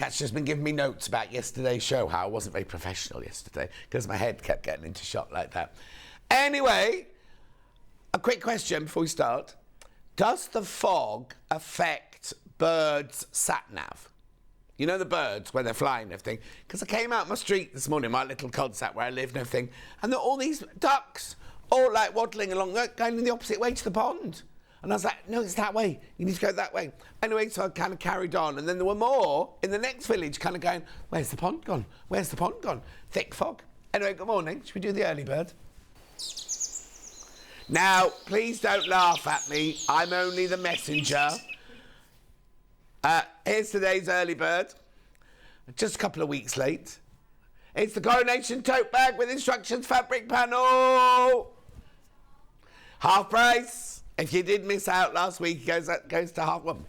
Kat's just been giving me notes about yesterday's show, how I wasn't very professional yesterday because my head kept getting into shot like that. Anyway, a quick question before we start. Does the fog affect birds' sat-nav? You know the birds, when they're flying and everything? Because I came out my street this morning, my little cul-de-sac where I live and everything, and there are all these ducks all like waddling along, going in the opposite way to the pond. And I was like, no, it's that way. You need to go that way. Anyway, so I kind of carried on. And then there were more in the next village kind of going, where's the pond gone? Where's the pond gone? Thick fog. Anyway, good morning. Should we do the early bird? Now, please don't laugh at me. I'm only the messenger. Here's today's early bird. Just a couple of weeks late. It's the Coronation tote bag with instructions fabric panel. Half price. If you did miss out last week, it goes to half. Well,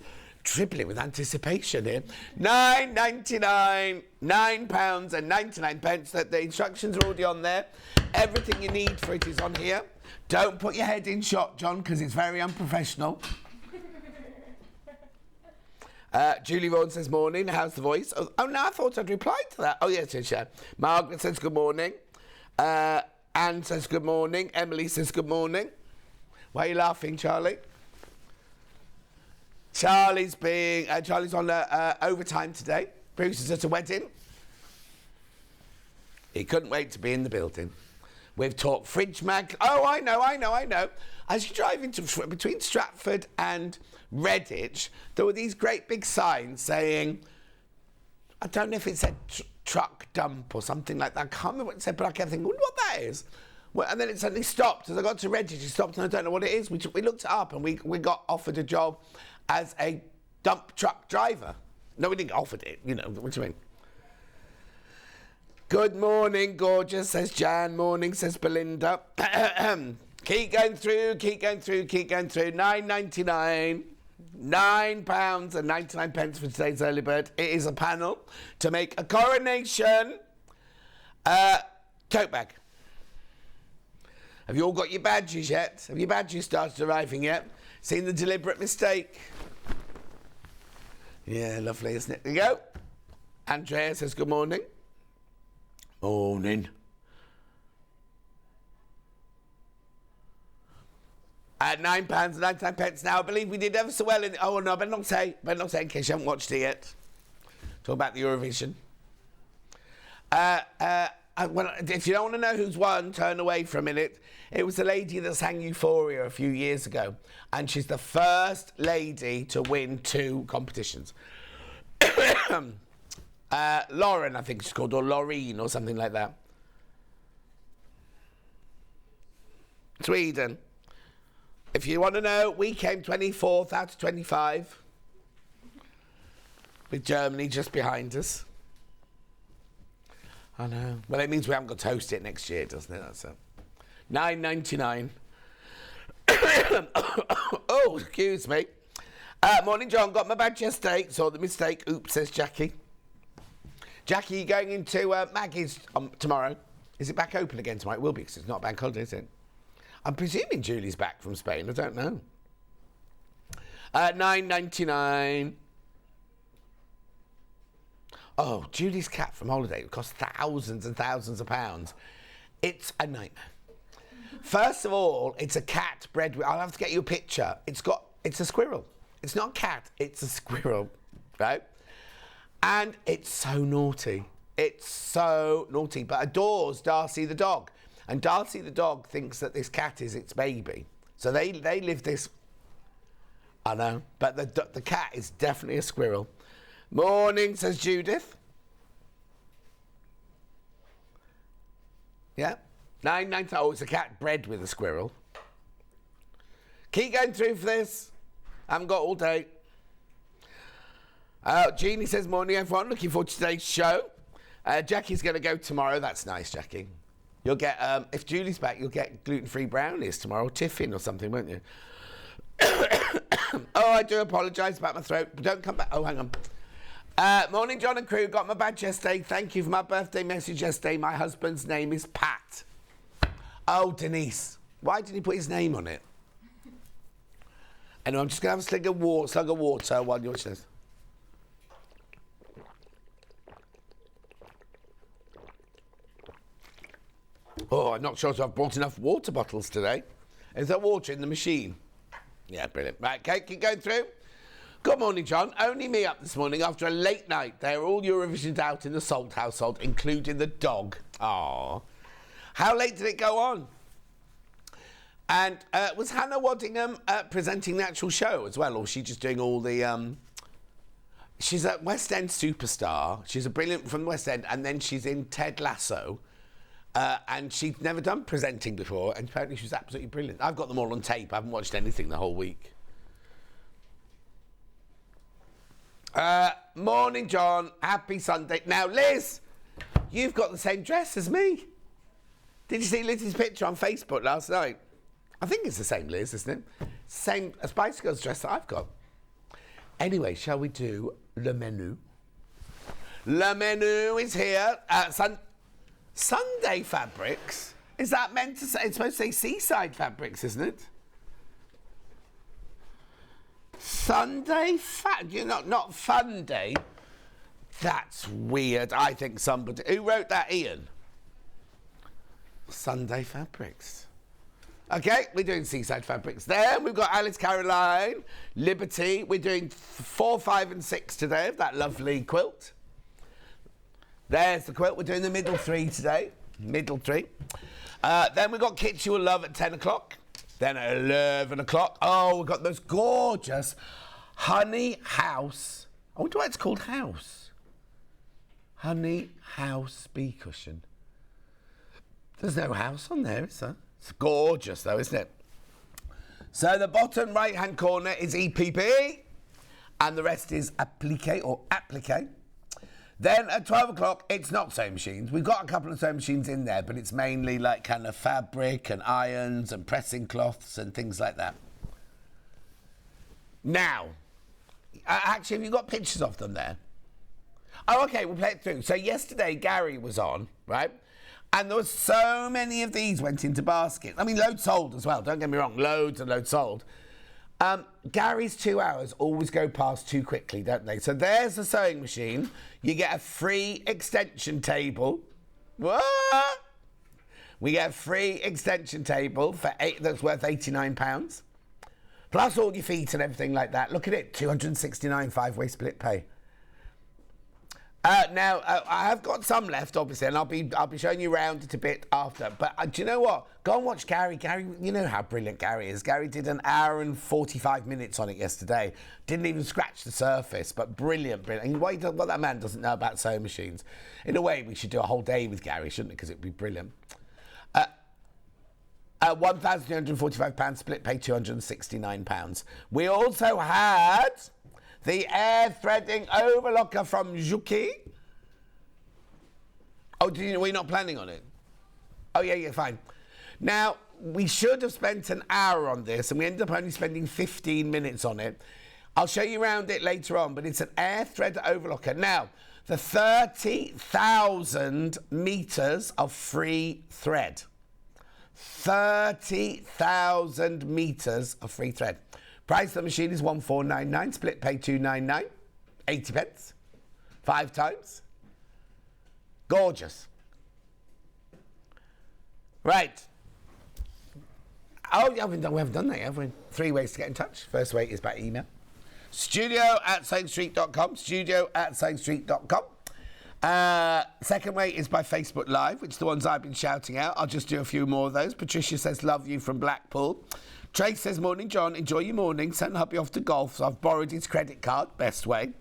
tripling with anticipation here. £9.99, £9.99. That the instructions are already on there. Everything you need for it is on here. Don't put your head in shot, John, because it's very unprofessional. Julie Vaughan says, morning, how's the voice? Oh, no, I thought I'd replied to that. Oh, yes, yeah. Margaret says, good morning. Anne says, good morning. Emily says, good morning. Why are you laughing, Charlie? Charlie's on overtime today. Bruce is at a wedding. He couldn't wait to be in the building. We've talked fridge mag. Oh, I know. As you drive between Stratford and Redditch, there were these great big signs saying, I don't know if it said truck dump or something like that. I can't remember what it said, but I kept thinking, I wonder what that is. Well, and then it suddenly stopped. As I got to Redditch, it stopped, and I don't know what it is. We looked it up, and we got offered a job as a dump truck driver. No, we didn't get offered it, you know. What do you mean? Good morning, gorgeous, says Jan. Morning, says Belinda. Keep going through. £9.99. £9.99 for today's early bird. It is a panel to make a Coronation tote bag. Have you all got your badges yet? Have your badges started arriving yet? Seen the deliberate mistake? Yeah, lovely, isn't it? There you go. Andrea says good morning. Morning. At £9.99 now. I believe we did ever so well in. Oh no, better not say in case you haven't watched it yet. Talk about the Eurovision. Well, if you don't want to know who's won, turn away for a minute. It was the lady that sang Euphoria a few years ago, and she's the first lady to win 2 competitions. Lauren, I think she's called, or Laureen, or something like that. Sweden. If you want to know, we came 24th out of 25, with Germany just behind us. I know. Well, it means we haven't got to host it next year, doesn't it? That's it. £9.99. Oh, excuse me. Morning, John. Got my badge yesterday. Saw the mistake. Oops, says Jackie. Jackie, you going into Maggie's tomorrow? Is it back open again tomorrow? It will be, because it's not a bank holiday, is it? I'm presuming Julie's back from Spain. I don't know. £9.99. Oh, Julie's cat from holiday. It costs thousands and thousands of pounds. It's a nightmare. First of all, it's a cat bred with... I'll have to get you a picture. It's a squirrel. It's not a cat. It's a squirrel, right? And it's so naughty. It's so naughty, but adores Darcy the dog. And Darcy the dog thinks that this cat is its baby. So they live this... I know, but the cat is definitely a squirrel. Morning, says Judith. Yeah. 9.99. Oh, it's a cat bred with a squirrel. Keep going through for this. I haven't got all day. Jeannie says, morning, everyone. Looking forward to today's show. Jackie's going to go tomorrow. That's nice, Jackie. You'll get, if Julie's back, you'll get gluten-free brownies tomorrow, tiffin or something, won't you? Oh, I do apologise about my throat. But don't come back. Oh, hang on. Morning, John and crew. Got my badge yesterday. Thank you for my birthday message yesterday. My husband's name is Pat. Oh, Denise. Why did he put his name on it? Anyway, I'm just going to have a slug of water while you're watching this. Oh, I'm not sure if I've brought enough water bottles today. Is there water in the machine? Yeah, brilliant. Right, okay, keep going through. Good morning, John. Only me up this morning after a late night. They are all Eurovisioned out in the Salt household, including the dog. Aww. How late did it go on? And was Hannah Waddingham presenting the actual show as well, or was she just doing all the... She's a West End superstar. She's a brilliant from the West End, and then she's in Ted Lasso. And she'd never done presenting before, and apparently she was absolutely brilliant. I've got them all on tape. I haven't watched anything the whole week. Morning, John. Happy Sunday. Now, Liz, you've got the same dress as me. Did you see Liz's picture on Facebook last night? I think it's the same Liz, isn't it? Same a Spice Girls dress that I've got. Anyway, shall we do le menu? Le menu is here. Sunday fabrics? Is that meant to say? It's supposed to say seaside fabrics, isn't it? Sunday not fun day. That's weird. I think somebody who wrote that, Ian. Sunday fabrics. Okay, we're doing seaside fabrics. Then we've got Alice Caroline, Liberty. We're doing 4, 5, and 6 today of that lovely quilt. There's the quilt. We're doing the middle 3 today. Middle 3. Then we've got Kits You Will Love at 10 o'clock. Then at 11 o'clock, oh, we've got those gorgeous Honey House. I wonder why it's called House. Honey House bee cushion. There's no house on there, is there? It's gorgeous, though, isn't it? So the bottom right-hand corner is EPP, and the rest is appliqué or appliqué. Then at 12 o'clock, it's not sewing machines. We've got a couple of sewing machines in there, but it's mainly like kind of fabric and irons and pressing cloths and things like that. Now, actually, have you got pictures of them there? Oh, okay, we'll play it through. So yesterday, Gary was on, right? And there was so many of these went into baskets. I mean, loads sold as well. Don't get me wrong, loads and loads sold. Gary's 2 hours always go past too quickly, don't they? So there's the sewing machine. You get a free extension table. What? We get a free extension table for that's worth £89. Plus all your feet and everything like that. Look at it, 269 5-way split pay. Now, I have got some left, obviously, and I'll be showing you around it a bit after. But do you know what? Go and watch Gary. Gary, you know how brilliant Gary is. Gary did an hour and 45 minutes on it yesterday. Didn't even scratch the surface, but brilliant, brilliant. And what that man doesn't know about sewing machines. In a way, we should do a whole day with Gary, shouldn't it? Because it would be brilliant. £1,245 split pay, £269. We also had the air threading overlocker from Juki. Oh, were you not planning on it? Oh, yeah, fine. Now, we should have spent an hour on this, and we ended up only spending 15 minutes on it. I'll show you around it later on, but it's an air thread overlocker. Now, the 30,000 metres of free thread. 30,000 metres of free thread. Price of the machine is 1499, split pay 299, 80 pence, 5 times. Gorgeous. Right. Oh, we haven't done that yet, have we? 3 ways to get in touch. First way is by email. studio@sewingstreet.com, studio@sewingstreet.com. Second way is by Facebook Live, which are the ones I've been shouting out. I'll just do a few more of those. Patricia says, love you from Blackpool. Trace says, morning, John. Enjoy your morning. Send hubby off to golf. So I've borrowed his credit card. Best way.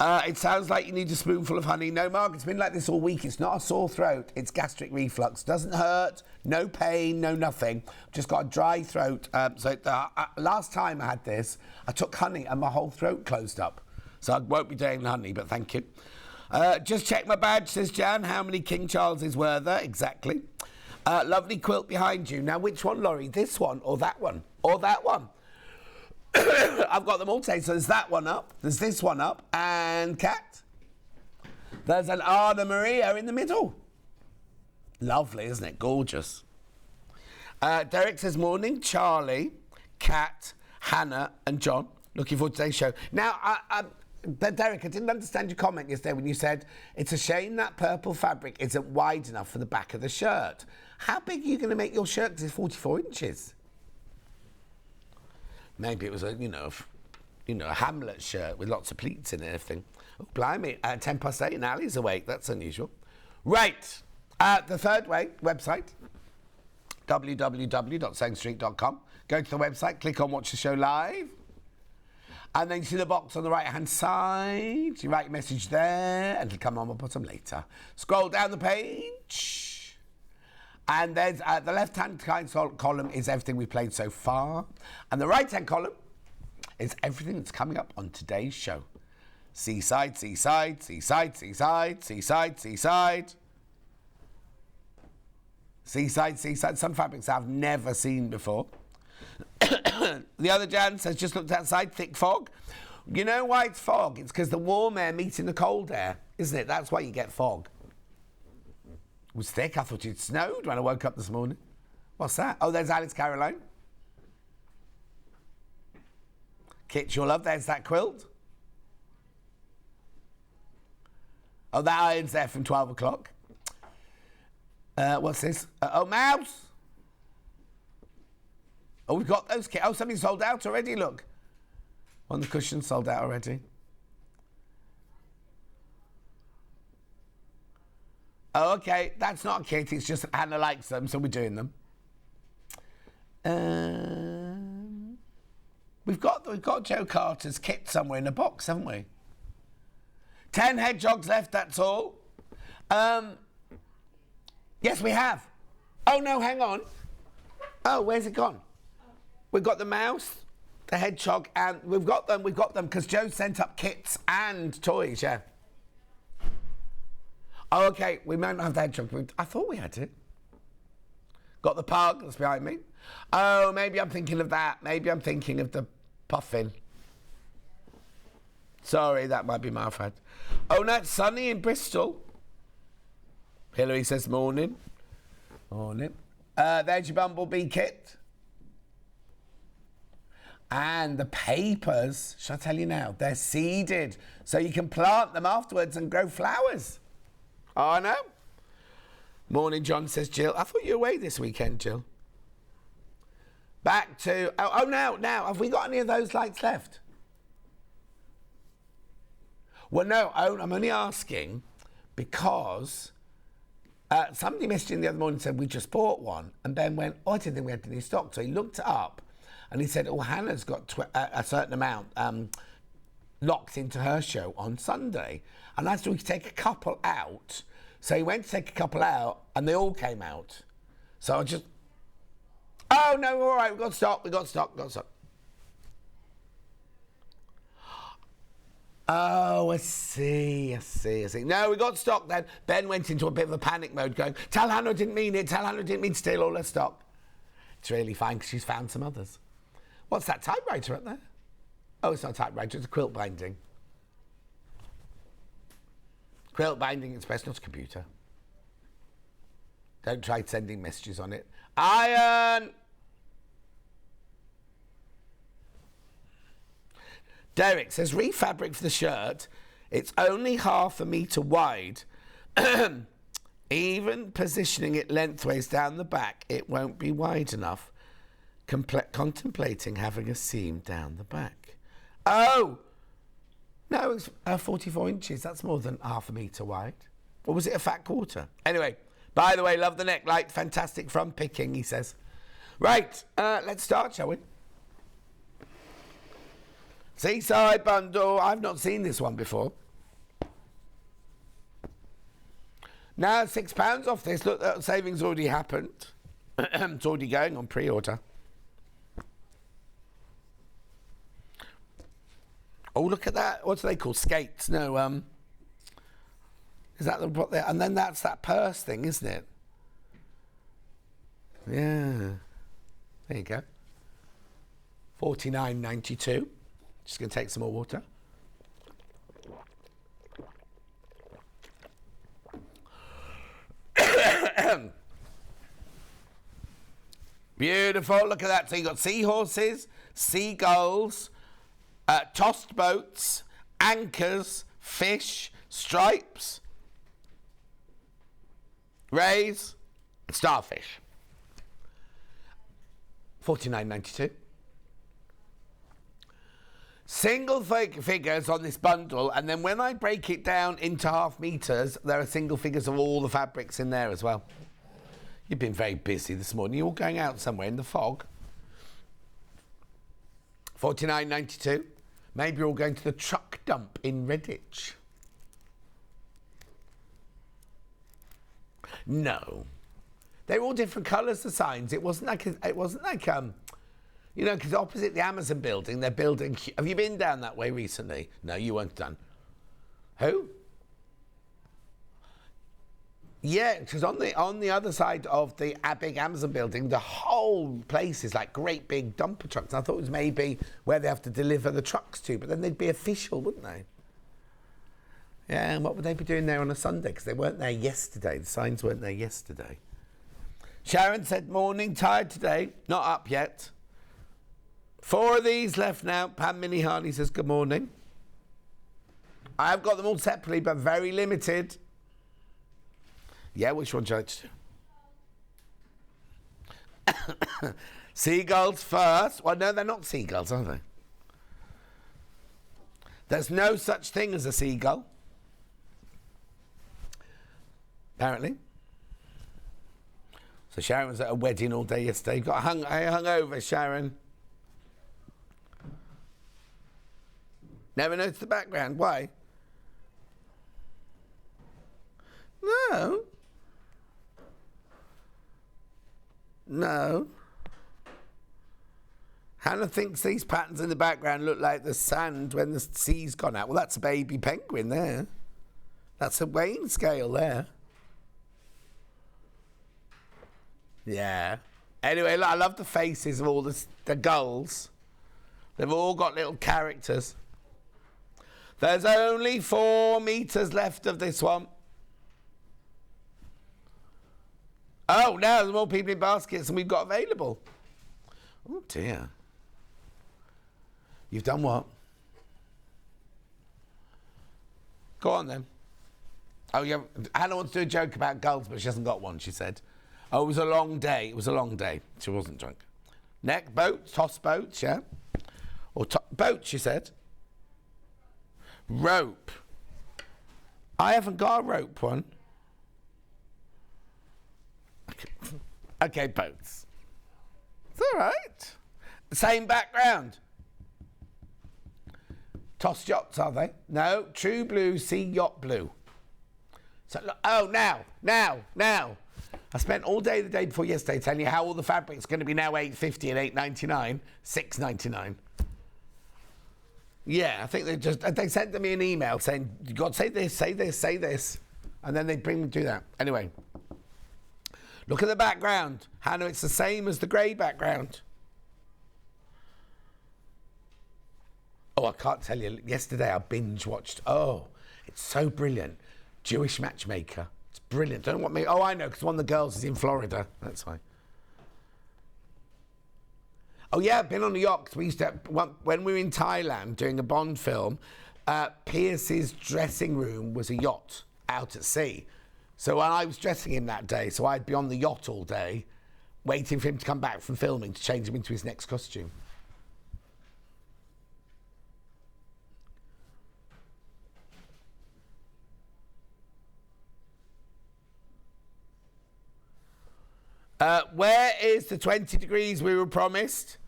It sounds like you need a spoonful of honey. No, Mark, it's been like this all week. It's not a sore throat. It's gastric reflux. Doesn't hurt. No pain. No nothing. Just got a dry throat. Last time I had this, I took honey and my whole throat closed up. So I won't be doing honey, but thank you. Just check my badge, says Jan. How many King Charleses were there? Exactly. Lovely quilt behind you. Now, which one, Laurie? This one or that one? Or that one? I've got them all today. So there's that one up. There's this one up. And Kat. There's an Anna Maria in the middle. Lovely, isn't it? Gorgeous. Derek says, morning, Charlie, Kat, Hannah and John. Looking forward to today's show. Now, Derek, I didn't understand your comment yesterday when you said it's a shame that purple fabric isn't wide enough for the back of the shirt. How big are you going to make your shirt? Because it's 44 inches. Maybe it was a Hamlet shirt with lots of pleats in it and everything. Oh, blimey, 8:10 and Ali's awake. That's unusual. Right, the third way, website, www.sewingstreet.com. Go to the website, click on Watch the Show Live. And then you see the box on the right-hand side. You write your message there, and it'll come on the bottom later. Scroll down the page. And there's the left-hand column is everything we've played so far. And the right-hand column is everything that's coming up on today's show. Seaside, seaside, seaside, seaside, seaside, seaside. Seaside, seaside. Some fabrics I've never seen before. The other Jan says, just looked outside, thick fog. You know why it's fog? It's because the warm air meeting the cold air, isn't it? That's why you get fog. It was thick. I thought it snowed when I woke up this morning. What's that? Oh, there's Alice Caroline. Kit, your love, there's that quilt. Oh, that iron's there from 12 o'clock. What's this? Oh, mouse. Oh, we've got those kits. Oh, something sold out already, look. On the cushion, sold out already. Oh, okay. That's not a kit. It's just Hannah likes them, so we're doing them. We've got Joe Carter's kit somewhere in a box, haven't we? 10 hedgehogs left, that's all. Yes, we have. Oh, no, hang on. Oh, where's it gone? We've got the mouse, the hedgehog, and we've got them because Joe sent up kits and toys, yeah. Oh, okay, we might not have the hedgehog. I thought we had it. Got the pug, that's behind me. Oh, maybe I'm thinking of that. Maybe I'm thinking of the puffin. Sorry, that might be my fault. Oh, no, it's sunny in Bristol. Hilary says morning. Morning. There's your bumblebee kit. And the papers, shall I tell you now, they're seeded. So you can plant them afterwards and grow flowers. Oh, I know. Morning, John, says Jill. I thought you were away this weekend, Jill. Back to... Oh, now, have we got any of those lights left? Well, no, I'm only asking because somebody messaged in the other morning and said, we just bought one. And Ben went, oh, I didn't think we had any stock. So he looked it up. And he said, oh, Hannah's got a certain amount locked into her show on Sunday. And I thought we could take a couple out. So he went to take a couple out, and they all came out. So I just... Oh, no, all right, we've got stock. Oh, I see. No, we got stock then. Ben went into a bit of a panic mode going, tell Hannah I didn't mean it. Tell Hannah I didn't mean to steal all her stock. It's really fine because she's found some others. What's that typewriter up there? Oh, it's not a typewriter, it's a quilt binding. Quilt binding express, not a computer. Don't try sending messages on it. Iron! Derek says, refabric for the shirt. It's only 1/2 metre wide. Even positioning it lengthways down the back, it won't be wide enough. Contemplating having a seam down the back. Oh! No, it's 44 inches. That's more than 1/2 metre wide. Or was it a fat quarter? Anyway, by the way, love the necklight. Fantastic from picking, he says. Right, let's start, shall we? Seaside bundle. I've not seen this one before. Now, £6 off this. Look, that savings already happened. It's already going on pre-order. Oh, look at that. What do they call skates? No, is that the what there? And then that's that purse thing, isn't it? Yeah. There you go. $49.92. Just going to take some more water. Beautiful. Look at that. So you've got seahorses, seagulls, tossed boats, anchors, fish, stripes, rays, and starfish. $49.92. Single figures on this bundle, and then when I break it down into half meters, there are single figures of all the fabrics in there as well. You've been very busy this morning. You're all going out somewhere in the fog. $49.92. Maybe you're all going to the truck dump in Redditch. No. They're all different colours, the signs. It wasn't like you know, because opposite the Amazon building, they're building... Have you been down that way recently? No, you weren't done. Who? Yeah, because on the other side of the big Amazon building, the whole place is like great big dumper trucks. I thought it was maybe where they have to deliver the trucks to, but then they'd be official, wouldn't they? Yeah, and what would they be doing there on a Sunday? Because they weren't there yesterday. The signs weren't there yesterday. Sharon said, morning, tired today. Not up yet. 4 of these left now. Pam Minnie Harney says, good morning. I've got them all separately, but very limited. Yeah, which one, Judge? Seagulls first. Well, no, they're not seagulls, are they? There's no such thing as a seagull. Apparently. So Sharon was at a wedding all day yesterday. Got hung over, Sharon. Never noticed the background. Why? No. No. Hannah thinks these patterns in the background look like the sand when the sea's gone out. Well, that's a baby penguin there. That's a weighing scale there. Yeah. Anyway, I love the faces of all the gulls. They've all got little characters. There's only 4 meters left of this one. Oh, now there's more people in baskets than we've got available. Oh, dear. You've done what? Go on, then. Oh, yeah. Hannah wants to do a joke about gulls, but she hasn't got one, she said. Oh, it was a long day. It was a long day. She wasn't drunk. Neck, boats, toss boats, yeah? Or boats, she said. Rope. I haven't got a rope one. Okay, boats. It's all right. Same background. Toss yachts, are they? No, true blue, sea yacht blue. So, oh, now. I spent all day the day before yesterday telling you how all the fabric's going to be now $8.50 and $8.99, $6.99. Yeah, I think they sent me an email saying, you got to say this, say this, say this. And then they bring me to do that. Anyway, look at the background. Hannah, it's the same as the grey background. Oh, I can't tell you. Yesterday I binge watched. Oh, it's so brilliant. Jewish Matchmaker. It's brilliant. Don't know what me. Oh, I know, because one of the girls is in Florida. That's why. Oh, yeah, I've been on a yacht. We used to, when we were in Thailand doing a Bond film, Pierce's dressing room was a yacht out at sea. So I was dressing him that day, so I'd be on the yacht all day, waiting for him to come back from filming to change him into his next costume. Where is the 20 degrees we were promised?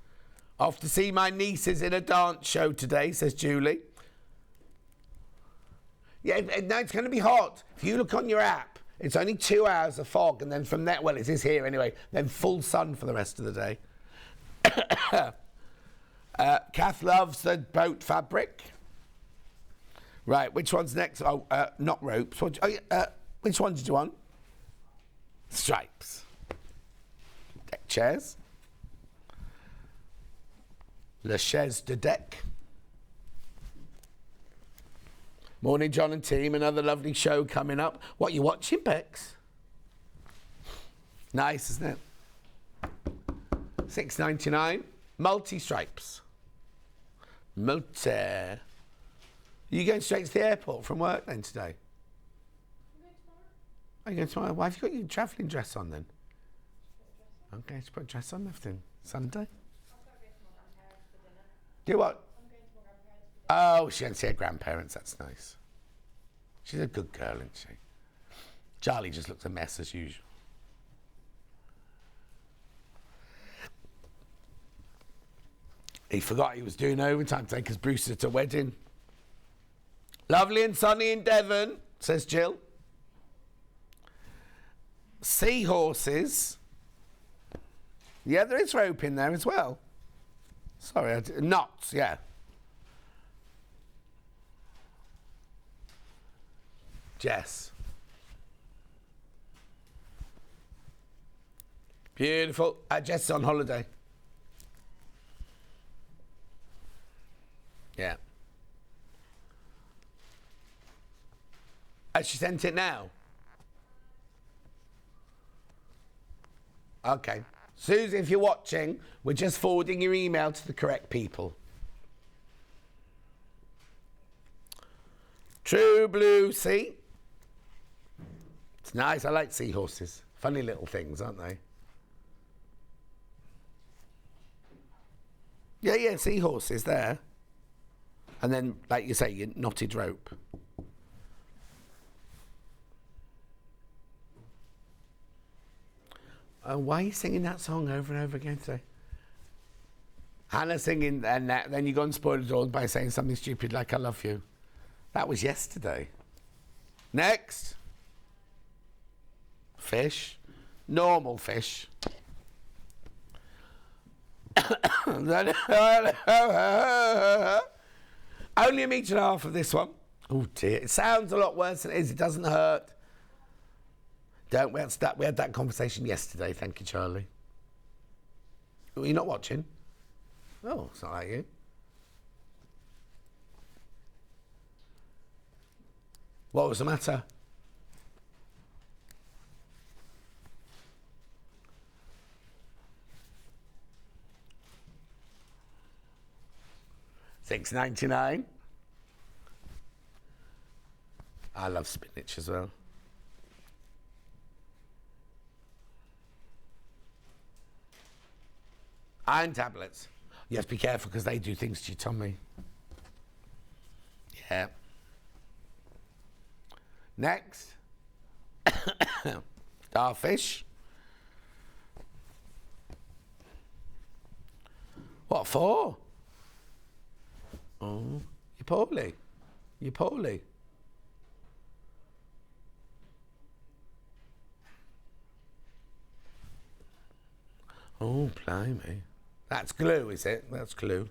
Off to see my nieces in a dance show today, says Julie. Yeah, no, it's going to be hot. If you look on your app, it's only 2 hours of fog, and then from there, well, it is here anyway, then full sun for the rest of the day. Kath loves the boat fabric. Right, which one's next? Oh, not ropes. Which one did you want? Stripes. Deck chairs. Le chaise de deck. Morning, John and team. Another lovely show coming up. What, you watching, Bex? Nice, isn't it? $6.99. Multi-stripes. Multi. Are you going straight to the airport from work then today? Are you going tomorrow? Why have you got your travelling dress on then? Okay, just put a dress on everything. Sunday? Do what? Oh, she went to see her grandparents. That's nice. She's a good girl, isn't she? Charlie just looks a mess as usual. He forgot he was doing overtime today because Bruce is at a wedding. Lovely and sunny in Devon, says Jill. Seahorses. Yeah, there is rope in there as well. Sorry, knots, yeah. Jess. Beautiful. Jess is on holiday. Yeah. Has she sent it now? Okay. Susie, if you're watching, we're just forwarding your email to the correct people. True blue sea. It's nice. I like seahorses. Funny little things, aren't they? Yeah, seahorses there. And then, like you say, your knotted rope. Why are you singing that song over and over again today? Hannah singing, and then you go and spoil it all by saying something stupid like I love you. That was yesterday. Next. Fish. Normal fish. Only 1.5 meters of this one. Oh dear. It sounds a lot worse than it is. It doesn't hurt. We had that conversation yesterday. Thank you, Charlie. Are you not watching? Oh, it's not like you. What was the matter? $6.99. I love spinach as well. Iron tablets. You have to be careful because they do things to your tummy. Yeah. Next. Starfish. What for? Oh, you're poorly. You're poorly. Oh, blimey. That's glue, is it? That's glue.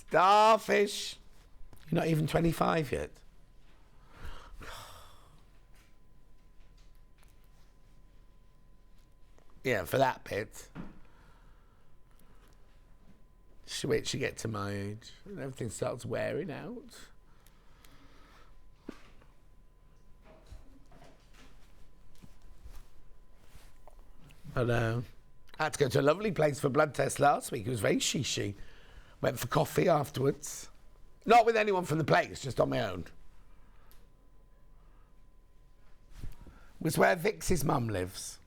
Starfish. You're not even 25 yet. Yeah, for that bit. Wait till you get to my age and everything starts wearing out. Hello. I had to go to a lovely place for blood test last week. It was very shishy. Went for coffee afterwards. Not with anyone from the place, just on my own. It was where Vix's mum lives.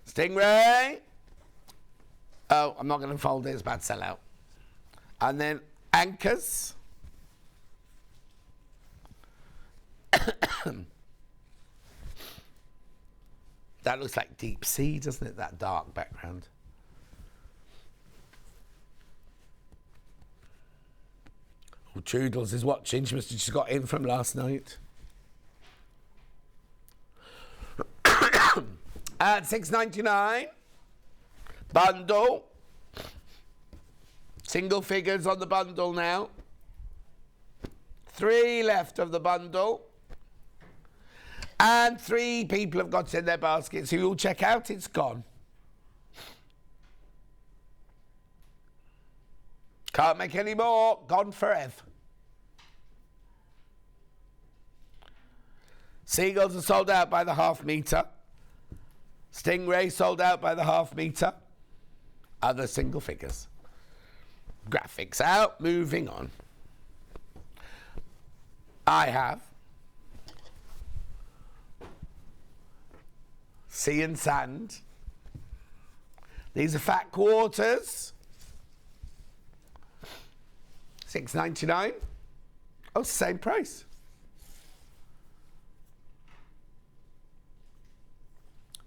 Stingray. Oh, I'm not going to fold it. It's about to sell out. And then anchors. That looks like deep sea, doesn't it? That dark background. Oh, Trudels is watching. She must have just got in from last night. At $6.99. Bundle. Single figures on the bundle now. 3 left of the bundle. And 3 people have got in their baskets who will check out. It's gone. Can't make any more. Gone forever. Seagulls are sold out by the 1/2 meter. Stingray sold out by the half metre. Other single figures. Graphics out, moving on. I have Sea and Sand. These are fat quarters. $6.99. Oh, it's the same price.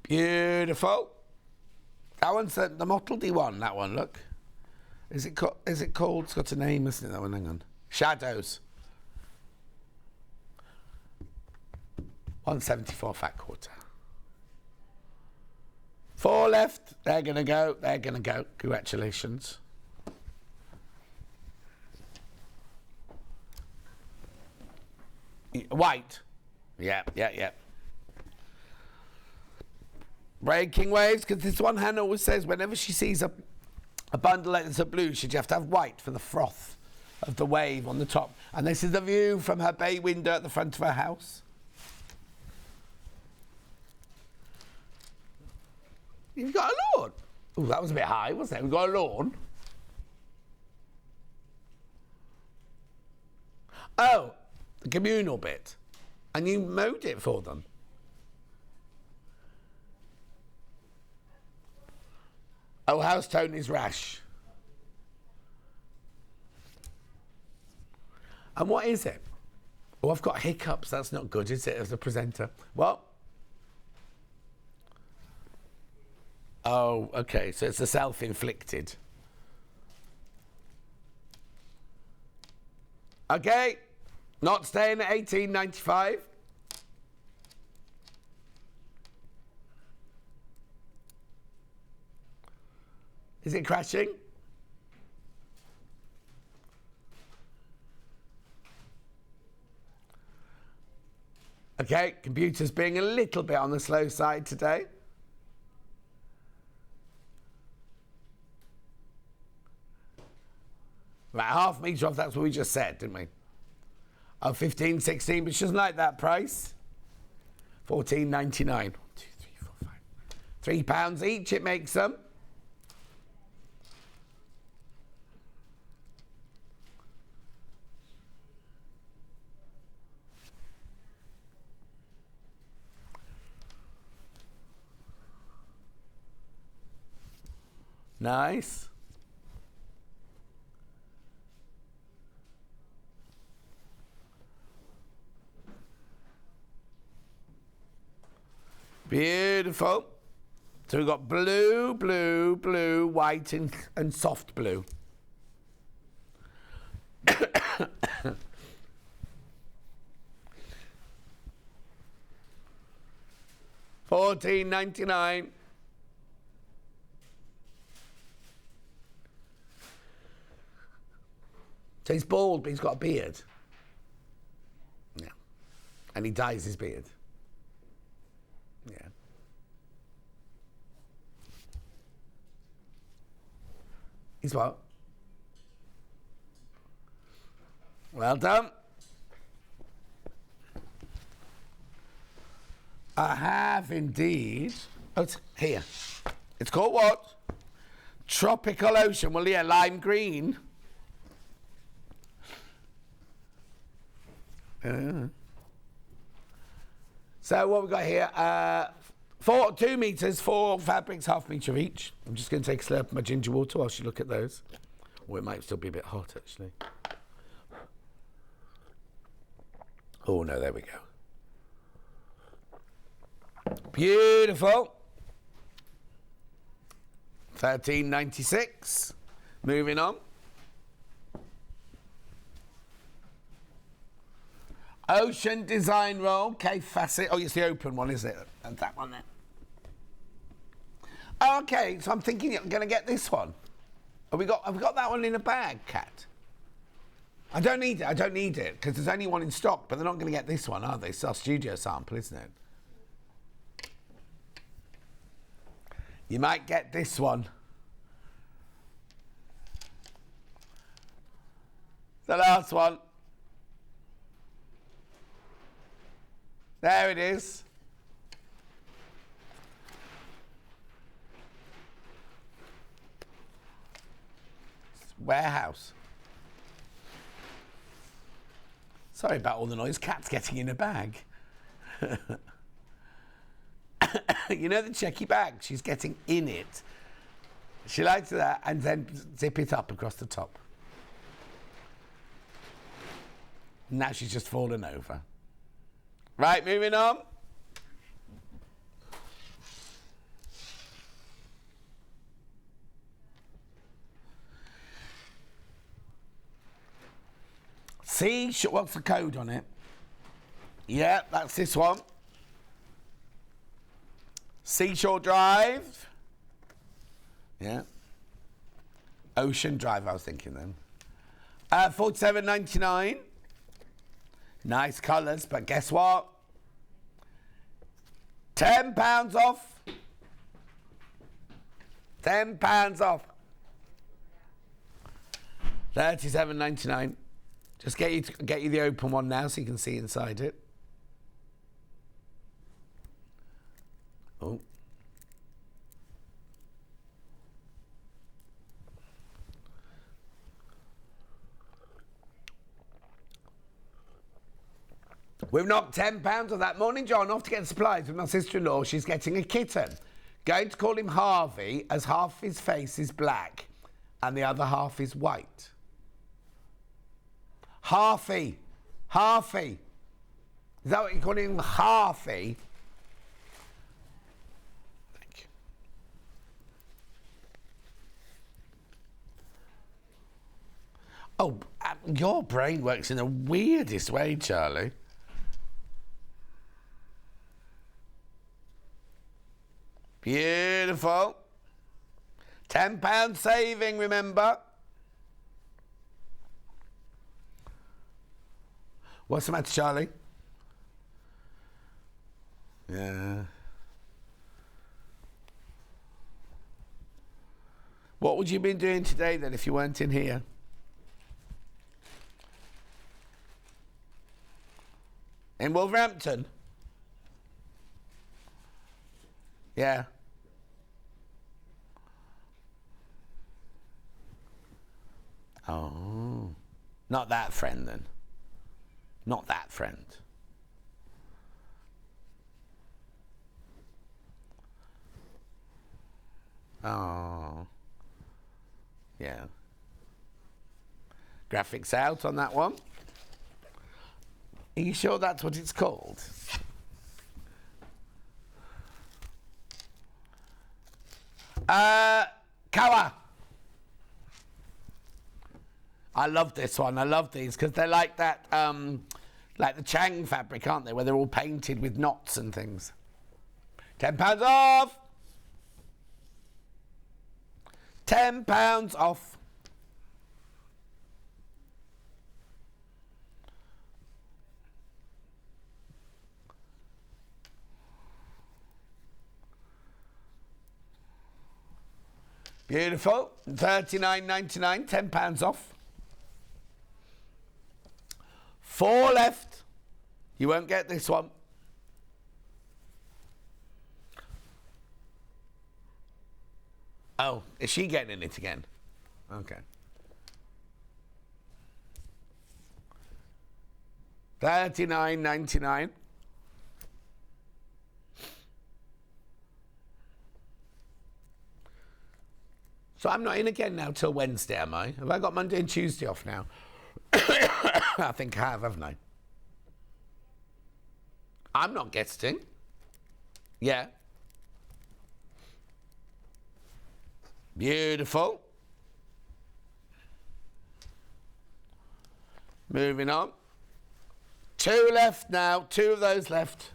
Beautiful. That one's the mottledy one, that one, look. Is it called, it's got a name, isn't it, that one? Hang on. Shadows. 174 fat quarter. 4 left. They're going to go. They're going to go. Congratulations. White. Yeah. Breaking waves, because this one Hannah always says whenever she sees a bundle like this of blue, she'd have to have white for the froth of the wave on the top. And this is the view from her bay window at the front of her house. You've got a lawn. Oh, that was a bit high, wasn't it? We've got a lawn. Oh, the communal bit. And you mowed it for them. Oh, how's Tony's rash? And what is it? Oh, I've got hiccups. That's not good, is it, as a presenter? What? Oh, okay, so it's a self-inflicted. Okay, not staying at $18.95. Is it crashing? Okay, computer's being a little bit on the slow side today. Right, half metre off, that's what we just said, didn't we? Oh, 15, 16, but she doesn't like that price. $14.99. 1, 2, 3, 4, 5. £3 each, it makes them. Nice. Beautiful. So we've got blue, blue, blue, white and soft blue. $14.99. So he's bald, but he's got a beard. Yeah. And he dyes his beard. Yeah. He's what? Well done. I have indeed. Oh, it's here. It's called what? Tropical Ocean. Well, yeah, lime green. So what we've got here, 2 metres, 4 fabrics, half metre each. I'm just going to take a slurp of my ginger water whilst you look at those. Or it might still be a bit hot, actually. Oh, no, there we go. Beautiful. $13.96. Moving on. Ocean design roll, K facet. Oh, it's the open one, is it? And that one there. Okay, so I'm thinking I'm going to get this one. Have we got that one in a bag, Kat? I don't need it, because there's only one in stock, but they're not going to get this one, are they? It's our studio sample, isn't it? You might get this one. The last one. There it is. warehouse. Sorry about all the noise. Cat's getting in a bag. You know the checky bag? She's getting in it. She likes that, and then zip it up across the top. Now she's just fallen over. Right, moving on. See, what's the code on it? Yeah, that's this one. Seashore Drive. Yeah. Ocean Drive, I was thinking then. $47.99. Nice colours, but guess what? £10 off. £10 off. $37.99. Just get you the open one now so you can see inside it. Oh. We've knocked £10 of that. Morning, John. Off to get supplies with my sister-in-law. She's getting a kitten. Going to call him Harvey, as half his face is black and the other half is white. Harvey. Harvey. Is that what you're calling him? Harvey? Thank you. Oh, your brain works in the weirdest way, Charlie. Beautiful. £10 saving, remember. What's the matter, Charlie? Yeah. What would you been doing today then if you weren't in here? In Wolverhampton? Yeah. Oh. Not that friend then. Not that friend. Oh. Yeah. Graphics out on that one. Are you sure that's what it's called? Kawa. I love this one. I love these because they're like that, like the Chang fabric, aren't they? Where they're all painted with knots and things. £10 off. £10 off. Beautiful. $39.99, £10 off. 4 left. You won't get this one. Oh, is she getting in it again? Okay. $39.99. So I'm not in again now till Wednesday, am I? Have I got Monday and Tuesday off now? I think I have, haven't I? I'm not guesting. Yeah. Beautiful. Moving on. 2 left now. 2 of those left.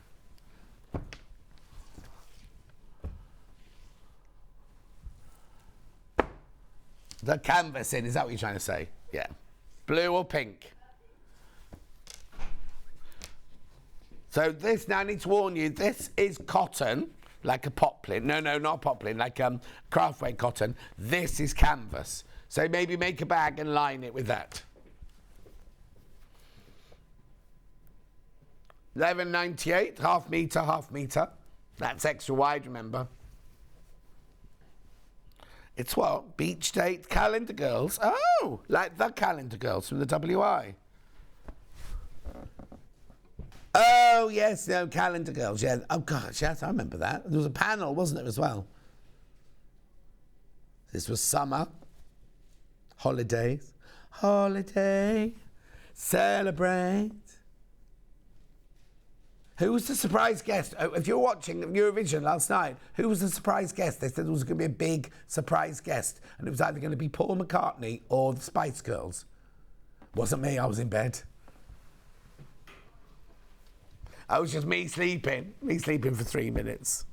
The canvas in, is that what you're trying to say? Yeah. Blue or pink? So this, now I need to warn you, this is cotton, like a poplin. No, not poplin, like craftware cotton. This is canvas. So maybe make a bag and line it with that. $11.98, half metre. That's extra wide, remember. It's what? Beach Date Calendar Girls. Oh, like the Calendar Girls from the WI. Oh, yes, no, Calendar Girls, yeah. Oh, gosh, yes, I remember that. There was a panel, wasn't there, as well? This was summer. Holidays. Holiday. Celebrate. Who was the surprise guest? Oh, if you were watching Eurovision last night, who was the surprise guest? They said there was going to be a big surprise guest, and it was either going to be Paul McCartney or the Spice Girls. Wasn't me, I was in bed. I was just me sleeping for 3 minutes.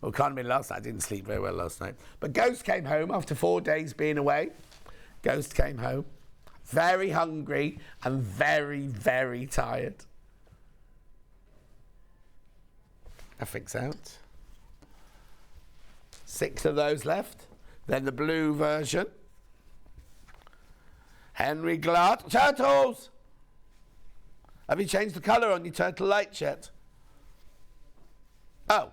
Well, can't have been last night. I didn't sleep very well last night. But Ghost came home after 4 days being away. Ghost came home, very hungry and very, very tired. Nothing's out. 6 of those left. Then the blue version. Henry Glad. Turtles! Have you changed the colour on your turtle lights yet? Oh.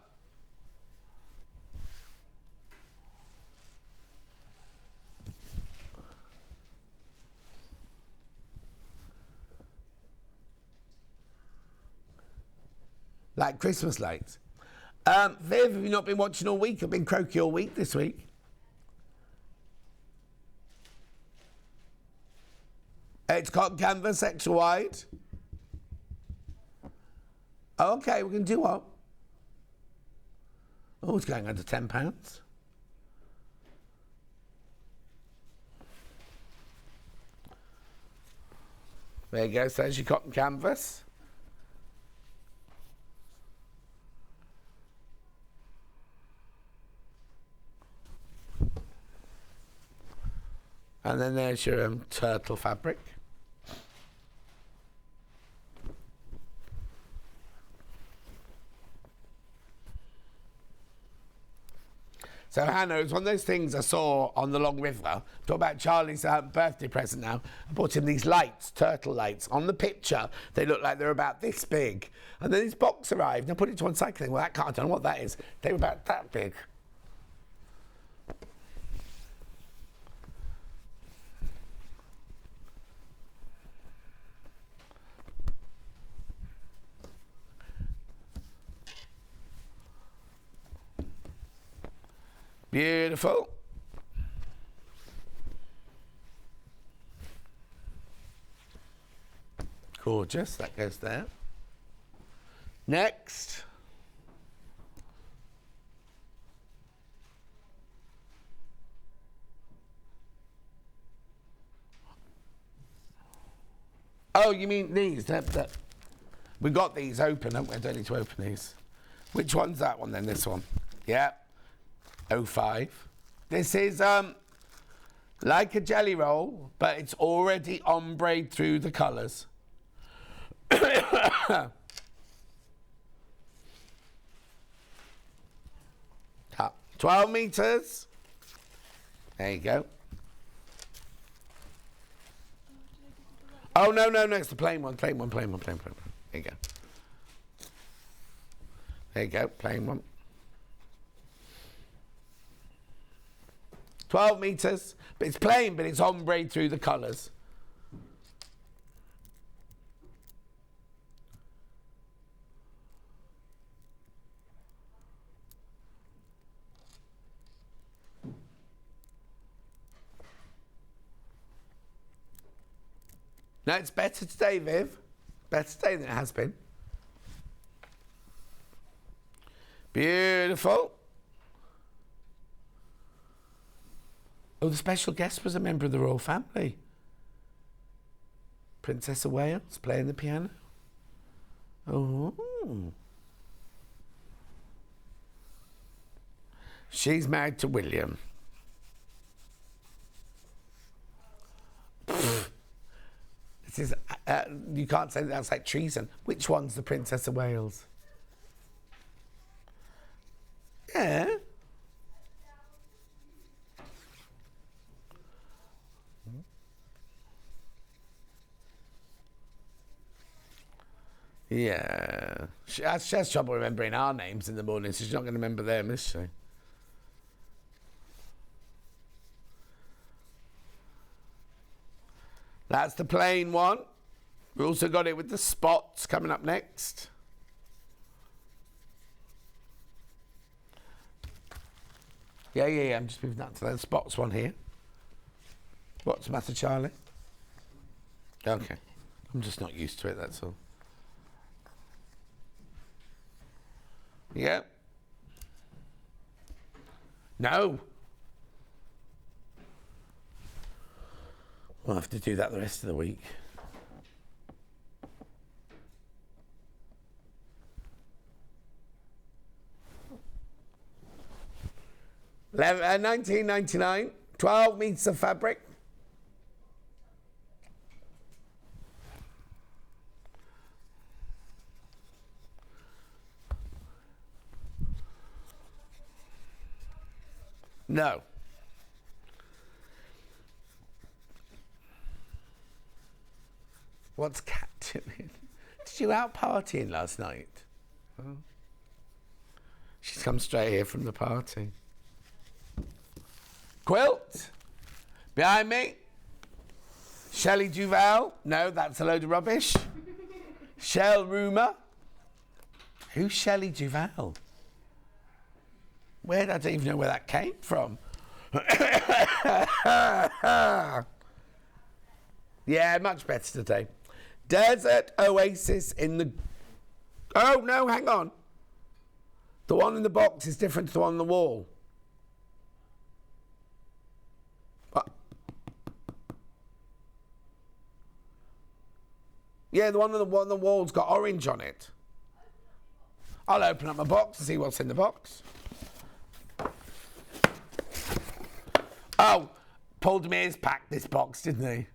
Like Christmas lights. Viv, have you not been watching all week? I've been croaky all week this week. It's cotton canvas, extra wide. Okay, we're going to do what? Oh, it's going under £10. There you go, so there's your cotton canvas. And then there's your turtle fabric. So Hannah, it was one of those things I saw on the Long River. Talk about Charlie's birthday present now. I bought him these lights, turtle lights. On the picture, they look like they're about this big. And then this box arrived, and I put it to one side, thinking, well, that can't, I don't know what that is. They were about that big. Beautiful. Gorgeous, that goes there. Next. Oh, you mean these? We've got these open, haven't we? I don't need to open these. Which one's that one then? This one? Yeah. 05. This is like a jelly roll, but it's already ombre'd through the colours. 12 metres. There you go. Oh, no, it's the plain one. There you go. There you go, plain one. 12 metres, but it's plain, but it's ombre'd through the colours. No, it's better today, Viv. Better today than it has been. Beautiful. Oh, the special guest was a member of the royal family. Princess of Wales playing the piano. Oh. She's married to William. This is, you can't say that's like treason. Which one's the Princess of Wales? Yeah. Yeah. She has trouble remembering our names in the morning, so she's not going to remember them, is she? That's the plain one. We also got it with the spots coming up next. Yeah, I'm just moving that to the spots one here. What's the matter, Charlie? Okay. I'm just not used to it, that's all. Yeah. No. We'll have to do that the rest of the week. $19.99, 12 meters of fabric. No. What's Cat doing? Did you out partying last night? Oh. She's come straight here from the party. Quilt. Behind me. Shelley Duval. No, that's a load of rubbish. Shell Rumour. Who's Shelley Duval? I don't even know where that came from. Yeah, much better today. Desert Oasis in the... Oh, no, hang on. The one in the box is different to the one on the wall. Yeah, the one on the wall's got orange on it. I'll open up my box and see what's in the box. Oh, Paul Demere's packed this box, didn't he?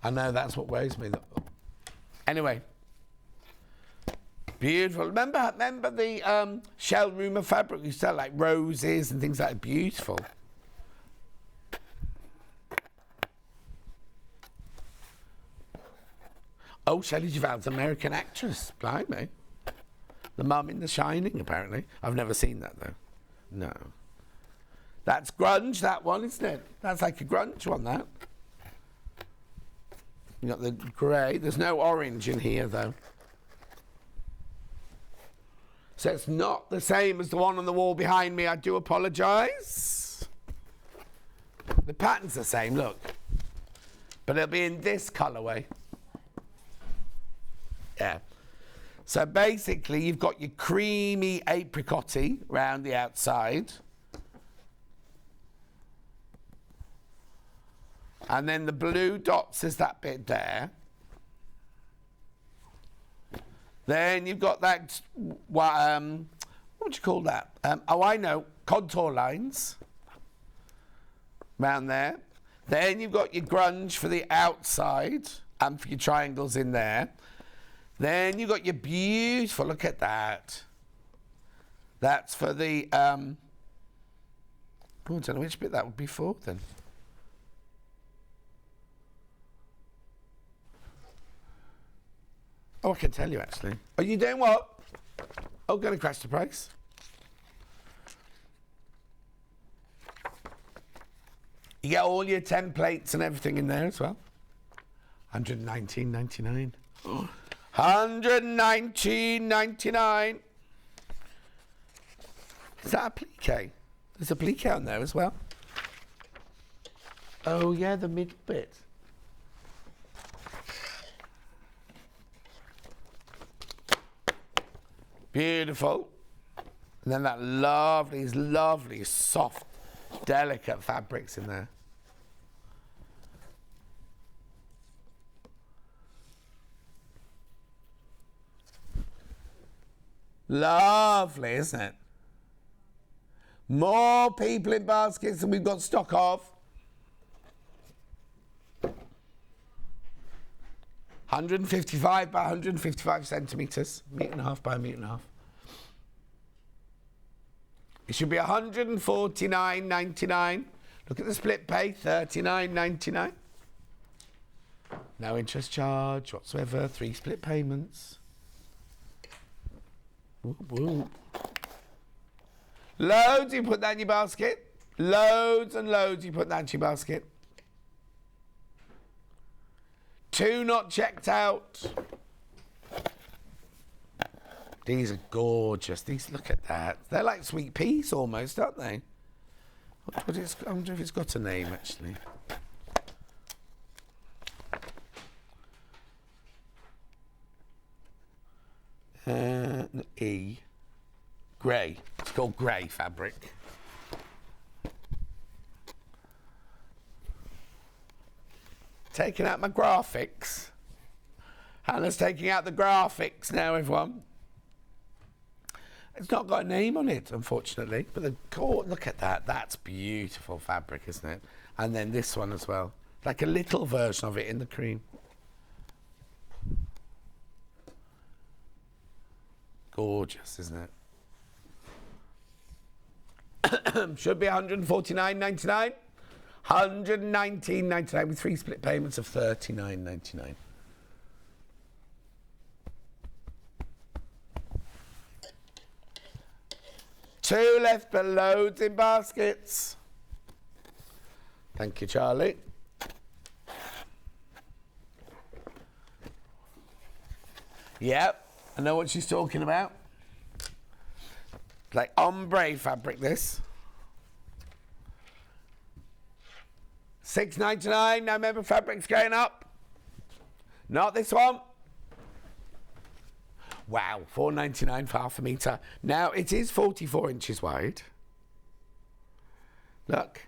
I know, that's what worries me. Anyway. Beautiful. Remember the Shell Rumour fabric? You sell like roses and things like that. Beautiful. Oh, Shelley Duvall's American actress. Blimey. The mum in The Shining, apparently. I've never seen that, though. No. That's grunge, that one, isn't it? That's like a grunge one, that. You got the grey. There's no orange in here, though. So it's not the same as the one on the wall behind me. I do apologise. The pattern's the same, look. But it'll be in this colourway. Yeah. So basically, you've got your creamy apricot-y around the outside. And then the blue dots is that bit there. Then you've got that, what would you call that? Oh, I know, contour lines around there. Then you've got your grunge for the outside and for your triangles in there. Then you've got your beautiful, look at that. That's for the, oh, I don't know which bit that would be for then. Oh, I can tell you actually. Are you doing what? Oh, going to crash the price. You get all your templates and everything in there as well. $119.99. $119.99. Is that applique? There's applique on there as well. Oh yeah, the middle bit. Beautiful. And then that lovely, soft, delicate fabrics in there. Lovely, isn't it? More people in baskets than we've got stock of. 155 by 155 centimetres, metre and a half by a metre and a half. It should be $149.99. Look at the split pay, $39.99. No interest charge whatsoever, 3 split payments. Whoop, whoop. Loads, you put that in your basket. Loads and loads you put in that your basket. 2 not checked out. These are gorgeous. These, look at that. They're like sweet peas almost, aren't they? I wonder if it's got a name, actually. Grey. It's called grey fabric. Taking out my graphics. Hannah's taking out the graphics now, everyone. It's not got a name on it, unfortunately. But look at that. That's beautiful fabric, isn't it? And then this one as well. Like a little version of it in the cream. Gorgeous, isn't it? Should be $149.99. $119.99 with 3 split payments of $39.99. Two left, but loads in baskets. Thank you, Charlie. Yep, I know what she's talking about. Like ombre fabric, this. $6.99. Now remember, fabric's going up. Not this one. Wow, $4.99 for half a metre. Now it is 44 inches wide. Look.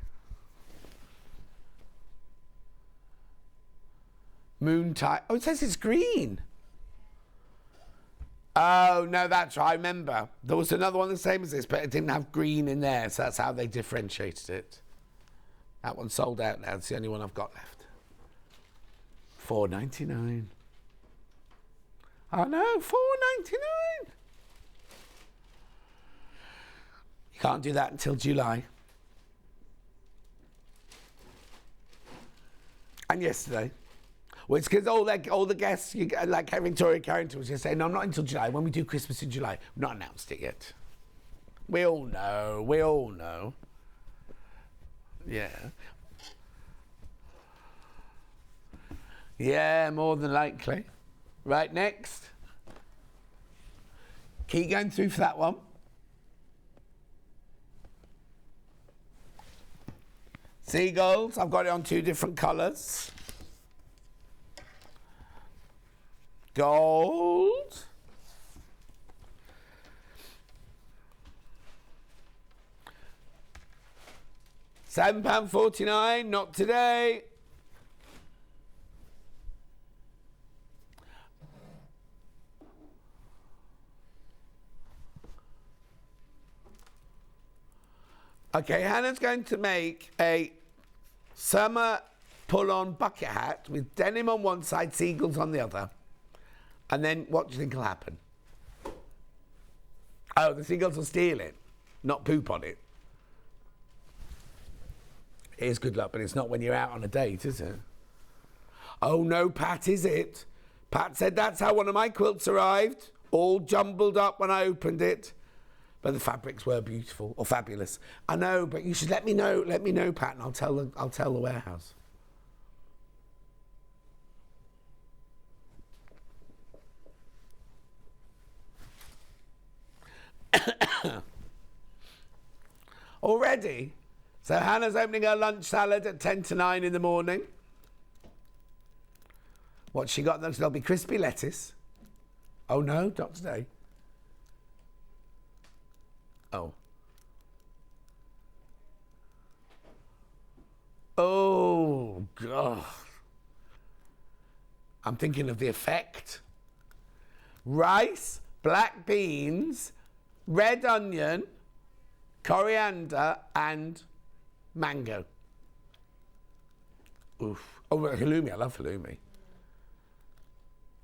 Moon type. Oh, it says it's green. Oh, no, that's right. I remember. There was another one the same as this, but it didn't have green in there, so that's how they differentiated it. That one's sold out now. It's the only one I've got left. $4.99. Oh, no, $4.99. You can't do that until July. And yesterday. Well, it's because all the guests, like Victoria Carrington was just saying, no, not until July. When we do Christmas in July, we've not announced it yet. We all know. We all know. Yeah. Yeah, more than likely. Right, next. Keep going through for that one. Seagulls. I've got it on 2 different colours. Gold. £7.49, not today. Okay, Hannah's going to make a summer pull-on bucket hat with denim on one side, seagulls on the other. And then what do you think will happen? Oh, the seagulls will steal it, not poop on it. It is good luck, but it's not when you're out on a date, is it? Oh, no, Pat, is it? Pat said that's how one of my quilts arrived, all jumbled up when I opened it. But the fabrics were beautiful, or fabulous. I know, but you should let me know, Pat, and I'll tell the warehouse. Already? So Hannah's opening her lunch salad at 10 to 9 in the morning. What's she got? There'll be crispy lettuce. Oh no, not today. Oh. Oh, God. I'm thinking of the effect. Rice, black beans, red onion, coriander, and mango. Oof. Oh, halloumi. I love halloumi.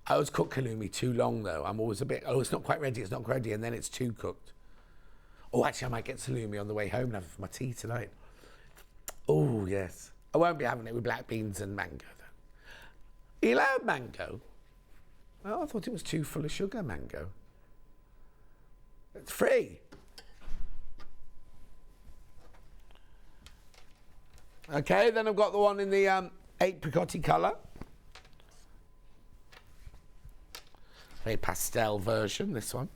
I always cook halloumi too long, though. I'm always a bit, oh, it's not quite ready, and then it's too cooked. Oh, actually, I might get halloumi on the way home and have it for my tea tonight. Oh, yes. I won't be having it with black beans and mango, though. Are you allowed mango? Oh, I thought it was too full of sugar, mango. It's free. Okay, then I've got the one in the apricot-y colour. Very pastel version, this one.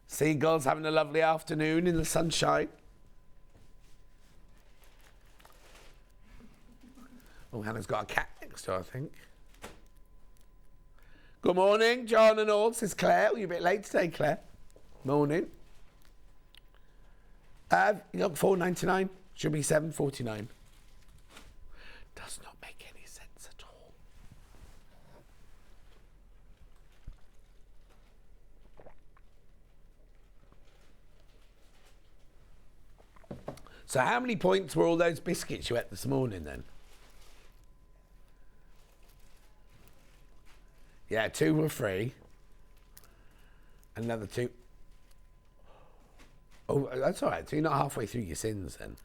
Seagulls having a lovely afternoon in the sunshine. Oh, Hannah's got a cat next door, I think. Good morning, John and all, says Claire. Oh, you're a bit late today, Claire. Morning. You got $4.99. Should be $7.49. Does not make any sense at all. So how many points were all those biscuits you ate this morning then? Yeah, 2 were free. Another 2. Oh, that's all right. So you're not halfway through your sins then.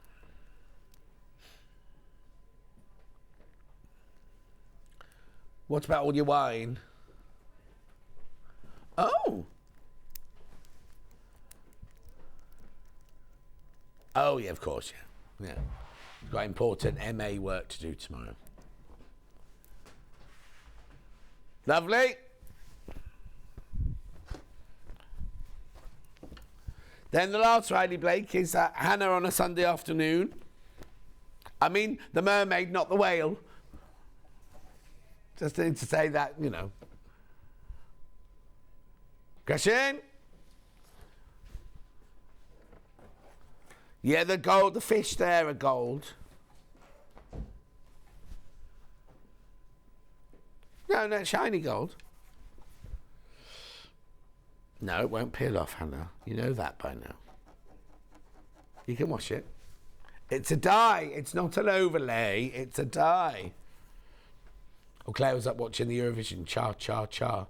What about all your wine? Oh. Oh, yeah, of course, yeah. Yeah. You've got important MA work to do tomorrow. Lovely. Then the last Riley Blake is Hannah on a Sunday afternoon. I mean, the mermaid, not the whale. Just need to say that, you know. Question? Yeah, the gold, the fish there are gold. No, shiny gold. No, it won't peel off, Hannah. You know that by now. You can wash it. It's a dye. It's not an overlay. It's a dye. Oh, Claire was up watching the Eurovision. Cha, cha, cha.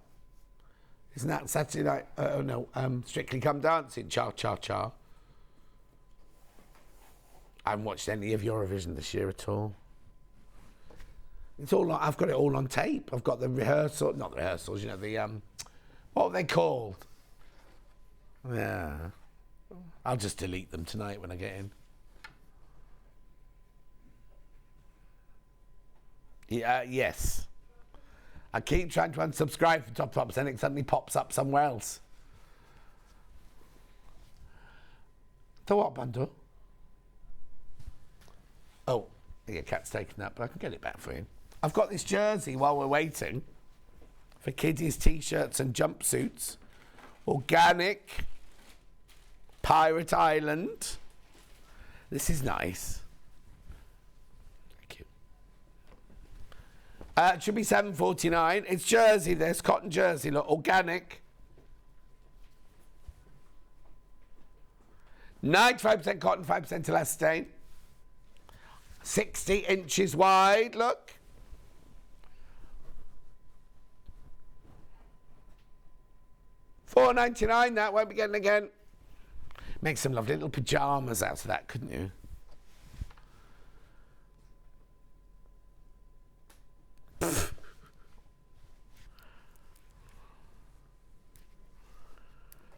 Isn't that Saturday night? Oh, no. Strictly Come Dancing. Cha, cha, cha. I haven't watched any of Eurovision this year at all. It's all. I've got it all on tape. I've got the rehearsal, not the rehearsals. You know the what are they called? Yeah, I'll just delete them tonight when I get in. Yeah, yes. I keep trying to unsubscribe from Top Tops, and it suddenly pops up somewhere else. The what bundle? Oh, your cat's taken that, but I can get it back for you. I've got this jersey while we're waiting for kiddies' t-shirts and jumpsuits. Organic. Pirate Island. This is nice. Thank you. It should be $7.49. It's jersey, this cotton jersey. Look, organic. 95% cotton, 5% elastane. 60 inches wide, look. $4.99, that won't be getting again. Make some lovely little pyjamas out of that, couldn't you?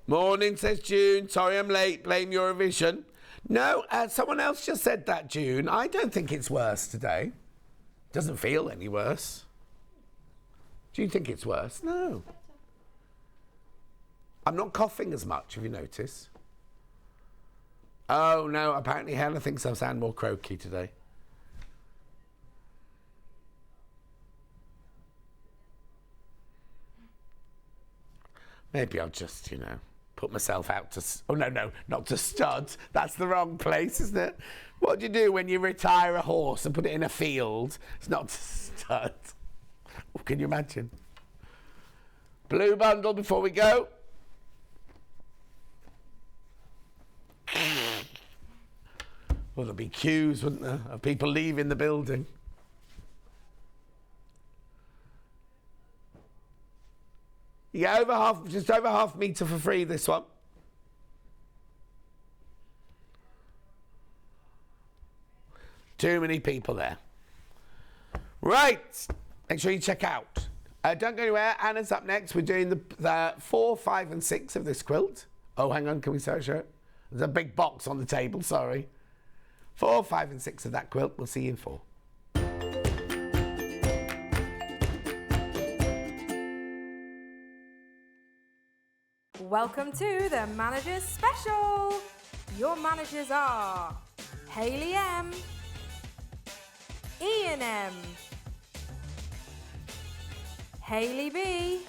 Morning, says June. Sorry I'm late. Blame Eurovision. No, someone else just said that, June. I don't think it's worse today. Doesn't feel any worse. Do you think it's worse? No. I'm not coughing as much, have you noticed? Oh, no, apparently Hannah thinks I sound more croaky today. Maybe I'll just, you know, put myself out to... Oh, no, not to stud. That's the wrong place, isn't it? What do you do when you retire a horse and put it in a field? It's not to stud. Oh, can you imagine? Blue bundle before we go. Well, there'll be queues, wouldn't there, of people leaving the building. Yeah, just over half metre for free, this one. Too many people there. Right, make sure you check out. Don't go anywhere. Anna's up next. We're doing the 4, 5 and 6 of this quilt. Oh, hang on, can we show it? There's a big box on the table, sorry. 4, 5 and 6 of that quilt. We'll see you in 4. Welcome to the Managers Special. Your managers are Hayley M, Ian M, Hayley B,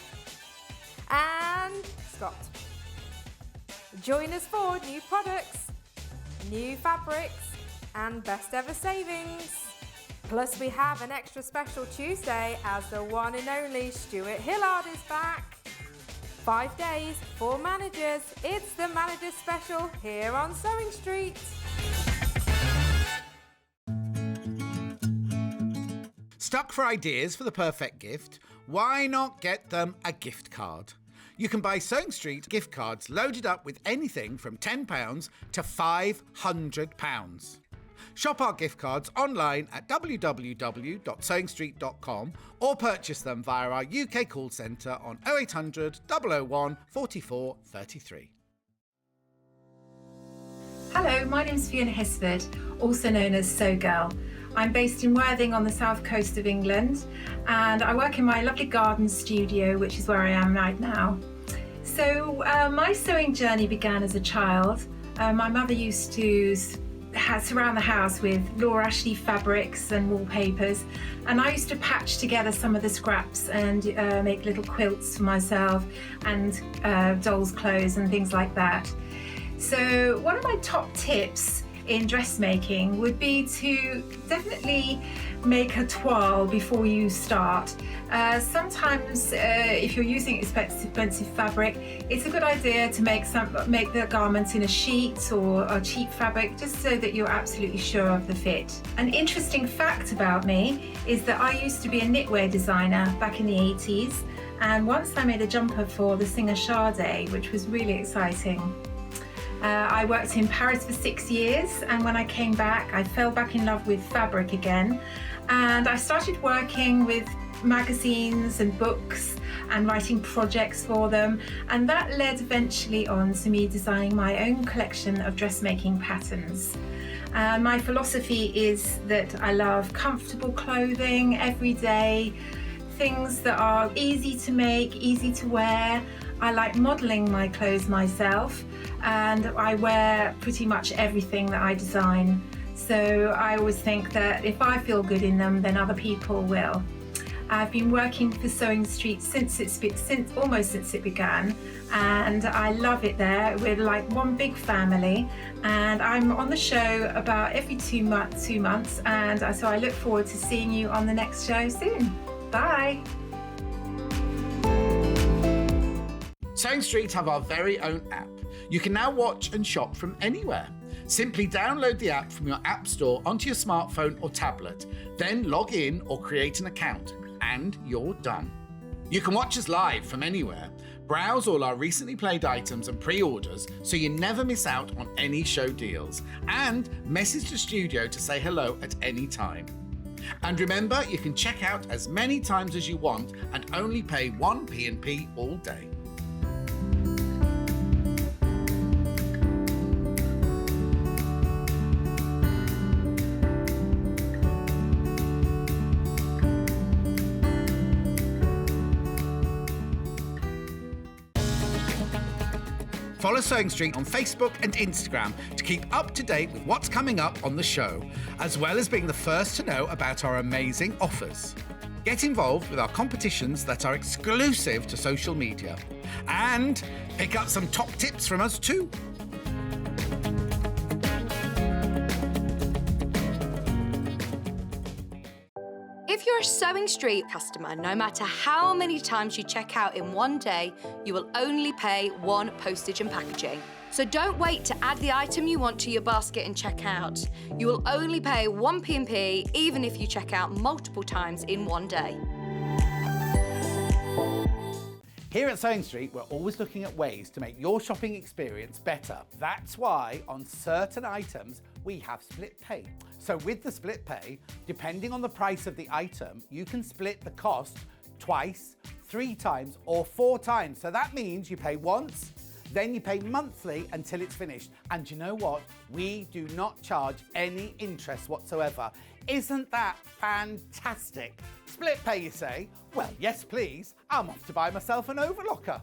and Scott. Join us for new products, new fabrics, and best ever savings. Plus we have an extra special Tuesday as the one and only Stuart Hillard is back. 5 days, 4 managers. It's the Managers Special here on Sewing Street. Stuck for ideas for the perfect gift? Why not get them a gift card? You can buy Sewing Street gift cards loaded up with anything from £10 to £500. Shop our gift cards online at www.sewingstreet.com or purchase them via our UK call centre on 0800 001 44 33. Hello, my name's Fiona Hisford, also known as Sew Girl. I'm based in Worthing on the south coast of England, and I work in my lovely garden studio, which is where I am right now. So my sewing journey began as a child. My mother used to surround the house with Laura Ashley fabrics and wallpapers, and I used to patch together some of the scraps and make little quilts for myself and dolls' clothes and things like that. So one of my top tips in dressmaking would be to definitely make a toile before you start. Sometimes if you're using expensive fabric, it's a good idea to make the garment in a sheet or a cheap fabric, just so that you're absolutely sure of the fit. An interesting fact about me is that I used to be a knitwear designer back in the 80s, and once I made a jumper for the singer Sade, which was really exciting. I worked in Paris for 6 years, and when I came back, I fell back in love with fabric again, and I started working with magazines and books and writing projects for them, and that led eventually on to me designing my own collection of dressmaking patterns. My philosophy is that I love comfortable clothing every day, things that are easy to make, easy to wear. I like modelling my clothes myself, and I wear pretty much everything that I design. So I always think that if I feel good in them, then other people will. I've been working for Sewing Street almost since it began, and I love it there. We're like one big family, and I'm on the show about every 2 months, and so I look forward to seeing you on the next show soon. Bye. Sewing Street have our very own app. You can now watch and shop from anywhere. Simply download the app from your app store onto your smartphone or tablet, then log in or create an account, and you're done. You can watch us live from anywhere, browse all our recently played items and pre-orders so you never miss out on any show deals, and message the studio to say hello at any time. And remember, you can check out as many times as you want and only pay 1 P&P all day. Follow Sewing Street on Facebook and Instagram to keep up to date with what's coming up on the show, as well as being the first to know about our amazing offers. Get involved with our competitions that are exclusive to social media, and pick up some top tips from us too. If you're a Sewing Street customer, no matter how many times you check out in one day, you will only pay 1 postage and packaging. So don't wait to add the item you want to your basket and check out. You will only pay 1 P&P even if you check out multiple times in one day. Here at Sewing Street, we're always looking at ways to make your shopping experience better. That's why on certain items, we have split pay. So with the split pay, depending on the price of the item, you can split the cost twice, 3 times, or 4 times. So that means you pay once, Then you pay monthly until it's finished. And you know what? We do not charge any interest whatsoever. Isn't that fantastic? Split pay, you say? Well, yes, please. I'm off to buy myself an overlocker.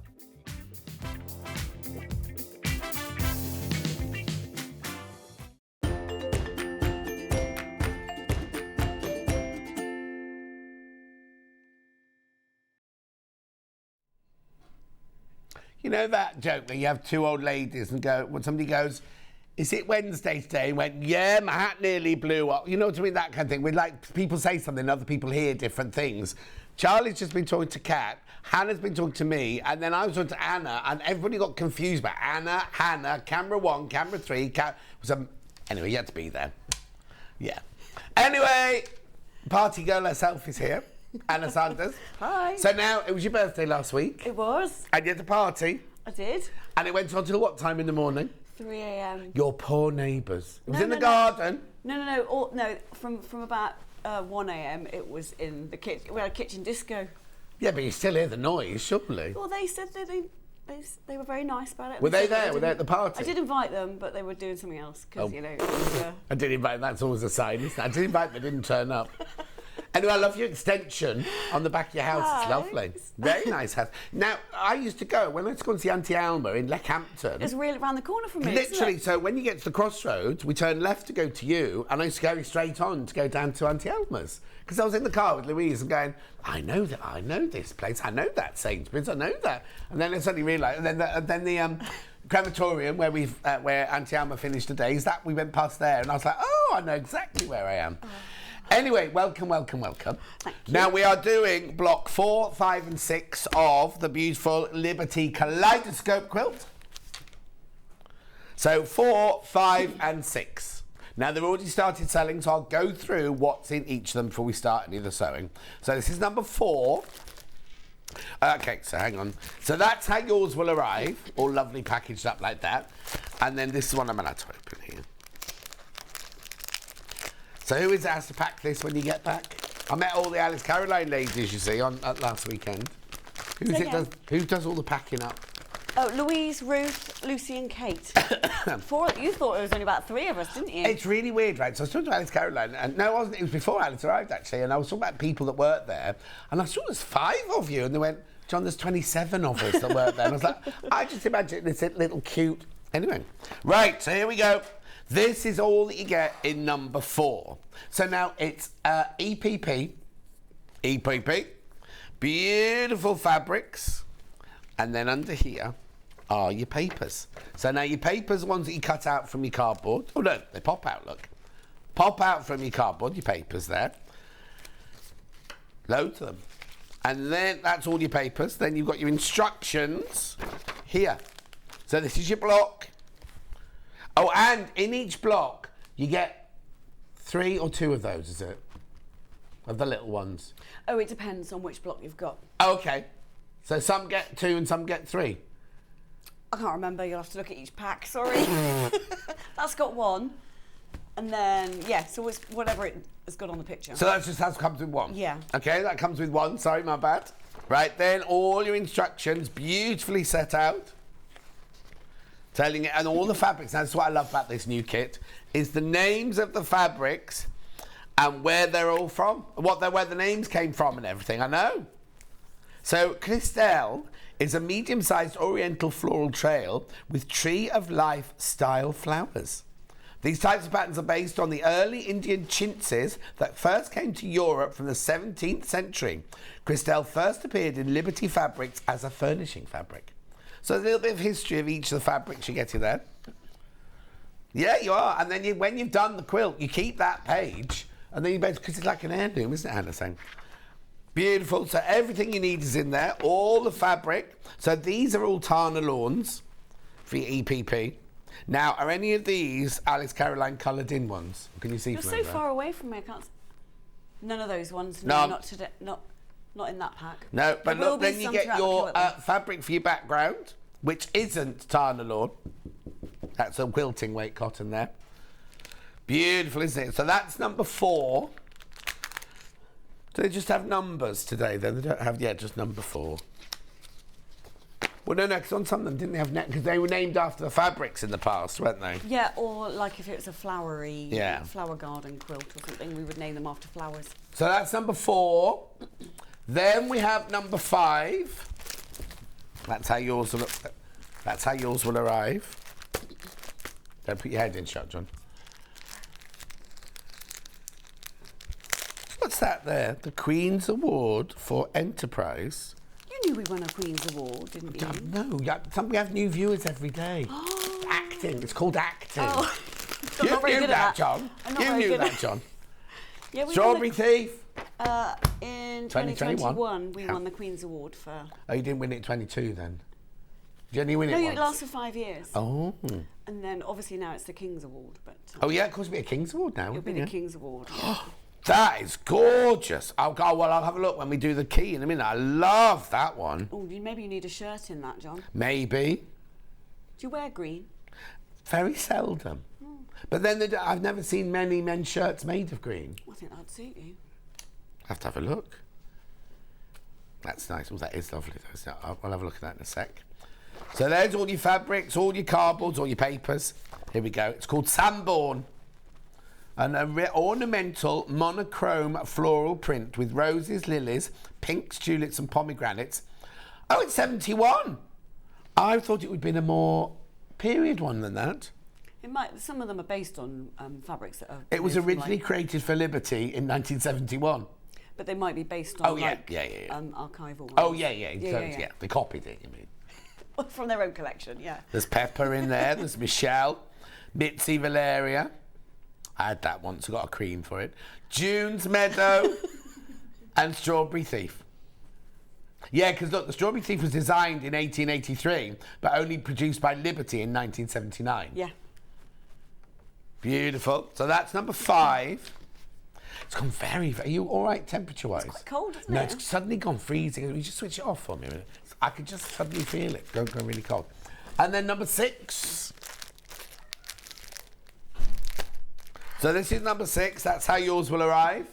You know that joke where you have two old ladies and go, when somebody goes, is it Wednesday today? And went, yeah, my hat nearly blew up. You know what I mean? That kind of thing. When like people say something, other people hear different things. Charlie's just been talking to Kat, Hannah's been talking to me, and then I was talking to Anna, and everybody got confused about Anna, Hannah, camera 1, camera 3, anyway, you had to be there. Yeah. Anyway, party girl herself is here. Anna Sanders. Hi. So now, it was your birthday last week. It was. And you had a party. I did. And it went on till what time in the morning? 3 a.m. Your poor neighbours. It was No, in the no, garden. No. From about 1 a.m. it was in the kitchen. We had a kitchen disco. Yeah, but you still hear the noise, surely. Well, they said they were very nice about it. Were they said there? Were they at the party? I did invite them, but they were doing something else because Oh. you know. It was, I did invite, that's always a sign, isn't it? I did invite, they didn't turn up. Anyway, I love your extension on the back of your house. It's lovely. Thanks. Very nice house. Now, I used to go, when I used to go and see Auntie Alma in Leckhampton. It's really around the corner from me. Literally, isn't it? so when you get to the crossroads, we turn left to go to you, and I used to go straight on to go down to Auntie Alma's. Because I was in the car with Louise and going, I know this place, I know that Sainsbury's, I know that. And then I suddenly realised, and then the crematorium where Auntie Alma finished the days, that we went past there, and I was like, oh, I know exactly where I am. Anyway, welcome. Thank you. Now we are doing block 4, 5 and 6 of the beautiful Liberty Kaleidoscope Quilt. So 4, 5 and 6. Now they've already started selling, so I'll go through what's in each of them before we start any of the sewing. So this is number 4. Okay, so hang on. So that's how yours will arrive, all lovely packaged up like that. And then this is one I'm allowed to open here. So who is that has to pack this when you get back? I met all the Alice Caroline ladies, you see, on last weekend. Who does all the packing up? Oh, Louise, Ruth, Lucy and Kate. You thought it was only about 3 of us, didn't you? It's really weird, right? So I was talking to Alice Caroline, and no, it wasn't. It was before Alice arrived, actually, and I was talking about people that worked there, and I saw there's 5 of you, and they went, John, there's 27 of us that work there. And I was like, I just imagine this little cute... Anyway, right, so here we go. This is all that you get in number 4. So now it's EPP, beautiful fabrics, and then under here are your papers. So now your papers, ones that you cut out from your cardboard. Oh no, they pop out, look. Pop out from your cardboard, your papers there. Loads of them. And then that's all your papers. Then you've got your instructions here. So this is your block. Oh, and in each block, you get 3 or 2 of those, is it? Of the little ones. Oh, it depends on which block you've got. Okay. So some get 2 and some get 3. I can't remember. You'll have to look at each pack. Sorry. That's got 1. And then, yeah, so it's whatever it has got on the picture. So that just comes with 1? Yeah. Okay, that comes with 1. Sorry, my bad. Right, then all your instructions beautifully set out. Telling it, and all the fabrics, that's what I love about this new kit, is the names of the fabrics and where they're all from, where the names came from and everything, I know. So Cristal is a medium-sized oriental floral trail with tree of life style flowers. These types of patterns are based on the early Indian chintzes that first came to Europe from the 17th century. Cristal first appeared in Liberty fabrics as a furnishing fabric. So a little bit of history of each of the fabrics you're getting there. Yeah, you are. And then when you've done the quilt, you keep that page, and then because it's like an heirloom, isn't it, Hannah saying? Beautiful. So everything you need is in there, all the fabric. So these are all Tana lawns for your EPP. Now, are any of these Alice Caroline coloured in ones? Can you see You're from so over there? far away from me, I can't... None of those ones. No. Not today. Not in that pack. No, but There will look, be then you some get throughout the your quilt, though. fabric for your background, which isn't Tana lawn. That's a quilting weight cotton there. Beautiful, isn't it? So that's number 4. Do they just have numbers today then? They don't have, just number 4. Well, no, because on some of them, didn't they have because they were named after the fabrics in the past, weren't they? Yeah, or like if it was a flowery Yeah. flower garden quilt or something, we would name them after flowers. So that's number 4. Then we have number 5. That's how yours will. That's how yours will arrive. Don't put your head in shut, John. What's that there? The Queen's Award for Enterprise. You knew we won a Queen's Award, didn't you? No, we have new viewers every day. Acting. It's called acting. Oh, I'm You not very knew good that, at that. John. I'm not You very knew good that, at- John. Yeah, we Strawberry won Thief. in 2021. 2021. We won the Queen's Award for. Oh, you didn't win it in 22 then? Did you only win it No, once? it lasted 5 years. Oh. And then obviously now it's the King's Award, but Oh, yeah, of course it'll be a King's Award now, it'll wouldn't be it? the Yeah? King's Award. That is gorgeous. I'll have a look when we do the key in a minute. I love that one. Oh, maybe you need a shirt in that, John. Maybe. Do you wear green? Very seldom. But then I've never seen many men's shirts made of green. I think that'd suit you. I have to have a look. That's nice. Oh, that is lovely. I'll have a look at that in a sec. So there's all your fabrics, all your cardboards, all your papers. Here we go. It's called Sanborn. An ornamental monochrome floral print with roses, lilies, pinks, tulips and pomegranates. Oh, it's 71. I thought it would have been a more period one than that. It might. Some of them are based on fabrics that are. It was from, originally like- created for Liberty in 1971. but they might be based on Oh, yeah, like yeah. archival ones. Oh, yeah. Yeah. Yeah, they copied it, you mean. From their own collection, yeah. There's Pepper in there, there's Michelle, Mitzi Valeria. I had that once, I got a cream for it. June's Meadow and Strawberry Thief. Yeah, because look, the Strawberry Thief was designed in 1883, but only produced by Liberty in 1979. Yeah. Beautiful. So that's number 5. It's gone very. Are you all right temperature-wise? It's quite cold, isn't No, it? it's suddenly gone freezing. Will you just switch it off for me a minute? I could just suddenly feel it go really cold. And then number 6. So this is number 6. That's how yours will arrive.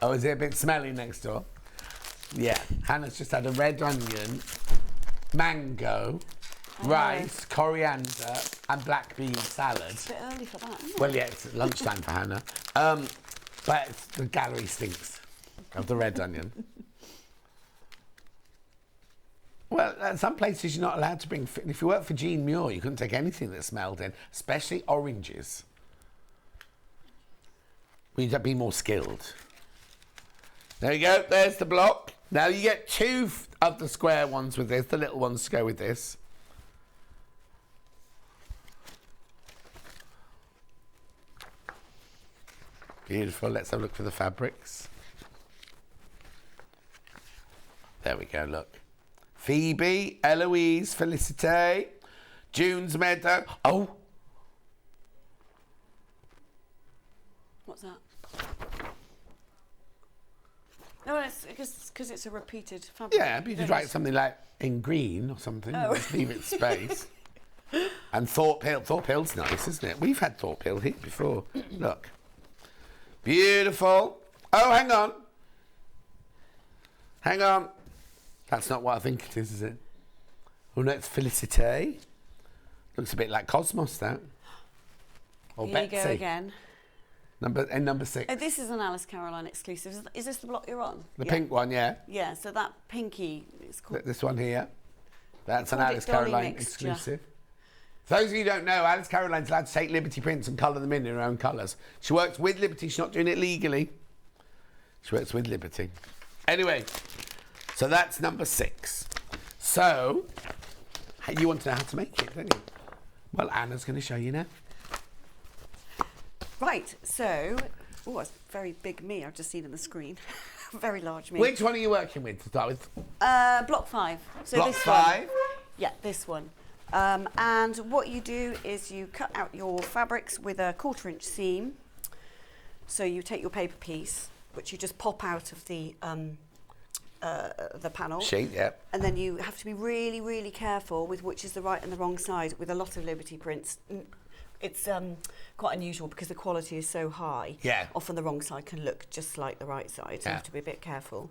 Oh, is it a bit smelly next door? Yeah. Hannah's just had a red onion, mango, rice, coriander, and black bean salad. It's a bit early for that, isn't it? Well, yeah, it's lunchtime for Hannah. But the gallery stinks of the red onion. Well, at some places you're not allowed to bring... If you work for Jean Muir, you couldn't take anything that smelled in, especially oranges. We need to be more skilled. There you go, there's the block. Now you get 2 of the square ones with this, the little ones to go with this. Beautiful, let's have a look for the fabrics. There we go, look. Phoebe, Eloise, Felicite, June's Meadow. Oh! What's that? No, it's because it's a repeated fabric. Yeah, but you could write something like in green or something. Just leave it space. And Thorpe Hill. Thorpe Hill's nice, isn't it? We've had Thorpe Hill here before. Look. Beautiful. Oh, hang on. Hang on. That's not what I think it is it? Oh, no, it's Felicite. Looks a bit like Cosmos, that. Or Here Betsy. you go again. Number 6. Oh, this is an Alice Caroline exclusive. Is this the block you're on? The Yeah. pink one, yeah. Yeah, so that pinky is called. This one here. That's an called it Alice Dolly Caroline Mixture. exclusive. For those of you who don't know, Alice Caroline's allowed to take Liberty prints and colour them in her own colours. She works with Liberty. She's not doing it legally. She works with Liberty. Anyway, so that's number 6. So, you want to know how to make it, don't you? Well, Anna's going to show you now. Right, so. Oh, that's very big me. I've just seen on the screen. Very large me. Which one are you working with to start with? Block 5. So Block this 5? One. Yeah, this one. And what you do is you cut out your fabrics with a 1/4 inch seam. So you take your paper piece, which you just pop out of the panel. Sheet, yeah. And then you have to be really, really careful with which is the right and the wrong side. With a lot of Liberty prints, it's quite unusual because the quality is so high. Yeah. Often the wrong side can look just like the right side, so you Yeah. have to be a bit careful.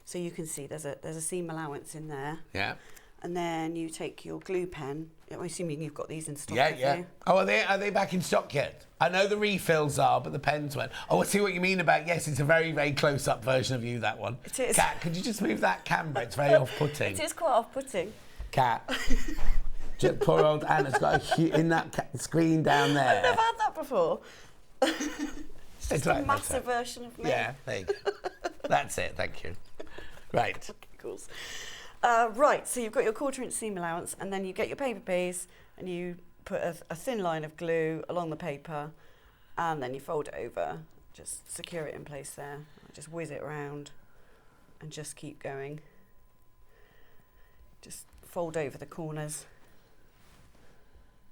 So you can see there's a seam allowance in there. Yeah. And then you take your glue pen. I'm assuming you've got these in stock. Yeah, have yeah. you? Oh, are they back in stock yet? I know the refills are, but the pens weren't. Oh, I see what you mean about, yes, it's a very, very close-up version of you, that one. It is. Kat, could you just move that camera? It's very off-putting. It is quite off-putting. Kat. Just poor old Anna's got in that screen down there. I've never had that before. It's It's right, a that's massive it. version of me. Yeah, there you go. That's it, thank you. Right. Cool. Right, so you've got your 1/4 inch seam allowance, and then you get your paper piece and you put a thin line of glue along the paper, and then you fold it over, just secure it in place there, just whiz it around and just keep going. Just fold over the corners,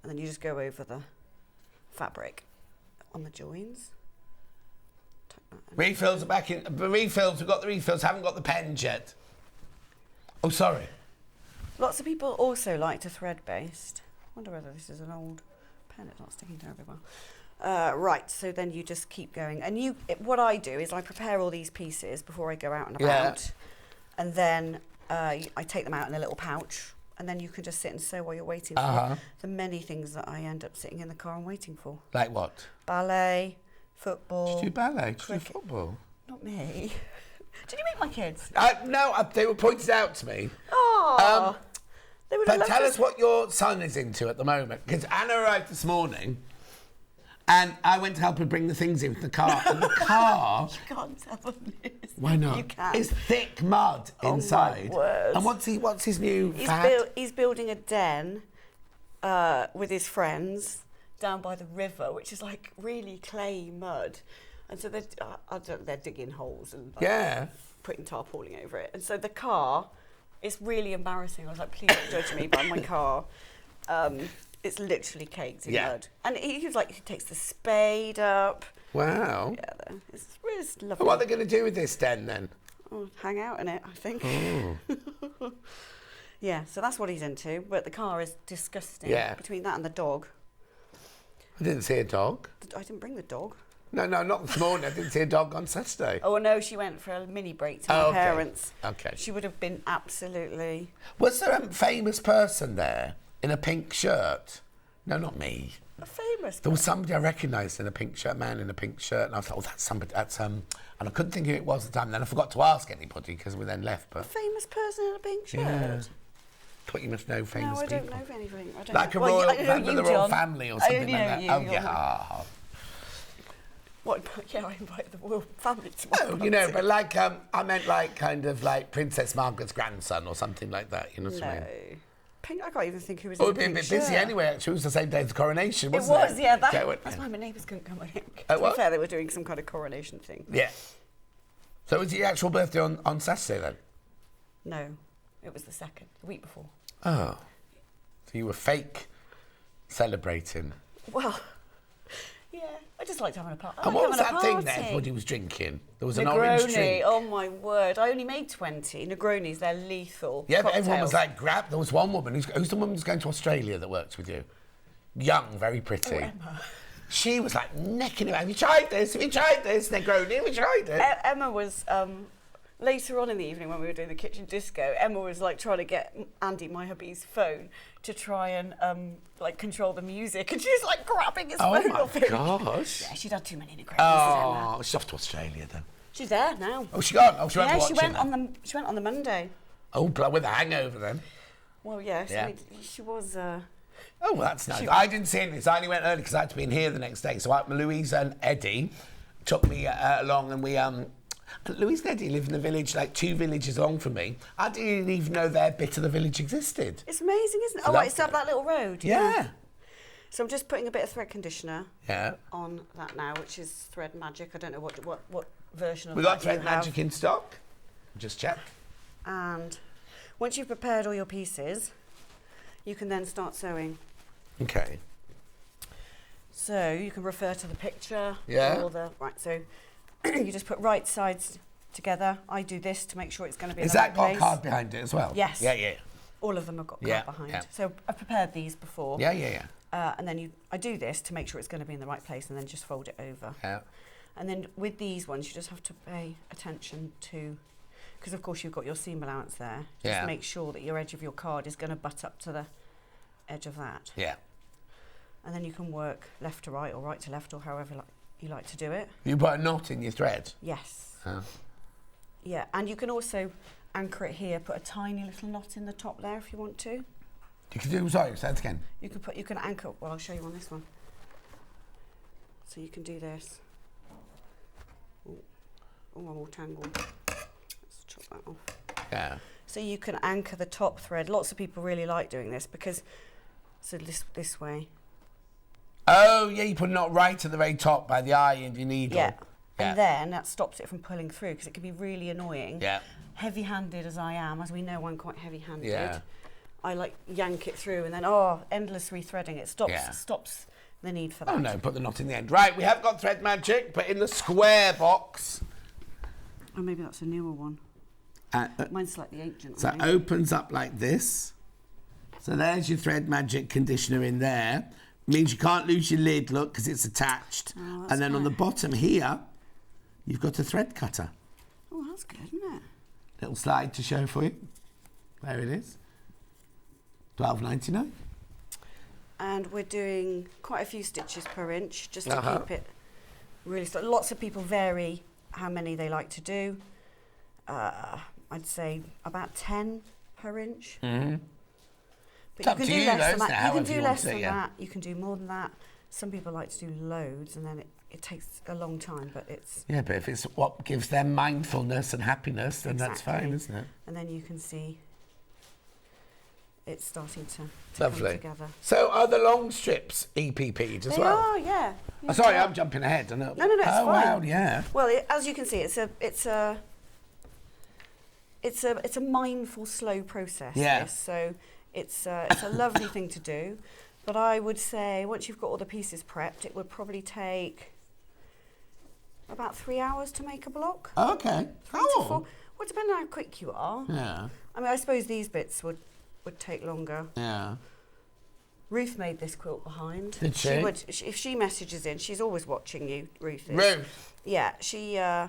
and then you just go over the fabric on the joins. Tuck that in. Refills are back in. The refills, we've got the refills, haven't got the pens yet. Oh, sorry. Lots of people also like to thread based. Wonder whether this is an old pen. It's not sticking terribly well. Right, so then you just keep going. And what I do is I prepare all these pieces before I go out and about. And then I take them out in a little pouch. And then you can just sit and sew while you're waiting for the many things that I end up sitting in the car and waiting for. Like what? Ballet, football. Did you do ballet? Did you do cricket. football? Not me. Did you meet my kids? No, they were pointed out to me. Oh, they would have But loved tell to- us what your son is into at the moment. Because Anna arrived this morning and I went to help her bring the things into the car. And the car... You can't tell them this. Why not? You can. It's thick mud inside. Oh, my word. And what's his new fad? He's building a den with his friends down by the river, which is like really clayey mud. And so they're digging holes and putting tarpaulin over it. And so the car, it's really embarrassing. I was like, please don't judge me by my car. It's literally caked in mud. And he was like, he takes the spade up. Wow. Yeah, it's lovely. And what are they going to do with this den then? Oh, hang out in it, I think. Oh. Yeah, so that's what he's into. But the car is disgusting. Yeah. Between that and the dog. I didn't see a dog. I didn't bring the dog. No, not this morning. I didn't see a dog on Saturday. Oh, no, she went for a mini break to my okay. parents. Okay. She would have been absolutely... Was there a famous person there in a pink shirt? No, not me. A famous There was somebody I recognised in a pink shirt, man in a pink shirt, and I was like, oh, that's somebody, and I couldn't think who it was at the time. Then I forgot to ask anybody because we then left. But famous person in a pink shirt? yeah, thought you must know famous No, I people. don't know anything. I don't Like know. a royal I know member of you, the royal John. family or I something only like know that. you, Oh you're yeah. What? Yeah, I invited the royal family to my No, you know, party. but like I meant like kind of like Princess Margaret's grandson or something like that. You know what I mean? No. Pink, I can't even think who was Oh, in it'd the be a pink bit busy shirt. anyway. Actually, it was the same day as the coronation, It wasn't it? was, yeah. That's That's why my neighbours couldn't come, I think. Oh, To be what? fair, they were doing some kind of coronation thing. Yeah. So was your actual birthday on Saturday then? No, it was the second, the week before. Oh. So you were fake celebrating. Well, yeah, I just liked having a party. And what was that thing that everybody was drinking? There was an orange Negroni, drink. oh my word. I only made 20. Negronis, they're lethal. Yeah, but everyone was cocktails. like, grab. There was one woman. Who's the woman who's going to Australia that works with you? Young, very pretty. Oh, Emma. She was like necking it. Have you tried this? Have you tried this? Negroni, have you tried it? Emma was, later on in the evening when we were doing the kitchen disco, Emma was like trying to get Andy, my hubby's phone, to try and like control the music. And she was like grabbing his Oh phone my off him. gosh. Yeah, she'd had too many Negronis, Emma. Oh, she's off to Australia then. She's there now. Oh, she gone. Oh, she went Yeah, watching. she went on the Monday. Oh, with a hangover then. Well, yes, Yeah. I mean, she was... Oh, well, that's nice. I didn't see anything, so I only went early because I had to be in here the next day. So Louise and Eddie took me along, and we... Louise and Eddie live in the village, like 2 villages along from me. I didn't even know their bit of the village existed. It's amazing, isn't it? Oh, right, it's up Lovely. that little road. Yeah. So I'm just putting a bit of thread conditioner Yeah. on that now, which is Thread Magic. I don't know what version of We that got Thread you have. Magic in stock. Just check. And once you've prepared all your pieces, you can then start sewing. Okay. So you can refer to the picture. Yeah. Right, so you just put right sides together. I do this to make sure it's going to be Is in the that right got a place. card behind it as well? Yes. Yeah. All of them have got Yeah, card behind. yeah. So I've prepared these before. Yeah. And then I do this to make sure it's going to be in the right place, and then just fold it over. Yeah. And then with these ones, you just have to pay attention to because of course you've got your seam allowance there. Yeah. Just make sure that your edge of your card is going to butt up to the edge of that. Yeah. And then you can work left to right or right to left or however you like to do it. You put a knot in your thread? Yes. Oh. Yeah, and you can also anchor it here, put a tiny little knot in the top there if you want to. You can do, sorry, say that again. You can anchor, well I'll show you on this one. So you can do this. Oh, I'm all tangled. Let's chop that off. Yeah. So you can anchor the top thread. Lots of people really like doing this because, so this way. Oh, yeah, you put a knot right at the very top by the eye of your needle. Yeah. And then that stops it from pulling through because it can be really annoying. Yeah. Heavy-handed as I am, as we know I'm quite heavy-handed. Yeah. I like yank it through and then, endless rethreading. It stops the need for that. Oh no, put the knot in the end. Right, we have got thread magic, but in the square box. Oh, maybe that's a newer one. Mine's slightly ancient. So it opens up like this. So there's your thread magic conditioner in there. Means you can't lose your lid, look, because it's attached. Oh, and then on the bottom here, you've got a thread cutter. Oh, that's good, isn't it? Little slide to show for you. There it is. $12.99. And we're doing quite a few stitches per inch just to keep it really lots of people vary how many they like to do. I'd say about 10 per inch. Mm-hmm. But It's up to you, less though, than that. You however can do you want less to, than yeah. that. You can do more than that. Some people like to do loads and then it takes a long time, but it's... Yeah, but if it's what gives them mindfulness and happiness, then that's Exactly. fine, isn't it? And then you can see it's starting to Lovely. come together. So are the long strips EPP'd as They well? are, yeah. Oh, sorry, I'm jumping ahead. I know. No, it's oh, fine. wow, yeah. Well, as you can see, it's a mindful, slow process. Yeah. This. So it's a lovely thing to do, but I would say once you've got all the pieces prepped, it would probably take about 3 hours to make a block. Okay. 3 to 4. Well, depending on how quick you are. Yeah. I mean, I suppose these bits would take longer. Yeah. Ruth made this quilt behind. Did she? If she messages in, she's always watching you, Ruth is. Ruth? Yeah,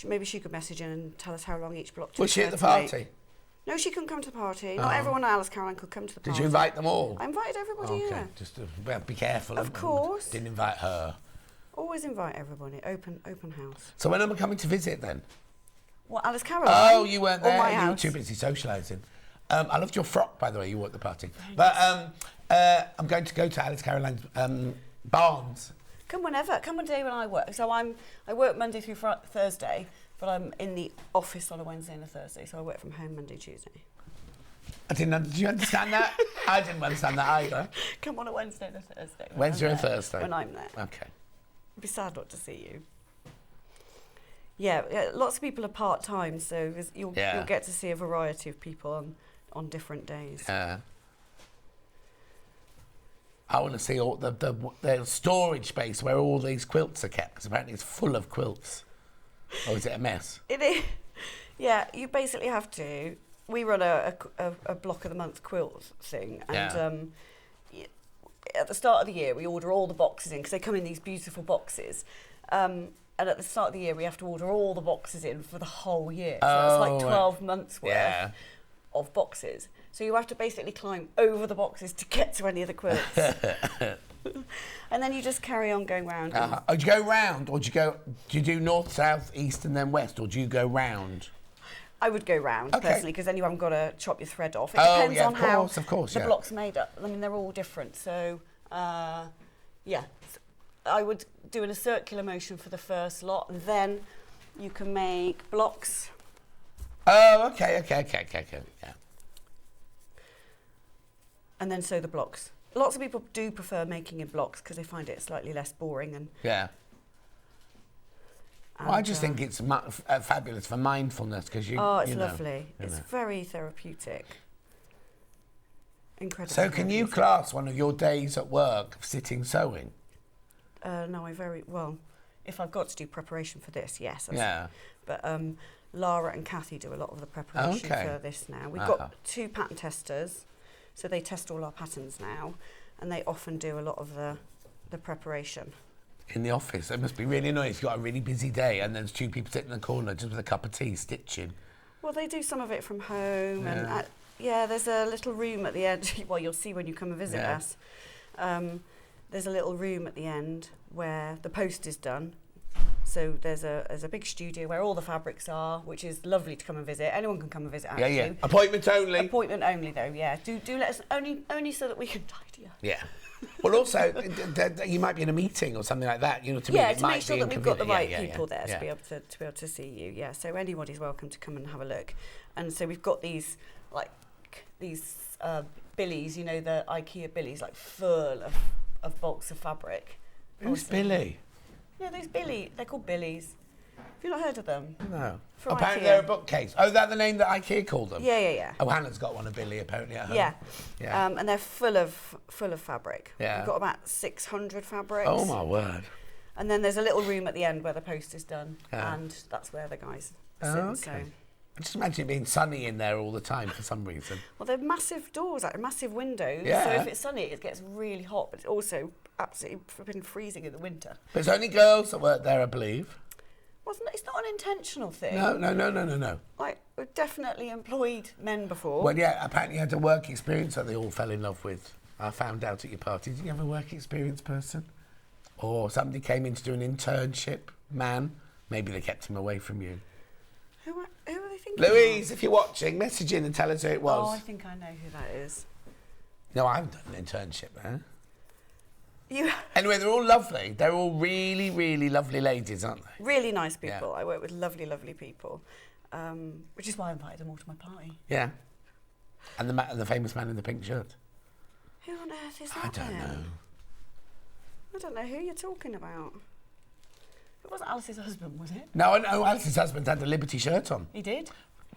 maybe she could message in and tell us how long each block took. Was she at the her to make. party? No, she couldn't come to the party. Not everyone at Alice Caroline could come to the party. Did you invite them all? I invited everybody, Okay, yeah. just be careful. Of course. Didn't invite her. Always invite everybody. Open house. So when am I coming to visit then? What, Alice Caroline? Oh, you weren't Or there. my You were house? too busy socialising. I loved your frock, by the way. You were at the party. But I'm going to go to Alice Caroline's Barnes. Come whenever. Come one day when I work. So I work Monday through Thursday, but I'm in the office on a Wednesday and a Thursday. So I work from home Monday, Tuesday. Did you understand that? I didn't understand that either. Come on a Wednesday and a Thursday. Wednesday and Thursday. When I'm there. Okay. It'd be sad not to see you. Yeah, lots of people are part-time, so you'll get to see a variety of people on different days. Yeah. I want to see all the storage space where all these quilts are kept, because apparently it's full of quilts. Or is it a mess? It is. Yeah, you basically have to. We run a block of the month quilt thing, and at the start of the year we order all the boxes in because they come in these beautiful boxes. And at the start of the year we have to order all the boxes in for the whole year. So it's like 12 months worth of boxes. So you have to basically climb over the boxes to get to any of the quilts. And then you just carry on going round. Oh, do you go round, or do you do north, south, east, and then west, or do you go round? I would go round personally, because then you haven't got to chop your thread off. It Oh, depends yeah, on of how course, of course, the yeah. block's made up. I mean, they're all different. So, yeah, I would do in a circular motion for the first lot, and then you can make blocks. Oh, okay, yeah. And then sew the blocks. Lots of people do prefer making in blocks because they find it slightly less boring. And well, I just think it's fabulous for mindfulness, because you. Oh, it's you know, lovely. You It's know. very therapeutic. Incredible. So, can you class one of your days at work sitting sewing? No, if I've got to do preparation for this, yes. Yeah. But Lara and Kathy do a lot of the preparation for this now. We've got 2 pattern testers, so they test all our patterns now, and they often do a lot of the preparation. In the office, it must be really annoying if you've got a really busy day and there's 2 people sitting in the corner just with a cup of tea stitching. Well, they do some of it from home, Yeah. and yeah, there's a little room at the end. Well, you'll see when you come and visit Yeah. us. There's a little room at the end where the post is done. So there's a big studio where all the fabrics are, which is lovely to come and visit. Anyone can come and visit. Actually. Yeah. Appointment only. Appointment only, though. Yeah. Do let us only so that we can tidy up. Yeah. Well, also, you might be in a meeting or something like that. You know, to me, it to might make sure be that we've got the right inconvenient. people there to be able to see you. Yeah. So anybody's welcome to come and have a look. And so we've got these billies, you know, the IKEA billies, like full of bulks of fabric. Who's Billy? Yeah, those billy. They're called billies. Have you not heard of them? No. From Apparently IKEA. they're a bookcase. Oh, is that the name that IKEA called them? Yeah. Oh, Hannah's got one of Billy apparently at home. Yeah. And they're full of fabric. Yeah. We've got about 600 fabrics. Oh my word. And then there's a little room at the end where the post is done, Yeah. and that's where the guys Oh, sit. okay. So. I just imagine it being sunny in there all the time for some reason. Well, they're massive doors, like massive windows. Yeah. So if it's sunny, it gets really hot, but it's also absolutely flipping freezing in the winter. But it's only girls that work there, I believe. It's not an intentional thing. No. Like, we've definitely employed men before. Well, yeah, apparently you had a work experience that they all fell in love with. I found out at your party. Did you have a work experience person? Or somebody came in to do an internship, man? Maybe they kept him away from you. Who are they thinking Louise, of? if you're watching, message in and tell us who it was. Oh, I think I know who that is. No, I haven't done an internship there. You Anyway, they're all lovely. They're all really, really lovely ladies, aren't they? really nice people. Yeah. I work with lovely, lovely people, which is why I invited them all to my party. Yeah. And the famous man in the pink shirt. Who on earth is I that don't then? know. I don't know who you're talking about. It wasn't Alice's husband, was it? No, Alice's husband had the Liberty shirt on, He did?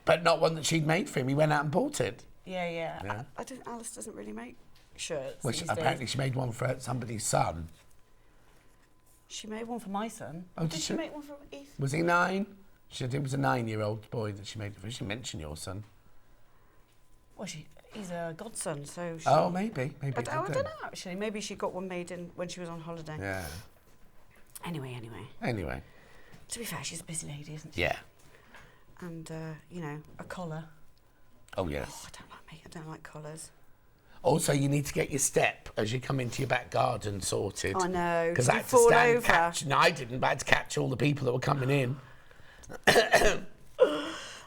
but not one that she'd made for him. He went out and bought it. Yeah. Yeah. Alice doesn't really make shirts. Which these apparently days. she made one for somebody's son. She made one for my son. Oh, did did she she? make one for Ethan? Was he 9? She said it was a 9-year-old boy that she made it for. She didn't mention your son. Well, he's a godson, so she... Oh, maybe. I it don't did know, then. actually. Maybe she got one made when she was on holiday. Yeah. Anyway. Anyway. To be fair, she's a busy lady, isn't she? Yeah. And, a collar. Oh, yes. Oh, I don't like collars. Also, you need to get your step as you come into your back garden sorted. I know. Because Did I you had to fall stand over? catch. No, I didn't, but I had to catch all the people that were coming in.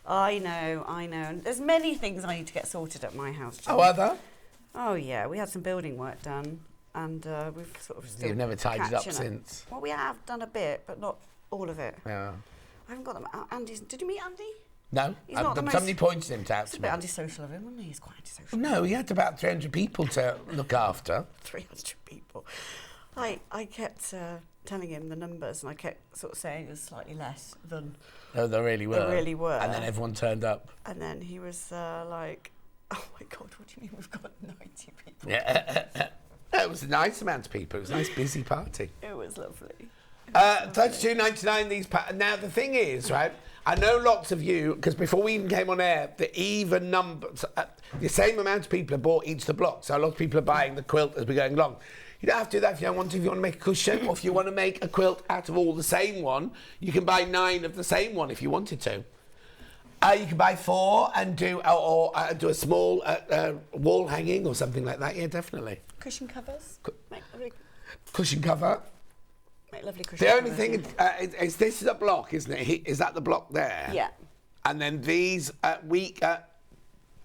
I know. And there's many things I need to get sorted at my house. Oh, are there? Oh, yeah. We had some building work done, and we've sort of still You've never tidied up catching since. Well, we have done a bit, but not all of it. Yeah. I haven't got them. Andy's. Did you meet Andy? No, He's not the most- somebody pointed him out It's a to bit me. antisocial of him, wasn't he? He's quite antisocial. No, he had about 300 people to look after. 300 people. I kept telling him the numbers, and I kept sort of saying it was slightly less than... No, they really were. They really were. And then everyone turned up. And then he was like, oh my God, what do you mean we've got 90 people? Yeah. It was a nice amount of people. It was a nice busy party. It was lovely. 32.99 these. Now the thing is, right? I know lots of you, because before we even came on air, the even numbers, the same amount of people have bought each the block. So a lot of people are buying the quilt as we're going along. You don't have to do that if you don't want to. If you want to make a cushion, or if you want to make a quilt out of all the same one, you can buy 9 of the same one if you wanted to. You can buy 4 and do a small wall hanging or something like that. Yeah, definitely. Cushion covers. Cushion cover. Make lovely cushion The covers. only thing is this is a block, isn't it? Is that the block there? Yeah. And then these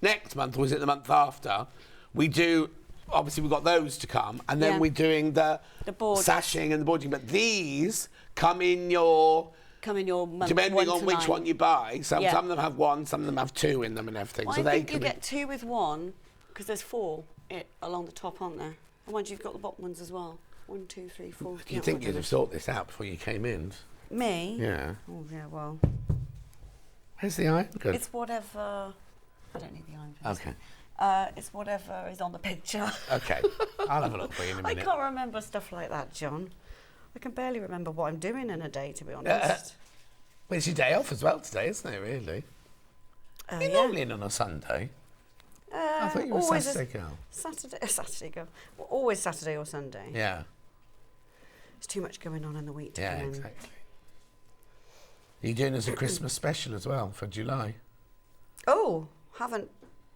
next month, or was it the month after, we do, obviously we've got those to come, and then Yeah. we're doing the board. sashing and the boarding, but these come in your... month, depending on which 9. one you buy. Some Yeah. of them have 1, some of them have 2 in them and everything. Well, so I they think you can get 2 with 1, because there's 4 along the top, aren't there? And once you've got the bottom ones as well. 1, 2, 3, 4. You think you'd have sorted this out before you came in? Me? Yeah. Oh, yeah, well. Where's the iron? Good. It's whatever... I don't need the iron for this. Okay. It's whatever is on the picture. Okay. I'll have a look for you in a I minute. can't remember stuff like that, John. I can barely remember what I'm doing in a day, to be honest. Well, it's your day off as well today, isn't it, really? You're normally in on a Sunday. I thought you were a always Saturday girl. Saturday girl. Well, always Saturday or Sunday. Yeah. There's too much going on in the week to Yeah, come in. exactly. Are you doing us a Christmas special as well for July? Oh, haven't.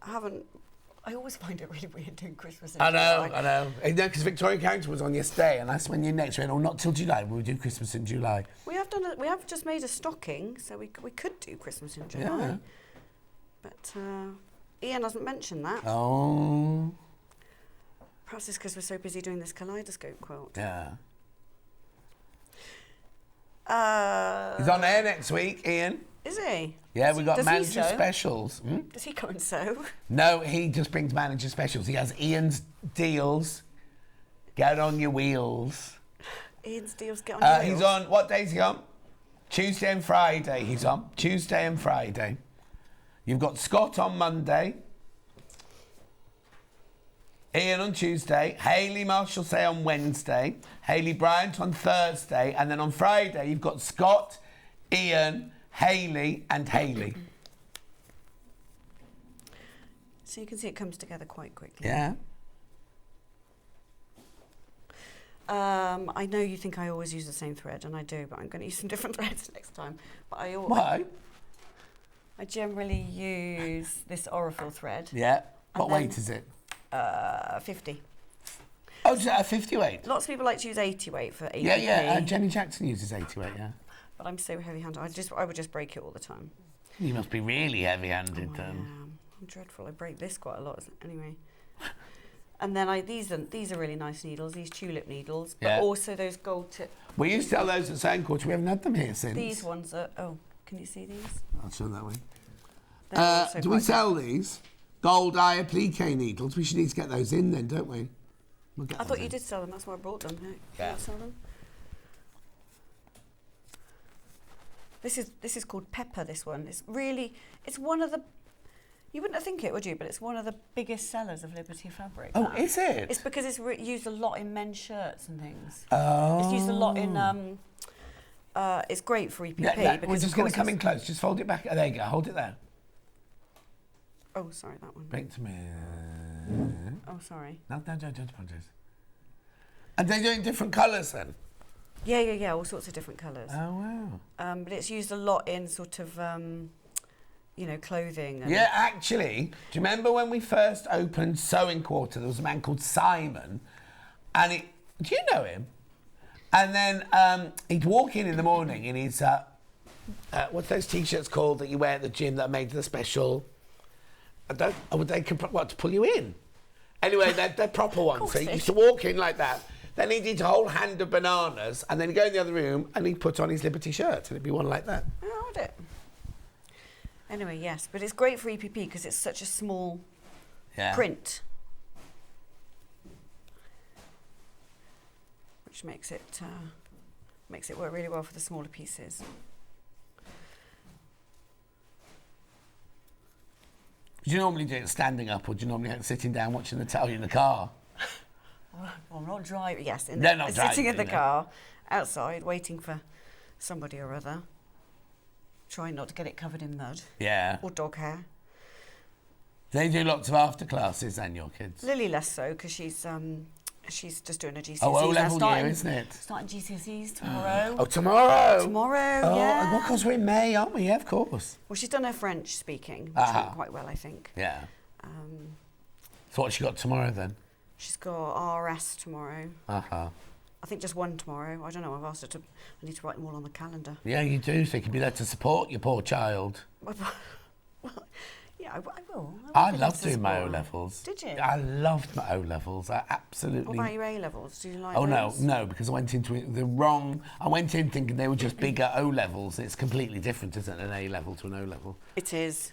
I always find it really weird doing Christmas in I July. know. Because Victoria Character was on yesterday, and that's when you next went, not till July. We'll do Christmas in July. We have just made a stocking, so we could do Christmas in July. Yeah. But Ian hasn't mentioned that. Oh. Perhaps it's because we're so busy doing this Kaleidoscope quilt. Yeah. He's on air next week, Ian. Is he? Yeah, we've got Does he manager sew? specials. Hmm? Does he come and sew? No, he just brings manager specials. He has Ian's deals. Get on your wheels. Ian's deals get on your He's wheels. on, what days is he on? Tuesday and Friday he's on. Tuesday and Friday. You've got Scott on Monday. Ian on Tuesday. Hayley Marshall Say on Wednesday. Hayley Bryant on Thursday. And then on Friday you've got Scott, Ian, Hayley and Hayley. So you can see it comes together quite quickly. Yeah. I know you think I always use the same thread, and I do, but I'm going to use some different threads next time. But Why? I generally use this Orifil thread. Yeah. What And then- weight is it? 50. Oh, is that a 50 weight? Lots of people like to use 80 weight for APP. Yeah. Jenny Jackson uses 80 weight, yeah. But I'm so heavy-handed. I would just break it all the time. You must be really heavy-handed then. I'm dreadful. I break this quite a lot. Anyway. And then these are really nice needles. These tulip needles, but Yeah. also those gold tip. We used to sell those at Sewing Quarter. We haven't had them here since. These ones are. Oh, can you see these? I'll show them that way. They're also Do we quite sell these? Gold eye applique needles. We should need to get those in then, don't we? We'll get I those thought you in. did sell them. That's why I brought them. No, Yeah. you sell them. This is called Pepper. This one. It's one of the. You wouldn't think it, would you? But it's one of the biggest sellers of Liberty fabric. Oh, that. is it? It's because it's used a lot in men's shirts and things. Oh. It's used a lot in. It's great for EPP Yeah, because we're just going of to come course in close. Just fold it back. Oh, there you go. Hold it there. Oh, sorry, that one. Bring it to me. Oh, sorry. No, don't apologise. And they do it in different colours then? Yeah. All sorts of different colours. Oh, wow. But it's used a lot in sort of, clothing. And Yeah, actually, do you remember when we first opened Sewing Quarter, there was a man called Simon, and do you know him? And then he'd walk in the morning in his, what's those T-shirts called that you wear at the gym that are made to the special? To pull you in? Anyway, they're proper ones. So he used to walk in like that. Then he'd eat a whole hand of bananas, and then he'd go in the other room and he'd put on his Liberty shirt, and it'd be one like that. Oh, would it? Anyway, yes, but it's great for EPP because it's such a small print, which makes it work really well for the smaller pieces. Do you normally do it standing up, or do you normally have it sitting down watching the telly in the car? Well, not driving. Yes, Not sitting driving, in the no. car, outside, waiting for somebody or other. Trying not to get it covered in mud Yeah. or dog hair. They do lots of after classes then, your kids? Lily less so because she's just doing her GCSEs. Oh, now, O-level year, isn't it? Starting GCSEs tomorrow. Oh, tomorrow? Tomorrow, Oh, yeah. well, because we're in May, aren't we? Yeah, of course. Well, she's done her French speaking, which went quite well, I think. Yeah. Um, So what's she got tomorrow then? she's got RS tomorrow. Uh-huh. I think just one tomorrow. I don't know. I've asked her to. I need to write them all on the calendar. Yeah, you do, so you can be there to support your poor child. Well, yeah, I will. I be there loved to doing my support her. O-levels. Did you? I loved my O-levels. I absolutely... What about your A-levels? Do you like Oh, those? no, because I went into it the wrong... I went in thinking they were just bigger O-levels. It's completely different, isn't it, an A-level to an O-level? It is.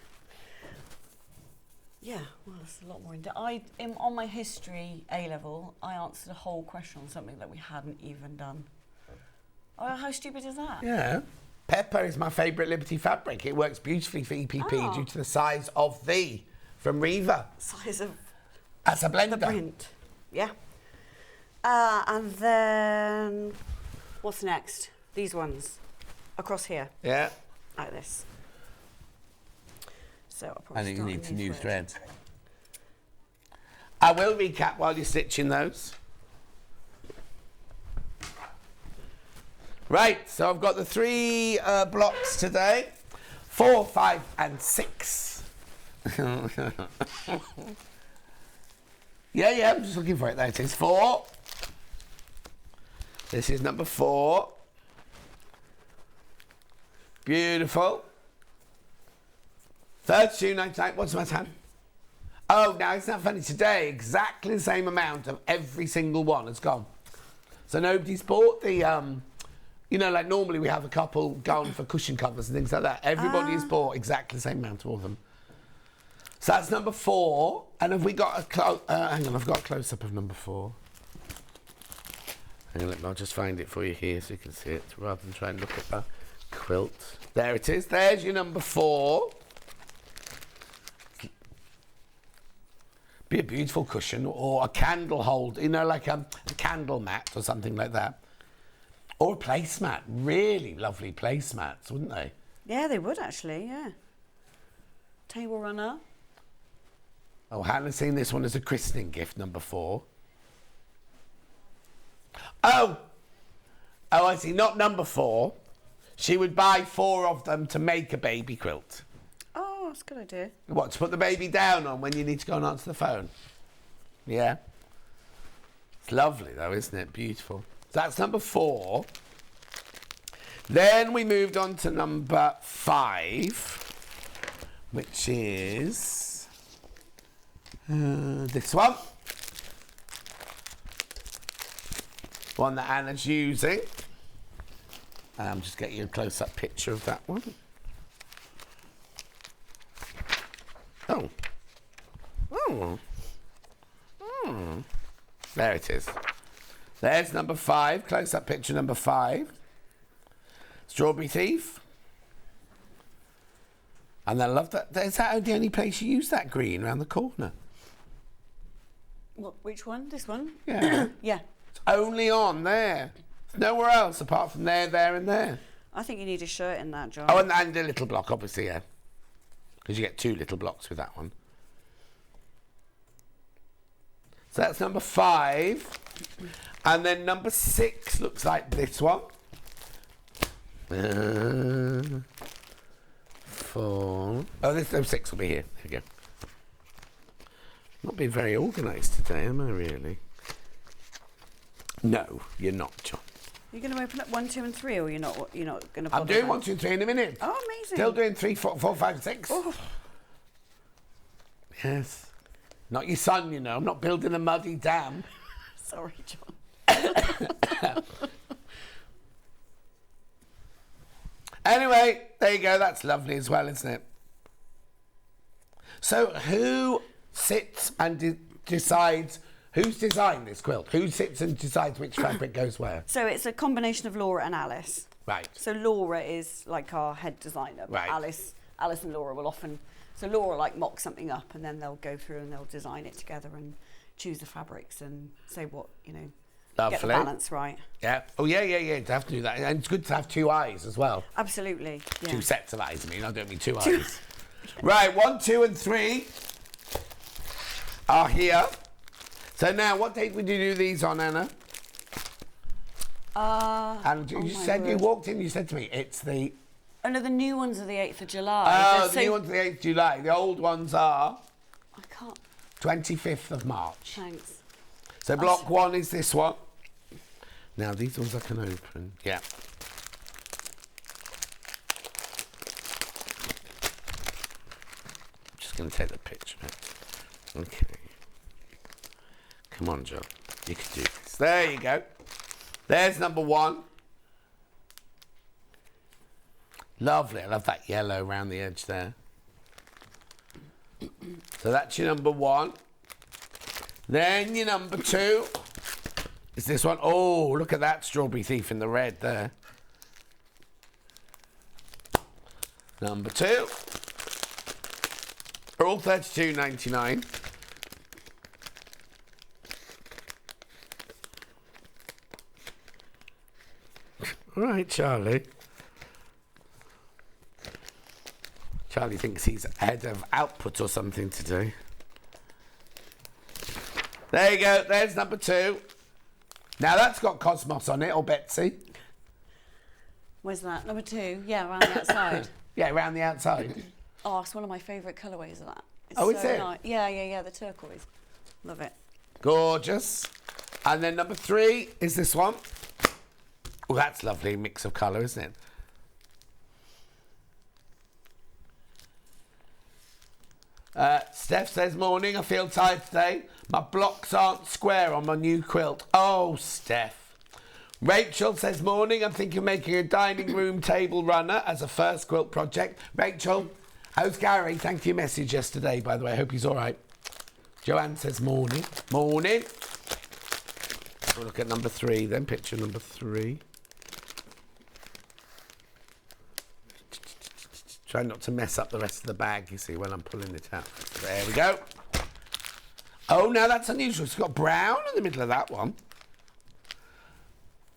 Yeah, well, it's a lot more on my history A-level, I answered a whole question on something that we hadn't even done. Oh, how stupid is that? Yeah. Pepper is my favourite Liberty fabric. It works beautifully for EPP due to the size of from Reva. Size of That's a blender. the print. Yeah. And then, what's next? These ones. Across here, Yeah. like this. So I'll I probably think you start need a to new new thread. threads. I will recap while you're stitching those. Right, so I've got the 3 blocks today. 4, 5 and 6. Yeah, I'm just looking for it. There it is. 4. This is number 4. Beautiful. 32.99. What's my time? Oh, now it's not funny. Today, exactly the same amount of every single one has gone. So nobody's bought the, you know, like normally we have a couple gone for cushion covers and things like that. Everybody has bought exactly the same amount of all of them. So that's number 4. And have we got a hang on, I've got a close-up of number 4. Hang on, I'll just find it for you here so you can see it, rather than try and look at the quilt. There it is. There's your number 4. Be a beautiful cushion or a candle holder, you know, like a candle mat or something like that. Or a placemat. Really lovely placemats, wouldn't they? Yeah, they would actually, yeah. Table runner. Oh, Hannah's seen this one as a christening gift, number 4. Oh, I see, not number 4. She would buy 4 of them to make a baby quilt. Oh, that's a good idea. What, to put the baby down on when you need to go and answer the phone? Yeah. It's lovely though, isn't it? Beautiful. So that's number 4. Then we moved on to number 5, which is this one. One that Anna's using. Just get you a close-up picture of that one. Oh. Oh. Oh. There it is. There's number 5. Close-up picture number 5. Strawberry Thief. And I love that. Is that the only place you use that green around the corner? What? Which one? This one? Yeah. Yeah. It's only on there. It's nowhere else apart from there, there, and there. I think you need a shirt in that, John. Oh, and a little block, obviously, yeah. Because you get 2 little blocks with that one. So that's number 5. And then number 6 looks like this one. 4. Oh, this 6 will be here. There we go. Not being very organised today, am I really? No, you're not, John. You're going to open up 1, 2, and 3, or you're not going to? I'm doing 1, 2, 3 in a minute. Oh, amazing! Still doing 3, 4, 5, 6. Oh. Yes. Not your son, you know. I'm not building a muddy dam. Sorry, John. Anyway, there you go. That's lovely as well, isn't it? So who sits and decides, who's designed this quilt? Who sits and decides which fabric goes where? So it's a combination of Laura and Alice. Right. So Laura is like our head designer, but Right. Alice and Laura will often, so Laura like mock something up and then they'll go through and they'll design it together and choose the fabrics and say what, you know, get the Lovely. balance right. Yeah. Oh, yeah. You have to do that. And it's good to have 2 eyes as well. Absolutely. Yeah. 2 sets of eyes, I mean. I don't mean 2 eyes. Right, 1, 2, and 3 are here. So now, what date would you do these on, Anna? And you said you walked in, you said to me, it's the... Oh no, the new ones are the 8th of July. Oh, the new ones are the 8th of July. The old ones are... I can't... 25th of March. Thanks. So block 1 is this one. Now, these ones I can open. Yeah. Just going to take the picture. Okay. Come on, Joe. You can do this. There you go. There's number 1. Lovely. I love that yellow around the edge there. So that's your number 1. Then your number 2 is this one. Oh, look at that Strawberry Thief in the red there. Number 2. They're all $32.99. All right, Charlie. Charlie thinks he's ahead of output or something today. There you go. There's number 2. Now that's got Cosmos on it, or Betsy. Where's that? Number 2? Yeah, around the outside. Yeah, around the outside. Oh, it's one of my favourite colourways of that. Oh, is it? Nice. Yeah, the turquoise. Love it. Gorgeous. And then number 3 is this one. Oh, that's lovely mix of colour, isn't it? Steph says, morning, I feel tired today. My blocks aren't square on my new quilt. Oh, Steph. Rachel says, morning, I'm thinking of making a dining room table runner as a first quilt project. Rachel, how's Gary? Thank you for your message yesterday, by the way. I hope he's all right. Joanne says, morning. Morning. We'll look at number 3 then, picture number 3. Try not to mess up the rest of the bag, you see, when I'm pulling it out. There we go. Oh, now that's unusual. It's got brown in the middle of that one.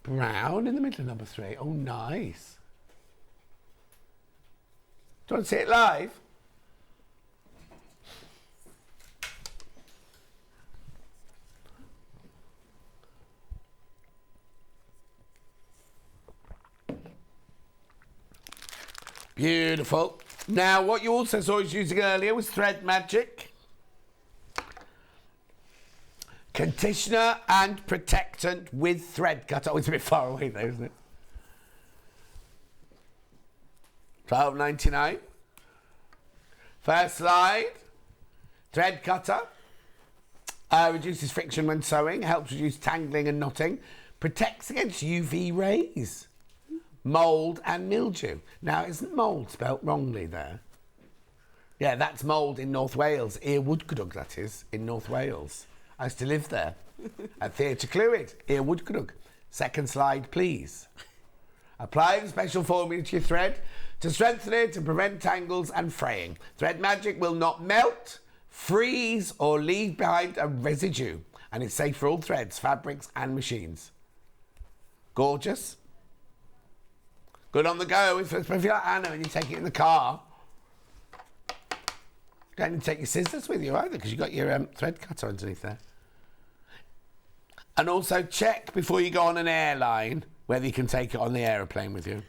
Brown in the middle of number 3. Oh, nice. Do you want to see it live? Beautiful. Now, what you also saw us using earlier was Thread Magic. Conditioner and protectant with thread cut. Oh, it's a bit far away though, isn't it? $12.99. First slide. Thread cutter. Reduces friction when sewing. Helps reduce tangling and knotting. Protects against UV rays. Mould and mildew. Now, isn't mould spelt wrongly there? Yeah, that's mould in North Wales. Ir Woodcudug, that is, in North Wales. I used to live there at Theatr Clwyd, Ir Woodcudug. Second slide, please. Apply the special formula to your thread to strengthen it and prevent tangles and fraying. Thread Magic will not melt, freeze, or leave behind a residue, and it's safe for all threads, fabrics, and machines. Gorgeous. Good on the go. If you're like Anna and you take it in the car, you don't need to take your scissors with you either because you've got your thread cutter underneath there. And also check before you go on an airline whether you can take it on the aeroplane with you.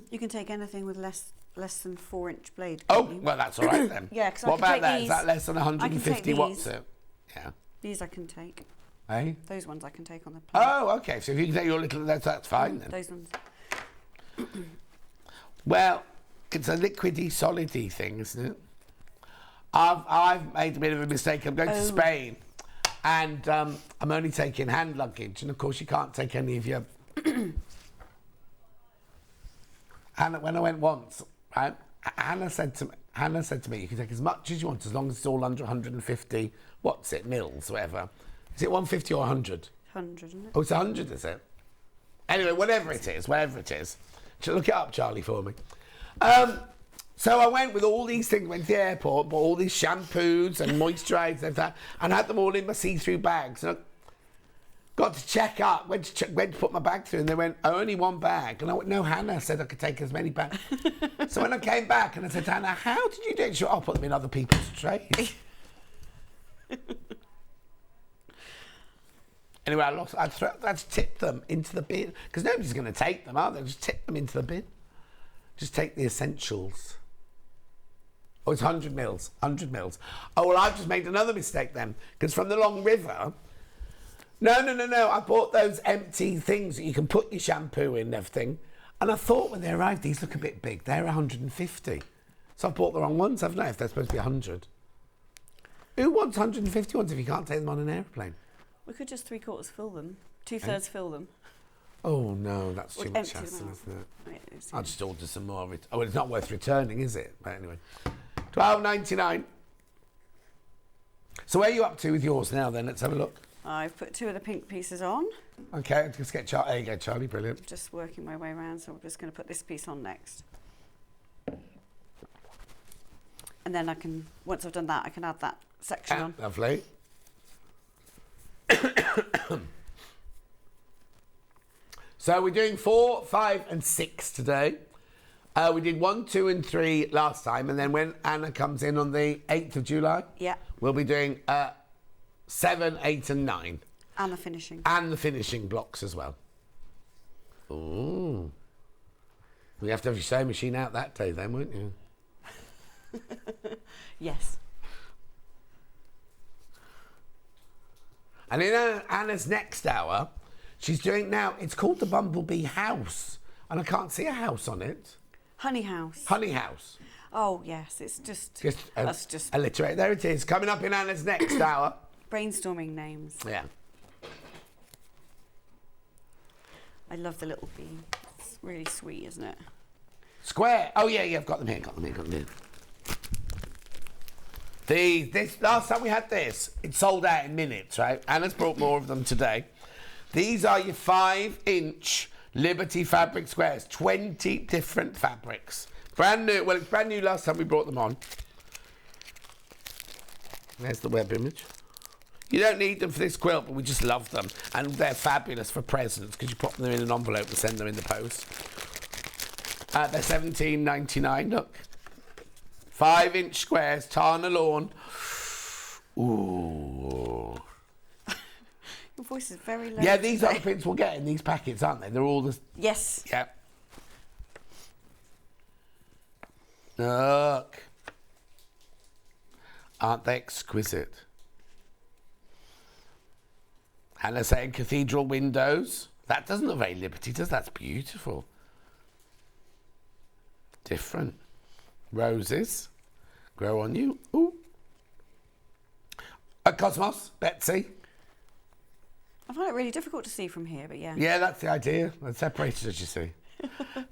You can take anything with less than 4-inch blade. Oh, well, that's all right then. Yeah, because what about that? Is that less than 150 watts? Yeah. These I can take. Eh? Those ones I can take on the plane. Oh, okay. So if you can take your little, that's fine then. Those ones. Well, it's a liquidy, solidy thing, isn't it? I've made a bit of a mistake. I'm going to Spain, and I'm only taking hand luggage, and of course you can't take any of your. Hannah, when I went once, right, Hannah said to me, you can take as much as you want as long as it's all under 150. What's it, mils, whatever? Is it 150 or 100? 100, isn't it? Oh, it's 100, is it? Anyway, whatever it is. Look it up, Charlie, for me. So I went with all these things, went to the airport, bought all these shampoos and moisturisers and that, and had them all in my see-through bags. And I got to check up, went to put my bag through, and they went, only one bag. And I went, no, Hannah said I could take as many bags. So when I came back and I said to Hannah, how did you do it? She went, I'll put them in other people's trays. Anyway, I'd tip them into the bin, because nobody's going to take them, are they? Just tip them into the bin. Just take the essentials. Oh, it's 100 mils. Oh, well, I've just made another mistake then, because from the Long River... No. I bought those empty things that you can put your shampoo in and everything, and I thought when they arrived, these look a bit big. They're 150. So I've bought the wrong ones, haven't I, if they're supposed to be 100? Who wants 150 ones if you can't take them on an airplane? We could just 3/4 fill them, 2/3 fill them. Oh no, that's too much hassle, isn't it? I'll just order some more of it. Oh, well, it's not worth returning, is it? But anyway, $12.99. So where are you up to with yours now then? Let's have a look. I've put 2 of the pink pieces on. Okay, let's get Charlie. There you go, Charlie, brilliant. Just working my way around, so I'm just going to put this piece on next. And then I can, once I've done that, I can add that section on. Lovely. So we're doing 4, 5 and 6 today. We did 1, 2 and 3 last time, and then when Anna comes in on the 8th of July, we'll be doing 7, 8 and 9. And the finishing. And the finishing blocks as well. Ooh. You have to have your sewing machine out that day then, won't you? Yes. And in Anna's next hour, she's doing now, it's called the Bumblebee House. And I can't see a house on it. Honey house. Honey House. Oh, yes, it's just that's just alliterate. There it is, coming up in Anna's next hour. brainstorming names. Yeah. I love the little bee. It's really sweet, isn't it? Square. Oh, yeah, I've got them here, This last time we had this, it sold out in minutes, right? Anna's brought more of them today. These are your 5-inch Liberty fabric squares, 20 different fabrics. Brand new. Well, it's brand new last time we brought them on. There's the web image. You don't need them for this quilt, but we just love them. And they're fabulous for presents because you pop them in an envelope and send them in the post. They're $17.99, look. 5-inch squares, Tana lawn. Ooh. Your voice is very low. Yeah, these are the prints we'll get in these packets, aren't they? They're all the... Yes. Yeah. Look. Aren't they exquisite? And they're saying cathedral windows. That doesn't look very Liberty, does that? That's beautiful. Different. Roses. Grow on you. Ooh. A Cosmos, Betsy. I find it really difficult to see from here, but yeah. Yeah, that's the idea. They're separated, as you see.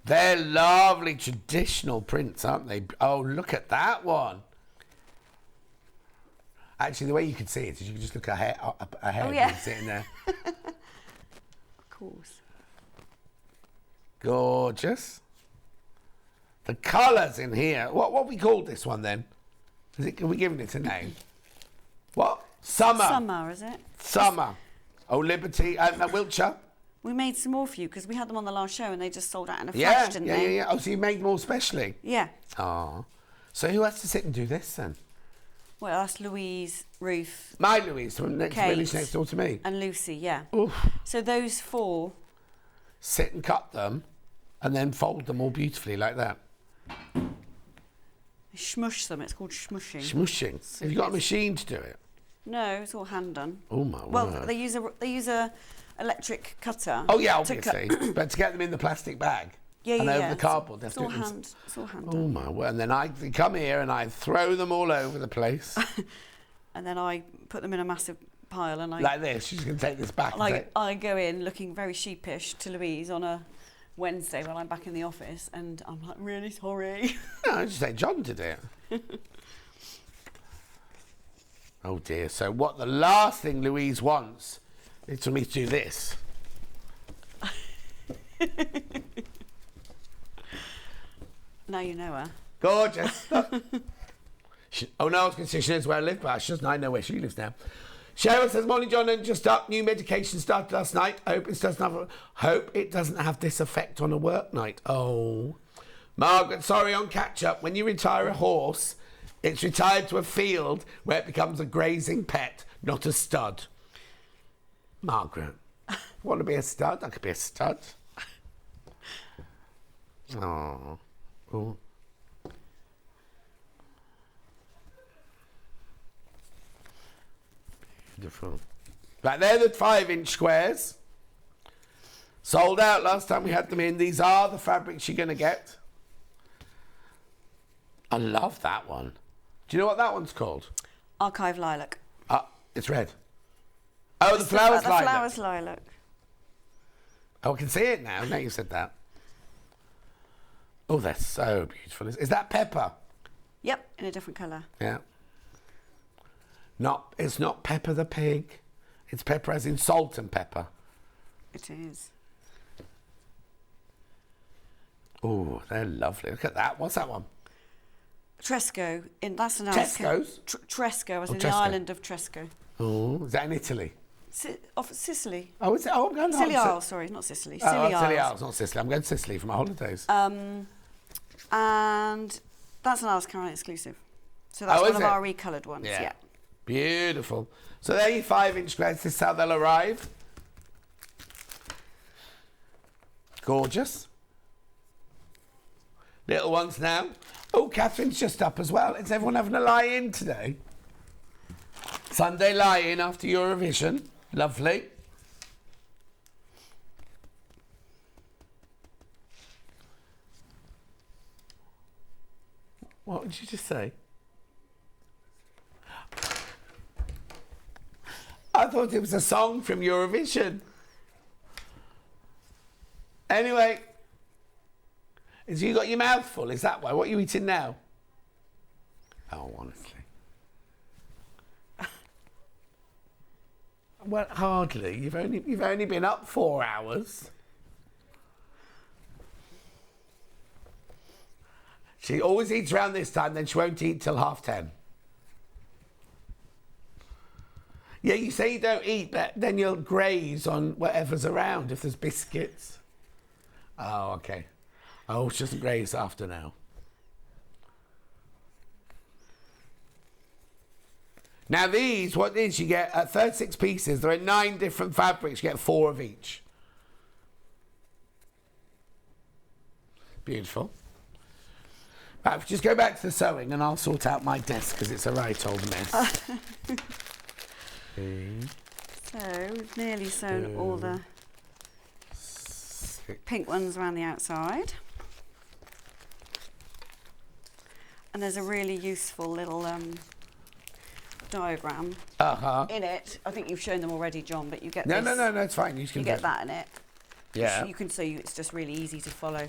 They're lovely traditional prints, aren't they? Oh, look at that one. Actually, the way you can see it is you can just look ahead and sitting there. Of course. Gorgeous. The colours in here. What we called this one then? Are we giving it a name? What? Summer. Summer, is it? Summer. Oh, Liberty. Wiltshire. We made some more for you because we had them on the last show and they just sold out in a flash, didn't they? Yeah. Oh, so you made more specially? Yeah. Oh. So who has to sit and do this then? Well, that's Louise, Ruth. My Louise, from next Kate, village next door to me. And Lucy, yeah. Oof. So those 4. Sit and cut them and then fold them all beautifully like that. Smush them, it's called smushing. Smushing. Have you got a machine to do it? No, it's all hand done. Oh my word. Well, they use a electric cutter. Oh yeah, obviously. But to get them in the plastic bag. And over the cardboard. It's all hand done. Oh my word. And then I come here and I throw them all over the place. And then I put them in a massive pile and I... Like this. She's going to take this back. I go in looking very sheepish to Louise on a Wednesday when I'm back in the office and I'm like, really sorry. No, I just say John did it. Oh dear. So what the last thing Louise wants is for me to do this. Now you know her. Gorgeous. Oh no, I was going to say she knows where I live, but she doesn't. I know where she lives now. Sharon says, morning John, and just up, new medication started last night. Hope it doesn't have this effect on a work night. Oh. Margaret, sorry, on catch up. When you retire a horse, it's retired to a field where it becomes a grazing pet, not a stud. Margaret, want to be a stud? I could be a stud. Oh. Ooh. Beautiful. Right, they're the 5-inch squares. Sold out last time we had them in. These are the fabrics you're going to get. I love that one. Do you know what that one's called? Archive lilac. It's red. Oh, the flowers lilac. The flowers lilac. Oh, I can see it now. Now you said that. Oh, they're so beautiful. Is that pepper? Yep, in a different colour. Yeah. It's not Pepper the pig. It's pepper as in salt and pepper. It is. Oh, they're lovely. Look at that. What's that one? Tresco. That's an Tesco's? Tresco. I was in Tresco. the island of Tresco. Oh, is that in Italy? Off Sicily. Oh, is it? Oh, I'm going to Scilly Isles, sorry, not Sicily. Scilly Scilly Isles. Isles, not Sicily. I'm going to Sicily for my holidays. And that's an Alice Caroline exclusive. So that's one of our recoloured ones, yeah. Beautiful. So there are your 5-inch squares. This is how they'll arrive. Gorgeous. Little ones now. Oh, Catherine's just up as well. Is everyone having a lie-in today? Sunday lie-in after Eurovision. Lovely. What did you just say? I thought it was a song from Eurovision. Anyway, have you got your mouth full? Is that why? What are you eating now? Oh, honestly. Well, hardly. You've only been up 4 hours. She always eats around this time, then she won't eat till 10:30. Yeah, you say you don't eat, but then you'll graze on whatever's around if there's biscuits. Oh, okay. Oh, she doesn't graze after now. Now these, what is, you get 36 pieces. There are 9 different fabrics. You get 4 of each. Beautiful. Right, just go back to the sewing and I'll sort out my desk because it's a right old mess. So we've nearly sewn all the pink ones around the outside. And there's a really useful little diagram in it. I think you've shown them already, John, but you get No, this. no, it's fine. You get that in it. Yeah. You can see it's just really easy to follow.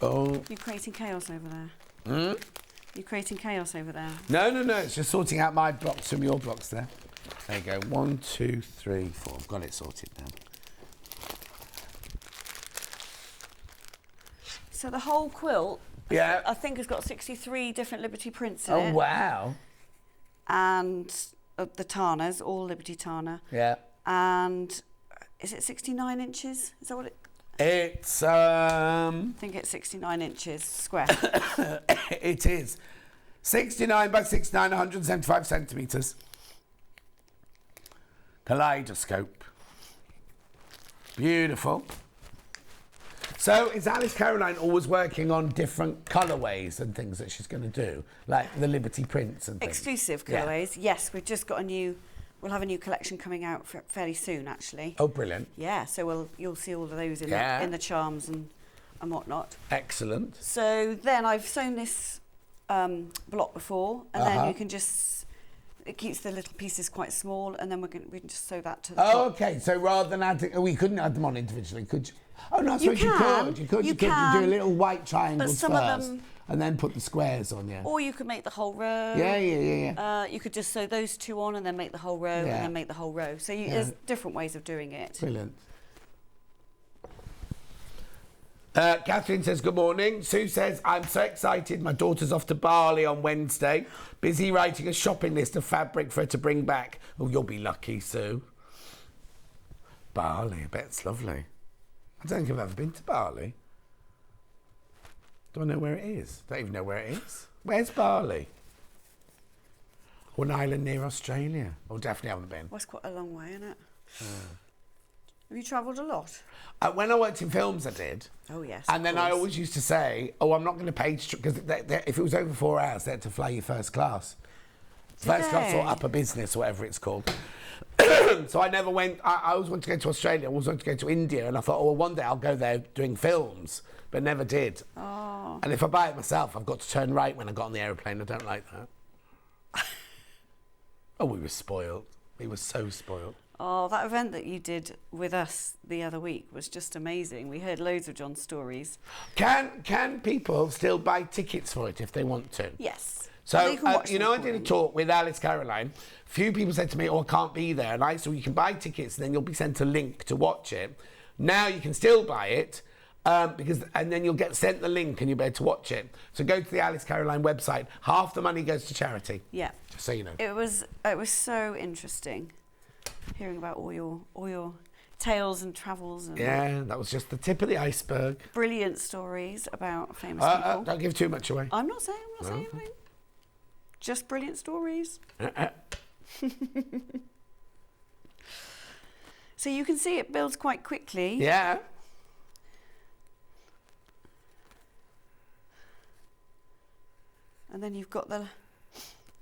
Oh. You're creating chaos over there. Hmm? You're creating chaos over there. No, it's just sorting out my blocks from your blocks there. There you go. 1, 2, 3, 4. I've got it sorted now. So the whole quilt, Yeah. I think, has got 63 different Liberty prints in Oh, it. wow. And the Tarnas, all Liberty Tarna. Yeah. And is it 69 inches? Is that what it? It's, I think it's 69 inches square. it is 69 by 69, 175 centimetres. Kaleidoscope. Beautiful. So is Alice Caroline always working on different colourways and things that she's going to do? Like the Liberty prints and things? Exclusive colourways, yes. We've just got we'll have a new collection coming out fairly soon, actually. Oh, brilliant. Yeah, so you'll see all of those in the charms and whatnot. Excellent. So then I've sewn this block before, and then you can just, it keeps the little pieces quite small, and then we can just sew that to the top. Okay, so rather than adding, we couldn't add them on individually, could you? Oh no, I suppose you could. You could do a little white triangles some first, of them, and then put the squares on, yeah. Or you could make the whole row. Yeah. You could just sew those 2 on and then make the whole row and then make the whole row. So there's different ways of doing it. Brilliant. Catherine says, good morning. Sue says, I'm so excited. My daughter's off to Bali on Wednesday. Busy writing a shopping list of fabric for her to bring back. Oh, you'll be lucky, Sue. Bali, I bet it's lovely. I don't think I've ever been to Bali. Do I know where it is? Don't even know where it is. Where's Bali? Or an island near Australia. Oh, definitely haven't been. Well, it's quite a long way, isn't it? Have you travelled a lot? When I worked in films, I did. Oh, yes. And then I always used to say, oh, I'm not going to pay, because if it was over 4 hours, they had to fly you first class. First class or upper business, or whatever it's called. So I never went. I always wanted to go to Australia. I always wanted to go to India, and I thought, oh, well, one day I'll go there doing films, but never did. Oh. And if I buy it myself, I've got to turn right when I got on the aeroplane. I don't like that. Oh, we were spoiled. We were so spoiled. Oh, that event that you did with us the other week was just amazing. We heard loads of John's stories. Can people still buy tickets for it if they want to? Yes. So, I recording. did a talk with Alice Caroline. Few people said to me, oh, I can't be there. And I said, well, you can buy tickets and then you'll be sent a link to watch it. Now you can still buy it and then you'll get sent the link and you'll be able to watch it. So go to the Alice Caroline website. Half the money goes to charity. Yeah. Just so you know. It was so interesting hearing about all your tales and travels. And that was just the tip of the iceberg. Brilliant stories about famous people. Don't give too much away. I'm not saying anything. Just brilliant stories. So you can see it builds quite quickly. Yeah. And then you've got the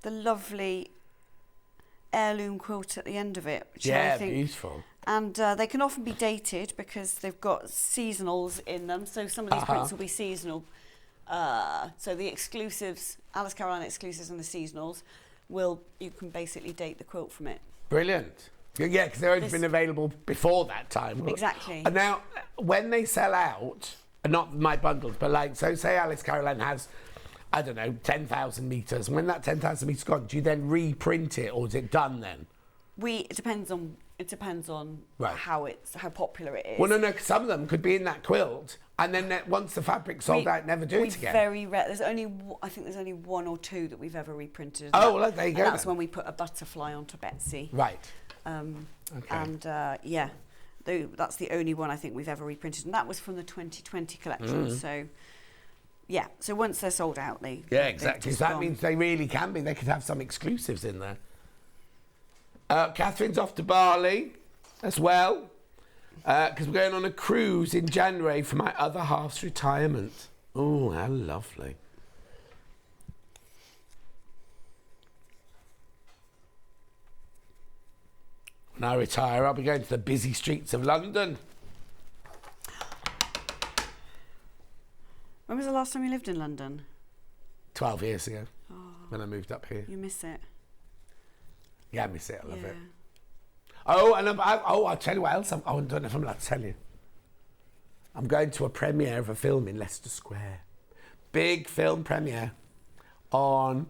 the lovely heirloom quilt at the end of it. Which Yeah, I think, beautiful. And they can often be dated because they've got seasonals in them. So some of these prints will be seasonal. So the exclusives, Alice Caroline exclusives and the seasonals, you can basically date the quilt from it. Brilliant. Yeah, because they've only been available before that time. Exactly. And now, when they sell out, not my bundles, but like, so say Alice Caroline has, I don't know, 10,000 metres. When that 10,000 metres gone, do you then reprint it, or is it done then? It depends on Right. how popular it is. Well, no, 'cause some of them could be in that quilt, and then once the fabric's sold out, never do it again. Very rare. I think there's only one or two that we've ever reprinted. Oh, well, there you go. And that's when we put a butterfly onto Betsy. Right. Okay. And that's the only one I think we've ever reprinted, and that was from the 2020 collection. So, yeah. So once they're sold out, exactly. So that means they really can be. They could have some exclusives in there. Catherine's off to Bali as well, because we're going on a cruise in January for my other half's retirement. Oh, how lovely. When I retire, I'll be going to the busy streets of London. When was the last time you lived in London? 12 years ago, when I moved up here. You miss it? Yeah, I miss it. I love it. Oh, and I'll tell you what else. I don't know if I'm allowed to tell you. I'm going to a premiere of a film in Leicester Square. Big film premiere in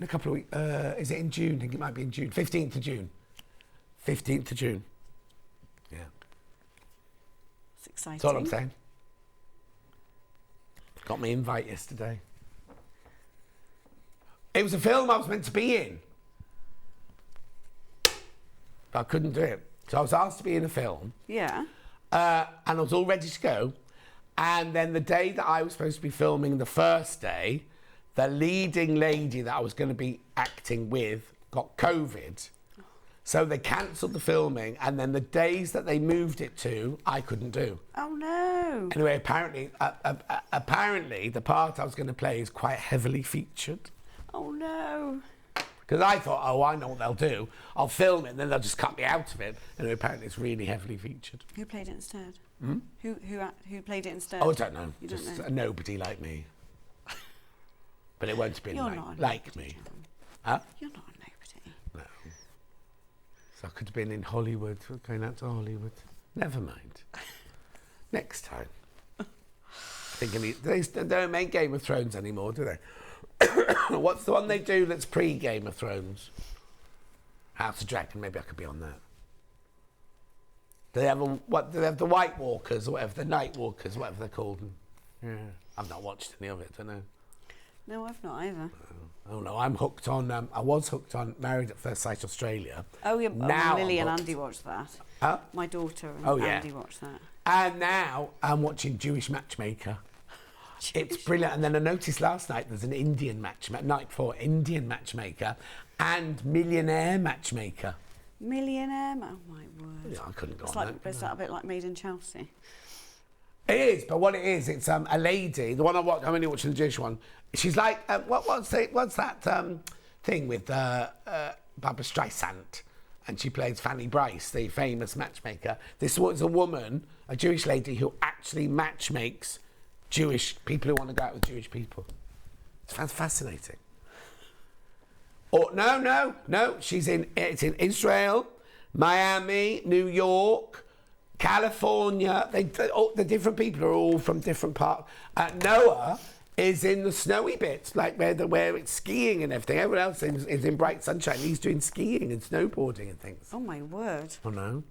a couple of weeks. Is it in June? I think it might be in June. 15th of June. 15th of June. Yeah. It's exciting. That's all I'm saying. Got my invite yesterday. It was a film I was meant to be in. I couldn't do it. So I was asked to be in a film. Yeah. And I was all ready to go. And then the day that I was supposed to be filming, the first day, the leading lady that I was going to be acting with got COVID. So they cancelled the filming, and then the days that they moved it to, I couldn't do. Oh, no. Anyway, apparently the part I was going to play is quite heavily featured. Oh, no. Because I thought, I know what they'll do. I'll film it, and then they'll just cut me out of it. And apparently it's really heavily featured. Who played it instead? Who played it instead? Oh, I don't know. You Just don't know? a nobody like me. But it won't have been You're not like me. Huh? You're not a nobody. No. So I could have been in Hollywood, going out to Hollywood. Never mind. Next time. They don't make Game of Thrones anymore, do they? What's the one they do that's pre-Game of Thrones? House of Dragon. Maybe I could be on that. Do they have the White Walkers or whatever, the Night Walkers, whatever they're called? Yeah. I've not watched any of it, don't know. No, I've not either. Oh no, I'm hooked on. I was hooked on Married at First Sight Australia. Oh yeah, now Lily I'm and hooked. Andy watched that. Huh? My daughter and Andy watched that. And now I'm watching Jewish Matchmaker. It's brilliant. And then I noticed last night there's an Indian night before Indian Matchmaker and Millionaire Matchmaker. Millionaire? Oh my word! Yeah, I couldn't go on that. Is that a bit like Made in Chelsea? It is, but what it is, it's a lady. The one I'm only watching the Jewish one. She's like, what's that thing with Barbara Streisand? And she plays Fanny Bryce, the famous matchmaker. This was a woman, a Jewish lady, who actually matchmakes Jewish people who want to go out with Jewish people. It's fascinating. Oh, no. It's in Israel, Miami, New York, California. The different people are all from different parts. Noah is in the snowy bits, like where it's skiing and everything. Everyone else is in bright sunshine. He's doing skiing and snowboarding and things. Oh my word! Oh no.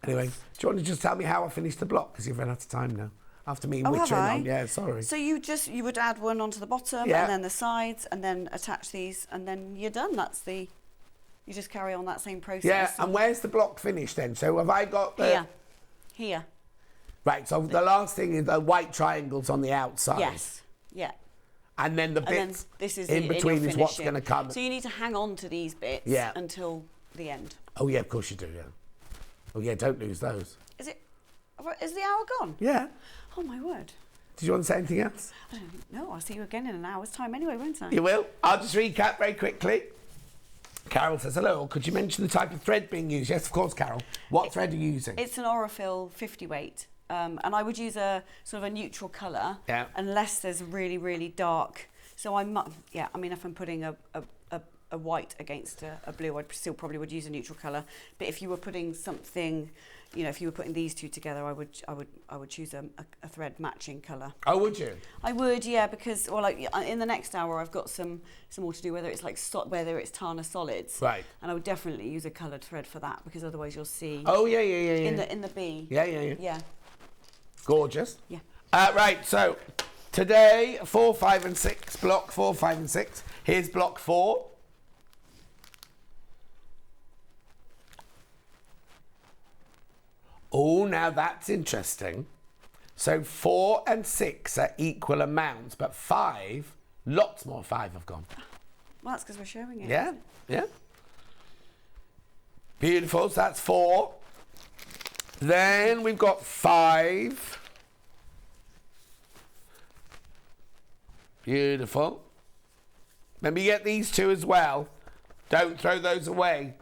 Anyway, do you want to just tell me how I finished the block? Because you've run out of time now. After me witching on. Yeah, sorry. So you would add one onto the bottom and then the sides and then attach these and then you're done. You just carry on that same process. Yeah, and where's the block finished then? So have I got the... Here. Right, so the last thing is the white triangles on the outside. Yes, yeah. And then the bits in between is what's going to come. So you need to hang on to these bits until the end. Oh yeah, of course you do, yeah. Oh yeah, don't lose those. Is the hour gone? Yeah. Oh my word. Did you want to say anything else? No, I'll see you again in an hour's time anyway, won't I? You will. I'll just recap very quickly. Carol says, hello, could you mention the type of thread being used? Yes, of course, Carol. What thread are you using? It's an Orifil 50 weight. And I would use a sort of a neutral colour, unless there's really, really dark. So I mean, if I'm putting a white against a blue, I'd still probably would use a neutral colour. But if you were putting something, you know, if you were putting these two together, I would choose a thread matching colour. Oh, would you? I would, yeah, because like in the next hour, I've got some more to do. Whether it's like whether it's Tana solids, right? And I would definitely use a coloured thread for that, because otherwise you'll see. Oh yeah. In the B. Yeah. Gorgeous. Yeah. Right. So today, 4, 5, and 6. Block 4, 5, and 6. Here's block 4. Oh, now that's interesting. So 4 and 6 are equal amounts, but 5, lots more 5 have gone. Well, that's because we're showing it. Yeah. Beautiful. So that's 4. Then we've got 5. Beautiful. Remember, you get these 2 as well. Don't throw those away.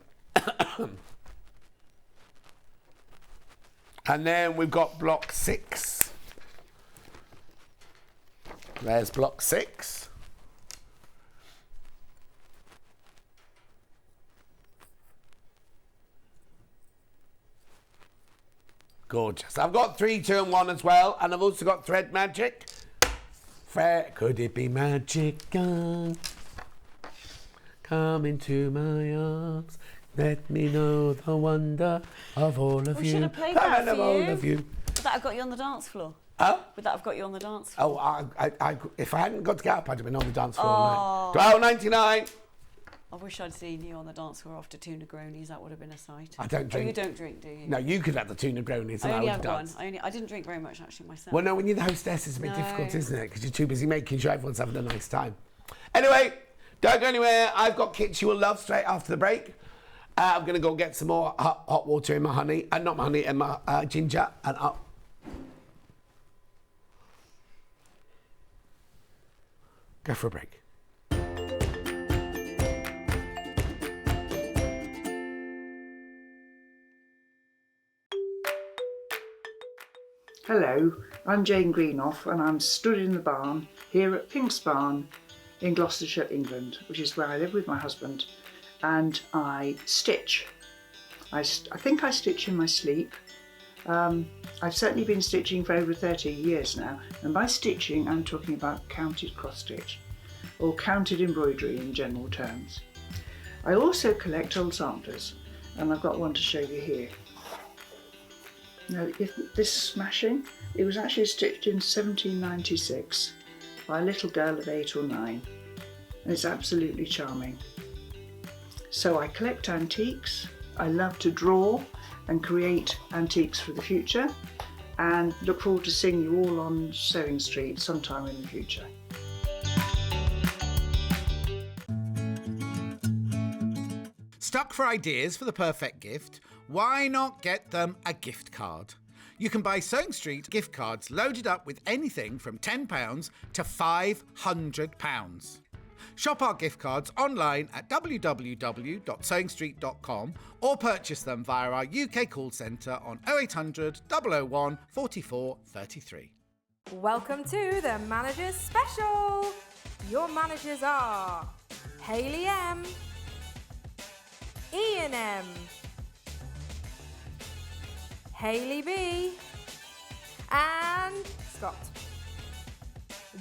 And then we've got block 6. There's block 6. Gorgeous. I've got 3, 2, and 1 as well, and I've also got thread magic. Could it be magic? Come into my arms. Let me know the wonder of all of you. We should have played that for all you. Of you. Would that have got you on the dance floor? Oh? Would that have got you on the dance floor? Oh, if I hadn't got to get up, I'd have been on the dance floor all night. £12.99. I wish I'd seen you on the dance floor after 2 Negronis. That would have been a sight. I don't drink. Oh, you don't drink, do you? No, you could have the 2 Negronis and I would dance. I didn't drink very much actually myself. Well, no, when you're the hostess, it's a bit difficult, isn't it? Because you're too busy making sure everyone's having a nice time. Anyway, don't go anywhere. I've got kits you will love straight after the break. I'm going to go get some more hot water in my honey, not my honey, in my ginger, and up. Go for a break. Hello, I'm Jane Greenoff and I'm stood in the barn here at Pink's Barn in Gloucestershire, England, which is where I live with my husband, and I stitch. I think I stitch in my sleep. I've certainly been stitching for over 30 years now, and by stitching I'm talking about counted cross stitch or counted embroidery in general terms. I also collect old samplers, and I've got one to show you here. Now, this smashing, it was actually stitched in 1796 by a little girl of 8 or 9, and it's absolutely charming. So I collect antiques, I love to draw and create antiques for the future, and look forward to seeing you all on Sewing Street sometime in the future. Stuck for ideas for the perfect gift? Why not get them a gift card? You can buy Sewing Street gift cards loaded up with anything from £10 to £500. Shop our gift cards online at www.sewingstreet.com or purchase them via our UK call centre on 0800 001 44 33. Welcome to the Managers Special. Your managers are Hayley M, Ian M, Hayley B, and Scott.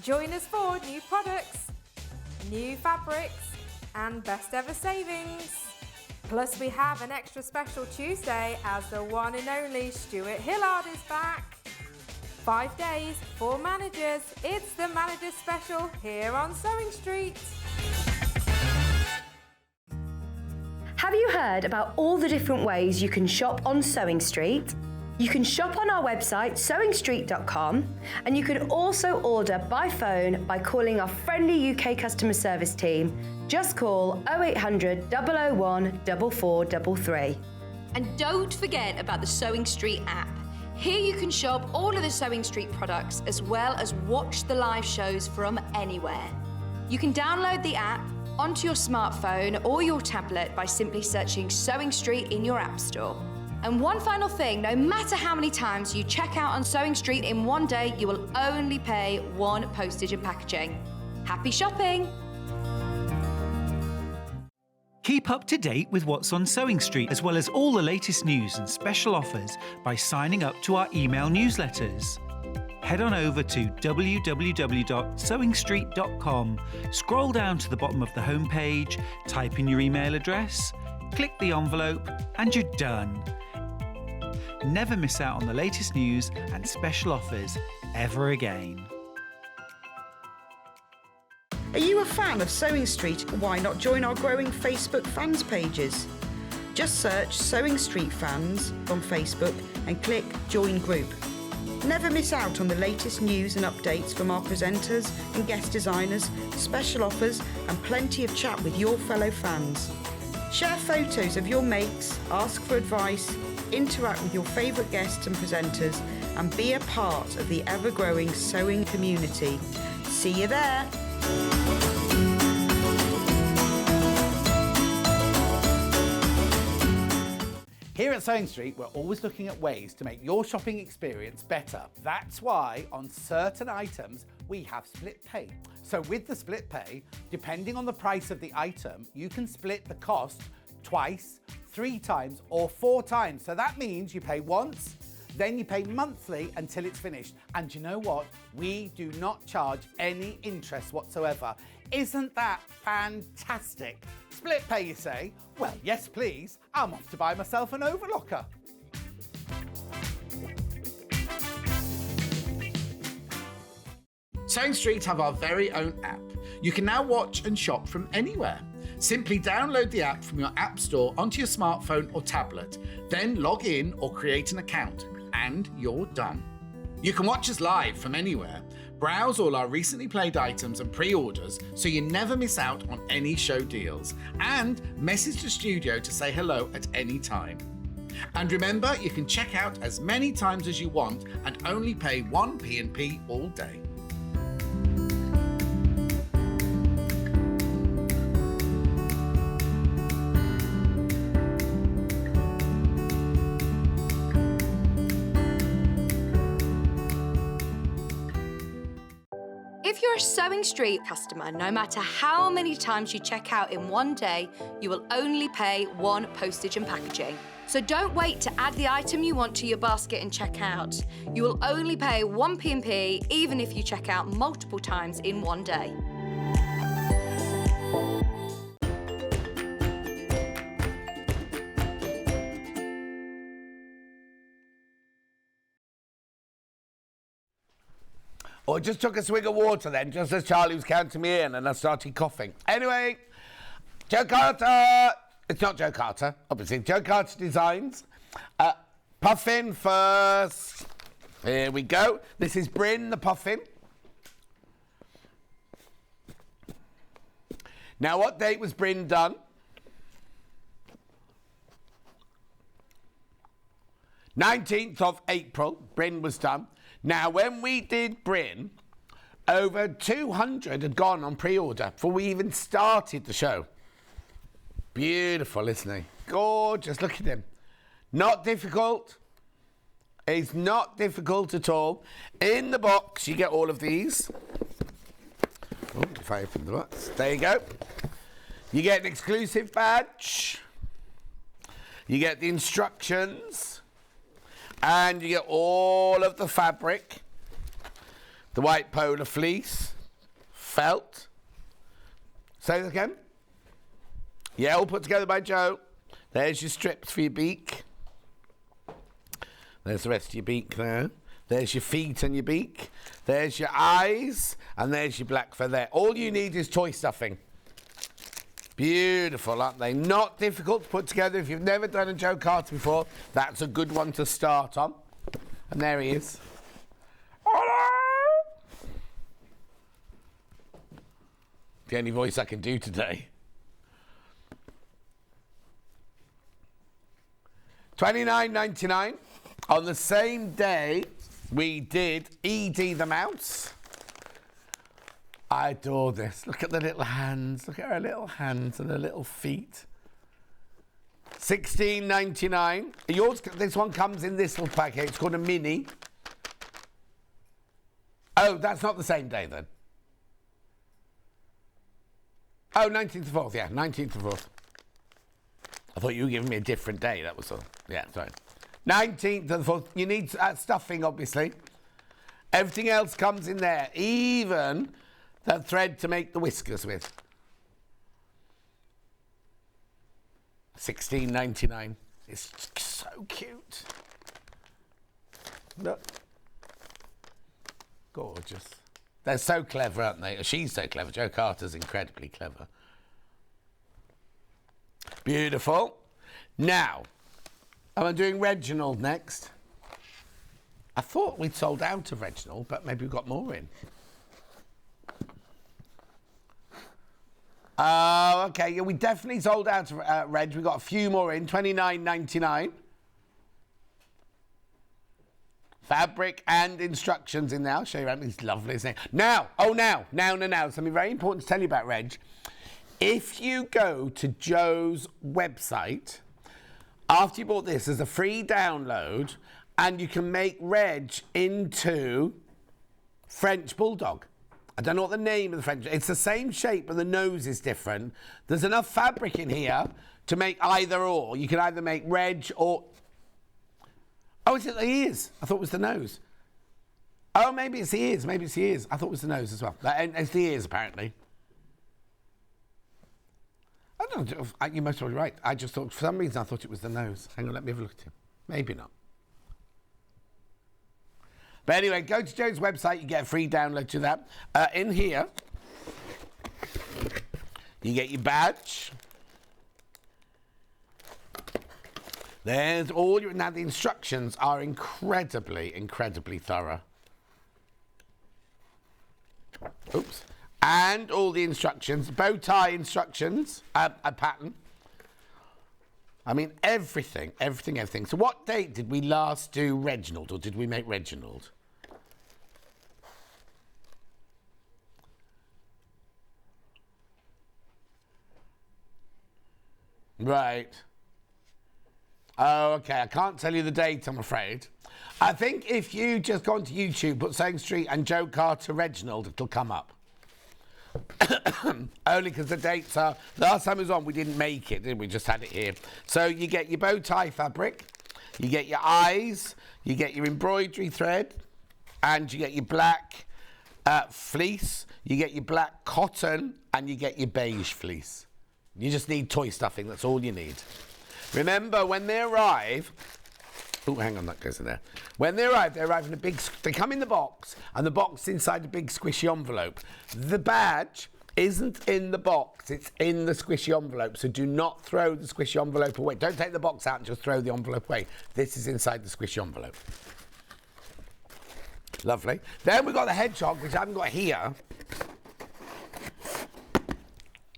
Join us for new products, new fabrics, and best ever savings. Plus we have an extra special Tuesday as the one and only Stuart Hillard is back. 5 days, 4 managers. It's the Managers Special here on Sewing Street. Have you heard about all the different ways you can shop on Sewing Street? You can shop on our website sewingstreet.com, and you can also order by phone by calling our friendly UK customer service team. Just call 0800 001 4433. And don't forget about the Sewing Street app. Here you can shop all of the Sewing Street products as well as watch the live shows from anywhere. You can download the app onto your smartphone or your tablet by simply searching Sewing Street in your app store. And one final thing, no matter how many times you check out on Sewing Street in one day, you will only pay one postage and packaging. Happy shopping! Keep up to date with what's on Sewing Street, as well as all the latest news and special offers by signing up to our email newsletters. Head on over to www.sewingstreet.com, scroll down to the bottom of the homepage, type in your email address, click the envelope, and you're done. Never miss out on the latest news and special offers ever again. Are you a fan of Sewing Street? Why not join our growing Facebook fans pages? Just search Sewing Street Fans on Facebook and click Join Group. Never miss out on the latest news and updates from our presenters and guest designers, special offers and plenty of chat with your fellow fans. Share photos of your makes, ask for advice, interact with your favourite guests and presenters and be a part of the ever-growing sewing community. See you there! Here at Sewing Street, we're always looking at ways to make your shopping experience better. That's why on certain items, we have split pay. So with the split pay, depending on the price of the item, you can split the cost twice, 3 times, or 4 times. So that means you pay once, then you pay monthly until it's finished. And you know what? We do not charge any interest whatsoever. Isn't that fantastic? Split pay, you say? Well, yes, please. I'm off to buy myself an overlocker. Sewing Street have our very own app. You can now watch and shop from anywhere. Simply download the app from your app store onto your smartphone or tablet, then log in or create an account, and you're done. You can watch us live from anywhere, browse all our recently played items and pre-orders so you never miss out on any show deals, and message the studio to say hello at any time. And remember, you can check out as many times as you want and only pay 1 P&P all day. If you're a Sewing Street customer, no matter how many times you check out in one day, you will only pay 1 postage and packaging. So don't wait to add the item you want to your basket and check out. You will only pay 1 P&P even if you check out multiple times in one day. Or just took a swig of water then, just as Charlie was counting me in and I started coughing. Anyway, Joe Carter. It's not Joe Carter, obviously. Joe Carter Designs. Puffin first. Here we go. This is Bryn the Puffin. Now, what date was Bryn done? 19th of April, Bryn was done. Now, when we did Bryn, over 200 had gone on pre-order before we even started the show. Beautiful, isn't he? Gorgeous, look at him. Not difficult. It's not difficult at all. In the box, you get all of these. Oh, if I open the box, there you go. You get an exclusive badge. You get the instructions. And you get all of the fabric, the white polar fleece, felt. Say that again. Yeah, all put together by Joe. There's your strips for your beak. There's the rest of your beak there. There's your feet and your beak. There's your eyes, and there's your black fur there. All you need is toy stuffing. Beautiful, aren't they? Not difficult to put together. If you've never done a Joe Carter before, that's a good one to start on. And there he is. The only voice I can do today. $29.99. On the same day, we did Edie the Mouse. I adore this. Look at the little hands. Look at her little hands and her little feet. $16.99. Yours, this one comes in this little packet. It's called a mini. Oh, that's not the same day then. Oh, 19th of 4th, yeah, 19th of 4th. I thought you were giving me a different day, that was all. Yeah, sorry. 19th of the 4th. You need stuffing, obviously. Everything else comes in there, even the thread to make the whiskers with. $16.99. It's so cute. Look. Gorgeous. They're so clever, aren't they? She's so clever. Jo Carter's incredibly clever. Beautiful. Now, I'm doing Reginald next. I thought we'd sold out of Reginald, but maybe we've got more in. Okay, yeah, we definitely sold out of Reg. We've got a few more in, $29.99. Fabric and instructions in there. I'll show you around. It's lovely, isn't it? Now, something very important to tell you about Reg. If you go to Jo's website, after you bought this, there's a free download, and you can make Reg into French Bulldog. I don't know what the name of the French... It's the same shape, but the nose is different. There's enough fabric in here to make either or. You can either make Reg or... Oh, it's the ears. I thought it was the nose. Oh, maybe it's the ears. Maybe it's the ears. I thought it was the nose as well. It's the ears, apparently. I don't know. You must be right. I just thought, for some reason, I thought it was the nose. Hang on, let me have a look at him. Maybe not. But anyway, go to Jo's website. You get a free download to that. In here, you get your badge. There's all your... Now, the instructions are incredibly, incredibly thorough. Oops. And all the instructions, bow tie instructions, a pattern. I mean, everything. So what date did we last do Reginald, or did we make Reginald? Right. Oh, okay. I can't tell you the date, I'm afraid. I think if you just go onto YouTube, put Sewing Street and Jo Carter Reginald, it'll come up. Only because the dates are... Last time it was on, we didn't make it, did we? Just had it here. So you get your bow tie fabric, you get your eyes, you get your embroidery thread, and you get your black fleece, you get your black cotton, and you get your beige fleece. You just need toy stuffing, that's all you need. Remember, when they arrive... Oh, hang on, that goes in there. When they arrive in a big... They come in the box, and the box is inside a big squishy envelope. The badge isn't in the box, it's in the squishy envelope, so do not throw the squishy envelope away. Don't take the box out and just throw the envelope away. This is inside the squishy envelope. Lovely. Then we've got the hedgehog, which I haven't got here.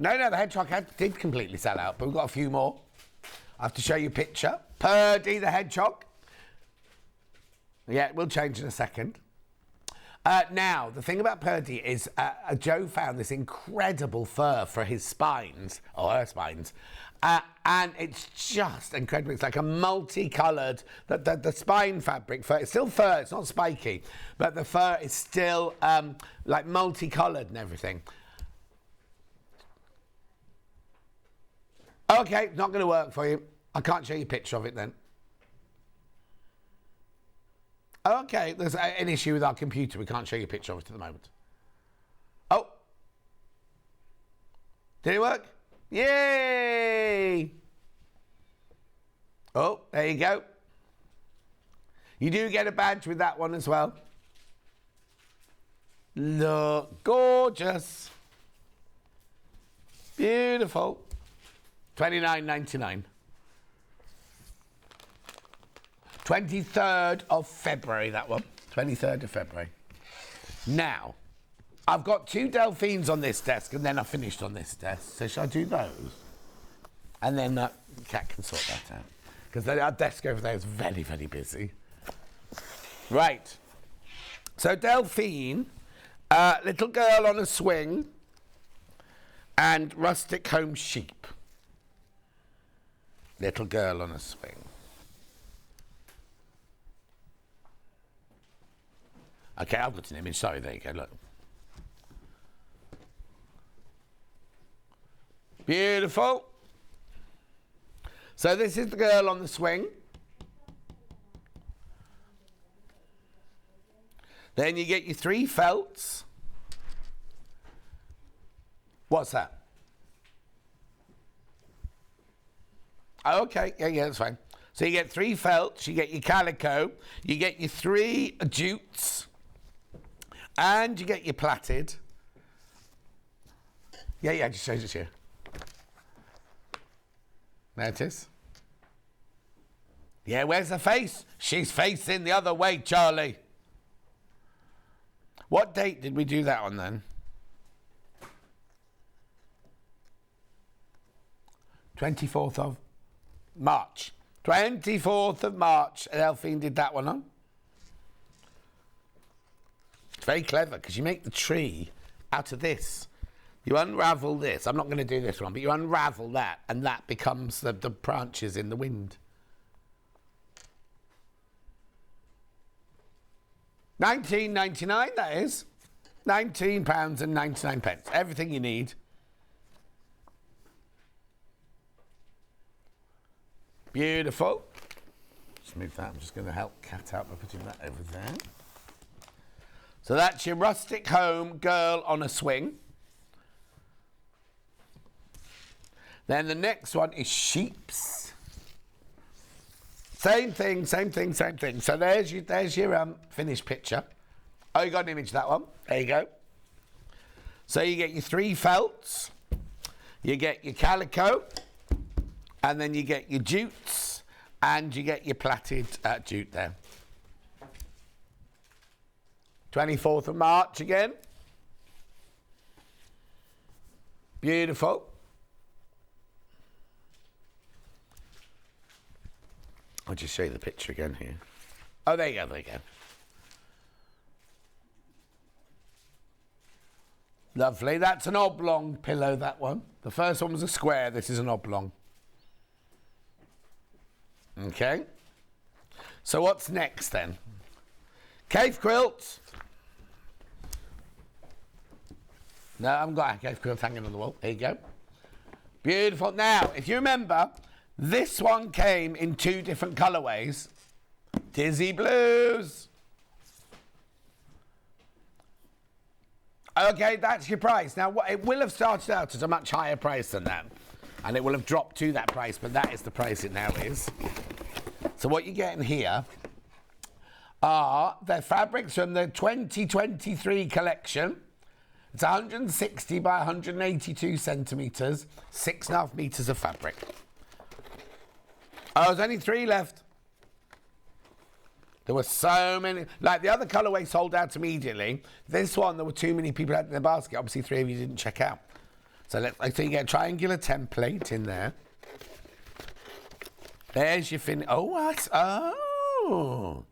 No, the hedgehog did completely sell out, but we've got a few more. I have to show you a picture. Purdy the hedgehog. Yeah, we'll change in a second. Now, the thing about Purdy is Jo found this incredible fur for his spines, or her spines, and it's just incredible. It's like a multicoloured, the spine fabric fur, it's still fur, it's not spiky, but the fur is still like multicoloured and everything. Okay, not going to work for you. I can't show you a picture of it then. Okay, there's an issue with our computer. We can't show you a picture of it at the moment. Oh. Did it work? Yay! Oh, there you go. You do get a badge with that one as well. Look, gorgeous. Beautiful. $29.99. 23rd of February, that one. 23rd of February. Now, I've got 2 Delphines on this desk, and then I've finished on this desk. So shall I do those? And then Kat can sort that out. Because our desk over there is very, very busy. Right. So Delphine, little girl on a swing, and rustic home sheep. Little girl on a swing. Okay, I've got an image. Sorry, there you go, look. Beautiful. So this is the girl on the swing. Then you get your 3 felts. What's that? Oh, okay, yeah, that's fine. So you get 3 felts, you get your calico, you get your 3 jutes, and you get your plaited. Yeah, just shows it to you. There it is. Yeah, where's the face? She's facing the other way, Charlie. What date did we do that on then? 24th of March. 24th of March, Delphine did that one on. It's very clever because you make the tree out of this. You unravel this. I'm not going to do this one, but you unravel that and that becomes the branches in the wind. £19.99, that is. £19.99. Everything you need. Beautiful. Just move that. I'm just going to help Kat out by putting that over there. So that's your rustic home girl on a swing. Then the next one is sheeps. Same thing, same thing, same thing. So there's your finished picture. Oh, you got an image of that one. There you go. So you get your 3 felts, you get your calico, and then you get your jutes, and you get your plaited jute there. 24th of March again. Beautiful. I'll just show you the picture again here. Oh, there you go, there you go. Lovely. That's an oblong pillow, that one. The first one was a square. This is an oblong. Okay. So what's next then? Cave quilt. No, I haven't got a cave quilt hanging on the wall. There you go. Beautiful. Now, if you remember, this one came in 2 different colourways. Dizzy Blues. Okay, that's your price. Now, it will have started out at a much higher price than that. And it will have dropped to that price, but that is the price it now is. So what you're getting here are the fabrics from the 2023 collection. It's 160 by 182 centimetres, 6.5 metres of fabric. Oh, there's only 3 left. There were so many. Like the other colourway sold out immediately. This one, there were too many people out in the basket. Obviously, 3 of you didn't check out. So so you get a triangular template in there. There's your fin. Oh, what? Oh.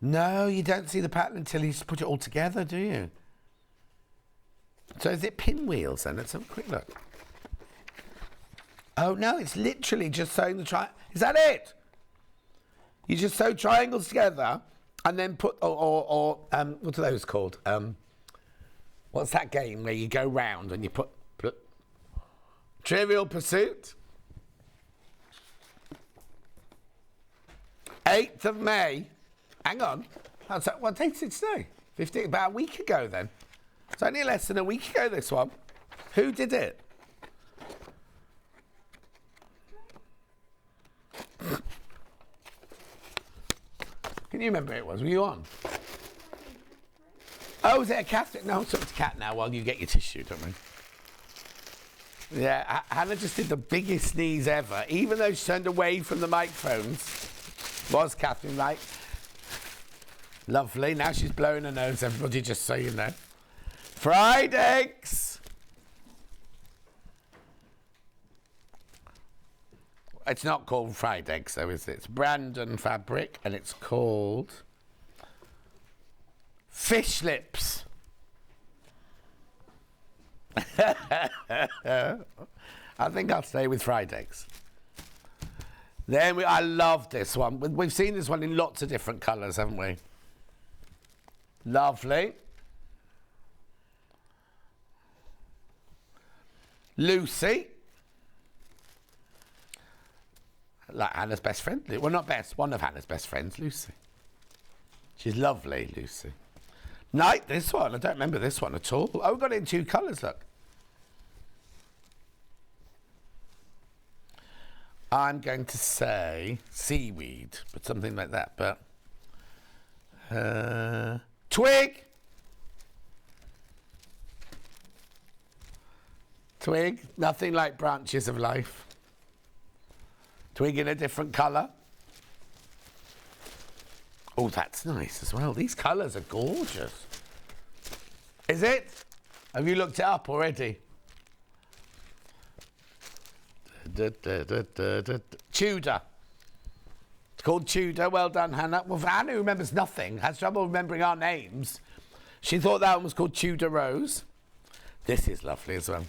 No, you don't see the pattern until you put it all together, do you? So is it pinwheels then? Let's have a quick look. Oh, no, it's literally just sewing the triangle. Is that it? You just sew triangles together and then put, what are those called? What's that game where you go round and you put Trivial Pursuit? 8th of May. Hang on. What date is it today? 15, about a week ago then. It's only less than a week ago, this one. Who did it? Can you remember who it was? Were you on? Oh, is it a Catherine? No, it's up to Cat now while you get your tissue, don't we? Yeah, Hannah just did the biggest sneeze ever, even though she turned away from the microphones. Was Catherine right? Lovely. Now she's blowing her nose, everybody, just so you know. Fried eggs. It's not called fried eggs, though, is it? It's Brandon fabric, and it's called fish lips. I think I'll stay with fried eggs. Then I love this one. We've seen this one in lots of different colours, haven't we? Lovely. Lucy. Like Hannah's best friend. Well, not best. One of Hannah's best friends, Lucy. She's lovely, Lucy. Night, this one. I don't remember this one at all. Oh, we've got it in 2 colours, look. I'm going to say seaweed, but something like that. But twig. Twig. Nothing like branches of life. Twig in a different colour. Oh, that's nice as well. These colours are gorgeous. Is it? Have you looked it up already? Tudor. It's called Tudor. Well done, Hannah. Well, for Hannah, who remembers nothing, has trouble remembering our names. She thought that one was called Tudor Rose. This is lovely as well.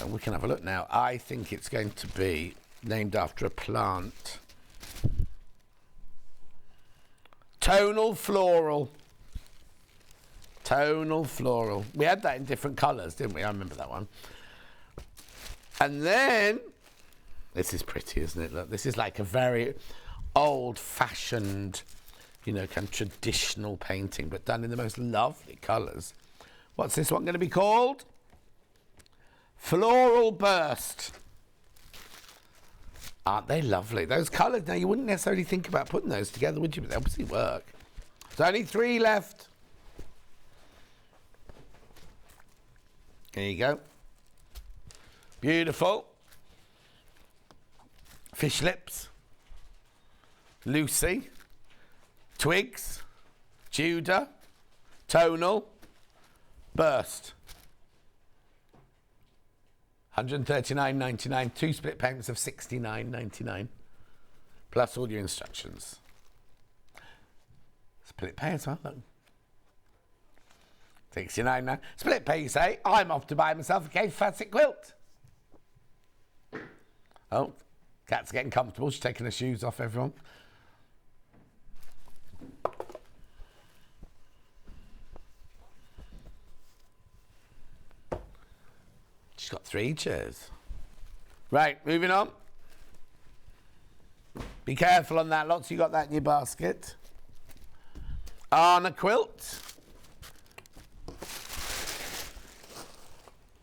We can have a look now. I think it's going to be named after a plant. Tonal floral. Tonal floral. We had that in different colours, didn't we? I remember that one. And then, this is pretty, isn't it? Look, this is like a very old-fashioned, you know, kind of traditional painting, but done in the most lovely colours. What's this one going to be called? Floral Burst. Aren't they lovely? Those colours, now you wouldn't necessarily think about putting those together, would you? But they obviously work. There's only 3 left. There you go. Beautiful. Fish lips. Lucy. Twigs. Tudor. Tonal. Burst. £139.99. 2 split payments of £69.99. Plus all your instructions. Split pay as well, look. £69.99. Split pay, you say. I'm off to buy myself a cave facet quilt. Oh, Kat's getting comfortable. She's taking her shoes off, everyone. She's got 3 chairs. Right, moving on. Be careful on that. Lots, you got that in your basket. Anna quilt.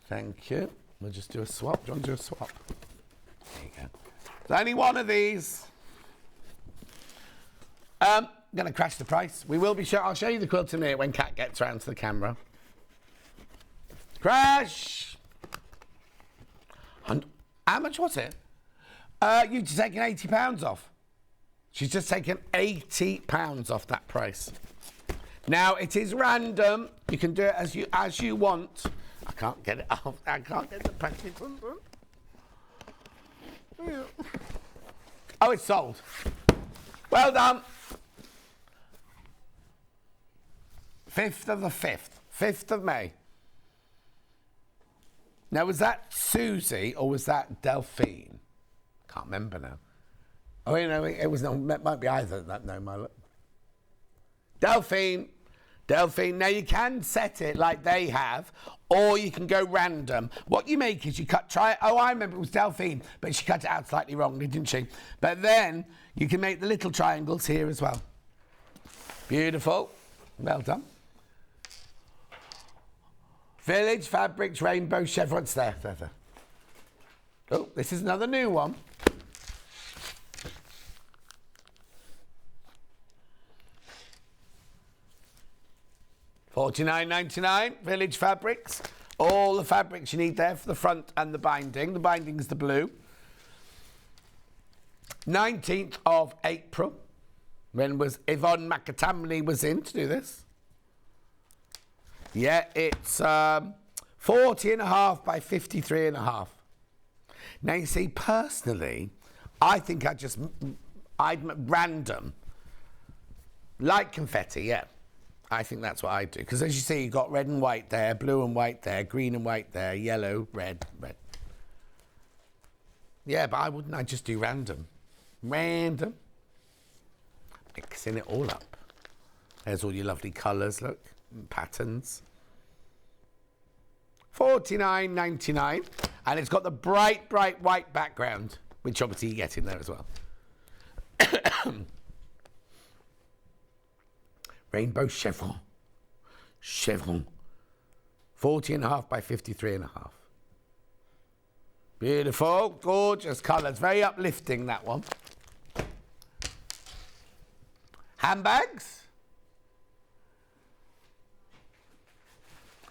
Thank you. We'll just do a swap. Do you want to do a swap? There you go. There's only one of these. I'm going to crash the price. We will be I'll show you the quilt in a minute when Kat gets round to the camera. Crash! And how much was it? You've just taken £80 off. She's just taken £80 off that price. Now, it is random. You can do it as you want. I can't get it off. I can't get the package undone. Oh, it's sold. Well done. 5th of the 5th. 5th of May. Now, was that Susie or was that Delphine? Can't remember now. Oh, you know, it was no. It might be either. That no, my look. Delphine. Delphine. Now you can set it like they have, or you can go random. What you make is you try. Oh, I remember it was Delphine, but she cut it out slightly wrongly, didn't she? But then you can make the little triangles here as well. Beautiful. Well done. Village Fabrics Rainbow Chevrons. There. Oh, this is another new one. $49.99, Village Fabrics. All the fabrics you need there for the front and the binding. The binding is the blue. 19th of April. When was Yvonne McAtamney was in to do this? Yeah, it's 40.5 by 53.5. Now, you see, personally, I think I'd random. Like confetti, yeah. I think that's what I do. Because as you see, you've got red and white there, blue and white there, green and white there, yellow, red, red. Yeah, but I wouldn't. I'd just do random. Random. Mixing it all up. There's all your lovely colours, look. And patterns. $49.99. And it's got the bright, bright white background, which obviously you get in there as well. Rainbow chevron. Chevron. 40.5 by 53.5. Beautiful, gorgeous colours. Very uplifting, that one. Handbags.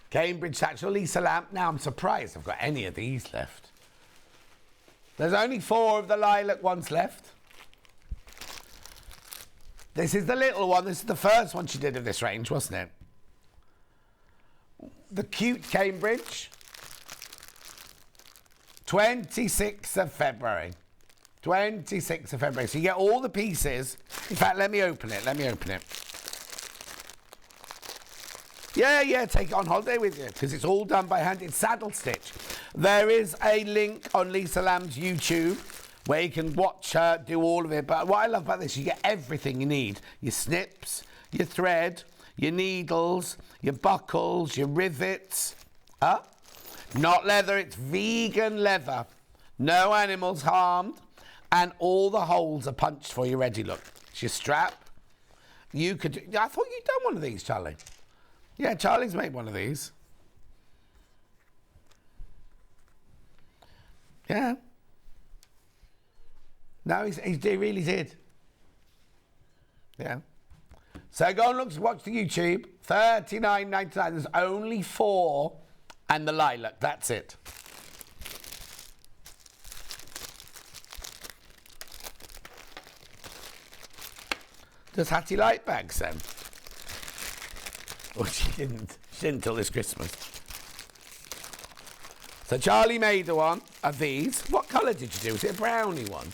Cambridge Satchel, Lisa Lamp. Now, I'm surprised I've got any of these left. There's only 4 of the lilac ones left. This is the little one. This is the first one she did of this range, wasn't it? The cute Cambridge. 26th of February. 26th of February. So you get all the pieces. In fact, let me open it. Let me open it. Yeah, take it on holiday with you, because it's all done by hand. It's saddle stitch. There is a link on Lisa Lamb's YouTube where you can watch her do all of it. But what I love about this, you get everything you need. Your snips, your thread, your needles, your buckles, your rivets. Not leather, it's vegan leather. No animals harmed. And all the holes are punched for you ready, look. It's your strap. You could... I thought you'd done one of these, Charlie. Yeah, Charlie's made one of these. Yeah. No, he really did. Yeah. So go and watch the YouTube. $39.99. There's only 4 and the lilac. That's it. Does Hattie like bags then? Well, she didn't. She didn't till this Christmas. So Charlie made the one of these. What colour did you do? Was it a brownie one?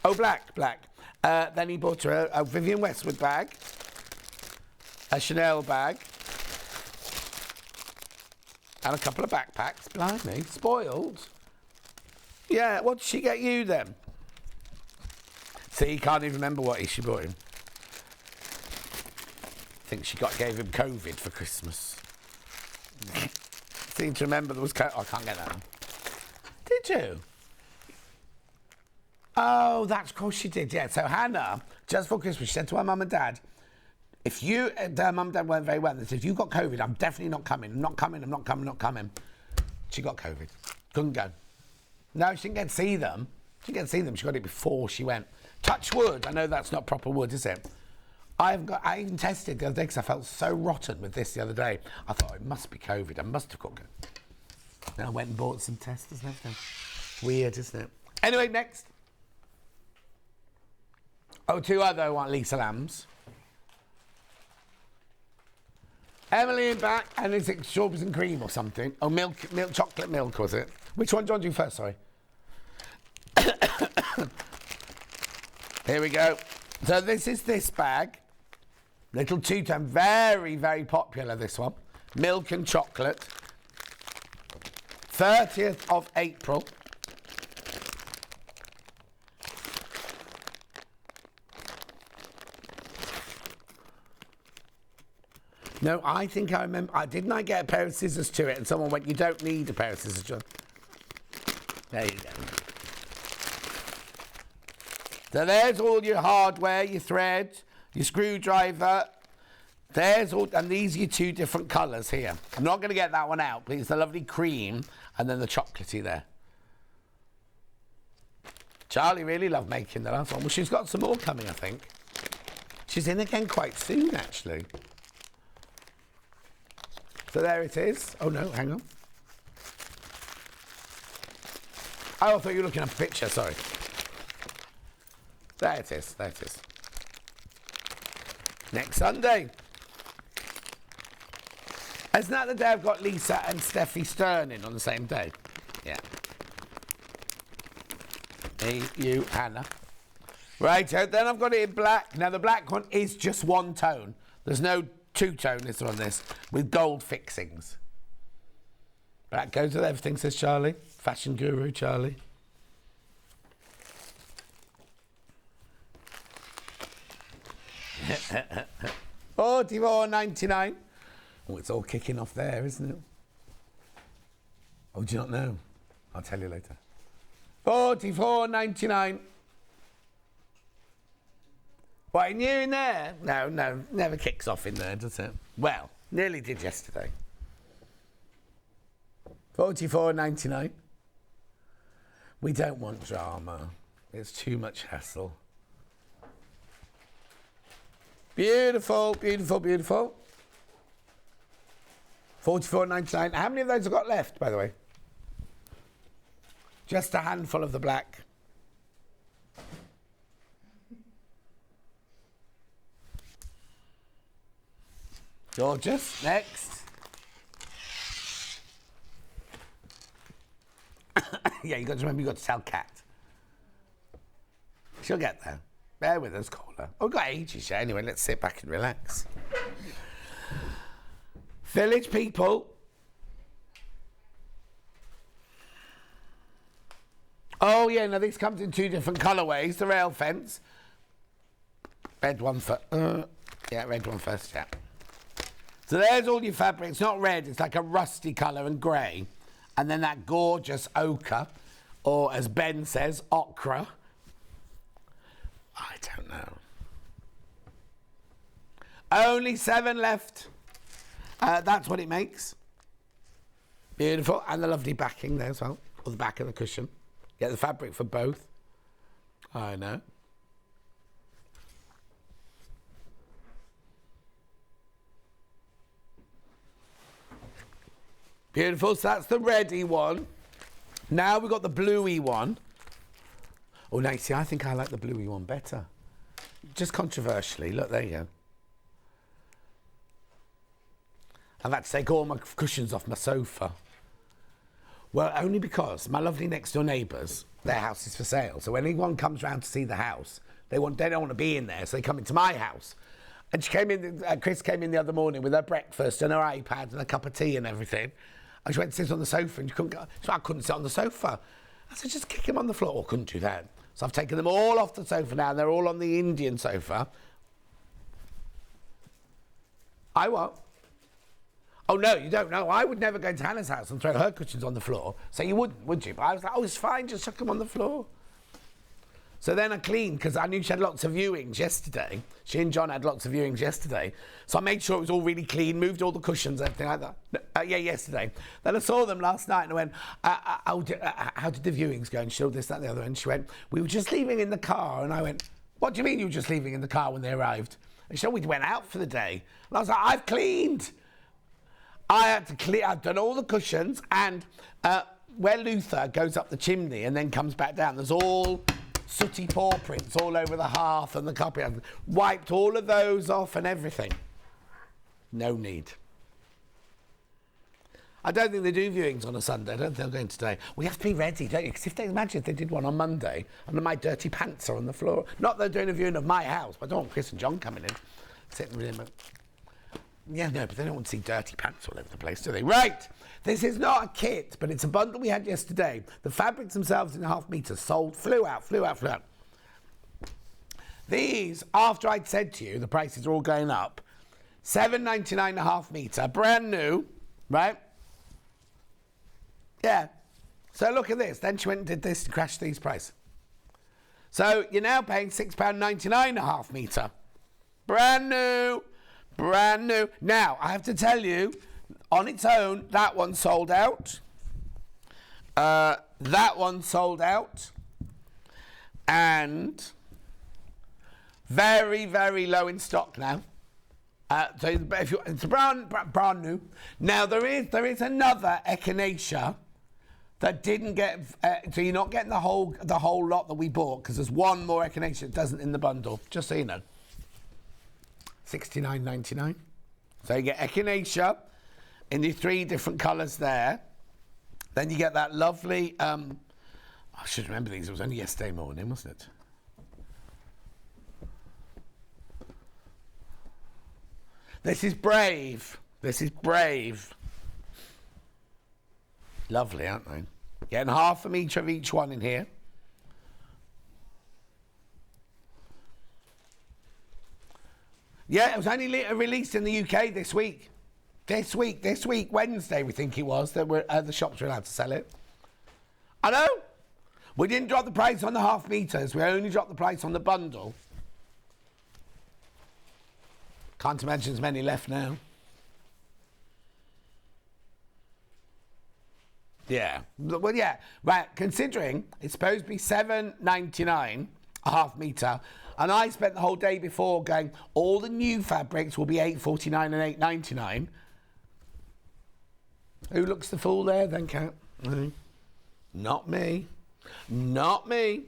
Oh, black. Then he bought her a Vivienne Westwood bag, a Chanel bag, and a couple of backpacks. Blimey, spoiled. Yeah, what did she get you then? See, he can't even remember what she bought him. I think she gave him COVID for Christmas. Seem to remember there was COVID. Oh, I can't get that one. Did you? Oh, that's of course she did, yeah. So Hannah, just for Christmas, she said to her mum and dad, if you, her mum and dad weren't very well, they said, if you've got COVID, I'm definitely not coming. I'm not coming. She got COVID. Couldn't go. No, she didn't get to see them. She got it before she went. Touch wood. I know that's not proper wood, is it? I even tested the other day because I felt so rotten with this the other day. I thought, it must be COVID. I must have got COVID. Then I went and bought some testers and everything. Weird, isn't it? Anyway, next. Oh, 2 other one, Lisa Lambs. Emily in back, and is it strawberries and cream or something? Oh, milk, chocolate milk, was it? Which one do you want to do first, sorry? Here we go. So this is this bag. Little 2-tone, very, very popular, this one. Milk and chocolate. 30th of April. No, I think I remember. Didn't I get a pair of scissors to it? And someone went, you don't need a pair of scissors, John. There you go. So there's all your hardware, your thread, your screwdriver. There's all, and these are your 2 different colours here. I'm not going to get that one out, but it's the lovely cream and then the chocolatey there. Charlie really loved making the last one. Well, she's got some more coming, I think. She's in again quite soon, actually. So there it is. Oh, no, hang on. Oh, I thought you were looking at a picture, sorry. There it is, there it is. Next Sunday. Isn't that the day I've got Lisa and Steffi Stern in on the same day? Yeah. you, Hannah. Right, then I've got it in black. Now, the black one is just one tone. There's no two-tone on this, with gold fixings. Black goes with everything, says Charlie. Fashion guru, Charlie. $44.99. Oh, it's all kicking off there, isn't it? Oh, do you not know? I'll tell you later. $44.99. What, new in there? No, never kicks off in there, does it? Well, nearly did yesterday. $44.99. We don't want drama. It's too much hassle. Beautiful, beautiful, beautiful. $44.99. How many of those have got left, by the way? Just a handful of the black. Gorgeous. Next. Yeah, you got to remember, you got to tell Kat. She'll get there. Bear with us, caller. Oh, we've got ages yet. Anyway, let's sit back and relax. Village people. Oh, yeah, now this comes in two different colourways. The rail fence. Red one first. Yeah, red one first, yeah. So there's all your fabric. It's not red. It's like a rusty colour and grey. And then that gorgeous ochre, or as Ben says, ochre. I don't know. Only 7 left. That's what it makes. Beautiful. And the lovely backing there as well, or the back of the cushion. Get the fabric for both. I know. Beautiful. So that's the reddy one. Now we've got the bluey one. Oh, now you see, I think I like the bluey one better. Just controversially. Look, there you go. I've had to take all my cushions off my sofa. Well, only because my lovely next door neighbours, their house is for sale. So when anyone comes round to see the house, they don't want to be in there, so they come into my house. And she came in, Chris came in the other morning with her breakfast and her iPad and a cup of tea and everything. And she went to sit on the sofa and she couldn't go. So I couldn't sit on the sofa. I said, just kick him on the floor. Oh, couldn't do that. So I've taken them all off the sofa now and they're all on the Indian sofa. I what? Oh, no, you don't know. I would never go into Hannah's house and throw her cushions on the floor. So you wouldn't, would you? But I was like, oh, it's fine, just chuck them on the floor. So then I cleaned, because I knew she had lots of viewings yesterday. She and John had lots of viewings yesterday. So I made sure it was all really clean, moved all the cushions, everything like that. Yeah, yesterday. Then I saw them last night and I went, how did the viewings go? And she showed this, that, and the other. And she went, we were just leaving in the car. And I went, what do you mean you were just leaving in the car when they arrived? And she said, we went out for the day. And I was like, I've cleaned. I had to clean, I've done all the cushions, and where Luther goes up the chimney and then comes back down, there's all sooty paw prints all over the hearth and the carpet. I've wiped all of those off and everything. No need. I don't think they do viewings on a Sunday. I don't think they're going today. We have to be ready, don't you? Because imagine if they did one on Monday and my dirty pants are on the floor. Not that they're doing a viewing of my house, but I don't want Chris and John coming in, sitting with him. Yeah, no, but they don't want to see dirty pants all over the place, do they? Right, this is not a kit, but it's a bundle we had yesterday. The fabrics themselves in 1/2 metre sold, flew out. These, after I'd said to you, the prices are all going up, $7.99 1/2 metre, brand new, right? Yeah, so look at this. Then she went and did this and crashed these prices. So you're now paying £6.99 1/2 metre. Brand new. Brand new. Now, I have to tell you, on its own, that one sold out. That one sold out. And very, very low in stock now. So if you, it's brand new. Now, there is another echinacea that didn't get, so you're not getting the whole lot that we bought, because there's one more echinacea that doesn't in the bundle, just so you know. $69.99. So you get echinacea in the 3 different colours there. Then you get that lovely I should remember these. It was only yesterday morning, wasn't it? This is brave. This is brave. Lovely, aren't they? Getting half a metre of each one in here. Yeah, it was only released in the UK this week. This week, Wednesday, we think it was, that the shops were allowed to sell it. I know. We didn't drop the price on the half metres. We only dropped the price on the bundle. Can't imagine there's many left now. Yeah. Well, yeah. Right. Considering it's supposed to be $7.99 a half metre, and I spent the whole day before going, all the new fabrics will be $8.49 and $8.99. Who looks the fool there then, Kat? Not me. Not me.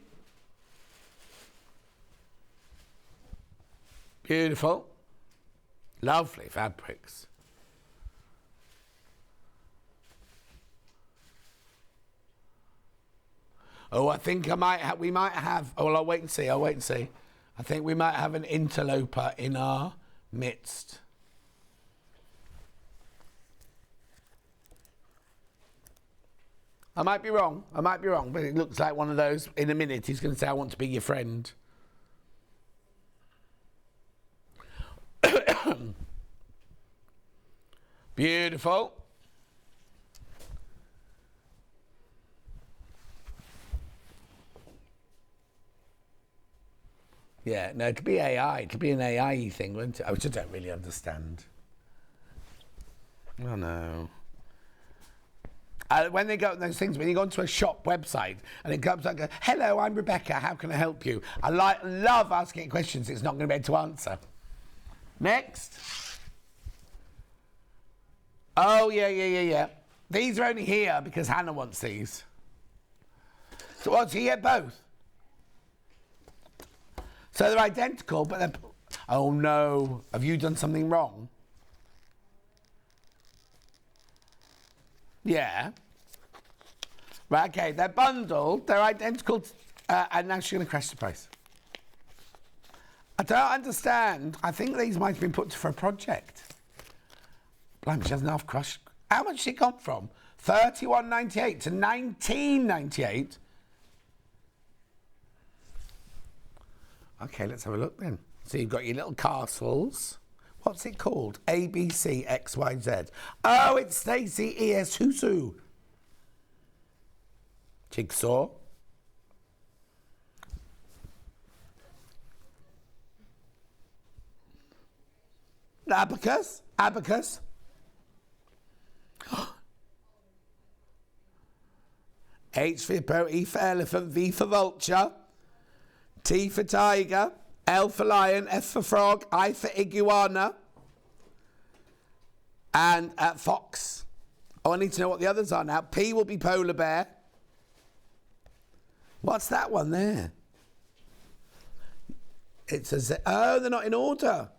Beautiful. Lovely fabrics. Oh, I think we might have, oh, well, I'll wait and see. I think we might have an interloper in our midst. I might be wrong, but it looks like one of those. In a minute, he's going to say, I want to be your friend. Beautiful. Yeah, no, it could be AI. It could be an AI thing, wouldn't it? Which I don't really understand. Oh, no. When they go those things, when you go onto a shop website and it comes like, hello, I'm Rebecca, how can I help you? I love asking questions it's not going to be able to answer. Next. Oh, yeah. These are only here because Hannah wants these. So what's he get both? So they're identical, but they're... Oh, no. Have you done something wrong? Yeah. Right, okay, they're bundled, they're identical, and now she's going to crash the price. I don't understand. I think these might have been put for a project. Blimey, she hasn't half crushed. How much has it gone from? $31.98 to $19.98. Okay, let's have a look then. So you've got your little castles. What's it called? ABC XYZ. Oh, it's Stacey E.S. Husu. Jigsaw. Abacus. H for hippo, E for elephant, V for vulture, T for tiger, L for lion, F for frog, I for iguana, and fox. Oh, I need to know what the others are now. P will be polar bear. What's that one there? It's a Z. Oh, they're not in order.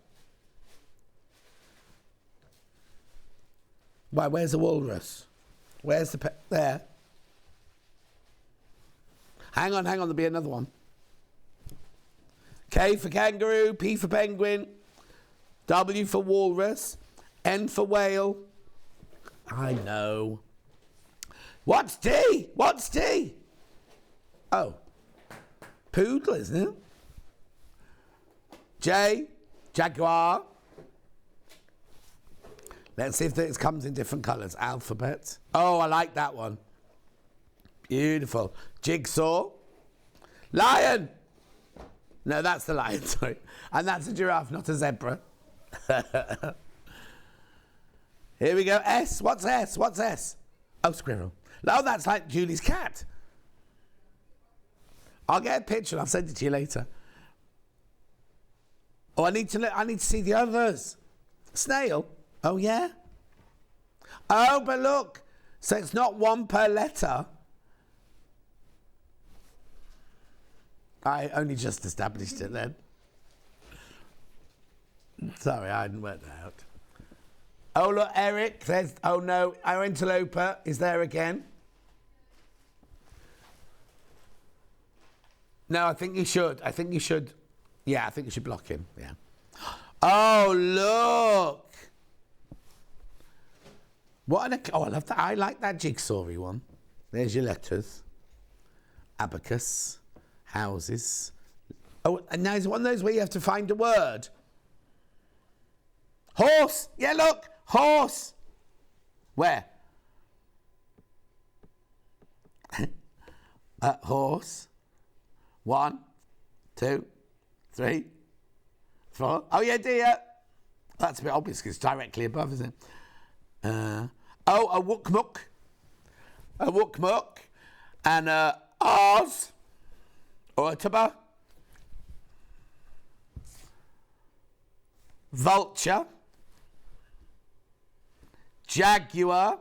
Why, where's the walrus? Where's the there? Hang on, there'll be another one. K for kangaroo, P for penguin, W for walrus, N for whale. I know. What's T? Oh, poodle, isn't it? J, jaguar. Let's see if it comes in different colours. Alphabet. Oh, I like that one. Beautiful. Jigsaw. Lion. No, that's the lion, sorry. And that's a giraffe, not a zebra. Here we go. S. What's S? Oh, squirrel. Oh, that's like Julie's cat. I'll get a picture and I'll send it to you later. Oh, I need to see the others. Snail. Oh, yeah? Oh, but look. So it's not one per letter. I only just established it then. Sorry, I hadn't worked that out. Oh, look, Eric. Oh, no. Our interloper is there again. No, I think you should. Yeah, I think you should block him. Yeah. Oh, look. Oh, I love that. I like that jigsaw-y one. There's your letters. Abacus. Houses. Oh, and now it's one of those where you have to find a word. Horse. Yeah, look. Horse. Where? Horse. 1, 2, 3, 4. Oh, yeah, dear. That's a bit obvious because it's directly above, isn't it? A wook-mook. A wook-mook. And Oz. Or a tuba. Vulture. Jaguar.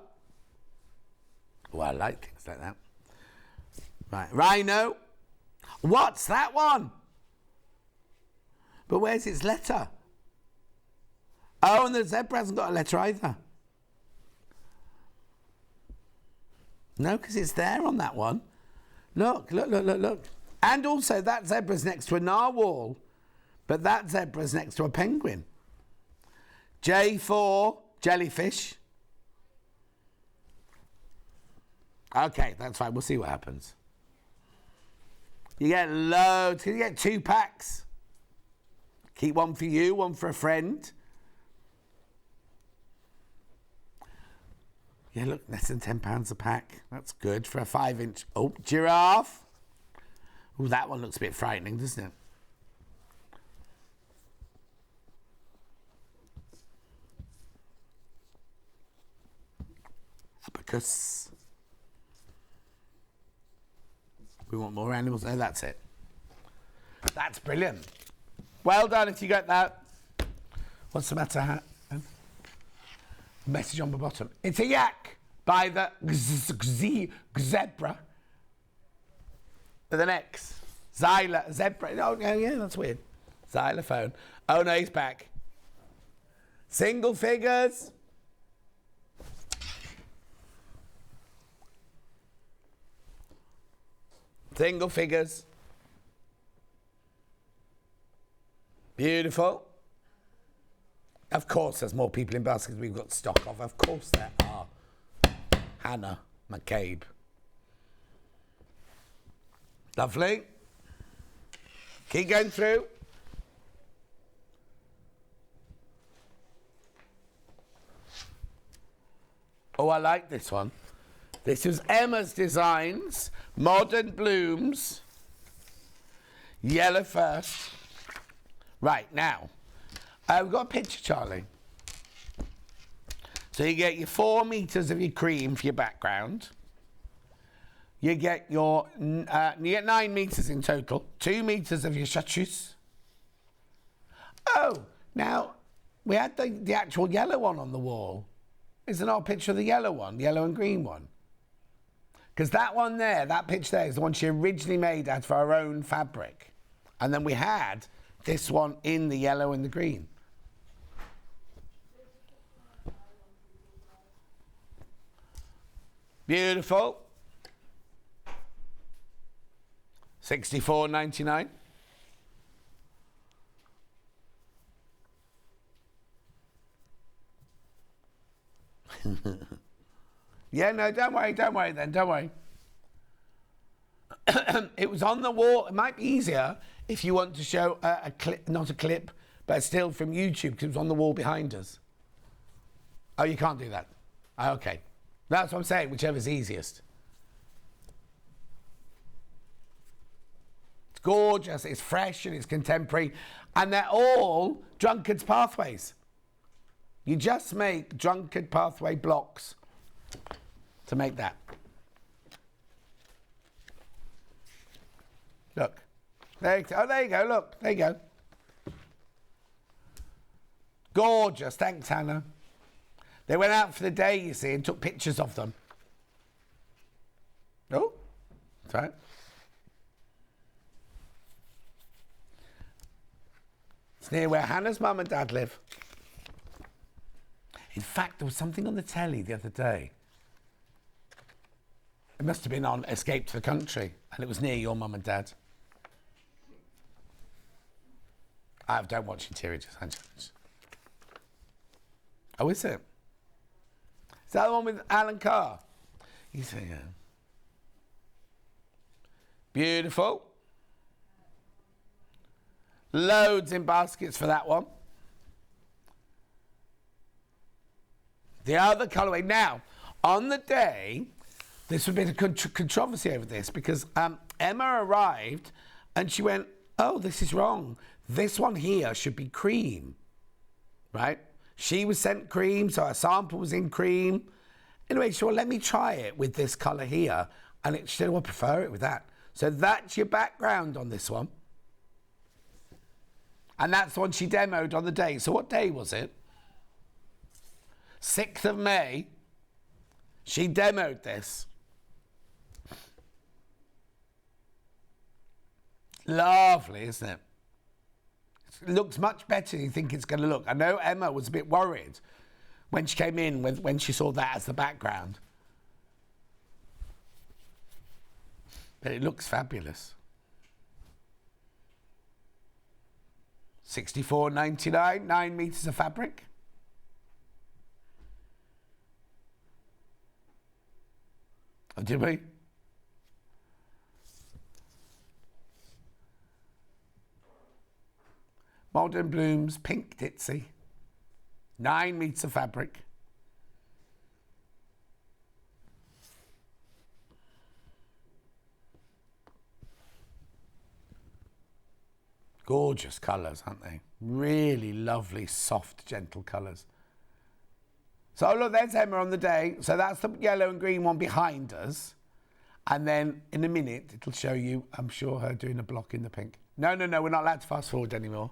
Oh, I like things like that. Right, rhino. What's that one? But where's its letter? Oh, and the zebra hasn't got a letter either. No, because it's there on that one. Look. And also, that zebra's next to a narwhal, but that zebra's next to a penguin. J4, jellyfish. Okay, that's fine. We'll see what happens. You get loads. You get 2 packs. Keep one for you, one for a friend. Yeah, look, less than £10 a pack. That's good for a 5-inch. Oh, giraffe. Oh, that one looks a bit frightening, doesn't it? Abacus. We want more animals. No, that's it. That's brilliant. Well done if you get that. What's the matter? Message on the bottom. It's a yak by the zebra. With an X. Zebra. Oh, yeah, that's weird. Xylophone. Oh, no, he's back. Single figures. Single figures. Beautiful. Of course there's more people in baskets we've got stock of. Of course there are. Hannah McCabe. Lovely. Keep going through. Oh, I like this one. This is Emma's Designs. Modern Blooms. Yellow first. Right, now, we've got a picture, Charlie. So you get your 4 metres of your cream for your background. You get your 9 metres in total. 2 metres of your chartreuse. Oh, now, we had the actual yellow one on the wall. Is there not a picture of the yellow one, yellow and green one? Because that one there, that picture there is the one she originally made out of our own fabric. And then we had this one in the yellow and the green. Beautiful. $64.99. Yeah, no, don't worry then, don't worry. It was on the wall. It might be easier if you want to show a clip, not a clip, but a still from YouTube, because it was on the wall behind us. Oh, you can't do that. Oh, okay. That's what I'm saying, whichever's easiest. It's gorgeous, it's fresh and it's contemporary, and they're all Drunkard's Pathways. You just make Drunkard Pathway blocks to make that. Look. There you go, look. There you go. Gorgeous. Thanks, Hannah. They went out for the day, you see, and took pictures of them. Oh, that's right. It's near where Hannah's mum and dad live. In fact, there was something on the telly the other day. It must have been on Escape to the Country, and it was near your mum and dad. I don't watch interior design challenge. Oh, is it? Is that the one with Alan Carr? He's here. Beautiful. Loads in baskets for that one. The other colourway. Now, on the day, there's a bit of controversy over this because Emma arrived and she went, oh, this is wrong. This one here should be cream, right? She was sent cream, so her sample was in cream. Anyway, she said, well, let me try it with this colour here. And she said, well, I prefer it with that. So that's your background on this one. And that's the one she demoed on the day. So what day was it? 6th of May. She demoed this. Lovely, isn't it? It looks much better than you think it's going to look. I know Emma was a bit worried when she came in, when she saw that as the background. But it looks fabulous. $64.99, 9 metres of fabric. Oh, did we? Modern Blooms, pink ditzy. 9 metres of fabric. Gorgeous colours, aren't they? Really lovely, soft, gentle colours. So look, there's Emma on the day. So that's the yellow and green one behind us. And then in a minute, it'll show you, I'm sure, her doing a block in the pink. No, we're not allowed to fast forward anymore.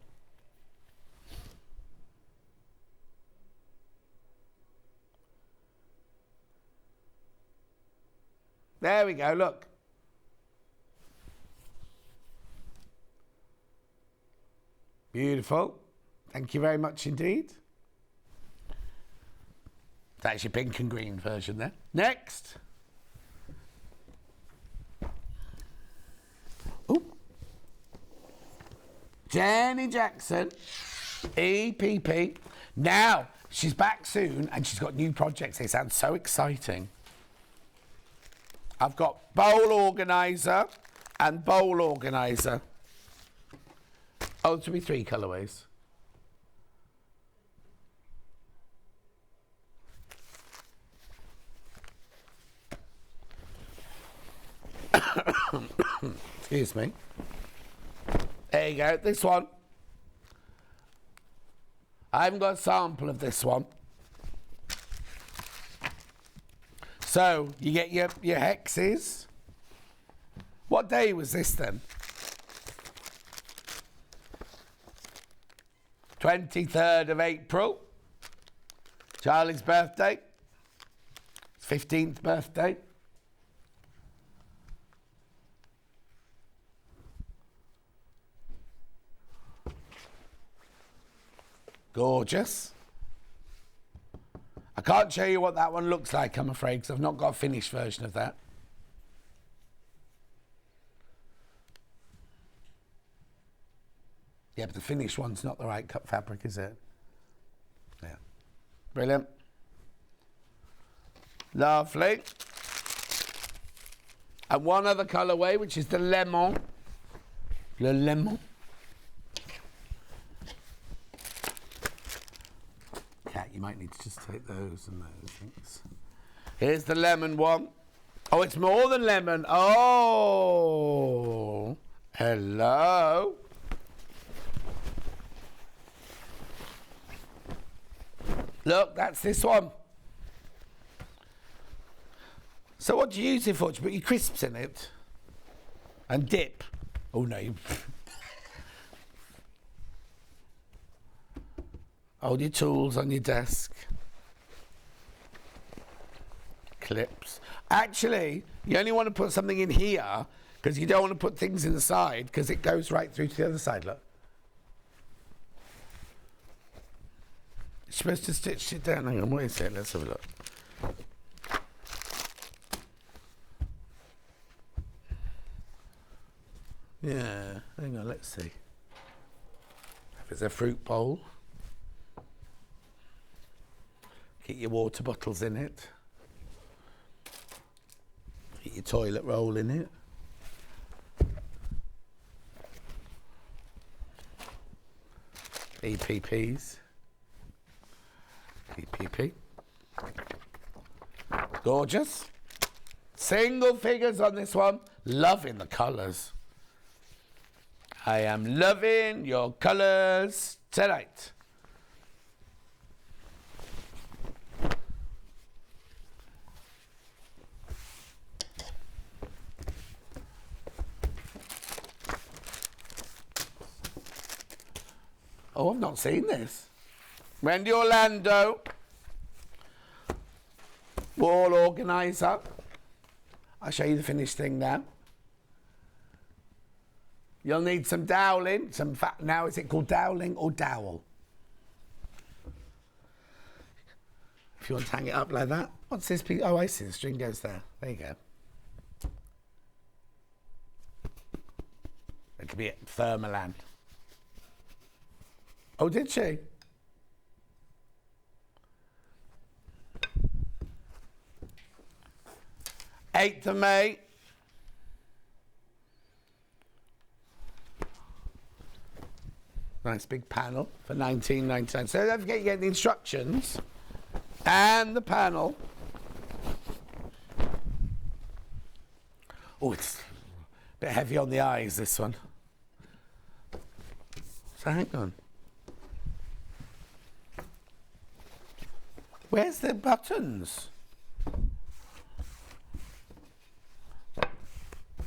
There we go, look. Beautiful. Thank you very much indeed. That's your pink and green version there. Next. Ooh. Jenny Jackson, EPP. Now, she's back soon and she's got new projects. They sound so exciting. I've got bowl organiser and bowl organiser. Oh, there will be 3 colourways. Excuse me. There you go, this one. I haven't got a sample of this one. So, you get your hexes. What day was this then? 23rd of April. Charlie's birthday. 15th birthday. Gorgeous. I can't show you what that one looks like, I'm afraid, because I've not got a finished version of that. Yeah, but the finished one's not the right cut fabric, is it? Yeah. Brilliant. Lovely. And one other colourway, which is the lemon. Le lemon. Cat, you might need to just take those and those things. Here's the lemon one. Oh, it's more than lemon. Oh, hello. Look, that's this one. So what do you use it for? Do you put your crisps in it? And dip? Oh, no. Hold your tools on your desk. Clips. Actually, you only want to put something in here because you don't want to put things in the side because it goes right through to the other side, look. You're supposed to stitch it down. Hang on, what is it? Let's have a look. Yeah, hang on, let's see. If it's a fruit bowl, keep your water bottles in it. Keep your toilet roll in it. EPPs. EPP. Gorgeous. Single figures on this one. Loving the colours. I am loving your colours tonight. Oh, I've not seen this. Wendy Orlando. Wall organiser. I'll show you the finished thing now. You'll need some doweling, some fat. Now, is it called doweling or dowel? If you want to hang it up like that. What's this piece? Oh, I see. The string goes there. There you go. It could be at Firmaland. Oh, did she? Eighth of May. Nice big panel for $19.99. So don't forget you get the instructions and the panel. Oh, it's a bit heavy on the eyes, this one. So hang on. Where's the buttons?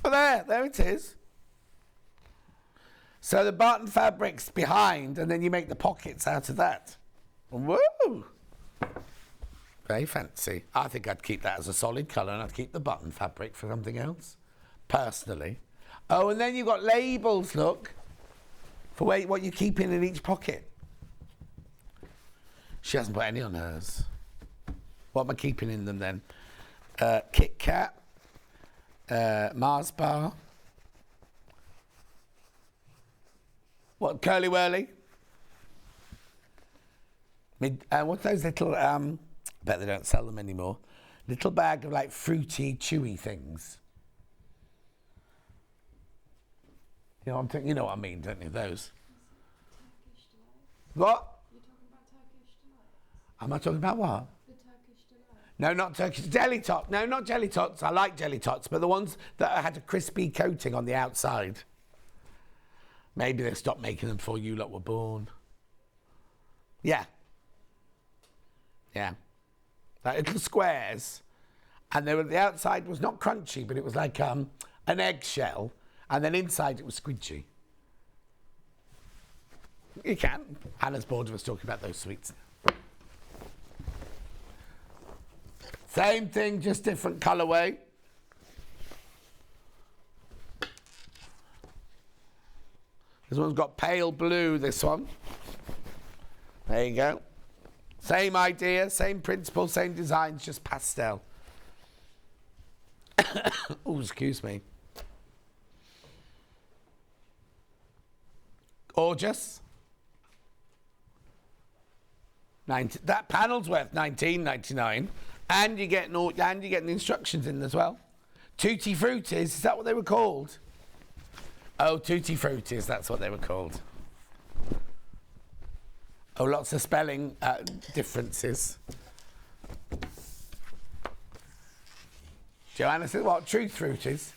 Oh, there it is. So the button fabric's behind, and then you make the pockets out of that. Woo! Very fancy. I think I'd keep that as a solid colour, and I'd keep the button fabric for something else, personally. Oh, and then you've got labels, look, for what you're keeping in each pocket. She hasn't put any on hers. What am I keeping in them then? Kit Kat, Mars bar. What, Curly Whirly? What's those little, I bet they don't sell them anymore. Little bag of like fruity, chewy things. You know what I mean, don't you, those? What? You're talking about Turkish delight. Am I talking about what? The Turkish delight. No, not Turkish. Jelly tot. No, not jelly tots. I like jelly tots, but the ones that had a crispy coating on the outside. Maybe they stopped making them before you lot were born. Yeah. Yeah. Like little squares. And they were, the outside was not crunchy, but it was like an eggshell. And then inside it was squidgy. You can. Hannah's bored of us talking about those sweets. Same thing, just different colourway. This one's got pale blue, this one. There you go. Same idea, same principle, same designs, just pastel. Oh, excuse me. Gorgeous. That panel's worth $19.99, and you're getting the instructions in as well. Tutti Fruities, is that what they were called? Oh, Tutti Fruities, that's what they were called. Oh, lots of spelling differences. Joanna said, what? Truth Fruities?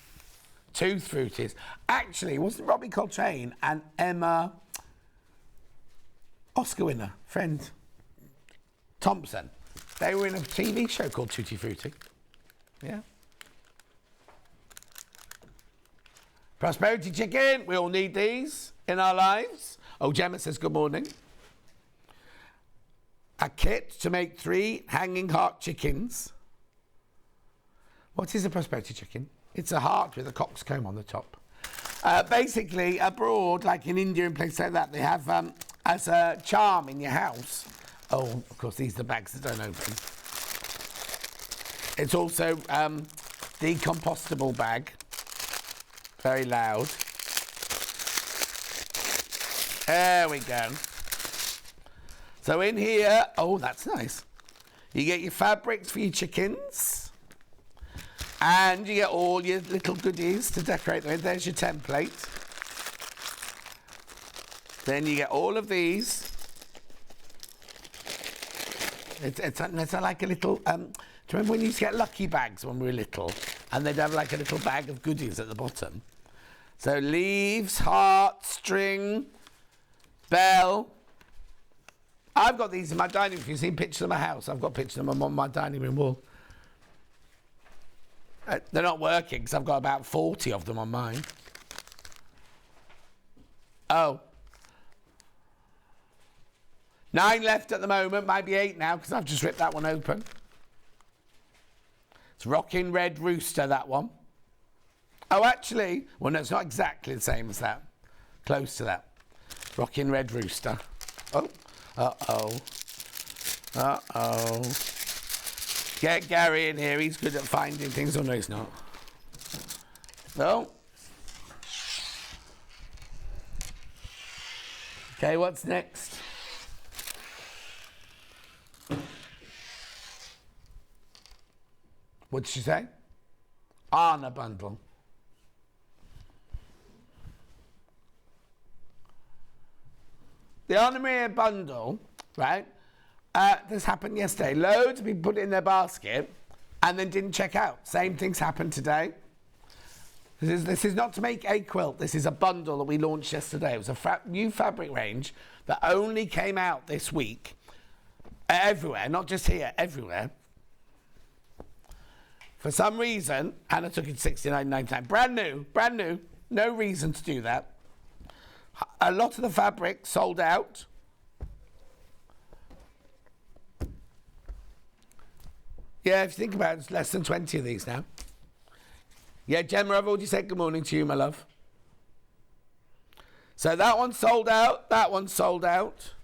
Tooth Fruities. Actually, wasn't Robbie Coltrane and Emma Oscar winner, friend Thompson? They were in a TV show called Tutti Frutti. Yeah. Prosperity chicken, we all need these in our lives. Oh, Gemma says good morning. A kit to make 3 hanging heart chickens. What is a prosperity chicken? It's a heart with a cock's comb on the top. Basically, abroad, like in India and places like that, they have as a charm in your house. Oh, of course, these are the bags that don't open. It's also decompostable bag. Very loud. There we go. So in here, oh, that's nice. You get your fabrics for your chickens. And you get all your little goodies to decorate them with. There's your template. Then you get all of these. It's like a little, do you remember when you used to get lucky bags when we were little? And they'd have like a little bag of goodies at the bottom. So leaves, heart, string, bell. I've got these in my dining room. If you've seen pictures of my house, I've got pictures of them on my dining room wall. They're not working because I've got about 40 of them on mine. Oh. 9 left at the moment, might be 8 now because I've just ripped that one open. It's Rockin' Red Rooster, that one. Oh, actually, well, no, it's not exactly the same as that. Close to that. Rockin' Red Rooster. Oh, uh-oh. Uh-oh. Get Gary in here, he's good at finding things. Oh, no, he's not. No. Okay, what's next? What did she say? Anna bundle. The Anna Maria bundle, right? This happened yesterday. Loads of people put it in their basket and then didn't check out. Same things happened today. This is not to make a quilt. This is a bundle that we launched yesterday. It was a new fabric range that only came out this week. Everywhere, not just here, everywhere. For some reason, Hannah took it $69.99. Brand new. No reason to do that. A lot of the fabric sold out. Yeah, if you think about it, it's less than 20 of these now. Yeah, Gemma, I've already said good morning to you, my love. So that one sold out. That one sold out.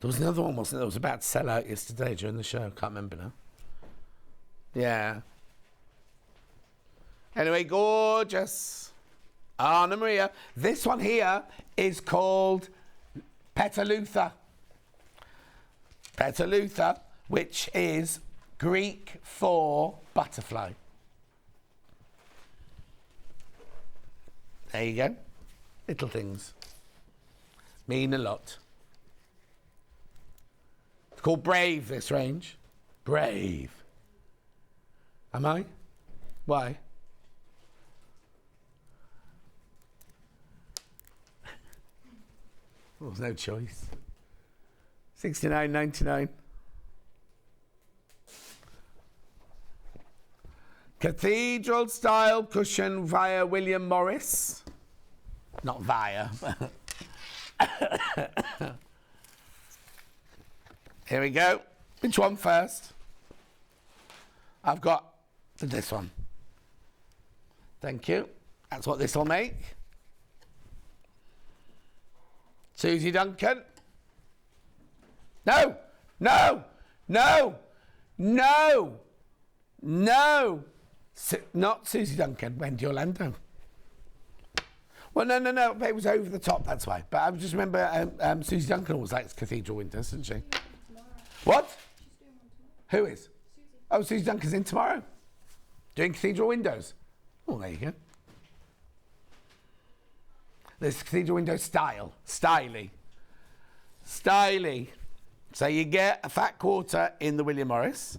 There was another one, wasn't there? That was about to sell out yesterday during the show. Can't remember now. Yeah. Anyway, gorgeous. Anna Maria. This one here is called Petalutha. Petalutha, which is Greek for butterfly. There you go. Little things. Mean a lot. It's called Brave, this range. Brave. Am I? Why? Well, there's no choice. $69.99. Cathedral style cushion via William Morris. Not via. Here we go. Which one first? I've got this one. Thank you. That's what this will make. Susie Duncan. No, no, no, no, no. Not Susie Duncan, Wendy Orlando. Well, no. It was over the top, that's why. But I just remember Susie Duncan always likes Cathedral Windows, doesn't she? What? Who is? Oh, Susie Duncan's in tomorrow. Doing Cathedral Windows. Oh, there you go. There's Cathedral Window style. Styly. Styly. So you get a fat quarter in the William Morris,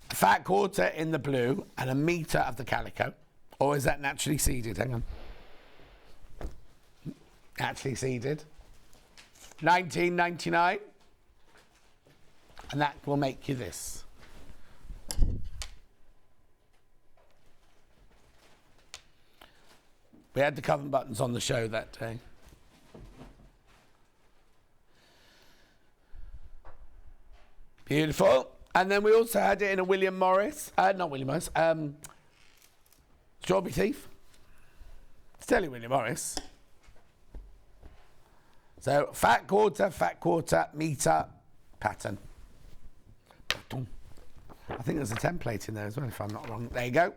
a fat quarter in the blue, and a metre of the calico. Or is that naturally seeded? Hang on. Naturally seeded. $19.99. And that will make you this. We had the cover buttons on the show that day. Beautiful. And then we also had it in a William Morris. Not William Morris. Strawberry Thief. Still in William Morris. So fat quarter, metre, pattern. I think there's a template in there as well, if I'm not wrong. There you go.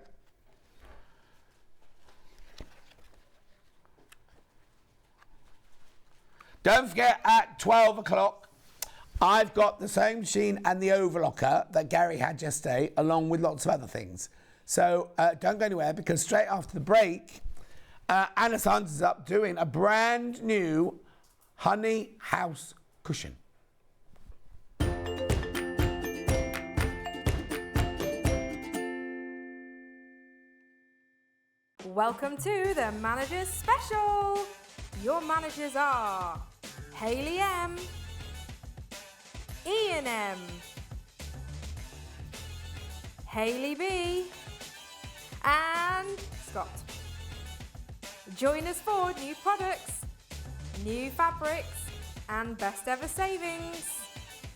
Don't forget, at 12 o'clock, I've got the sewing machine and the overlocker that Gary had yesterday, along with lots of other things. So don't go anywhere, because straight after the break, Anna Sanders is up doing a brand new honey house cushion. Welcome to the Managers Special. Your managers are Hayley M, Ian M, Hayley B, and Scott. Join us for new products, new fabrics, and best ever savings.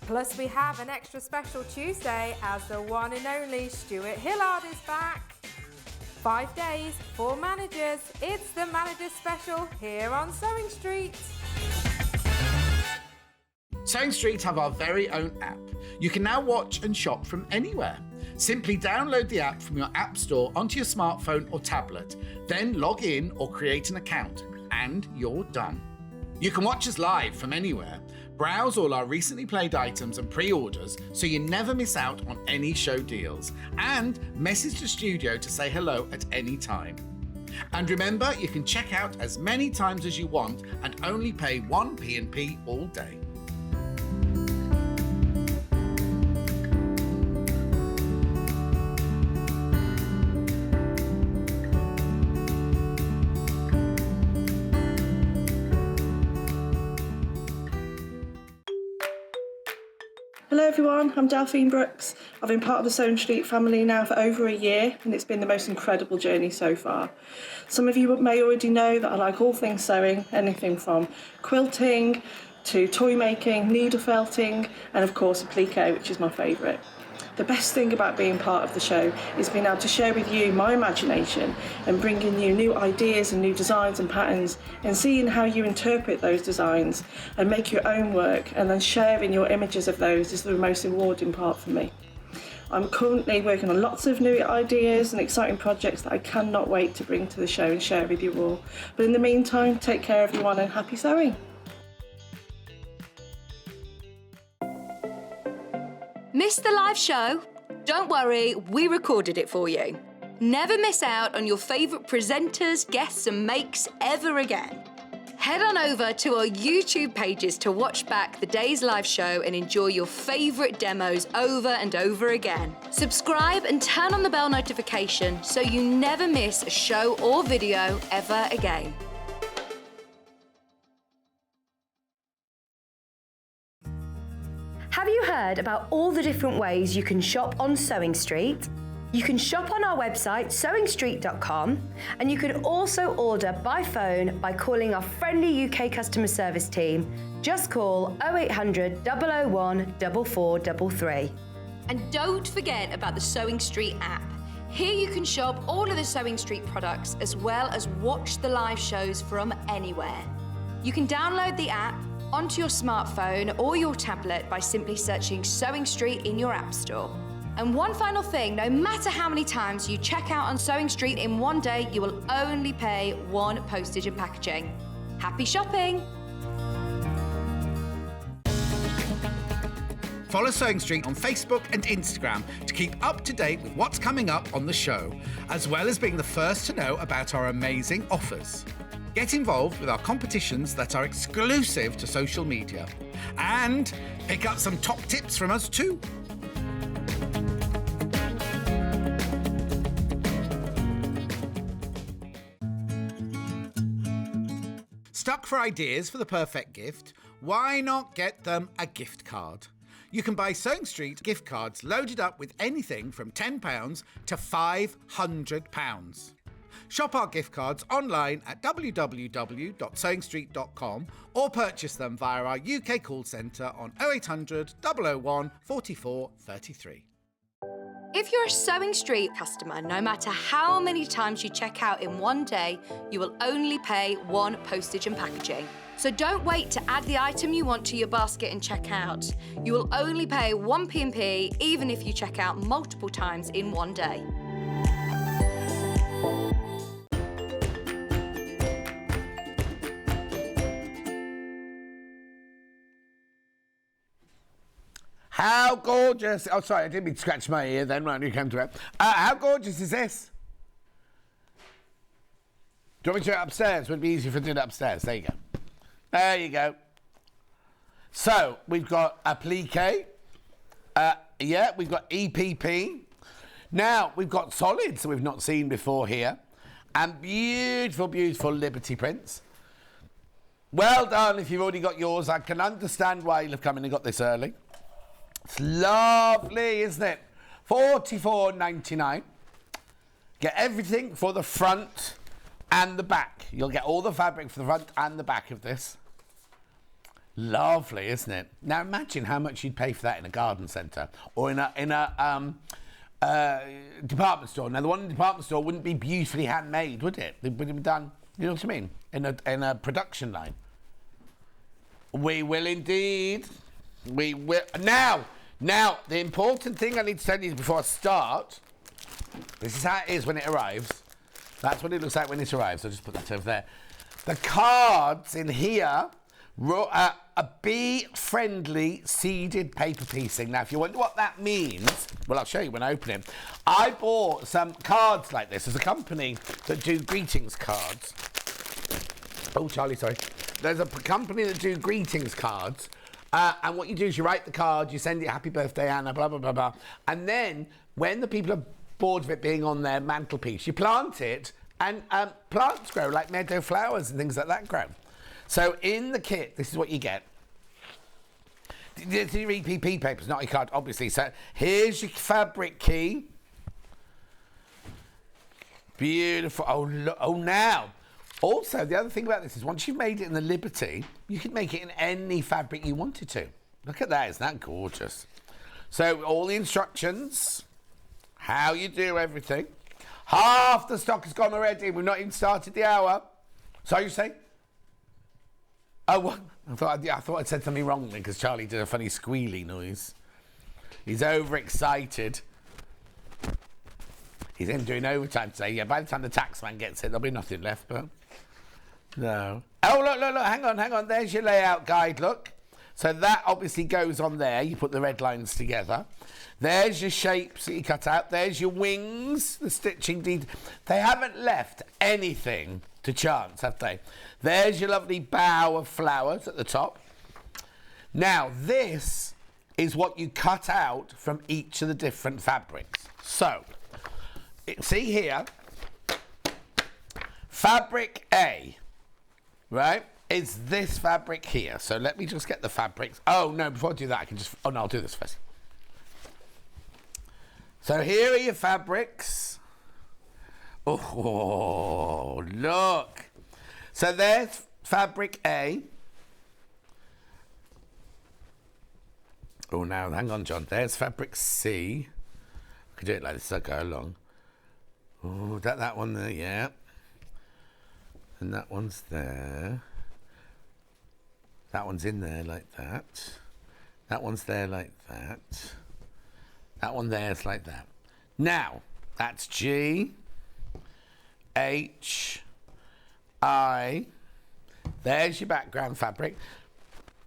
Plus, we have an extra special Tuesday as the one and only Stuart Hillard is back. 5 days, 4 managers. It's the Managers Special here on Sewing Street. Sewing Street have our very own app. You can now watch and shop from anywhere. Simply download the app from your app store onto your smartphone or tablet, then log in or create an account, and you're done. You can watch us live from anywhere, browse all our recently played items and pre-orders so you never miss out on any show deals, and message the studio to say hello at any time. And remember, you can check out as many times as you want and only pay 1 P&P all day. Hello everyone, I'm Delphine Brooks. I've been part of the Sewing Street family now for over a year, and it's been the most incredible journey so far. Some of you may already know that I like all things sewing, anything from quilting to toy making, needle felting, and of course applique, which is my favourite. The best thing about being part of the show is being able to share with you my imagination and bringing you new ideas and new designs and patterns, and seeing how you interpret those designs and make your own work, and then sharing your images of those is the most rewarding part for me. I'm currently working on lots of new ideas and exciting projects that I cannot wait to bring to the show and share with you all. But in the meantime, take care everyone and happy sewing. Missed the live show? Don't worry, we recorded it for you. Never miss out on your favourite presenters, guests and makes ever again. Head on over to our YouTube pages to watch back the day's live show and enjoy your favourite demos over and over again. Subscribe and turn on the bell notification so you never miss a show or video ever again. Have you heard about all the different ways you can shop on Sewing Street? You can shop on our website, sewingstreet.com, and you can also order by phone by calling our friendly UK customer service team. Just call 0800 001 4433. And don't forget about the Sewing Street app. Here you can shop all of the Sewing Street products as well as watch the live shows from anywhere. You can download the app onto your smartphone or your tablet by simply searching Sewing Street in your app store. And one final thing, no matter how many times you check out on Sewing Street in one day, you will only pay 1 postage and packaging. Happy shopping! Follow Sewing Street on Facebook and Instagram to keep up to date with what's coming up on the show, as well as being the first to know about our amazing offers. Get involved with our competitions that are exclusive to social media, and pick up some top tips from us too. Stuck for ideas for the perfect gift? Why not get them a gift card? You can buy Sewing Street gift cards loaded up with anything from £10 to £500. Shop our gift cards online at www.sewingstreet.com or purchase them via our UK call centre on 0800 001 44 33. If you're a Sewing Street customer, no matter how many times you check out in one day, you will only pay 1 postage and packaging. So don't wait to add the item you want to your basket and check out. You will only pay 1 P&P even if you check out multiple times in one day. How gorgeous. Oh, sorry, I didn't mean to scratch my ear then when you came to it. How gorgeous is this? Do you want me to do it upstairs? Would it be easier if I did it upstairs? There you go. There you go. So, we've got applique. Yeah, we've got EPP. Now, we've got solids that we've not seen before here. And beautiful, beautiful Liberty prints. Well done if you've already got yours. I can understand why you've come in and got this early. It's lovely, isn't it? $44.99. Get everything for the front and the back. You'll get all the fabric for the front and the back of this. Lovely, isn't it? Now imagine how much you'd pay for that in a garden centre or in a department store. Now the one in the department store wouldn't be beautifully handmade, would it? It would have been done, you know what I mean, in a production line. We will indeed. We will. Now, the important thing I need to tell you before I start, this is how it is when it arrives. That's what it looks like when it arrives. I'll just put that over there. The cards in here a bee-friendly seeded paper piecing. Now, if you wonder what that means, well, I'll show you when I open it. I bought some cards like this. There's a company that do greetings cards. Oh, Charlie, sorry. There's a company that do greetings cards. And what you do is you write the card, you send it happy birthday, Anna, blah, blah, blah, blah. And then when the people are bored of it being on their mantelpiece, you plant it and plants grow like meadow flowers and things like that grow. So in the kit, this is what you get. These are your EPP papers, not your card, obviously. So here's your fabric key. Beautiful. Oh, look. Oh, now. Also, the other thing about this is once you've made it in the Liberty, you can make it in any fabric you wanted to. Look at that. Isn't that gorgeous? So all the instructions, how you do everything. Half the stock has gone already. We've not even started the hour. So you say? Oh, what? I thought I'd said something wrong because Charlie did a funny squealy noise. He's overexcited. He's in doing overtime today. Yeah, by the time the taxman gets it, there'll be nothing left, but no. Oh, look, hang on. There's your layout guide, look. So that obviously goes on there. You put the red lines together. There's your shapes that you cut out. There's your wings, the stitching detail. They haven't left anything to chance, have they? There's your lovely bow of flowers at the top. Now, this is what you cut out from each of the different fabrics. So, see here, fabric A, right, is this fabric here. So let me just get the fabrics. Oh, no, before I do that, I can just, oh, no, I'll do this first. So here are your fabrics. Oh, look. So there's fabric A. Oh, now, hang on, John. There's fabric C. I could do it like this as I go along. Oh, that one there, yeah. And that one's there. That one's in there like that. That one's there like that. That one there's like that. Now, that's G, H, I. There's your background fabric.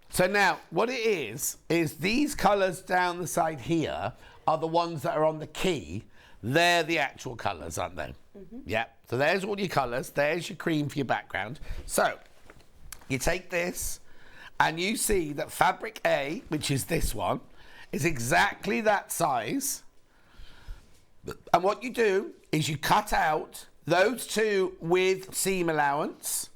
So now, what it is these colours down the side here are the ones that are on the key. They're the actual colours, aren't they? Mm-hmm. Yeah. So there's all your colours. There's your cream for your background. So you take this and you see that fabric A, which is this one, is exactly that size. And what you do is you cut out those two with seam allowance.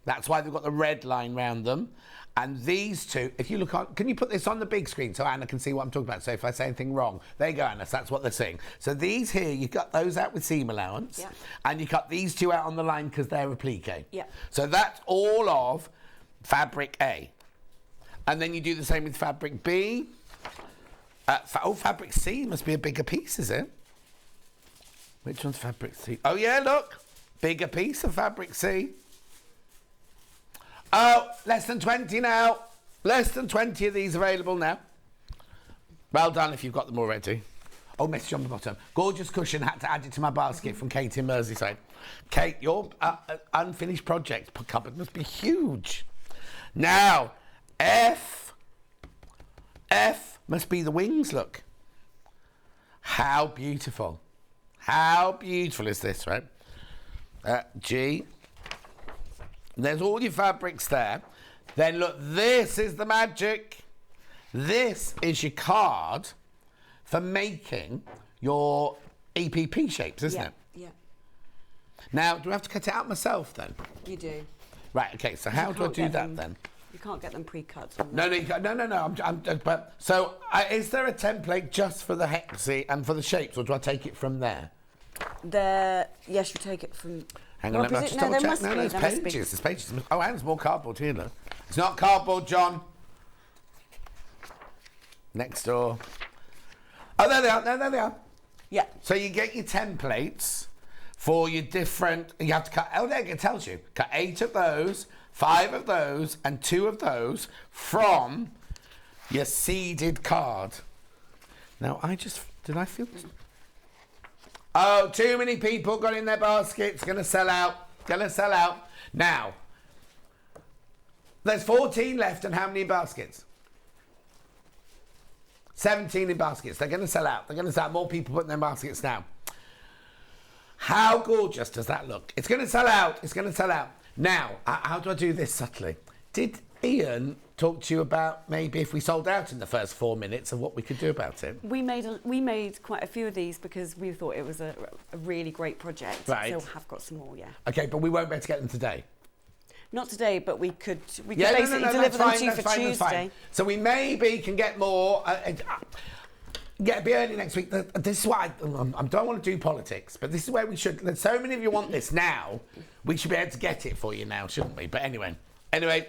That's why they've got the red line round them. And these two, if you look on, can you put this on the big screen so Anna can see what I'm talking about? So if I say anything wrong, there you go, Anna, so that's what they're saying. So these here, you cut those out with seam allowance, yeah. And you cut these two out on the line because they're applique. Yeah. So that's all of fabric A. And then you do the same with fabric B. Fabric C must be a bigger piece, is it? Which one's fabric C? Oh, yeah, look. Bigger piece of fabric C. Oh, less than 20 now. Less than 20 of these available now. Well done if you've got them already. Oh, message on the bottom. Gorgeous cushion, had to add it to my basket from Kate in Merseyside. Kate, your unfinished project cupboard must be huge. Now, F, Must be the wings, look. How beautiful. How beautiful is this, right? G. There's all your fabrics there. Then look, this is the magic. This is your card for making your EPP shapes, isn't it? Yeah. Now, do I have to cut it out myself then? You do. Right, okay, so how do I do that then? You can't get them pre-cut. No, but so is there a template just for the hexy and for the shapes, or do I take it from there? Yes, you take it from... Hang on, let me just double check. No, there's pages. There's pages. Oh, and there's more cardboard here, look. It's not cardboard, John. Next door. Oh, there they are. There they are. Yeah. So you get your templates for your different... You have to cut... Oh, there it tells you. Cut 8 of those, 5 of those, and 2 of those from your seeded card. Now, Did I feel... Oh, too many people got in their baskets. Going to sell out. Now, there's 14 left, and how many baskets? 17 in baskets. They're going to sell out. More people putting their baskets down. How gorgeous does that look? It's going to sell out. Now, how do I do this subtly? Did Ian talk to you about maybe if we sold out in the first 4 minutes of what we could do about it? We made quite a few of these because we thought it was a really great project. Right. So we've got some more, yeah. Okay, but we won't be able to get them today. Not today, but we could basically deliver them to you for Tuesday. So we maybe can get more. Be early next week. This is why I don't want to do politics, but this is where we should. There's so many of you want this now. We should be able to get it for you now, shouldn't we? But anyway,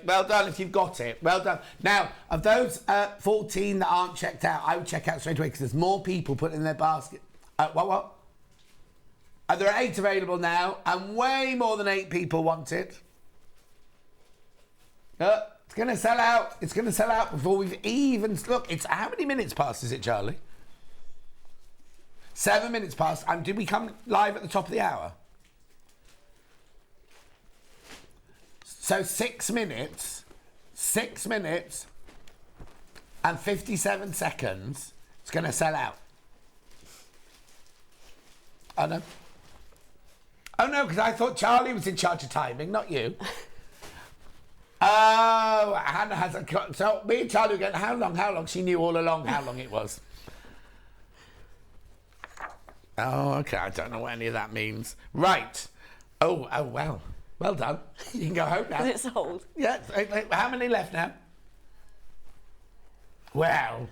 well done if you've got it. Well done. Now, of those 14 that aren't checked out, I would check out straight away because there's more people putting in their basket. What? There are 8 available now, and way more than 8 people want it. It's going to sell out. It's going to sell out before we've even... Look, it's... How many minutes past is it, Charlie? 7 minutes past. And did we come live at the top of the hour? So 6 minutes. 6 minutes and 57 seconds. It's going to sell out. Oh, no. Oh, no, because I thought Charlie was in charge of timing, not you. Oh, Hannah has a... So me and Charlie were going, how long? She knew all along how long it was. Oh, okay, I don't know what any of that means. Right. Oh, well. Well done. You can go home now. Is it sold? Yeah. How many left now? Well.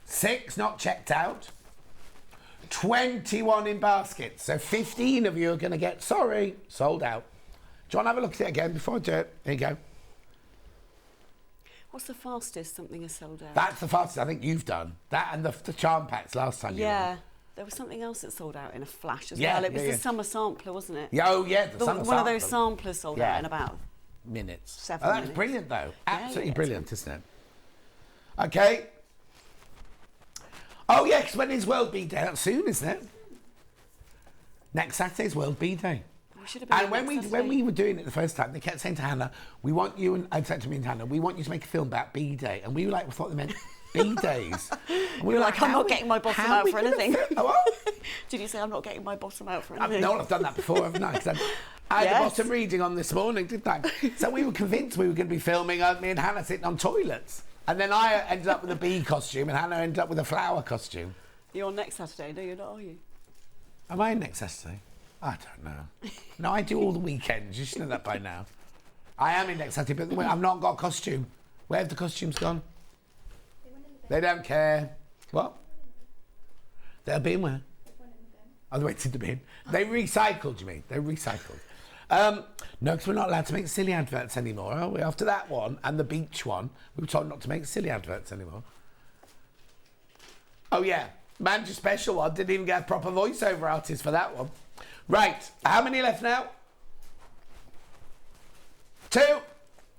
6 not checked out. 21 in baskets. So 15 of you are going to get, sorry, sold out. Do you want to have a look at it again before I do it? Here you go. What's the fastest something has sold out? That's the fastest I think you've done. That and the charm packs last time you were. There was something else that sold out in a flash as well. It was the summer sampler, wasn't it? Yeah, the summer sampler. One of those samplers sold out in about minutes. 7 minutes. That's brilliant, though. Absolutely brilliant, isn't it? Okay. Oh, yeah, because when is World Bee Day? That's soon, isn't it? Next Saturday's World Bee Day. And when we were doing it the first time, they kept saying to Hannah, we want you, and I'd said to me and Hannah, we want you to make a film about Bee Day. And we were like, we thought they meant bee days. And we were like, I'm not getting my bottom out for anything. What? Did you say I'm not getting my bottom out for anything? No, I've done that before, haven't I? 'Cause I had the bottom reading on this morning, didn't I? So we were convinced we were going to be filming me and Hannah sitting on toilets. And then I ended up with a bee costume and Hannah ended up with a flower costume. You're on next Saturday. No, you're not, are you? Am I next Saturday? I don't know. No, I do all the weekends. You should know that by now. I am in next Saturday, but I've not got a costume. Where have the costumes gone? They don't care. What? They'll be in where? Oh, they went in the bin. They recycled, you mean? They recycled. No, because we're not allowed to make silly adverts anymore, are we? After that one and the beach one, we were told not to make silly adverts anymore. Oh, yeah. Manager Special one. Didn't even get a proper voiceover artist for that one. Right. How many left now? 2.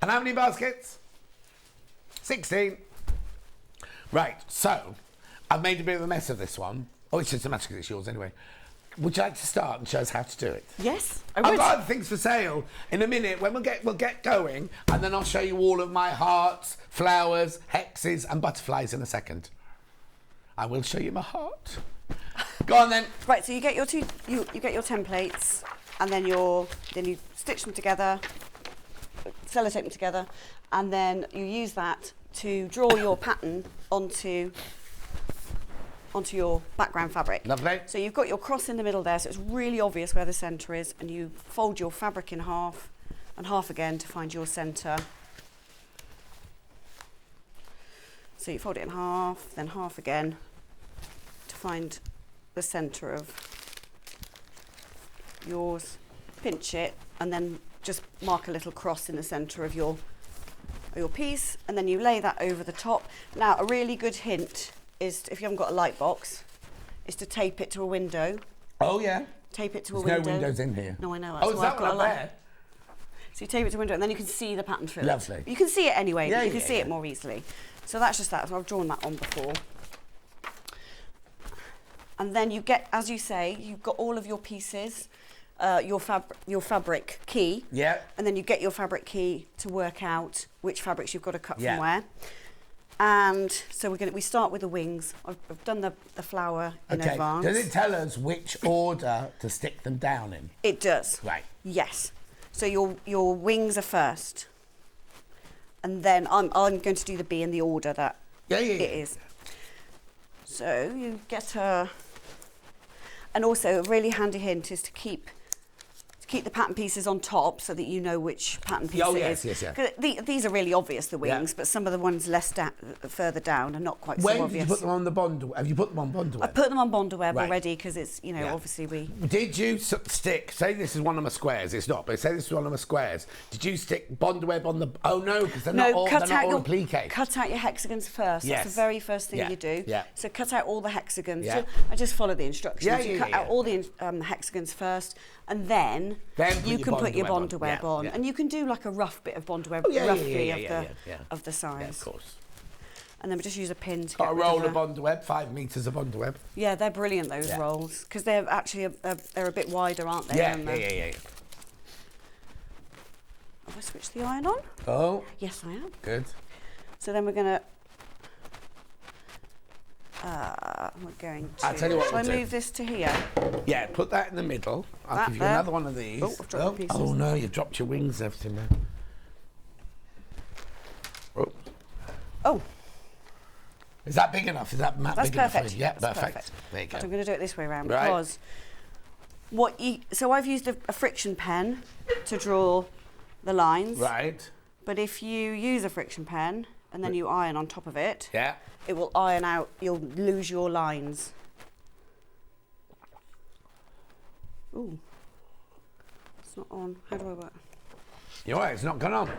And how many baskets? 16. Right. So, I've made a bit of a mess of this one. Oh, it's just a matter because it's yours anyway. would you like to start and show us how to do it? Yes, I I've would. got other things for sale in a minute when we'll get going, and then I'll show you all of my hearts, flowers, hexes, and butterflies in a second. I will show you my heart. Go on then. Right, so you get your you get your templates, and then you stitch them together, sellotape them together, and then you use that to draw your pattern onto your background fabric. Lovely. So you've got your cross in the middle there, so it's really obvious where the centre is, and you fold your fabric in half and half again to find your centre. So you fold it in half, then half again to find the centre of yours. Pinch it, and then just mark a little cross in the centre of your piece, and then you lay that over the top. Now, a really good hint is, if you haven't got a light box, is to tape it to a window. Oh yeah. Tape it to There's a window. no windows in here. No, I know. Oh, is that one up there? So you tape it to a window, and then you can see the pattern through it. Lovely. You can see it anyway, Yeah, but you can yeah, see yeah. it more easily. So that's just that. So I've drawn that on before. And then you get, as you say, you've got all of your pieces, your fabric key. Yeah. And then you get your fabric key to work out which fabrics you've got to cut Yeah. from where. And so we start with the wings. I've done the flower in advance. Does it tell us which order to stick them down in? It does. Right. Yes. So your wings are first, and then I'm going to do the bee in the order that it is. So you get and also a really handy hint is to keep the pattern pieces on top so that you know which pattern piece it is. Yes. 'Cause these are really obvious, the wings, but some of the ones further down are not quite so obvious. When did you put them on the Bond? Have you put them on Bondweb? I put them on Bondweb Right. already because it's, obviously we... Did you stick, say this is one of my squares, it's not, but say this is one of my squares, did you stick Bondweb on the, oh no, because they're not all applique. Cut out your hexagons first. Yes. That's the very first thing you do. Yeah. So cut out all the hexagons. Yeah. I just follow the instructions. Yeah, you cut out all the hexagons first, and then you can put your Bondweb on. Yeah. And you can do like a rough bit of Bondweb, roughly of the size. Yeah, of course. And then we just use a pin to Got get a rid roll of of Bondweb, 5 metres of Bondweb. Yeah, they're brilliant, those rolls, because they're actually they're a bit wider, aren't they? Yeah. Have I switched the iron on? Oh. Yes, I am. Good. So then we're going to... I'll tell you what Shall we'll I do. move this to here? Yeah, put that in the middle. I'll That give you there. another one of these. Oh, I've dropped the pieces. Oh no, you've dropped your wings and everything now. Oh. Is that big enough? Is that That's big perfect. enough? Yeah, That's perfect. There you go. So I'm going to do it this way around Right. because so I've used a friction pen to draw the lines. Right. But if you use a friction pen and then you iron on top of it, Yeah. it will iron out. You'll lose your lines. Ooh. It's not on. How do I work? You're right, it's not gone on.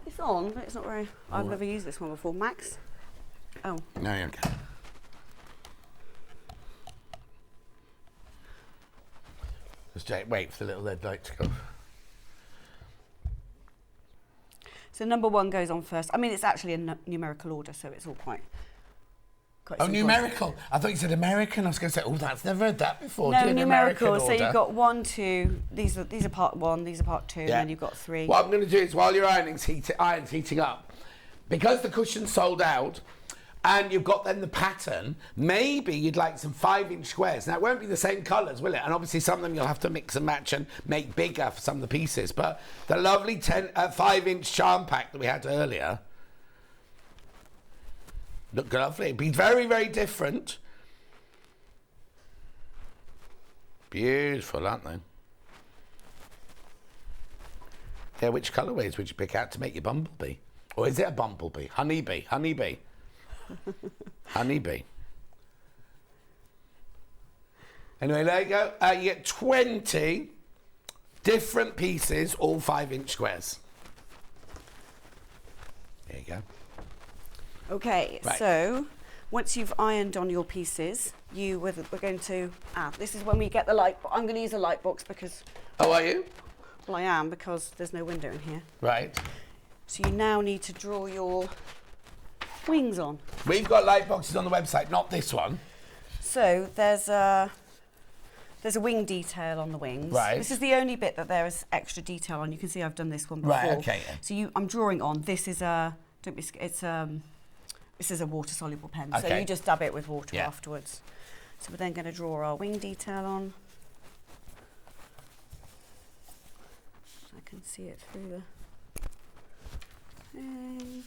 It's on, but it's not very... I've never used this one before. Max? Oh. No, you're okay. Just wait for the little red light to go. So number 1 goes on first. I mean, it's actually a numerical order, so it's all quite Oh, simple. numerical. I thought you said American. I was going to say, oh, that's never heard that before. No, Do an numerical. American So order. you've got 1, 2. These are part 1. These are part 2. And then you've got 3. What I'm going to do is, while your iron's heating up, because the cushion's sold out, and you've got then the pattern, maybe you'd like some 5-inch squares. Now, it won't be the same colours, will it? And obviously some of them you'll have to mix and match and make bigger for some of the pieces. But the lovely 5-inch charm pack that we had earlier look lovely. It'd be very, very different. Beautiful, aren't they? Yeah, which colourways would you pick out to make your bumblebee? Or is it a bumblebee? Honeybee, honeybee. Honeybee. Anyway, there you go. You get 20 different pieces, all 5-inch squares. There you go. Okay, Right. so once you've ironed on your pieces, we're going to... this is when we get the light... I'm going to use a light box because... Oh, are you? Well, I am, because there's no window in here. Right. So you now need to draw your wings on. We've got light boxes on the website, not this one. So there's there's a wing detail on the wings. Right. This is the only bit that there is extra detail on. You can see I've done this one before. Right, okay. Yeah. So I'm drawing on. This is a, this is a water-soluble pen. So Okay. you just dab it with water Yeah. afterwards. So we're then going to draw our wing detail on. So I can see it through the thing.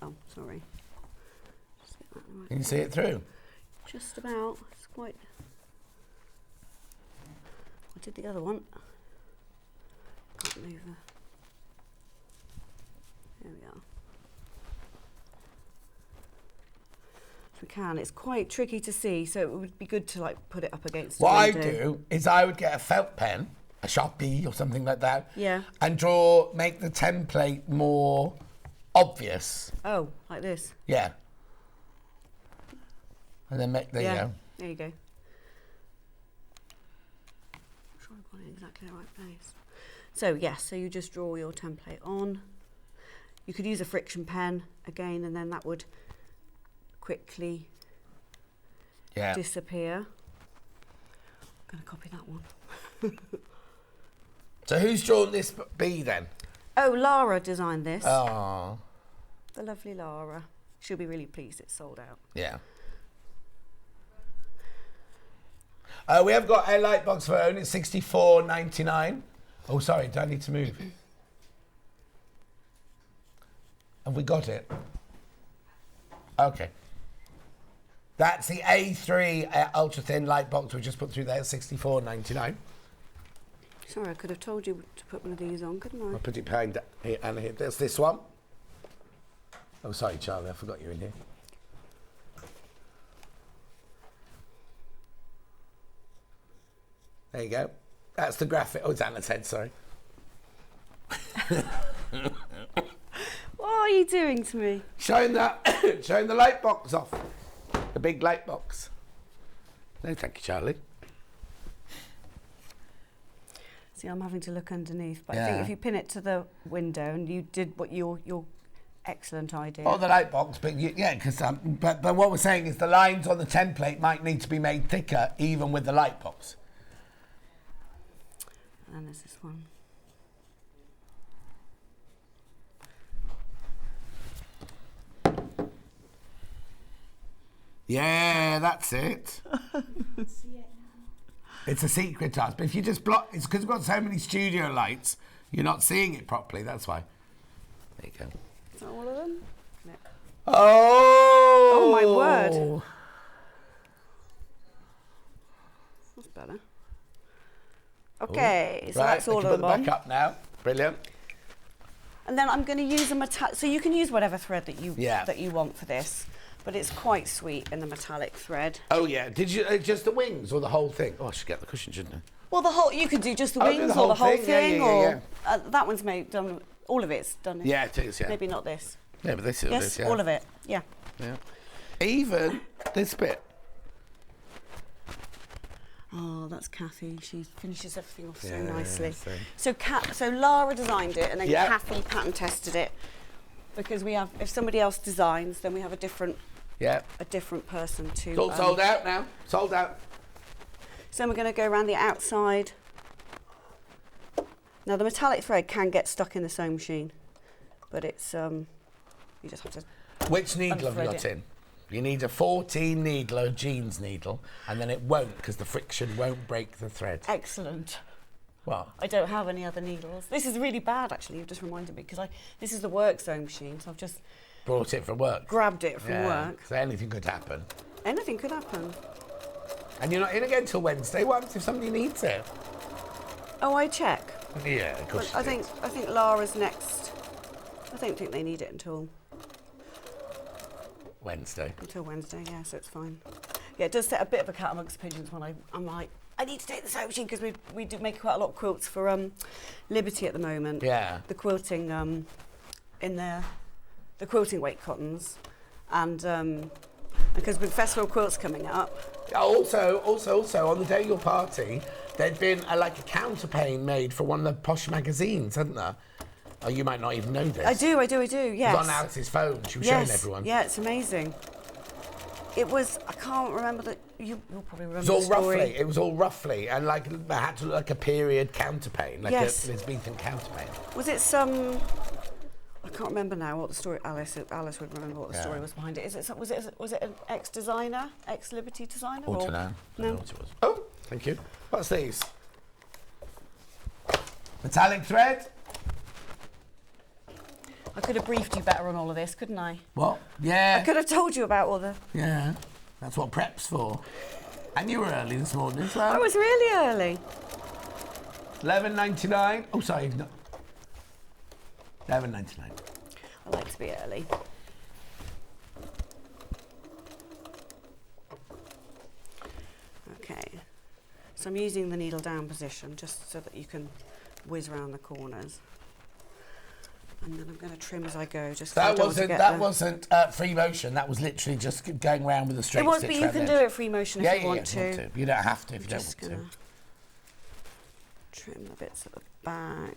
Oh, sorry. Just get that right. Can you see it through? Just about. It's quite. I did the other one. Can't move her. There we are. So we can. It's quite tricky to see, so it would be good to like put it up against. What I window. do is I would get a felt pen, a Sharpie or something like that. Yeah. And make the template more obvious. Oh, like this. Yeah. And then there you go. There you go. I'm sure I've got it in exactly the right place. So yes, so you just draw your template on. You could use a friction pen again, and then that would quickly disappear. I'm going to copy that one. So who's drawn this bee then? Oh, Lara designed this. Oh. The lovely Lara. She'll be really pleased it's sold out. Yeah. We have got a Lightbox phone. It's $64.99. Oh, sorry. Do I need to move? Have we got it? Okay. That's the A3 ultra thin Lightbox we just put through there. $64.99. Sorry, I could have told you to put one of these on, couldn't I? I'll put it behind here and here. There's this one. Oh, sorry, Charlie. I forgot you in here. There you go. That's the graphic. Oh, it's Anna's head, sorry. What are you doing to me? Showing the light box off. The big light box. No, thank you, Charlie. See, I'm having to look underneath, but I think if you pin it to the window and you did what your excellent idea. Oh, the light box, but because but what we're saying is the lines on the template might need to be made thicker, even with the light box. And there's this one. Yeah, that's it. It's a secret to us, but if you just block, it's because we've got so many studio lights, you're not seeing it properly, that's why. There you go. Is that all of them? No. Oh! Oh my word. That's better. Okay, so that's all of them Put them back up now. Brilliant. And then I'm going to use a metallic. So you can use whatever thread that you want for this, but it's quite sweet in the metallic thread. Oh yeah. Did you just the wings or the whole thing? Oh, I should get the cushion, shouldn't I? Well, the whole. You could do just the wings or the whole thing, or that one's done. All of it's done. Yeah, it is. Yeah. Maybe not this. Yeah, but this is yes, all of it. Yeah. Yeah. Even this bit. Oh, that's Kathy. She finishes everything off so nicely. So Lara designed it, and then Kathy pattern tested it, because we have. If somebody else designs, then we have a different person to. It's all sold out now. Sold out. So we're going to go around the outside. Now the metallic thread can get stuck in the sewing machine, but it's you just have to. Which needle have you got in? You need a 14 needle or a jeans needle, and then it won't, because the friction won't break the thread. Excellent. Well, I don't have any other needles. This is really bad, actually. You've just reminded me, because this is the work sewing machine, so I've just brought it from work. Grabbed it from work. So anything could happen. Anything could happen. And you're not in again till Wednesday. What happens if somebody needs it? Oh, I check. Yeah, of course. I think Lara's next. I don't think they need it until Wednesday. Until Wednesday, yeah, so it's fine. Yeah, it does set a bit of a cat amongst pigeons when I'm like, I need to take the sewing machine, because we do make quite a lot of quilts for Liberty at the moment. Yeah. The quilting in there, the quilting weight cottons, and because with Festival Quilts coming up. Also, on the day of your party, there'd been a counterpane made for one of the posh magazines, hadn't there? Oh, you might not even know this. I do, yes. It was on Alice's phone. She was showing everyone. Yeah, it's amazing. It was, I can't remember that, you'll probably remember It the story. It was all roughly, and like it had to look like a period counterpane, like Yes. a Elizabethan counterpane. Was it I can't remember now what the story, Alice would remember what the story was behind it. Was it an ex-designer, ex-Liberty designer? I don't know. I don't know what it was. Oh, thank you. What's these? Metallic thread? I could have briefed you better on all of this, couldn't I? What? Yeah. I could have told you about all the... Yeah, that's what prep's for. And you were early this morning as well. I was really early. $11.99. Oh, sorry. No. $11.99. I like to be early. Okay. So I'm using the needle down position just so that you can whiz around the corners. And then I'm going to trim as I go. Just that wasn't free motion. That was literally just going around with a straight stitch. It was, but you can do it free motion if you want to. You don't have to if you don't want to. Trim the bits at the back.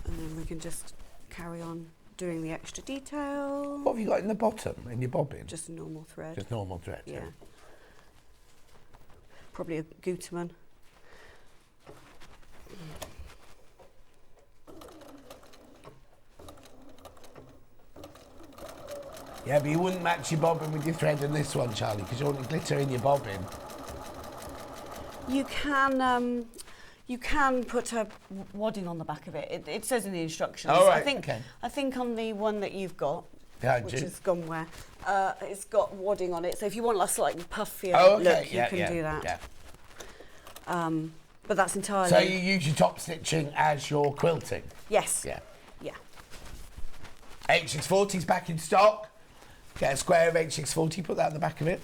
And then we can just carry on doing the extra detail. What have you got in the bottom, in your bobbin? Just a normal thread. Just normal thread. Yeah. Probably a Gutermann. Yeah, but you wouldn't match your bobbin with your thread in this one, Charlie, because you want glitter in your bobbin. You can put a wadding on the back of it. It says in the instructions. Oh, right, I think on the one that you've got, which you? is Gumware, it's got wadding on it. So if you want a slightly puffier look, you can do that. Yeah. But that's entirely... So you use your top stitching as your quilting? Yes. Yeah. Yeah. H640's back in stock. Get a square of H640, put that on the back of it.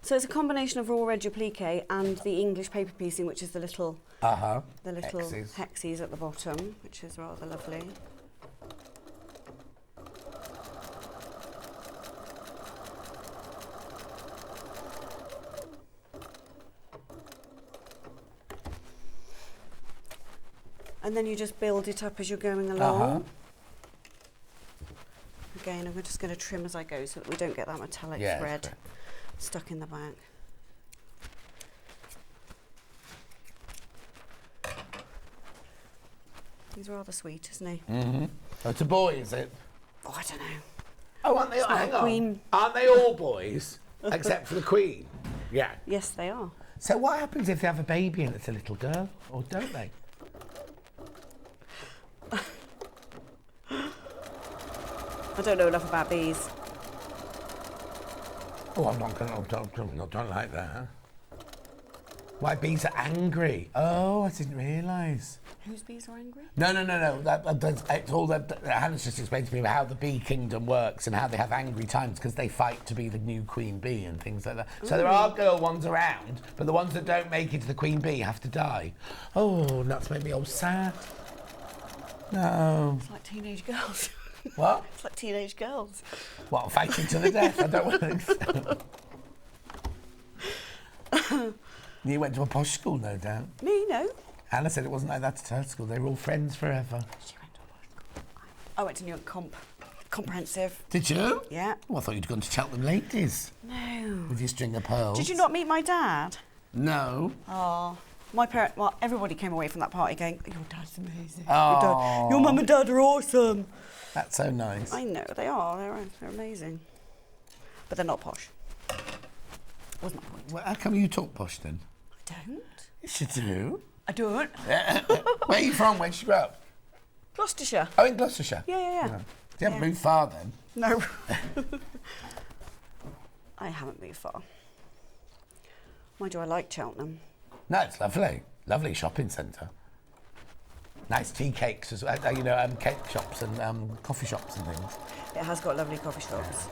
So it's a combination of raw red applique and the English paper piecing, which is the little hexes at the bottom, which is rather lovely. And then you just build it up as you're going along. Again, I'm just going to trim as I go so that we don't get that metallic thread stuck in the back. He's rather sweet, isn't he? Mm-hmm. Oh, it's a boy, is it? Oh, I don't know. Oh, aren't they? Hang on. Queen. Aren't they all boys except for the Queen? Yeah. Yes, they are. So what happens if they have a baby and it's a little girl, or don't they? I don't know enough about bees. Oh, I'm not going to, don't like that. Huh? Why bees are angry? Oh, I didn't realise. Whose bees are angry? No. It's all that Hannah's just explained to me about how the bee kingdom works and how they have angry times because they fight to be the new queen bee and things like that. So there are girl ones around, but the ones that don't make it to the queen bee have to die. Oh, that's made me all sad. No. It's like teenage girls. What? It's like teenage girls. What, fighting to the death? I don't want to. You went to a posh school, no doubt. Me, no. Hannah said it wasn't like that at her school. They were all friends forever. She went to a posh school. I went to New York Comprehensive. Did you? Yeah. Oh, I thought you'd gone to Cheltenham Ladies. No. With your string of pearls. Did you not meet my dad? No. Oh. My parents, well, everybody came away from that party going, your dad's amazing. Oh. Your mum and dad are awesome. That's so nice. I know, they are. They're amazing. But they're not posh. Wasn't my point. Well, how come you talk posh then? I don't. Yes, you do. I don't. Where are you from? Where did you grow up? Gloucestershire. Oh, in Gloucestershire? Yeah. You haven't moved far then? No. I haven't moved far. Mind you, I like Cheltenham. No, it's lovely. Lovely shopping centre. Nice tea cakes as well, cake shops and coffee shops and things. It has got lovely coffee shops.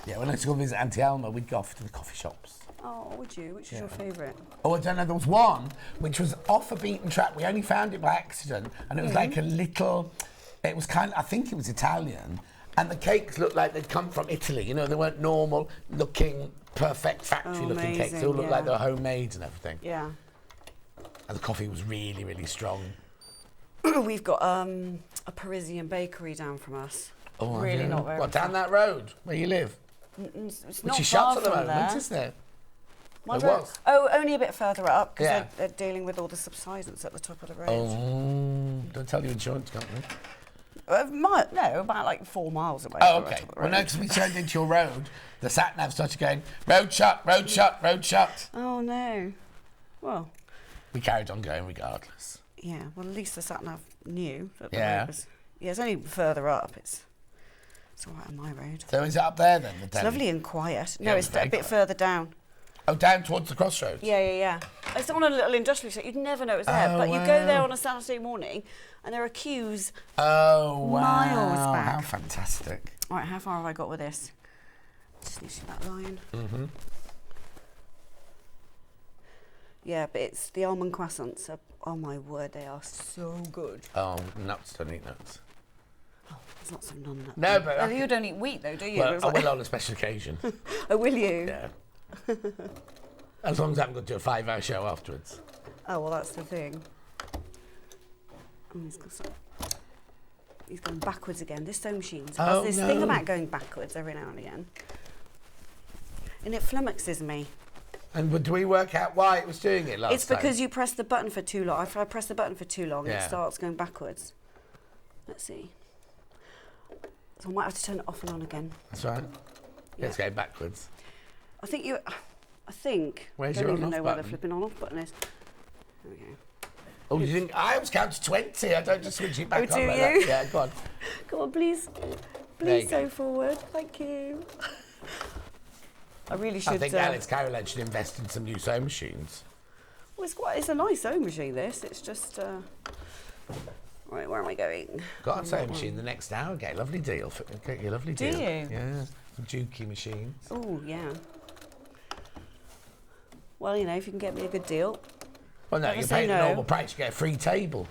Yeah, when I used to go visit Auntie Alma, we'd go off to the coffee shops. Oh, would you? Which is your favourite? Oh, I don't know. There was one which was off a beaten track. We only found it by accident, and it was like a little. It was I think it was Italian, And the cakes looked like they'd come from Italy. You know, they weren't normal looking, perfect factory looking cakes. They all looked like they were homemade and everything. Yeah. And the coffee was really, really strong. We've got a Parisian bakery down from us. Oh, really not very What, down that road where you live? It's Which not is far shut at the from moment, there. isn't it? My It road- was. Oh, only a bit further up because Yeah. they're dealing with all the subsidence at the top of the road. Oh, don't tell your insurance company. No, about like 4 miles away. Oh, from the okay. top of the Well, no, road. because we turned into your road, the sat-nav started going, road shut, road shut, road shut. Oh, no. Well, We carried on going regardless. yeah, well, at least the sat-nav knew that the Yeah. road was... Yeah, it's only further up. It's all right on my road. So is it up there then? The It's deli? lovely and quiet. Yeah, No, it it's was very a bit quiet. further down. Oh, down towards the crossroads? Yeah. It's on a little industrial estate. You'd never know it's there. Oh, but you go there wow. on a Saturday morning and there are queues. Oh, wow. Miles back. How fantastic. All right, how far have I got with this? Just need to see that line. Mm-hmm. Yeah, but it's the almond croissants. Oh, my word, they are so good. Oh, nuts, don't eat nuts. Oh, there's lots of non-nut. No, but... Oh, you don't eat wheat, though, do you? Well, It's I like- will on a special occasion. Oh, will you? Yeah. As long as I haven't got to do a 5-hour show afterwards. Oh, well, that's the thing. Oh, he's gone backwards again. This sewing machine has this thing about going backwards every now and again. And it flummoxes me. And do we work out why it was doing it last time? It's because you press the button for too long. If I press the button for too long, Yeah. it starts going backwards. Let's see. So I might have to turn it off and on again. That's right. Yeah. Let's go backwards. I think. Where's I your don't even on-off know where the button? flipping on-off button is. There we go. Oh, you didn't... I was counting to 20. I don't just switch it back Oh, on do like you? that. Yeah, go on. Come on, please. There you Please go. sew forward. Thank you. I really should. I think Alice Caroline should invest in some new sewing machines. Well, it's a nice sewing machine, this. It's just... Right, where am I going? Got a sewing machine the next hour. Get a lovely deal. Get you a lovely Do deal. you? Yeah. Some Juki machines. Oh, yeah. Well, you know, if you can get me a good deal. Well, no, Never you're say paying the no. normal price. You get a free table.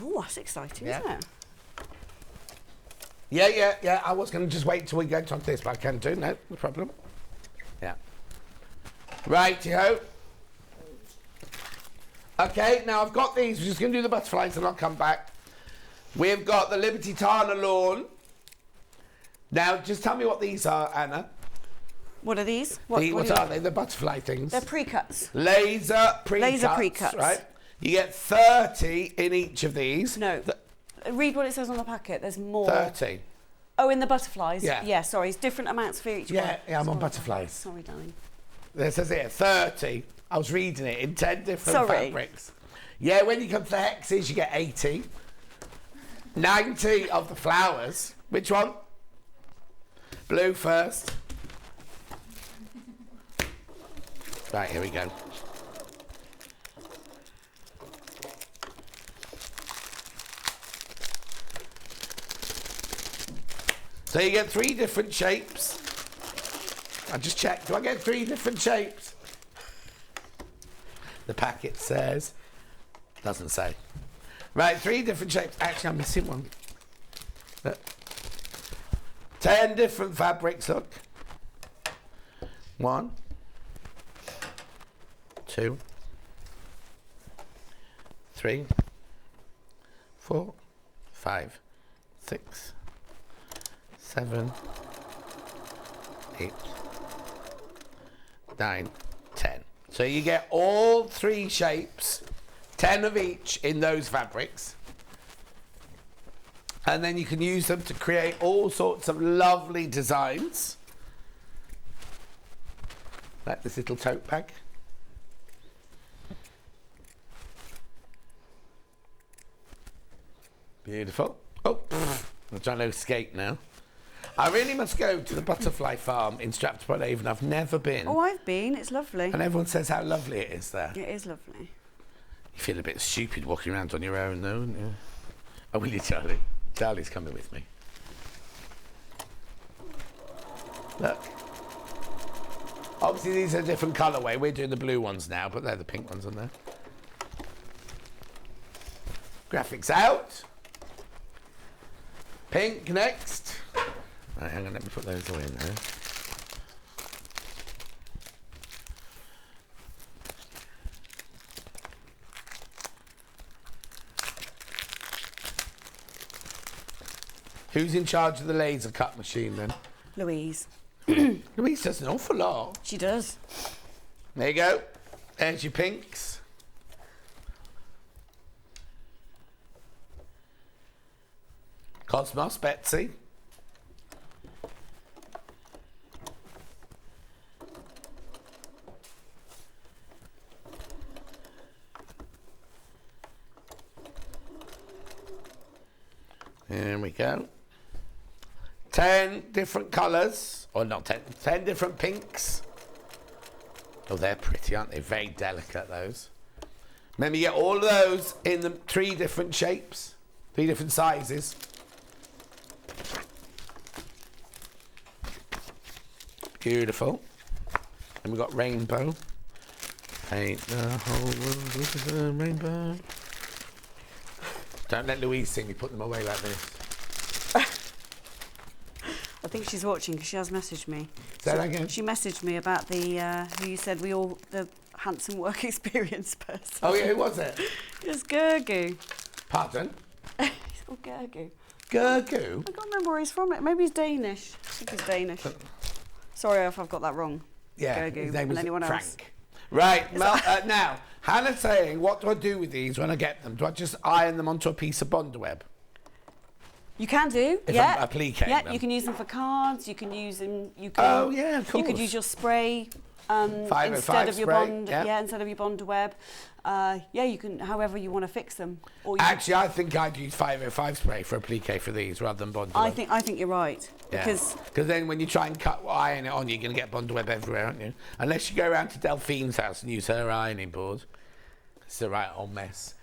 Oh, that's exciting, Yeah. isn't it? Yeah. I was going to just wait till we get onto this, but I can do. No problem. Yeah. Righty-ho. Okay, now I've got these. We're just going to do the butterflies and I'll come back. We've got the Liberty Tana lawn. Now, just tell me what these are, Anna. What are these? What do you- are they? The butterfly things. They're pre-cuts. Laser pre-cuts. Laser pre-cuts. Right? You get 30 in each of these. No. Read what it says on the packet. There's more. 30. Oh, in the butterflies? Yeah. Yeah, sorry. It's different amounts for each one. Yeah, I'm on Sorry. butterflies. Sorry, darling. It says here, 30. I was reading it in 10 different Sorry. fabrics. Yeah, when you come to the hexes, you get 80. 90 of the flowers. Which one? Blue first. Right, here we go. So you get 3 different shapes. I just checked. Do I get 3 different shapes? The packet says. Doesn't say. Right, 3 different shapes. Actually, I'm missing one. Look. 10 different fabrics, look. 1, 2, 3, 4, 5, 6, 7, 8, 9, 10. So you get all 3 shapes, 10 of each in those fabrics. And then you can use them to create all sorts of lovely designs. Like this little tote bag. Beautiful. Oh, I'm trying to escape now. I really must go to the butterfly farm in Stratford-upon-Avon. I've never been. Oh, I've been. It's lovely. And everyone says how lovely it is there. It is lovely. You feel a bit stupid walking around on your own, though, wouldn't you? Oh, will you, Charlie? Charlie's coming with me. Look. Obviously, these are a different colourway. We're doing the blue ones now, but they're the pink ones on there. Graphics out. Pink next. Right, hang on, let me put those away in there. Who's in charge of the laser cut machine then? Louise. Louise does an awful lot. She does. There you go. There's your pinks. Cosmos, Betsy. There we go. 10 different colours, or not 10 different pinks. Oh, they're pretty, aren't they? Very delicate, those. Remember, you get all of those in the 3 different shapes, 3 different sizes. Beautiful. And we've got rainbow. Paint the whole world with a rainbow. Don't let Louise see me put them away like this. I think she's watching because she has messaged me. Say that again? She messaged me about the who you said the handsome work experience person. Oh yeah, who was it? It's Gergu. Pardon? He's called Gergu. Gergu? I can't remember where he's from. Maybe he's Danish. I think he's Danish. Sorry if I've got that wrong. Yeah, Gergu. his name was and anyone Frank. else. Right, now, Hannah's saying, what do I do with these when I get them? Do I just iron them onto a piece of bond web? You can do, If yeah. I'm appliquing yeah, them. you can use them for cards. You can use them. You can. Oh yeah, of course. You could use your spray 505 instead of your spray, bond. yeah. Instead of your bond web. Yeah, you can. However you want to fix them. Or you Actually, I think I'd use 505 spray for applique for these rather than bond web. I think you're right because then when you try and iron it on, you're going to get bond web everywhere, aren't you? Unless you go around to Delphine's house and use her ironing board. It's a right old mess.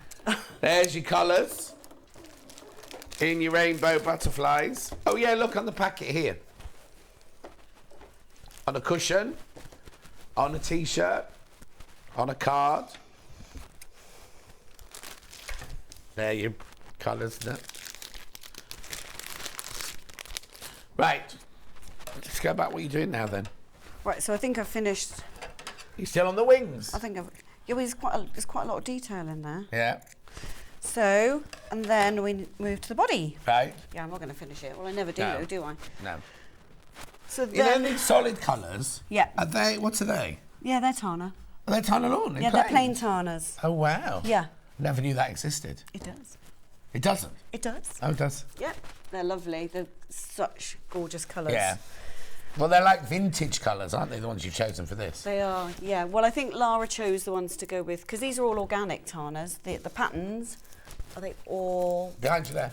There's your colours. In your rainbow butterflies. Oh yeah, look on the packet here. On a cushion, on a t-shirt, on a card. There your colours. No? Right. Let's go back what you're doing now then. right. So I think I've finished. You're still on the wings. I think I've. Yeah, well, there's quite a lot of detail in there. Yeah. So and then we move to the body. Right. Yeah, I'm not going to finish it. Well, I never do, No. though, do I? No. So You know then. these solid colours? Yeah. Are they? What are they? Yeah, they're Tana. Are they Tana Lawn? Yeah, they're plain Tanas. Oh wow. Yeah. Never knew that existed. It does. It doesn't. It does. Oh, it does. Yep, they're lovely. They're such gorgeous colours. Yeah. Well, they're like vintage colours, aren't they? The ones you've chosen for this. They are, yeah. Well, I think Lara chose the ones to go with because these are all organic Tanas. The patterns, are they all? Behind you there.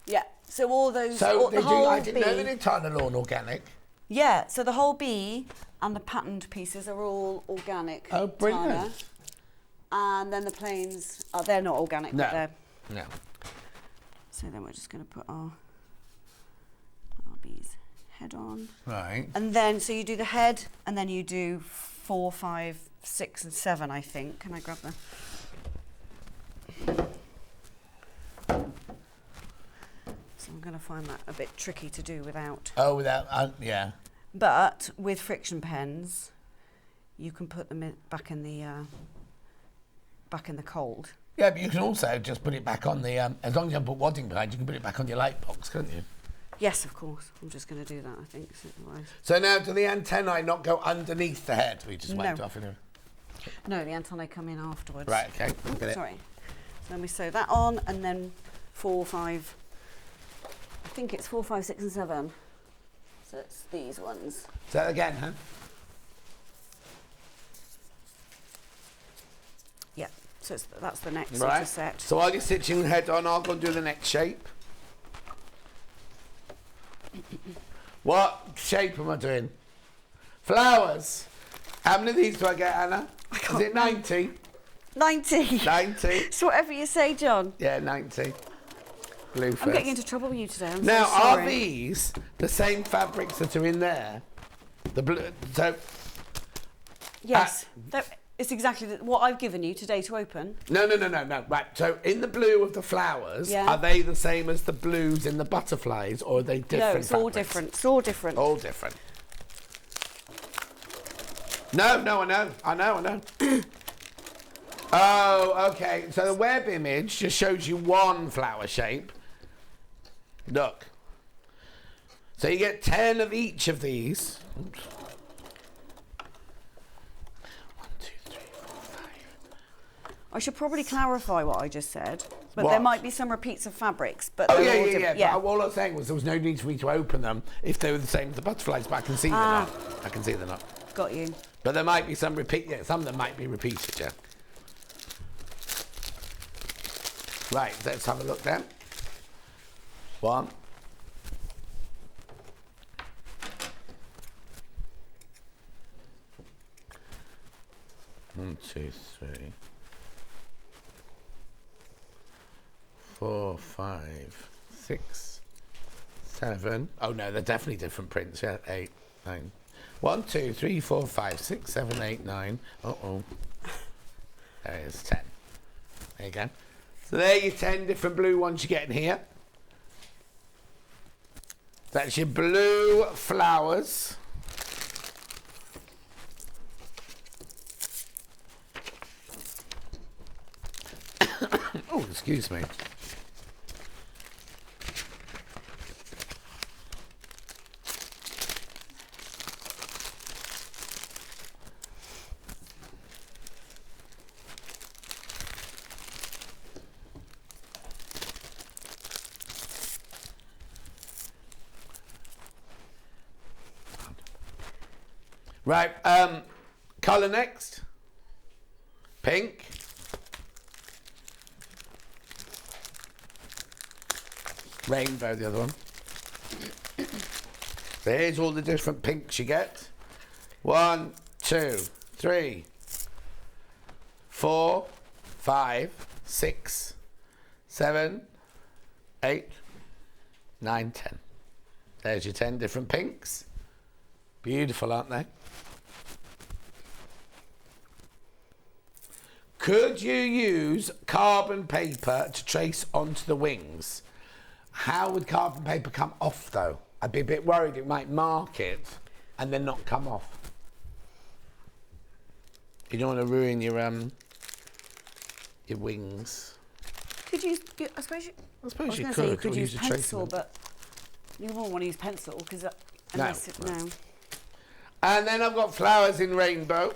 Yeah. So all those. So all, they the do. whole I didn't know bee- they did Tana Lawn organic. Yeah. So the whole bee and the patterned pieces are all organic. Oh, brilliant. Tana. And then the plains, they're not organic, but they're. No. So then we're just going to put our bee's head on. Right. And then, so you do the head, and then you do 4, 5, 6, and 7, I think. Can I grab the... So I'm going to find that a bit tricky to do without... Oh, without, yeah. But with friction pens, you can put them back in the cold. Yeah, but you can also just put it back on the, as long as you don't put wadding behind, you can put it back on your light box, can't you? Yes, of course. I'm just going to do that, I think. So now, do the antennae not go underneath the head? We just went off in a... No, the antennae come in afterwards. Right, okay. Get it. Sorry. So then we sew that on, and then 4, 5... I think it's 4, 5, 6, and 7. So it's these ones. Say that again, huh? Yeah. So that's the next Right. sort of set. So while you're stitching the head on, I'll go and do the next shape. What shape am I doing? Flowers. How many of these do I get, Anna? Is it 90? 90. 90. It's whatever you say, John. Yeah, 90. Blue first. I'm getting into trouble with you today. I'm Now, so sorry. are these the same fabrics that are in there? The blue. So Yes. It's exactly what I've given you today to open. No. Right, so in the blue of the flowers, are they the same as the blues in the butterflies, or are they different? No, it's all different. It's all different. All different. No, I know. Oh, okay. So the web image just shows you one flower shape. Look. So you get 10 of each of these. Oops. 1, 2, 3, 4, 5. I should probably clarify what I just said, but What? there might be some repeats of fabrics. But Oh, they're all yeah. different. But all I was saying was there was no need for me to open them if they were the same as the butterflies, but I can see they're not. I can see they're not. Got you. But there might be some some that might be repeated, yeah. Right, let's have a look then. 1. 1, 2, 3, 4, 5, 6, 7. Oh no, they're definitely different prints. Yeah, 8, 9. 1, 2, 3, 4, 5, 6, 7, 8, 9. There is 10. There you go. So there are your 10 different blue ones you get in here. That's your blue flowers. Oh, excuse me. Right, colour next. Pink. Rainbow, the other one. There's all the different pinks you get. 1, 2, 3, 4, 5, 6, 7, 8, 9, 10. There's your 10 different pinks. Beautiful, aren't they? Could you use carbon paper to trace onto the wings? How would carbon paper come off, though? I'd be a bit worried it might mark it and then not come off. You don't want to ruin your wings. Could you? I suppose you. I suppose you Say could. you could or use a pencil, but you won't want to use pencil because unless no. And then I've got flowers in rainbow.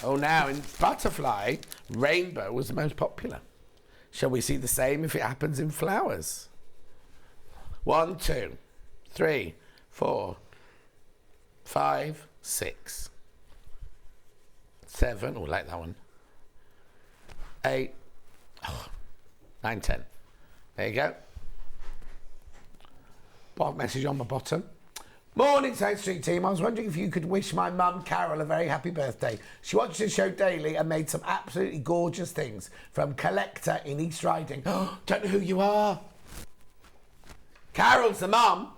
Oh, now in butterfly, rainbow was the most popular. Shall we see the same if it happens in flowers? 1, 2, 3, 4, 5, 6, 7. Oh, like that one. 8, 9, 10. There you go. Bottom message on the bottom. Morning, South Street team. I was wondering if you could wish my mum, Carol, a very happy birthday. She watches the show daily and made some absolutely gorgeous things from Collector in East Riding. Don't know who you are. Carol's the mum.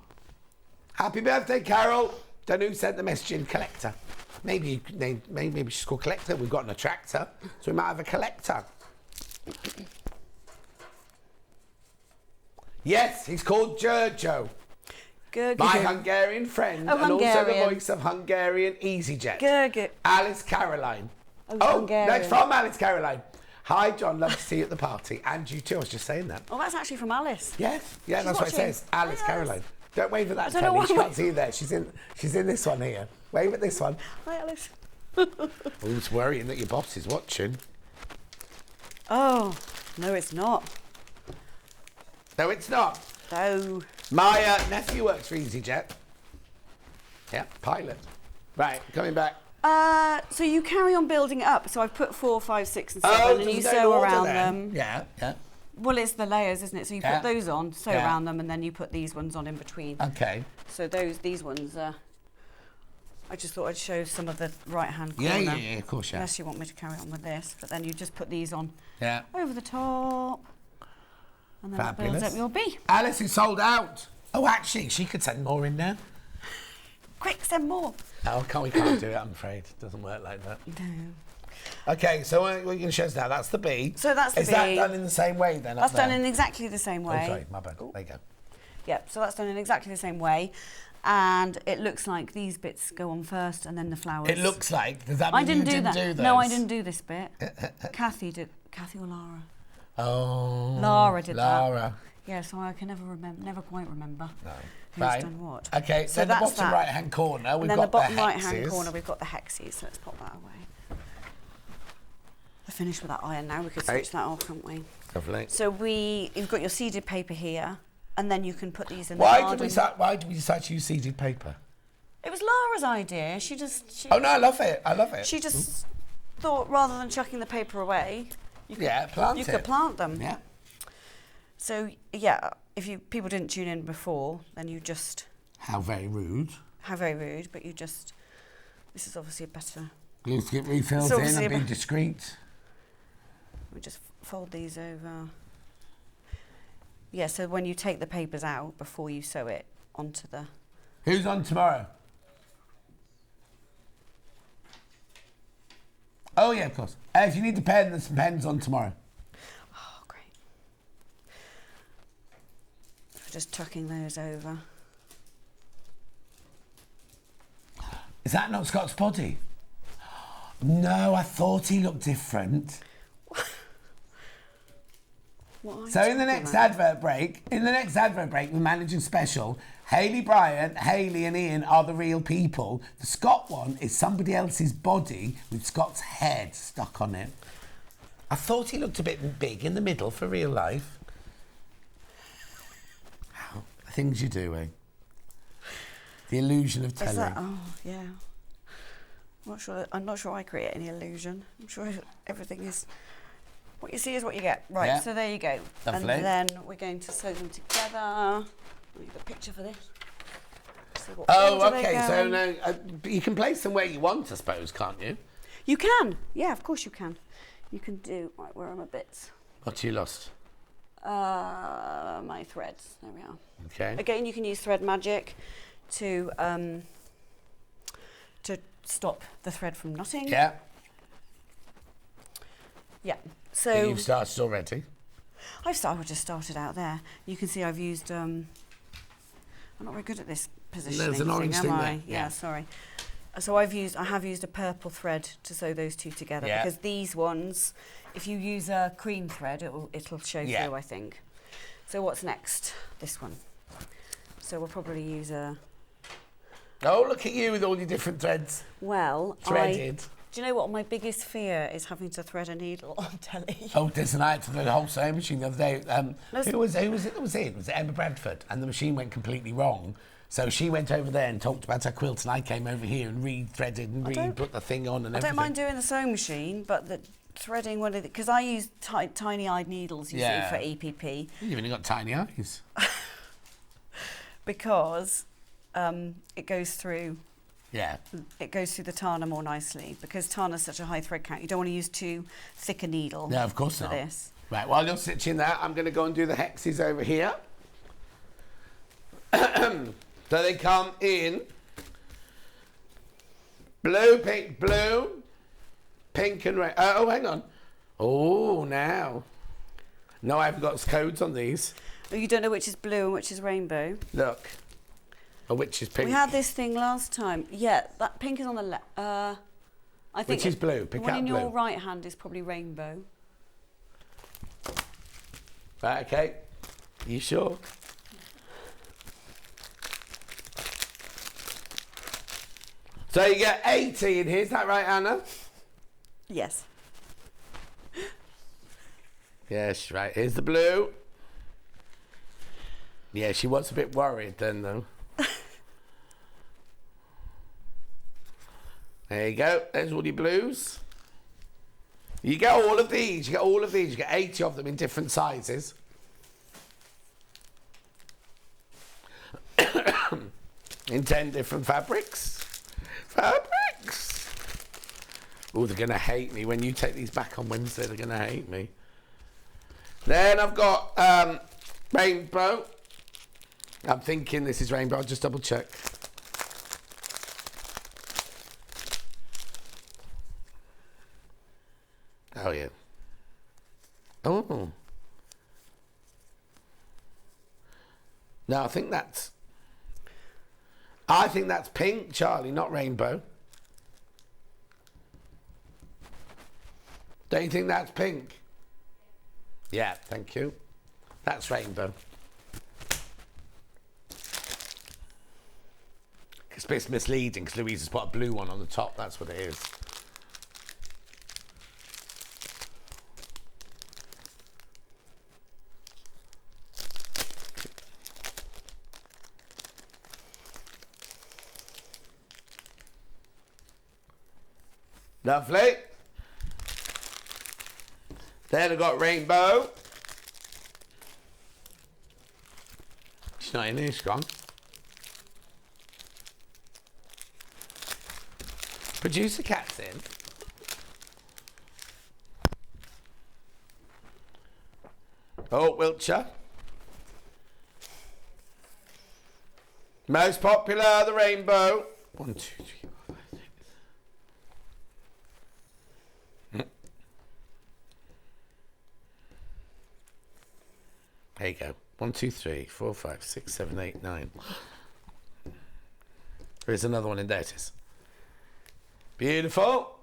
Happy birthday, Carol. Don't know who sent the message in. Collector. Maybe she's called Collector. We've got an attractor, so we might have a collector. Yes, he's called Giorgio. My Hungarian friend, and also the voice of Hungarian EasyJet. Alice Caroline. No, it's from Alice Caroline. Hi, John. Love to see you at the party. And you too. I was just saying that. Oh, that's actually from Alice. Yes. Yeah, that's what it says. Alice Caroline. Don't wave at that, Tony. She can't see you there. She's in this one here. Wave at this one. Hi, Alice. Oh, it's worrying that your boss is watching. Oh, no, it's not. No, it's not. No. My nephew works for EasyJet. Yeah, pilot. Right, coming back. So you carry on building it up. So I've put 4, 5, 6 and 7 and you sew around them. Yeah. Well, it's the layers, isn't it? So you put those on, sew around them, and then you put these ones on in between. Okay. So these ones, I just thought I'd show some of the right-hand corner. Yeah, of course, yeah. Unless you want me to carry on with this. But then you just put these on over the top. And then that builds up your bee. Alice is sold out. Oh, actually, she could send more in there. quick, send more. Oh, we can't do it, I'm afraid. It doesn't work like that. No. Okay, so what are you going to show us now? That's the bee. So that's the Is bee. that done in the same way then? That's done in exactly the same way. Oh, sorry, my bad. There you go. Yep, so that's done in exactly the same way. And it looks like these bits go on first and then the flowers. It looks like. Does that mean I didn't you do didn't that. do those? No, I didn't do this bit. Kathy did. Kathy or Lara? Oh. Lara did that. Lara. Yeah, so I can never quite remember. No. Who's Fine. done what. Okay, so the that's bottom that. right-hand corner, we've and then got the bottom hexes. right-hand corner, we've got the hexes. So let's pop that away. We're finished with that iron now. We could switch that off, can't we? Lovely. So you've got your seeded paper here, and then you can put these in Why the did we decide to use seeded paper? It was Lara's idea. She Oh no, I love it. I love it. She just thought rather than chucking the paper away, you could plant them. Yeah. So yeah, if people didn't tune in before, then you just. How very rude. How very rude, but you just. This is obviously a better. You just get refills in and be discreet. We just fold these over. Yeah, so when you take the papers out before you sew it onto the. Who's on tomorrow? Oh yeah, of course. If you need the pen, there's some pens on tomorrow. Oh, great. We're just tucking those over. Is that not Scott's body? No, I thought he looked different. So in the next advert break, we're managing special. Hayley Bryant, Hayley and Ian are the real people. The Scott one is somebody else's body with Scott's head stuck on it. I thought he looked a bit big in the middle for real life. How things you do, eh? The illusion of telly. Oh, yeah. I'm not sure I create any illusion. I'm sure everything is... What you see is what you get. Right, yeah. So there you go. Lovely. And then we're going to sew them together. I'll need a picture for this. Okay, so now you can place them where you want, I suppose, can't you? You can. Yeah, of course you can. You can do... Right, where are my bits? What you lost? My threads. There we are. Okay. Again, you can use thread magic to stop the thread from knotting. Yeah. Yeah. So you've started already. I just started out there. You can see I've used. I'm not very good at this positioning. There's an orange thing am I? there. Yeah, sorry. So I have used a purple thread to sew those two together because these ones, if you use a cream thread, it'll show through. I think. So what's next? This one. So we'll probably use a. Oh, look at you with all your different threads. Well, threaded. Do you know what my biggest fear is? Having to thread a needle on telly. Oh, Des and I had to thread a whole sewing machine the other day. Who was it that was in? Was it Emma Bradford? And the machine went completely wrong. So she went over there and talked about her quilt, and I came over here and re-threaded and put the thing on and everything. I don't mind doing the sewing machine, but the threading one of the... Because I use tiny-eyed needles, you see, for EPP. You've only got tiny eyes. Because it goes through... Yeah. It goes through the Tana more nicely because Tana's such a high thread count. You don't want to use too thick a needle. No, of course for not. This. Right, while you're stitching that, I'm going to go and do the hexes over here. So they come in blue, pink and red. Oh, hang on. Oh, now. No, I haven't got codes on these. Oh, you don't know which is blue and which is rainbow? Look. Or which is pink? We had this thing last time. Yeah, that pink is on the left. I think which is blue? Pick the one out in blue. your right hand is probably rainbow. Right, okay. You sure? So you get 80 in here, is that right, Anna? Yes. Yes, right. Here's the blue. Yeah, she was a bit worried then, though. There you go. There's all your blues. You get all of these. You get all of these. You get 80 of them in different sizes. In 10 different fabrics. Oh, they're going to hate me. When you take these back on Wednesday, they're going to hate me. Then I've got rainbow. I'm thinking this is rainbow. I'll just double check. Oh, yeah. Oh. No, I think that's pink, Charlie, not rainbow. Don't you think that's pink? Yeah, thank you. That's rainbow. It's a bit misleading because Louise has put a blue one on the top. That's what it is. Lovely. Then I've got rainbow. She's not in here, she's gone. Producer Cat's in. Oh, Wiltshire. Most popular, the rainbow. 1, 2, 3, 4, 5, 6. There you go. 1, 2, 3, 4, 5, 6, 7, 8, 9. There is another one in there, it is. Beautiful.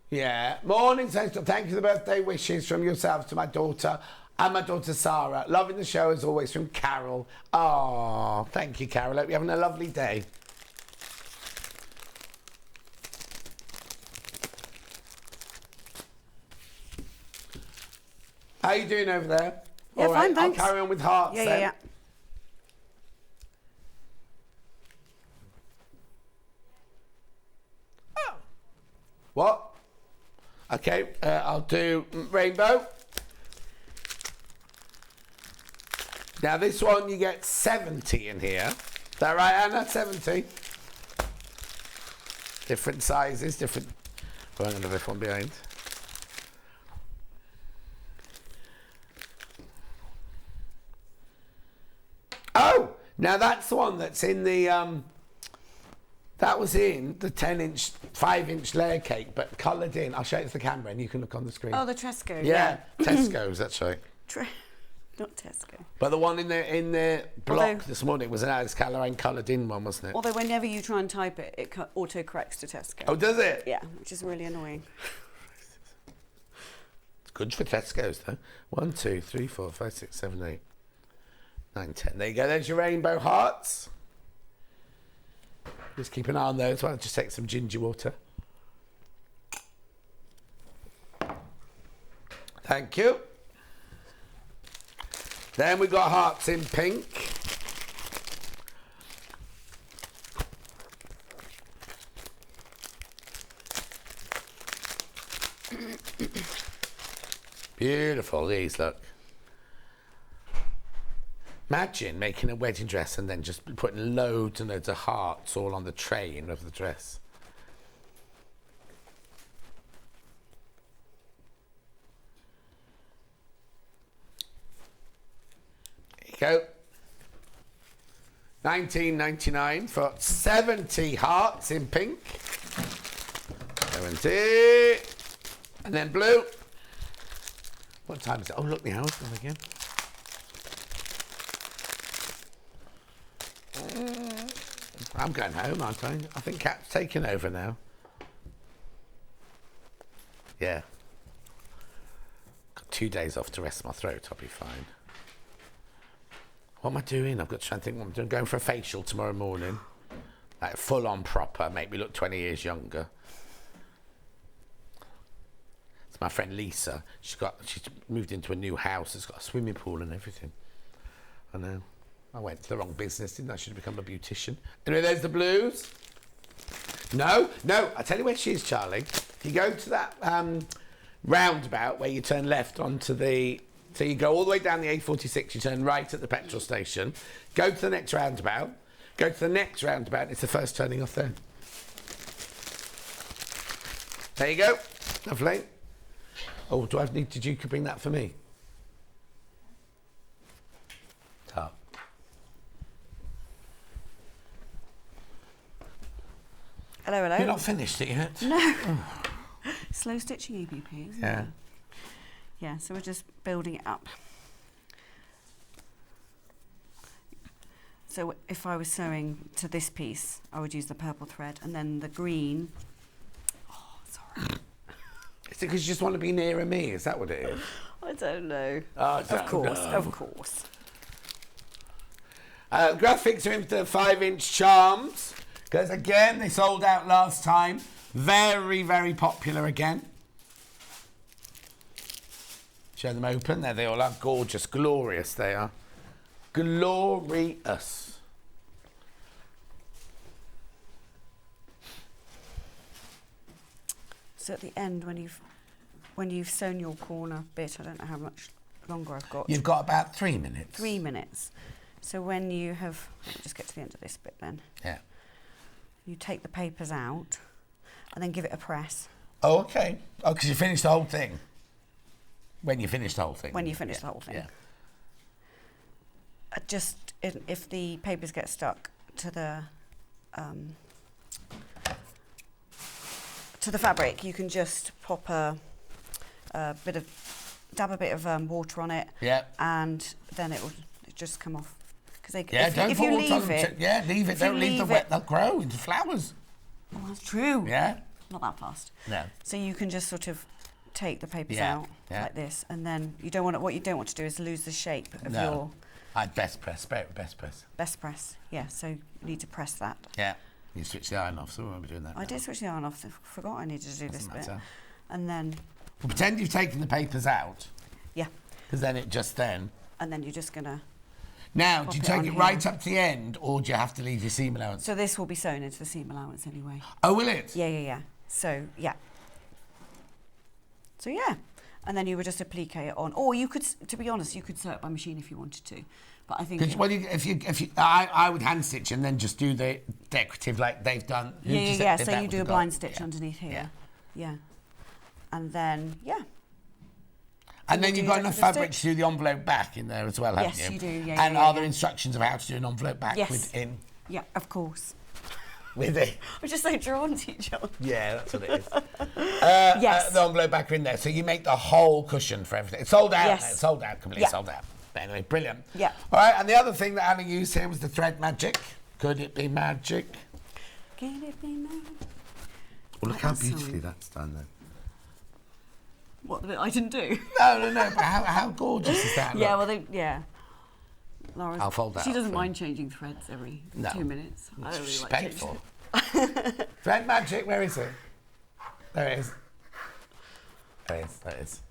Yeah. Morning, Central. Thank you for the birthday wishes from yourselves to my daughter and my daughter Sarah. Loving the show as always from Carol. Oh, thank you, Carol. Hope you're having a lovely day. How you doing over there? Yeah, all right, fine, thanks. I'll carry on with hearts then. Yeah. Oh. What? Okay, I'll do rainbow. Now this one you get 70 in here. Is that right, Anna? 70. Different sizes, different. Oh, I'm going to leave this one behind. Oh, now that's the one that's in the, that was in the 10-inch, 5-inch layer cake, but coloured in. I'll show it to the camera and you can look on the screen. Oh, the Tesco. Yeah, Tesco's, that's right. Not Tesco. But the one in the block this morning was an Alice Callahan coloured in one, wasn't it? Although whenever you try and type it, it auto-corrects to Tesco. Oh, does it? Yeah, which is really annoying. It's good for Tesco's, though. 1, 2, 3, 4, 5, 6, 7, 8, 9, 10. There you go. There's your rainbow hearts. Just keep an eye on those. I'll just take some ginger water. Thank you. Then we've got hearts in pink. Beautiful, these, look. Imagine making a wedding dress and then just putting loads and loads of hearts all on the train of the dress. There you go. $19.99 for 70 hearts in pink. 70. And then blue. What time is it? Oh, look, the hour's gone again. I'm going home, aren't I? I think Cat's taking over now. Yeah. Got 2 days off to rest my throat. I'll be fine. What am I doing? I've got to try and think what I'm doing. I'm going for a facial tomorrow morning. Like full on proper, make me look 20 years younger. It's my friend Lisa. She's moved into a new house. It's got a swimming pool and everything. I know. I went to the wrong business, didn't I? I should have become a beautician. Anyway, there's the blues. No. I tell you where she is, Charlie. If you go to that roundabout where you turn left onto the... So you go all the way down the A46, you turn right at the petrol station, go to the next roundabout, go to the next roundabout, and it's the first turning off there. There you go. Lovely. Oh, did you bring that for me? Hello, hello. You're not finished it yet? No. Slow stitching EBP, isn't Yeah. it? Yeah, so we're just building it up. So if I was sewing to this piece, I would use the purple thread, and then the green. Oh, sorry. Is it because you just want to be nearer me? Is that what it is? I don't know. Oh, Of course. Graphics are into 5-inch charms, because again, they sold out last time. Very, very popular again. Show them open. There they all are. Gorgeous, glorious they are. Glorious. So at the end, when you've sewn your corner bit, I don't know how much longer I've got. You've got about 3 minutes. 3 minutes. So when you have, let me just get to the end of this bit then. Yeah. You take the papers out and then give it a press. Oh, okay. Oh, because you finished the whole thing. When you finish the whole thing. When you finish the whole thing. Yeah. Just if the papers get stuck to the fabric, you can just pop dab a bit of water on it. Yeah. And then it will just come off. If you leave it. Leave it. Don't leave the wet. They'll grow into flowers. Oh, that's true. Yeah. Not that fast. No. So you can just sort of take the papers out like this, and then what you don't want to do is lose the shape of your. I'd best press. Best press. Best press. Yeah. So you need to press that. Yeah. You switch the iron off, so we won't be doing that. I did switch the iron off. I forgot I needed to do this bit. And then. Well, pretend you've taken the papers out. Yeah. Because then it just then. And then you're just gonna. Now, do you take it right up to the end, or do you have to leave your seam allowance? So this will be sewn into the seam allowance anyway. Oh, will it? Yeah. So yeah. And then you would just applique it on, or you could, to be honest, you could sew it by machine if you wanted to. But I think. I would hand stitch and then just do the decorative like they've done. Yeah. So you do a blind stitch underneath here. Yeah. And then And then you've got enough fabric to do the envelope back in there as well, haven't you? Yes, you do, yeah. And are there instructions of how to do an envelope back within? Yeah, of course. With it? We're just so drawn to each other. Yeah, that's what it is. Yes. The envelope back in there. So you make the whole cushion for everything. It's sold out. Yes. It's sold out, completely sold out. But anyway, brilliant. Yeah. All right, and the other thing that Anna used here was the thread magic. Could it be magic? Can it be magic? Well, look how beautifully that's done then. What, the bit I didn't do? No, but how gorgeous is that? Yeah, look? Laura's, I'll fold that she up doesn't for mind changing threads every 2 minutes. I don't really like painful. Thread magic, where is it? There it is. There it is.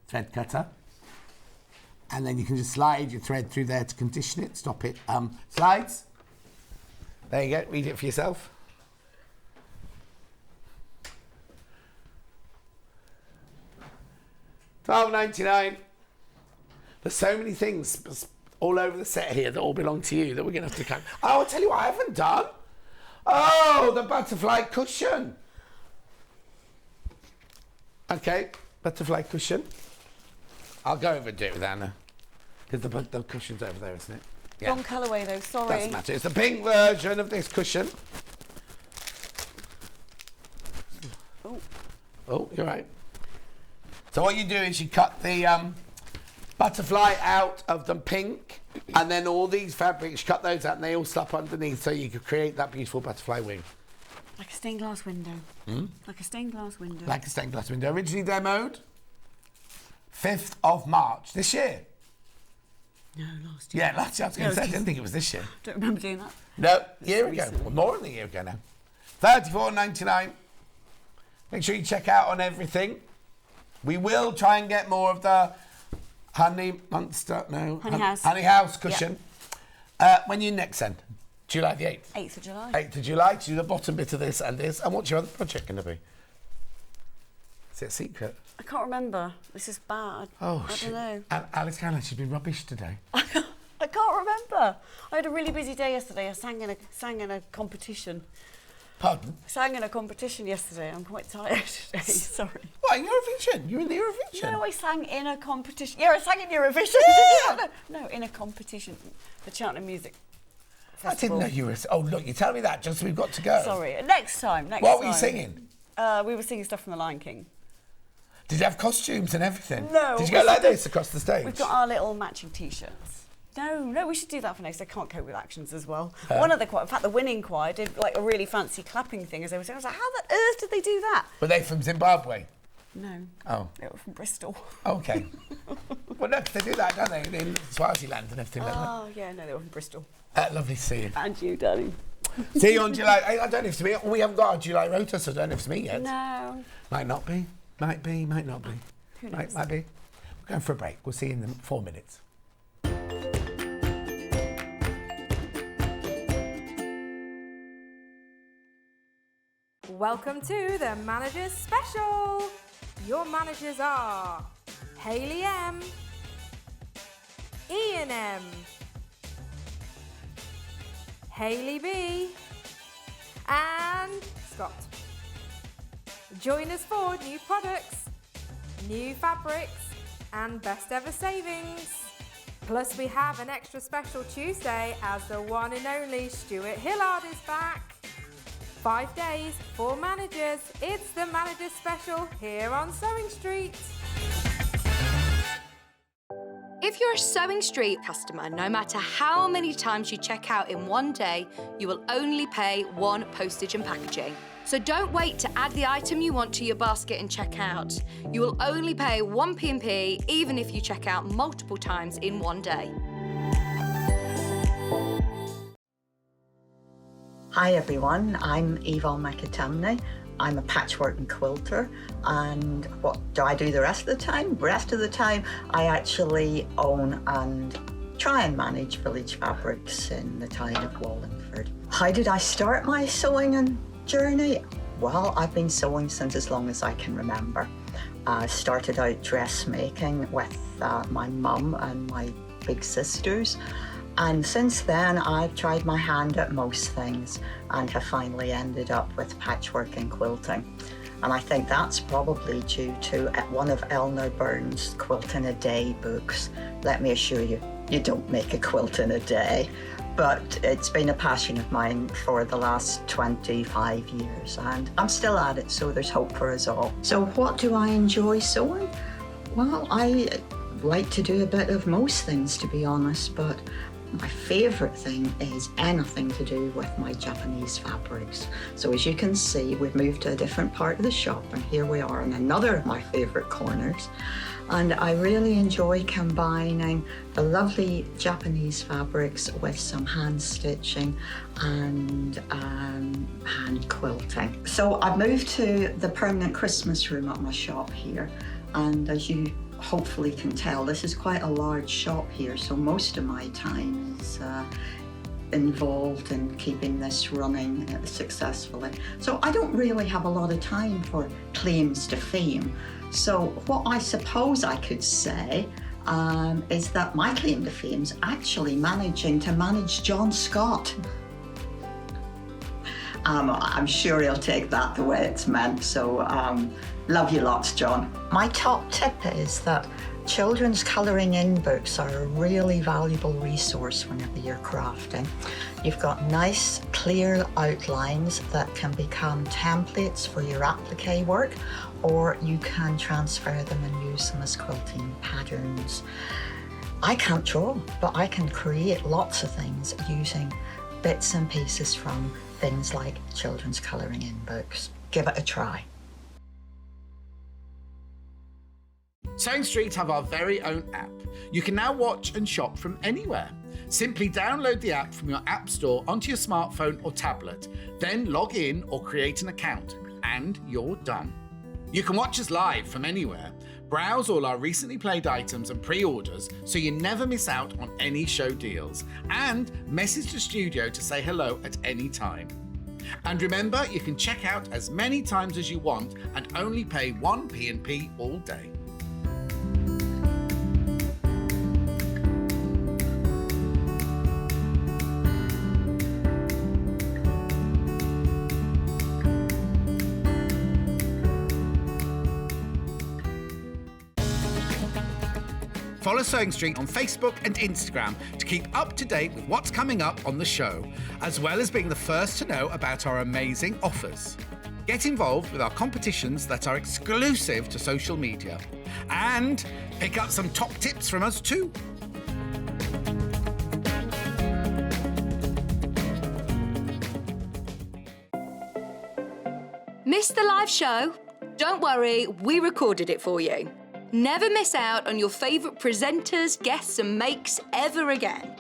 Thread cutter. And then you can just slide your thread through there to condition it, stop it. Slides. There you go, read it for yourself. $12.99. There's so many things all over the set here that all belong to you that we're going to have to cut. Oh, I'll tell you what I haven't done. Oh, the butterfly cushion. Okay, butterfly cushion. I'll go over and do it with Anna. Because the cushion's over there, isn't it? Yeah. Wrong colourway though, sorry. Doesn't matter. It's the pink version of this cushion. Oh, you're right. So what you do is you cut the butterfly out of the pink, and then all these fabrics, you cut those out and they all slap underneath so you could create that beautiful butterfly wing. Like a stained glass window. Like a stained glass window. Like a stained glass window. Originally demoed 5th of March this year. No, last year. Yeah, last year. I was going to say, I didn't think it was this year. Don't remember doing that. No, year ago. Well, more than a year ago now. $34.99. Make sure you check out on everything. We will try and get more of the Honey House cushion. Yep. When you next send? July the 8th? 8th of July. 8th of July to do the bottom bit of this and this. And what's your other project going to be? Is it a secret? I can't remember. This is bad. Oh, I don't know. Alice Caroline, she's been rubbish today. I can't remember. I had a really busy day yesterday. I sang in a competition. Pardon? I sang in a competition yesterday. I'm quite tired today. Sorry. What, in Eurovision? You're in the Eurovision? No, I sang in a competition. Yeah, I sang in Eurovision. Yeah. No, in a competition. The Cheltenham Music Festival. I didn't know you were... Oh, look, you tell me that just so we've got to go. Sorry. Next time. What were you singing? We were singing stuff from The Lion King. Did you have costumes and everything? No. Did you go like this across the stage? We've got our little matching T-shirts. No, we should do that for next. I can't cope with actions as well. One of the choir, in fact, the winning choir did like a really fancy clapping thing as they were saying. I was like, how on earth did they do that? Were they from Zimbabwe? No. Oh. They were from Bristol. Okay. Well, no, 'cause they do that, don't they? In Swaziland and everything like that. Oh, yeah, no, they were from Bristol. Lovely to see you. And you, darling. See you on July. I don't know if it's me. We haven't got our July rota, so I don't know if it's me yet. No. Might not be. Might be. Might not be. Who knows? Might be. We're going for a break. We'll see you in 4 minutes. Welcome to the Managers Special. Your managers are Hayley M, Ian M, Hayley B, and Scott. Join us for new products, new fabrics, and best ever savings. Plus, we have an extra special Tuesday as the one and only Stuart Hillard is back. 5 days, 4 managers. It's the Managers Special here on Sewing Street. If you're a Sewing Street customer, no matter how many times you check out in one day, you will only pay 1 postage and packaging. So don't wait to add the item you want to your basket and check out. You will only pay 1 P&P even if you check out multiple times in one day. Hi everyone, I'm Yvonne McAtamney. I'm a patchwork and quilter, and what do I do the rest of the time? The rest of the time I actually own and try and manage Village Fabrics in the town of Wallingford. How did I start my sewing and journey? Well, I've been sewing since as long as I can remember. I started out dressmaking with my mum and my big sisters. And since then, I've tried my hand at most things and have finally ended up with patchwork and quilting. And I think that's probably due to one of Eleanor Burns' Quilt in a Day books. Let me assure you, you don't make a quilt in a day. But it's been a passion of mine for the last 25 years, and I'm still at it, so there's hope for us all. So what do I enjoy sewing? Well, I like to do a bit of most things, to be honest, but my favourite thing is anything to do with my Japanese fabrics. So as you can see, we've moved to a different part of the shop, and here we are in another of my favourite corners. And I really enjoy combining the lovely Japanese fabrics with some hand stitching and hand quilting. So I've moved to the permanent Christmas room at my shop here, and as you hopefully can tell, this is quite a large shop here, so most of my time is involved in keeping this running successfully. So I don't really have a lot of time for claims to fame. So what I suppose I could say is that my claim to fame is actually managing to manage John Scott. I'm sure he'll take that the way it's meant, so love you lots, John. My top tip is that children's colouring in books are a really valuable resource whenever you're crafting. You've got nice, clear outlines that can become templates for your applique work, or you can transfer them and use them as quilting patterns. I can't draw, but I can create lots of things using bits and pieces from things like children's colouring in books. Give it a try. Sewing Street have our very own app. You can now watch and shop from anywhere. Simply download the app from your app store onto your smartphone or tablet, then log in or create an account, and you're done. You can watch us live from anywhere, browse all our recently played items and pre-orders so you never miss out on any show deals, and message the studio to say hello at any time. And remember, you can check out as many times as you want and only pay 1 P&P all day. Follow Sewing Street on Facebook and Instagram to keep up to date with what's coming up on the show, as well as being the first to know about our amazing offers. Get involved with our competitions that are exclusive to social media. And pick up some top tips from us too. Missed the live show? Don't worry, we recorded it for you. Never miss out on your favourite presenters, guests and makes ever again.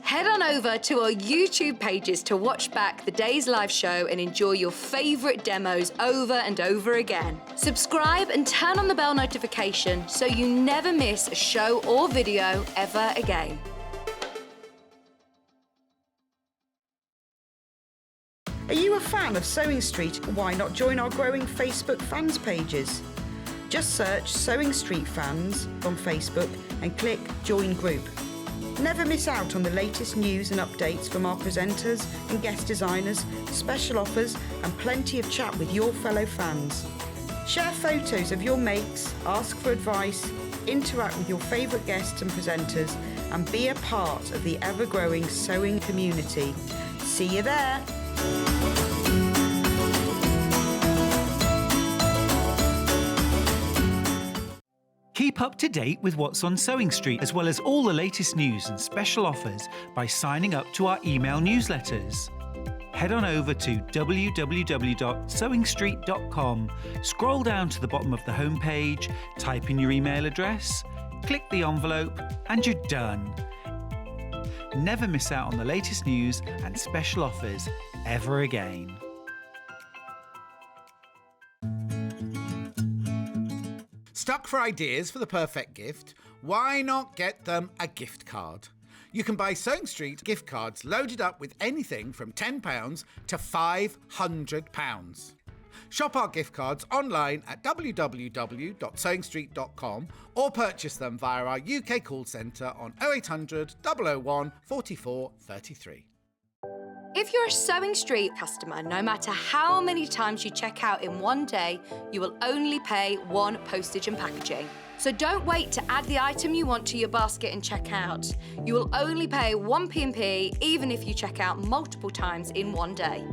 Head on over to our YouTube pages to watch back the day's live show and enjoy your favourite demos over and over again. Subscribe and turn on the bell notification so you never miss a show or video ever again. Are you a fan of Sewing Street? Why not join our growing Facebook fans pages? Just search Sewing Street Fans on Facebook and click Join Group. Never miss out on the latest news and updates from our presenters and guest designers, special offers and plenty of chat with your fellow fans. Share photos of your makes, ask for advice, interact with your favourite guests and presenters and be a part of the ever-growing sewing community. See you there! Keep up to date with what's on Sewing Street, as well as all the latest news and special offers by signing up to our email newsletters. Head on over to www.sewingstreet.com, scroll down to the bottom of the homepage, type in your email address, click the envelope, and you're done. Never miss out on the latest news and special offers ever again. Stuck for ideas for the perfect gift? Why not get them a gift card? You can buy Sewing Street gift cards loaded up with anything from £10 to £500. Shop our gift cards online at www.sewingstreet.com or purchase them via our UK call centre on 0800 001 44 33. If you're a Sewing Street customer, no matter how many times you check out in one day, you will only pay one postage and packaging. So don't wait to add the item you want to your basket and check out. You will only pay one P&P even if you check out multiple times in one day.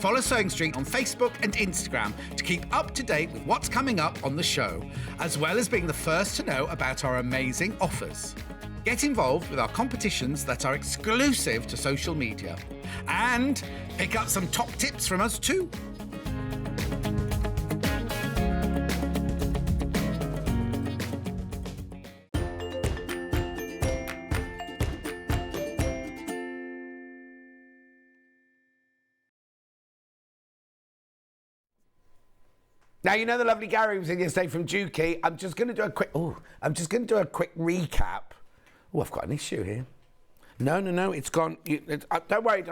Follow Sewing Street on Facebook and Instagram to keep up to date with what's coming up on the show, as well as being the first to know about our amazing offers. Get involved with our competitions that are exclusive to social media. And pick up some top tips from us too. Now, you know the lovely Gary was in yesterday from Dukey. I'm just going to do a quick recap. Oh, I've got an issue here. No, it's gone. Don't worry.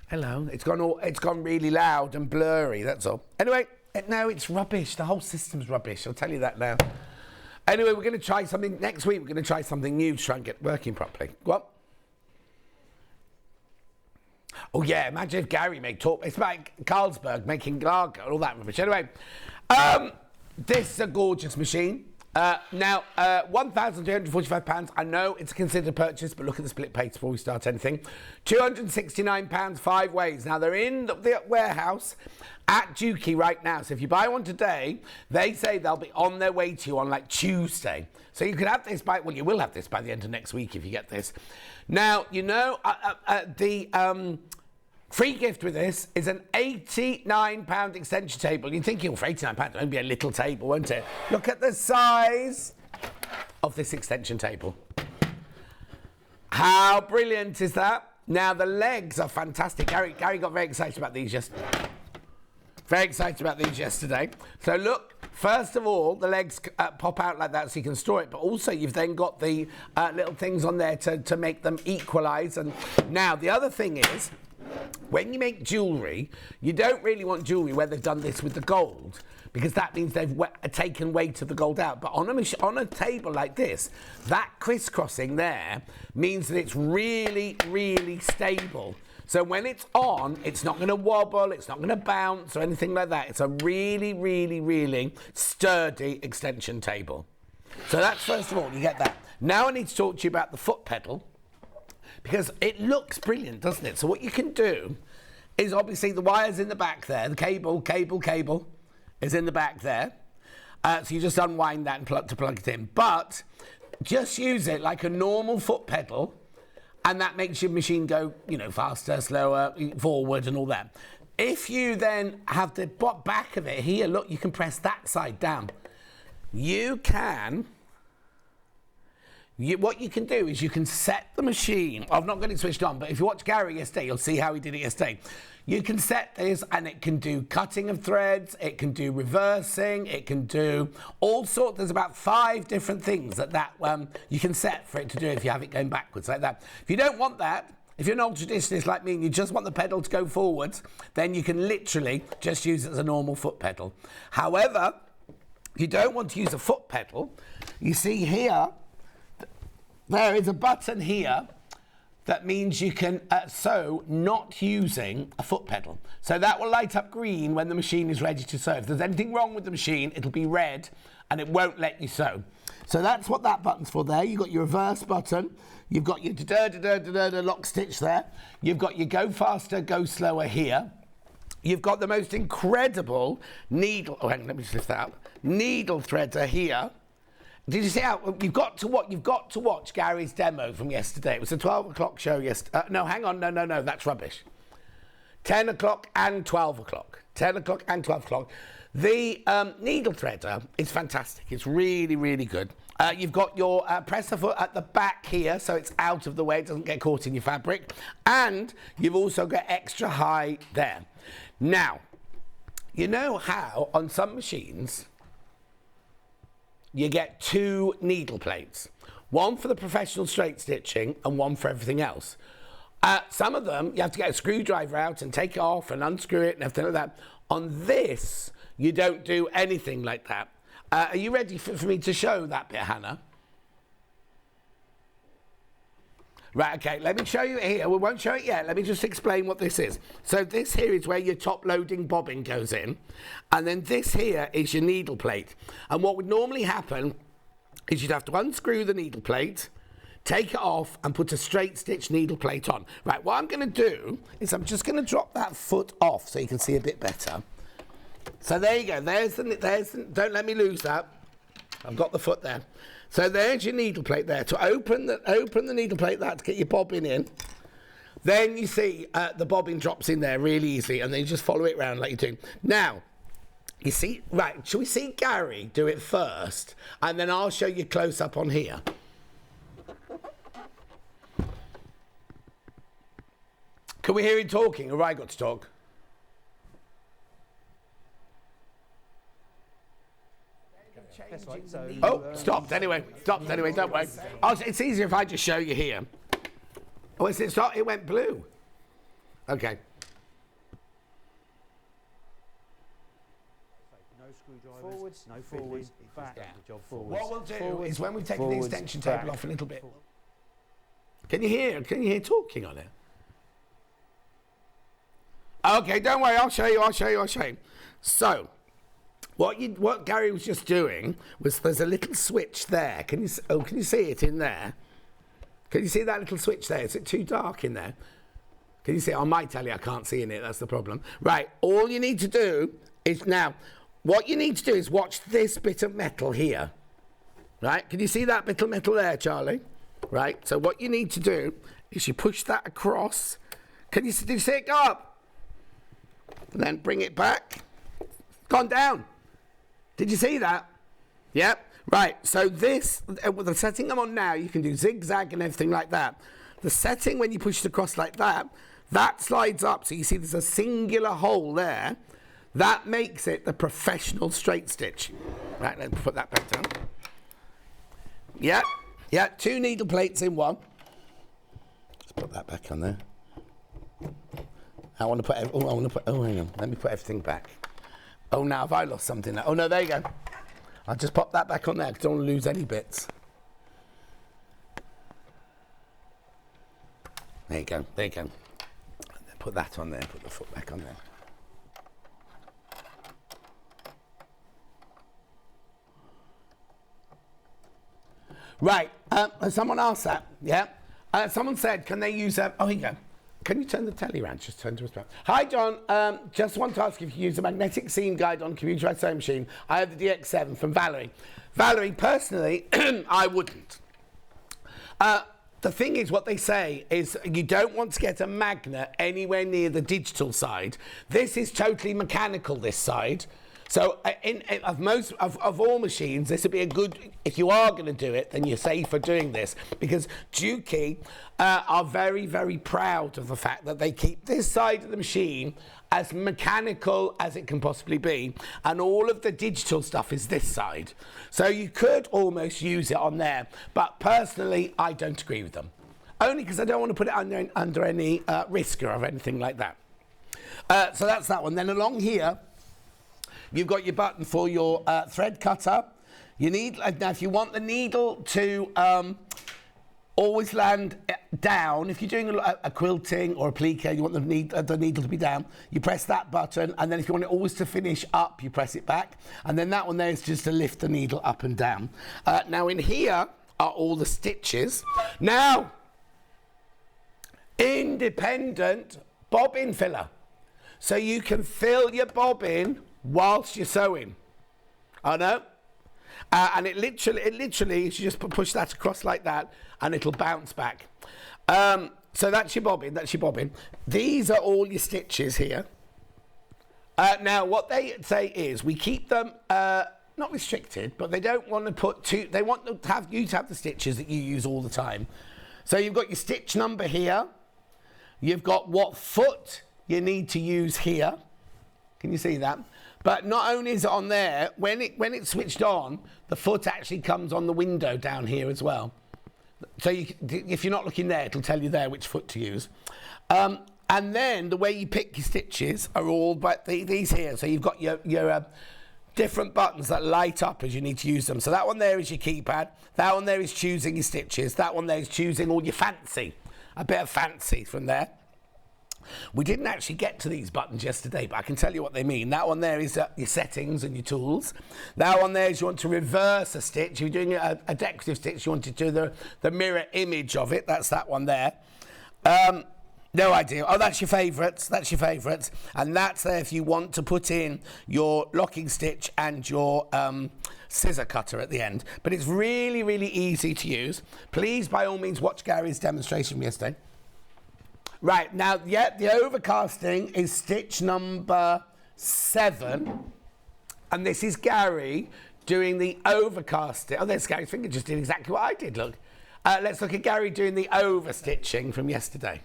Hello. It's gone really loud and blurry, that's all. Anyway, no, it's rubbish. The whole system's rubbish. I'll tell you that now. Anyway, we're going to try something next week. We're going to try something new to try and get working properly. What? Oh, yeah, imagine if Gary made talk. It's about Carlsberg making lager and all that rubbish. Anyway, this is a gorgeous machine. Now, £1,345. I know it's a considered purchase, but look at the split page before we start anything. £269, 5 ways. Now, they're in the warehouse at Dukey right now. So if you buy one today, they say they'll be on their way to you on like Tuesday. So you could have this you will have this by the end of next week if you get this. Now, you know, the free gift with this is an £89 extension table. You're thinking, for £89, it'll be a little table, won't it? Look at the size of this extension table. How brilliant is that? Now, the legs are fantastic. Gary got very excited about these yesterday. So look, first of all, the legs pop out like that so you can store it, but also you've then got the little things on there to make them equalise. And now, the other thing is, when you make jewellery, you don't really want jewellery where they've done this with the gold, because that means they've taken weight of the gold out. But on a table like this, that crisscrossing there means that it's really, really stable. So when it's on, it's not going to wobble, it's not going to bounce or anything like that. It's a really, really, really sturdy extension table. So that's first of all, you get that. Now I need to talk to you about the foot pedal, because it looks brilliant, doesn't it? So what you can do is obviously the wire's in the back there, the cable is in the back there. So you just unwind that and plug it in. But just use it like a normal foot pedal, and that makes your machine go, you know, faster, slower, forward and all that. If you then have the back of it here, look, you can press that side down. What you can do is you can set the machine. I've not got it switched on, but if you watch Gary yesterday, you'll see how he did it yesterday. You can set this and it can do cutting of threads, it can do reversing, it can do all sorts. There's about 5 different things that you can set for it to do if you have it going backwards like that. If you don't want that, if you're an old traditionalist like me and you just want the pedal to go forwards, then you can literally just use it as a normal foot pedal. However, if you don't want to use a foot pedal, you see here, there is a button here that means you can sew not using a foot pedal. So that will light up green when the machine is ready to sew. If there's anything wrong with the machine, it'll be red and it won't let you sew. So that's what that button's for there. You've got your reverse button. You've got your lock stitch there. You've got your go faster, go slower here. You've got the most incredible needle, hang on, let me just lift that up. Needle threader here. Did you see how you've got to watch Gary's demo from yesterday? It was a 12 o'clock show yesterday. No, hang on, no, that's rubbish. 10 o'clock and 12 o'clock. 10 o'clock and 12 o'clock. The needle threader is fantastic. It's really, really good. You've got your presser foot at the back here, so it's out of the way. It doesn't get caught in your fabric. And you've also got extra high there. Now, you know how on some machines you get 2 needle plates, one for the professional straight stitching and one for everything else. Some of them, you have to get a screwdriver out and take it off and unscrew it and everything like that. On this, you don't do anything like that. Are you ready for me to show that bit, Hannah? Right, okay, let me show you it here. We won't show it yet. Let me just explain what this is. So this here is where your top loading bobbin goes in. And then this here is your needle plate. And what would normally happen is you'd have to unscrew the needle plate, take it off and put a straight stitch needle plate on. Right, what I'm going to do is I'm just going to drop that foot off so you can see a bit better. So there you go. There's the, don't let me lose that. I've got the foot there. So there's your needle plate there. To open the needle plate, that to get your bobbin in. Then you see the bobbin drops in there really easily, and then you just follow it around like you're doing. Now, you see, right, shall we see Gary do it first, and then I'll show you close up on here. Can we hear him talking, or have I got to talk? Oh, stopped anyway, don't worry. It's easier if I just show you here. Oh, it went blue. Okay. No screwdrivers, forwards, no forwards, back, the job forwards. What we'll do is when we've taken the extension table off a little bit. Can you hear talking on it? Okay, don't worry, I'll show you. So, what Gary was just doing was there's a little switch there. Can you see it in there? Can you see that little switch there? Is it too dark in there? Can you see it? I might tell you I can't see in it, that's the problem. Right, all you need to do is now, what you need to do is watch this bit of metal here. Right, can you see that bit of metal there, Charlie? Right, so what you need to do is you push that across. Did you see it go up? And then bring it back. Gone down. Did you see that? Yep. Right, so this, with the setting I'm on now, you can do zigzag and everything like that. The setting, when you push it across like that, that slides up. So you see there's a singular hole there. That makes it the professional straight stitch. Right, let's put that back down. Yeah, 2 needle plates in one. Let's put that back on there. hang on, let me put everything back. Oh, now have I lost something? Oh, no, there you go. I'll just pop that back on there because I don't want to lose any bits. There you go. put that on there, put the foot back on there. Right, someone asked that, yeah? Someone said, can they use a, oh, here you go. Can you turn the telly around? Just turn to us back. Hi, John. Just want to ask if you use a magnetic seam guide on computerized sewing machine. I have the DX7 from Valerie. Valerie, personally, I wouldn't. The thing is, what they say is you don't want to get a magnet anywhere near the digital side. This is totally mechanical, this side. So of all machines, this would be a good, if you are going to do it, then you're safe for doing this, because Juki are very, very proud of the fact that they keep this side of the machine as mechanical as it can possibly be, and all of the digital stuff is this side. So you could almost use it on there, but personally, I don't agree with them. Only because I don't want to put it under any risk or anything like that. So that's that one. Then along here, you've got your button for your thread cutter. You need, now if you want the needle to always land down, if you're doing a quilting or a plique, you want the needle to be down, you press that button, and then if you want it always to finish up, you press it back, and then that one there is just to lift the needle up and down. Now in here are all the stitches. Now, independent bobbin filler. So you can fill your bobbin whilst you're sewing. I know. And it literally, you just push that across like that, and it'll bounce back. So that's your bobbin, These are all your stitches here. Now, what they say is we keep them not restricted, but they don't want to put they want you to have the stitches that you use all the time. So you've got your stitch number here. You've got what foot you need to use here. Can you see that? But not only is it on there, when it's switched on, the foot actually comes on the window down here as well. So if you're not looking there, it'll tell you there which foot to use. And then the way you pick your stitches are all these here. So you've got your different buttons that light up as you need to use them. So that one there is your keypad. That one there is choosing your stitches. That one there is choosing all your fancy. A bit of fancy from there. We didn't actually get to these buttons yesterday, but I can tell you what they mean. That one there is your settings and your tools. That one there is you want to reverse a stitch. If you're doing a decorative stitch, you want to do the mirror image of it. That's that one there. No idea. Oh, that's your favourites. That's your favourites. And that's there if you want to put in your locking stitch and your scissor cutter at the end. But it's really, really easy to use. Please, by all means, watch Gary's demonstration from yesterday. Right, now, yeah, the overcasting is stitch number 7. And this is Gary doing the overcasting. Oh, there's Gary's finger just did exactly what I did, look. Let's look at Gary doing the overstitching from yesterday.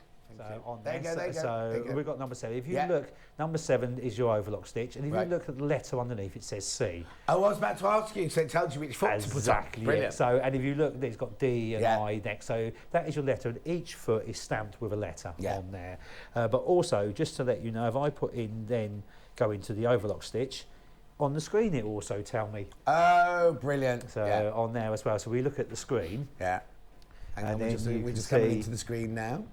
So we've got number 7. If you look, number 7 is your overlock stitch, and if you look at the letter underneath, it says C. I was about to ask you, so it tells you which foot to put on. Brilliant. So, and if you look, it's got D and I next, so that is your letter, and each foot is stamped with a letter on there. But also, just to let you know, if I put in then go into the overlock stitch, on the screen it will also tell me. Oh, brilliant. So on there as well. So we look at the screen. Yeah. And then we're just coming into the screen now.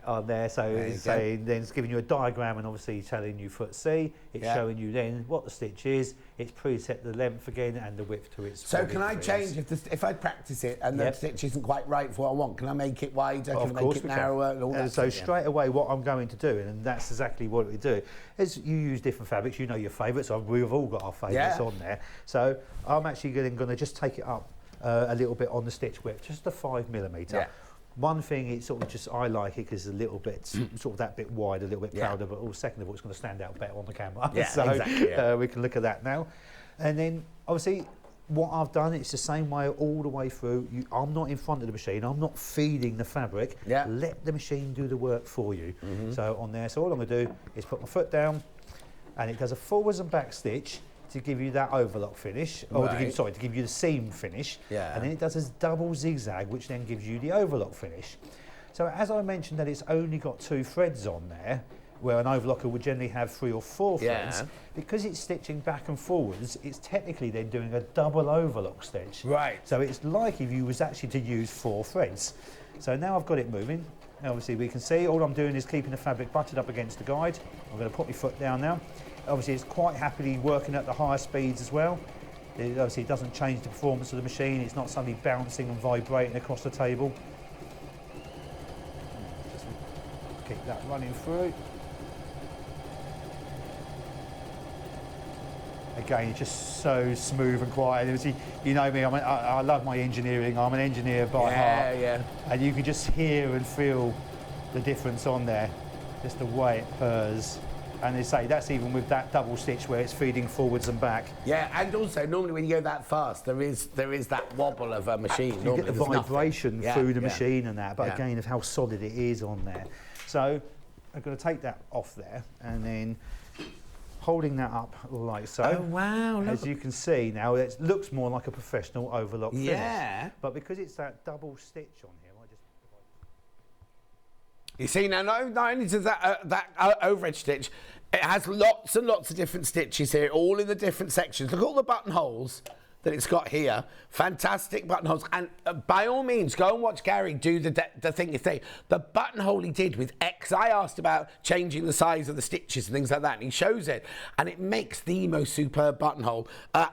On there, so it's saying, then it's giving you a diagram and obviously telling you foot C. It's showing you then what the stitch is. It's preset the length again and the width to its. So can I change if I practice it and the stitch isn't quite right for what I want? Can I make it wider? Can I make it narrower? And all that so straight away, what I'm going to do, and that's exactly what we do, is you use different fabrics. You know your favourites. We've all got our favourites on there. So I'm actually going to just take it up a little bit on the stitch width, just a 5mm. Yeah. One thing, it's sort of just, I like it because it's a little bit, sort of that bit wide, a little bit prouder, but second of all, it's going to stand out better on the camera. Yeah, so exactly, we can look at that now. And then, obviously, what I've done, it's the same way all the way through. I'm not in front of the machine. I'm not feeding the fabric. Yeah. Let the machine do the work for you. So on there, so all I'm going to do is put my foot down, and it does a forwards and back stitch to give you that overlock finish, or to give you the seam finish, and then it does a double zigzag, which then gives you the overlock finish. So as I mentioned that it's only got 2 threads on there, where an overlocker would generally have 3 or 4 threads, because it's stitching back and forwards, it's technically then doing a double overlock stitch. Right. So it's like if you was actually to use 4 threads. So now I've got it moving. Obviously we can see all I'm doing is keeping the fabric butted up against the guide. I'm going to put my foot down now. Obviously it's quite happily working at the higher speeds as well. It obviously doesn't change the performance of the machine. It's not suddenly bouncing and vibrating across the table. Just keep that running through. Again, it's just so smooth and quiet. Obviously, you know me, I love my engineering. I'm an engineer by heart. And you can just hear and feel the difference on there, just the way it purrs. And they say that's even with that double stitch where it's feeding forwards and back. Yeah, and also normally when you go that fast, there is that wobble of a machine. You get the vibration through the yeah. machine and that, but Yeah. again, of how solid it is on there. So I'm going to take that off there and then holding that up like so. Oh wow! Look. As you can see now, it looks more like a professional overlock finish. Yeah. But because it's that double stitch on here, I just. You see now, not only does that overedge stitch, it has lots and lots of different stitches here, all in the different sections. Look at all the buttonholes that it's got here. Fantastic buttonholes. And by all means, go and watch Gary do the thing you say. The buttonhole he did with X, I asked about changing the size of the stitches and things like that, and he shows it. And it makes the most superb buttonhole.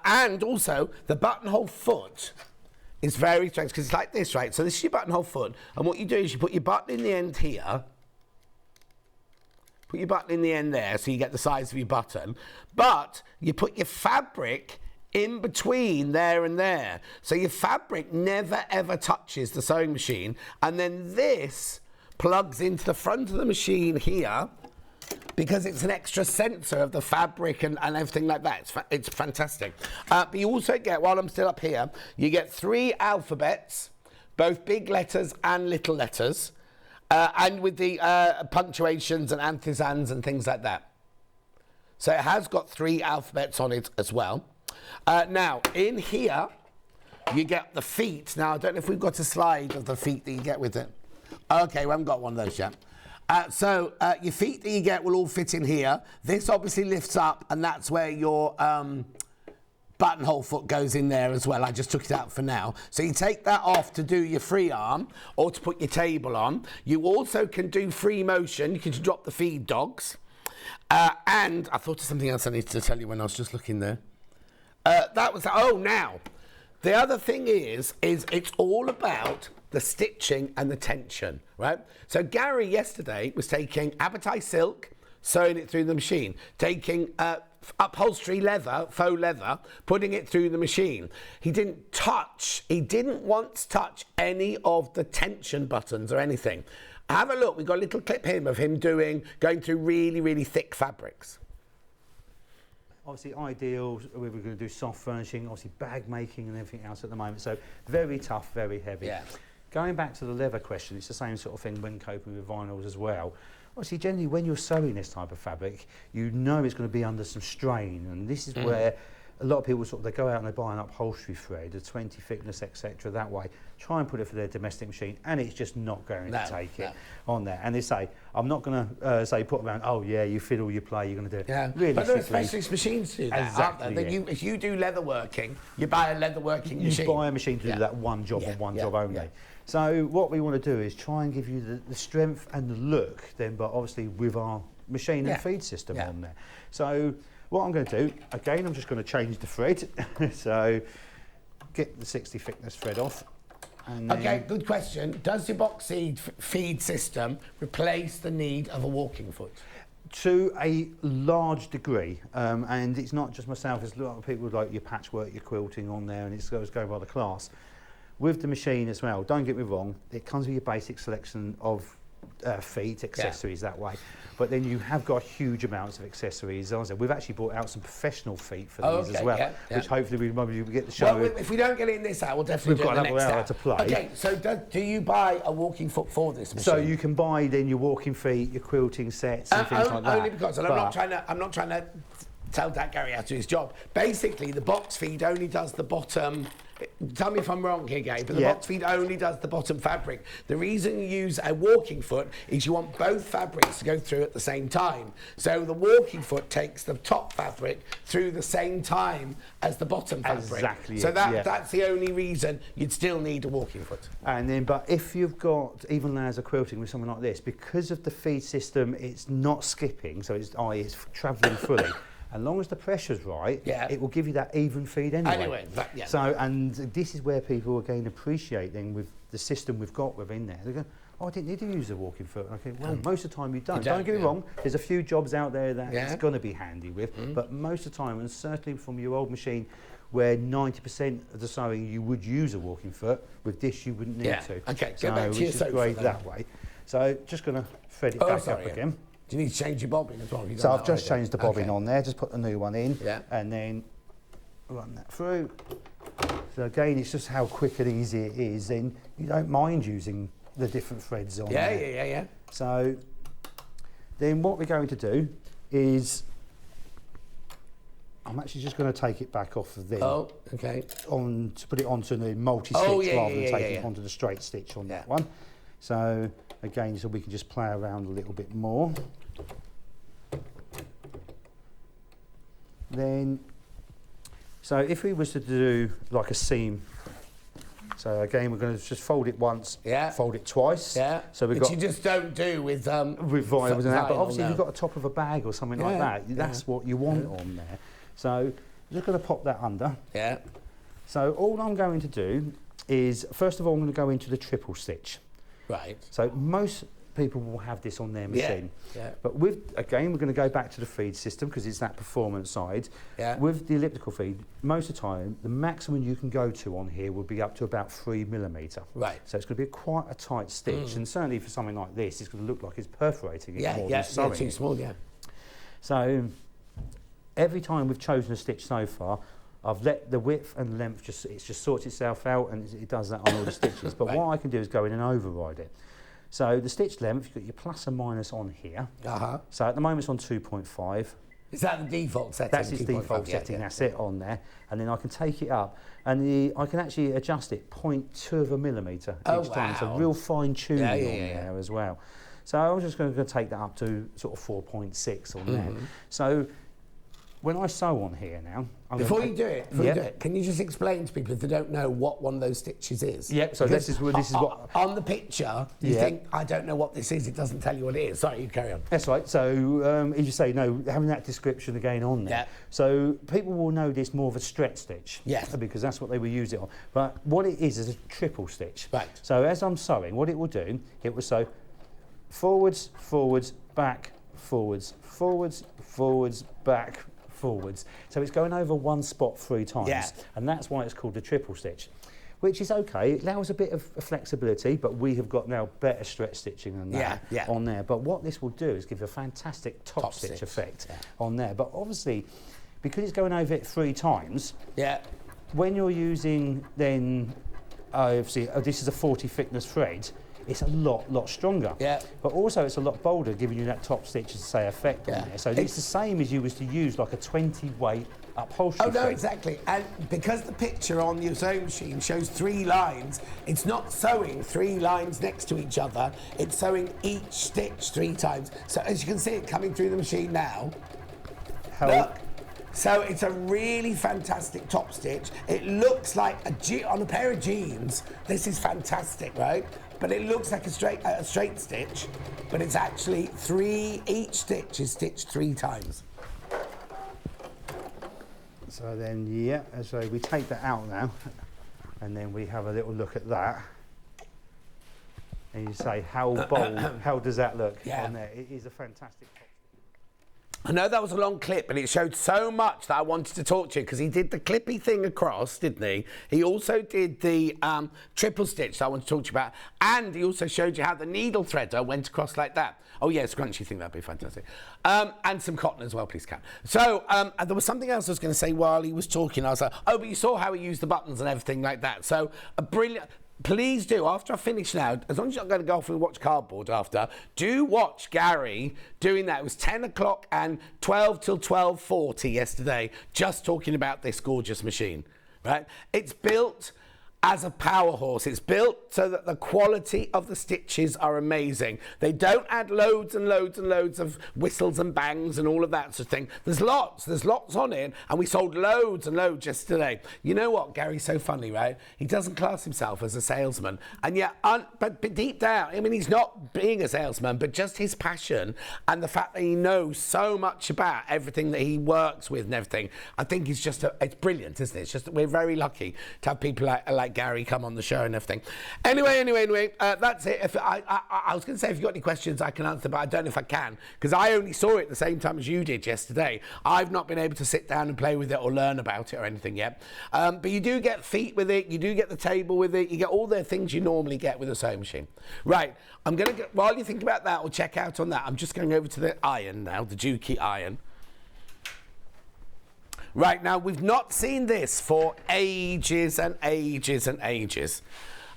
And also, the buttonhole foot is very strange, because it's like this, right? So this is your buttonhole foot, and what you do is you put your button in the end here, put your button in the end there, so you get the size of your button, but you put your fabric in between there and there. So your fabric never ever touches the sewing machine, and then this plugs into the front of the machine here, because it's an extra sensor of the fabric and everything like that. It's fantastic. But you also get, while I'm still up here, you get 3 alphabets, both big letters and little letters, and with the punctuations and antisans and things like that. So it has got 3 alphabets on it as well. Now, in here, you get the feet. Now, I don't know if we've got a slide of the feet that you get with it. Okay, we haven't got one of those yet. So your feet that you get will all fit in here. This obviously lifts up, and that's where your buttonhole foot goes in there as well. I just took it out for now. So you take that off to do your free arm or to put your table on. You also can do free motion. You can drop the feed dogs. And I thought of something else I needed to tell you when I was just looking there. That was, now, the other thing is it's all about the stitching and the tension, right? So Gary yesterday was taking Abbotai silk, sewing it through the machine, taking upholstery leather, faux leather, putting it through the machine. He didn't once touch any of the tension buttons or anything. Have a look, we've got a little clip here of him going through really, really thick fabrics. Obviously ideal, we were going to do soft furnishing, obviously bag making and everything else at the moment. So very tough, very heavy. Yeah. Going back to the leather question, it's the same sort of thing when coping with vinyls as well. Obviously, generally, when you're sewing this type of fabric, you know it's going to be under some strain, and this is where a lot of people they go out and they buy an upholstery thread, a 20 thickness, etc. that way, try and put it for their domestic machine, and it's just not going to take it on there. And they say, I'm not going to say put around, oh yeah, you fiddle, you play, you're going to do it. Yeah, but there are specialist machines to do that, aren't there? Yeah. If you do leather working, you buy a leather working machine. You buy a machine to do that one job and one job only. Yeah. So what we want to do is try and give you the strength and the look, then, but obviously with our machine and feed system on there. So what I'm going to do, again, I'm just going to change the thread. So get the 60 thickness thread off. And okay, good question. Does your box feed system replace the need of a walking foot? To a large degree, and it's not just myself, there's a lot of people like your patchwork, your quilting on there, and it's going by the class. With the machine as well, don't get me wrong, it comes with your basic selection of feet, accessories that way. But then you have got huge amounts of accessories. We've actually brought out some professional feet for these as well, which hopefully we'll get the show. Well, if we don't get in this hour, we'll definitely do it the next hour. We've got another hour to play. Okay, so do you buy a walking foot for this machine? So you can buy then your walking feet, your quilting sets and things like that. Only because, and I'm not trying to tell that Gary how to do his job. Basically, the box feed only does the bottom tell me if I'm wrong here, Gabe, but the box feed only does the bottom fabric. The reason you use a walking foot is you want both fabrics to go through at the same time. So the walking foot takes the top fabric through the same time as the bottom fabric. Exactly. So that's the only reason you'd still need a walking foot. And then, but if you've got even layers of quilting with something like this, because of the feed system, it's not skipping, so it's travelling fully. As long as the pressure's right, it will give you that even feed anyway. So, and this is where people again appreciate then with the system we've got within there. They go, oh, I didn't need to use a walking foot. Okay, well, most of the time you don't. Don't get me wrong, there's a few jobs out there that it's going to be handy with, but most of the time, and certainly from your old machine, where 90% of the sewing you would use a walking foot, with this you wouldn't need to. Okay, so, go back to your which is sofa great then. that way. So just going to thread it back up again. Do you need to change your bobbin as well? So I've just changed the bobbin on there, just put the new one in, and then run that through. So again, it's just how quick and easy it is, then you don't mind using the different threads on there. Yeah. So then what we're going to do is, I'm actually just going to take it back off of there. Oh, okay. To put it onto the multi-stitch rather than taking it onto the straight stitch on that one. So again, so we can just play around a little bit more. Then, so if we was to do like a seam, so again we're going to just fold it once, fold it twice. So we've got. You just don't do with vinyl and that, but obviously if you've got a top of a bag or something like that, that's what you want on there. So I'm just going to pop that under. So all I'm going to do is, first of all, I'm going to go into the triple stitch. Right. So most people will have this on their machine. But with, again, we're going to go back to the feed system because it's that performance side. With the elliptical feed, most of the time, the maximum you can go to on here will be up to about 3mm. Right. So it's going to be quite a tight stitch, and certainly for something like this, it's going to look like it's perforating it more than sewing. Too small, So every time we've chosen a stitch so far, I've let the width and length it just sorts itself out, and it does that on all the stitches. But what I can do is go in and override it. So the stitch length, you've got your plus and minus on here. So at the moment it's on 2.5. Is that the default setting? That's its default setting, that's it on there. And then I can take it up, and I can actually adjust it 0.2mm each time. So real fine tuning on there as well. So I'm just going to take that up to sort of 4.6 on there. So when I sew on here now... Before you do it, can you just explain to people if they don't know what one of those stitches is? Yep, so this is what... On the picture, you think, I don't know what this is, it doesn't tell you what it is. Sorry, you carry on. That's right, so as you say, having that description again on there. So people will know this more of a stretch stitch. Because that's what they will use it on. But what it is a triple stitch. Right. So as I'm sewing, what it will do, it will sew forwards, forwards, back, forwards, forwards, forwards, back, forwards. So it's going over one spot 3 times, and that's why it's called the triple stitch, which is okay. It allows a bit of flexibility, but we have got now better stretch stitching than that on there. But what this will do is give a fantastic top stitch effect on there. But obviously, because it's going over it 3 times, when you're using then, obviously, this is a 40 thickness thread, it's a lot stronger. But also it's a lot bolder, giving you that top stitch, as I say, effect on there. So it's the same as you was to use like a 20 weight upholstery thread. Exactly. And because the picture on your sewing machine shows 3 lines, it's not sewing 3 lines next to each other, it's sewing each stitch 3 times. So as you can see it coming through the machine now, look. So it's a really fantastic top stitch. It looks like on a pair of jeans, this is fantastic, right? But it looks like a straight stitch, but it's actually each stitch is stitched 3 times. So then, so we take that out now, and then we have a little look at that. And you say, how bold, how does that look on there? It is a fantastic top. I know that was a long clip, but it showed so much that I wanted to talk to you, because he did the clippy thing across, didn't he? He also did the triple stitch that I want to talk to you about, and he also showed you how the needle threader went across like that. Oh yeah, scrunchy thing, that'd be fantastic. And some cotton as well, please, Kat. So and there was something else I was going to say while he was talking. I was like, oh, but you saw how he used the buttons and everything like that. So a brilliant... Please do, after I finish now, as long as you're not going to go off and watch cardboard after, do watch Gary doing that. It was 10 o'clock and 12 till 12:40 yesterday, just talking about this gorgeous machine. right? It's built as a power horse. It's built so that the quality of the stitches are amazing. They don't add loads and loads and loads of whistles and bangs and all of that sort of thing. There's lots on it, and we sold loads and loads yesterday. You know what? Gary's so funny, right? He doesn't class himself as a salesman, and yet, but deep down, I mean, he's not being a salesman, but just his passion and the fact that he knows so much about everything that he works with and everything. I think it's just, it's brilliant, isn't it? It's just, we're very lucky to have people like Gary come on the show and everything. Anyway, that's it. If I was going to say, if you've got any questions, I can answer, but I don't know if I can, because I only saw it the same time as you did yesterday. I've not been able to sit down and play with it or learn about it or anything yet. But you do get feet with it, you do get the table with it, you get all the things you normally get with a sewing machine. Right, I'm going to, while you think about that or check out on that, I'm just going over to the iron now, the Juki iron. Right, now we've not seen this for ages and ages and ages.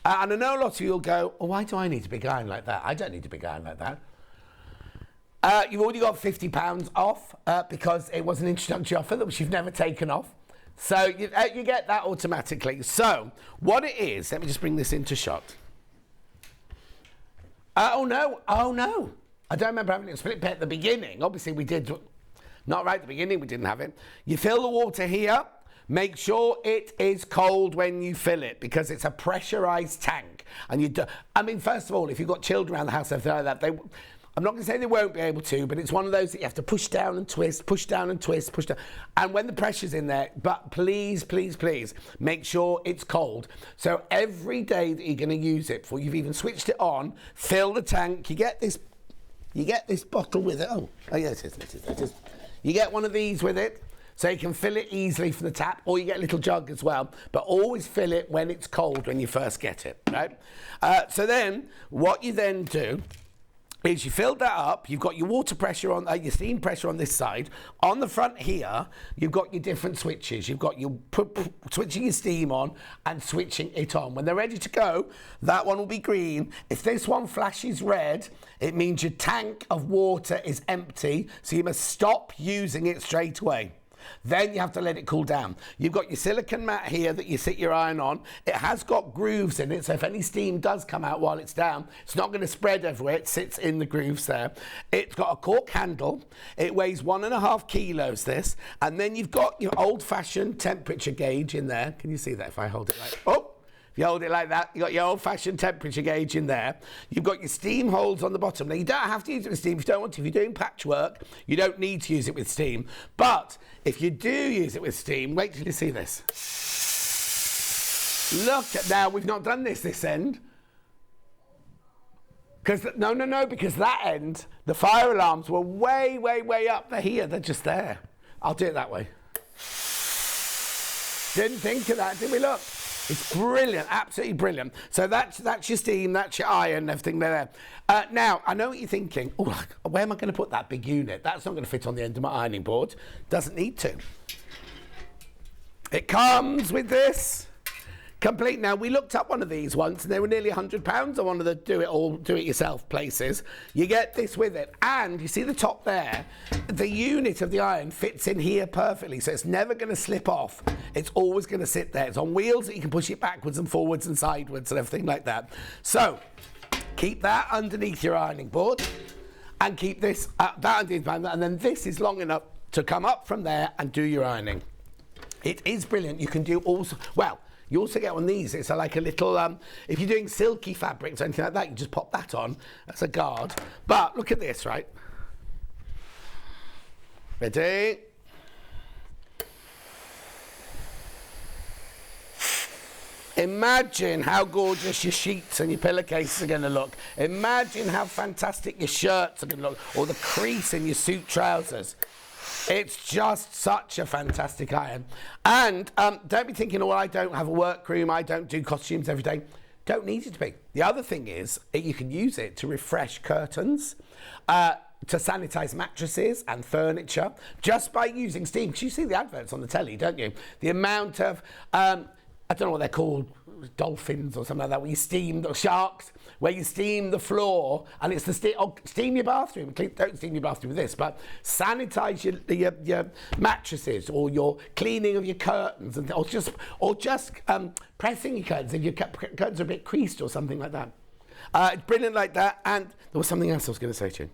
And I know a lot of you will go, oh, why do I need a big iron like that? I don't need a big iron like that. You've already got £50 off because it was an introductory offer that which you've never taken off. So you get that automatically. So what it is, let me just bring this into shot. Oh no, I don't remember having a split pay at the beginning. Obviously we did. Not right at the beginning, we didn't have it. You fill the water here. Make sure it is cold when you fill it because it's a pressurized tank. And you do, I mean, first of all, if you've got children around the house, everything like that, I'm not going to say they won't be able to, but it's one of those that you have to push down and twist, push down and twist, push down. And when the pressure's in there, but please, please, please, make sure it's cold. So every day that you're going to use it, before you've even switched it on, fill the tank. You get this bottle with it. Oh yes, it is. You get one of these with it, so you can fill it easily from the tap, or you get a little jug as well, but always fill it when it's cold when you first get it, right? So then, what you then do is you fill that up, you've got your water pressure on, your steam pressure on this side. On the front here, you've got your different switches. You've got your switching your steam on and switching it on. When they're ready to go, that one will be green. If this one flashes red, it means your tank of water is empty, so you must stop using it straight away. Then you have to let it cool down. You've got your silicone mat here that you sit your iron on. It has got grooves in it, so if any steam does come out while it's down, it's not going to spread everywhere. It sits in the grooves there. It's got a cork handle. It weighs 1.5 kilos, this. And then you've got your old-fashioned temperature gauge in there. Can you see that if I hold it like... Oh! If you hold it like that, you've got your old-fashioned temperature gauge in there. You've got your steam holes on the bottom. Now, you don't have to use it with steam if you don't want to. If you're doing patchwork, you don't need to use it with steam. But if you do use it with steam, wait till you see this. Look at, now, we've not done this end. Because, no, because that end, the fire alarms were way, way, way up here. They're just there. I'll do it that way. Didn't think of that, did we? Look. It's brilliant, absolutely brilliant. So that's your steam, that's your iron, everything there. Now, I know what you're thinking. Oh, where am I going to put that big unit? That's not going to fit on the end of my ironing board. Doesn't need to. It comes with this complete. Now, we looked up one of these once, and they were nearly £100 on one of the do-it-yourself places. You get this with it, and you see the top there? The unit of the iron fits in here perfectly, so it's never going to slip off. It's always going to sit there. It's on wheels that you can push it backwards and forwards and sideways and everything like that. So, keep that underneath your ironing board, and keep this that underneath, and then this is long enough to come up from there and do your ironing. It is brilliant. You can do also, well, you also get one of these. It's like a little, if you're doing silky fabrics or anything like that, you just pop that on as a guard. But look at this, right? Ready? Imagine how gorgeous your sheets and your pillowcases are going to look. Imagine how fantastic your shirts are going to look, or the crease in your suit trousers. It's just such a fantastic iron. And don't be thinking, oh, I don't have a workroom, I don't do costumes every day. Don't need it to be. The other thing is that you can use it to refresh curtains, to sanitize mattresses and furniture, just by using steam. Because you see the adverts on the telly, don't you? The amount of, I don't know what they're called, dolphins or something like that, where you steam, or sharks, where you steam the floor, and it's the steam your bathroom. Don't steam your bathroom with this, but sanitize your mattresses, or your cleaning of your curtains, and or just pressing your curtains if your curtains are a bit creased or something like that. It's brilliant like that. And there was something else I was going to say to you.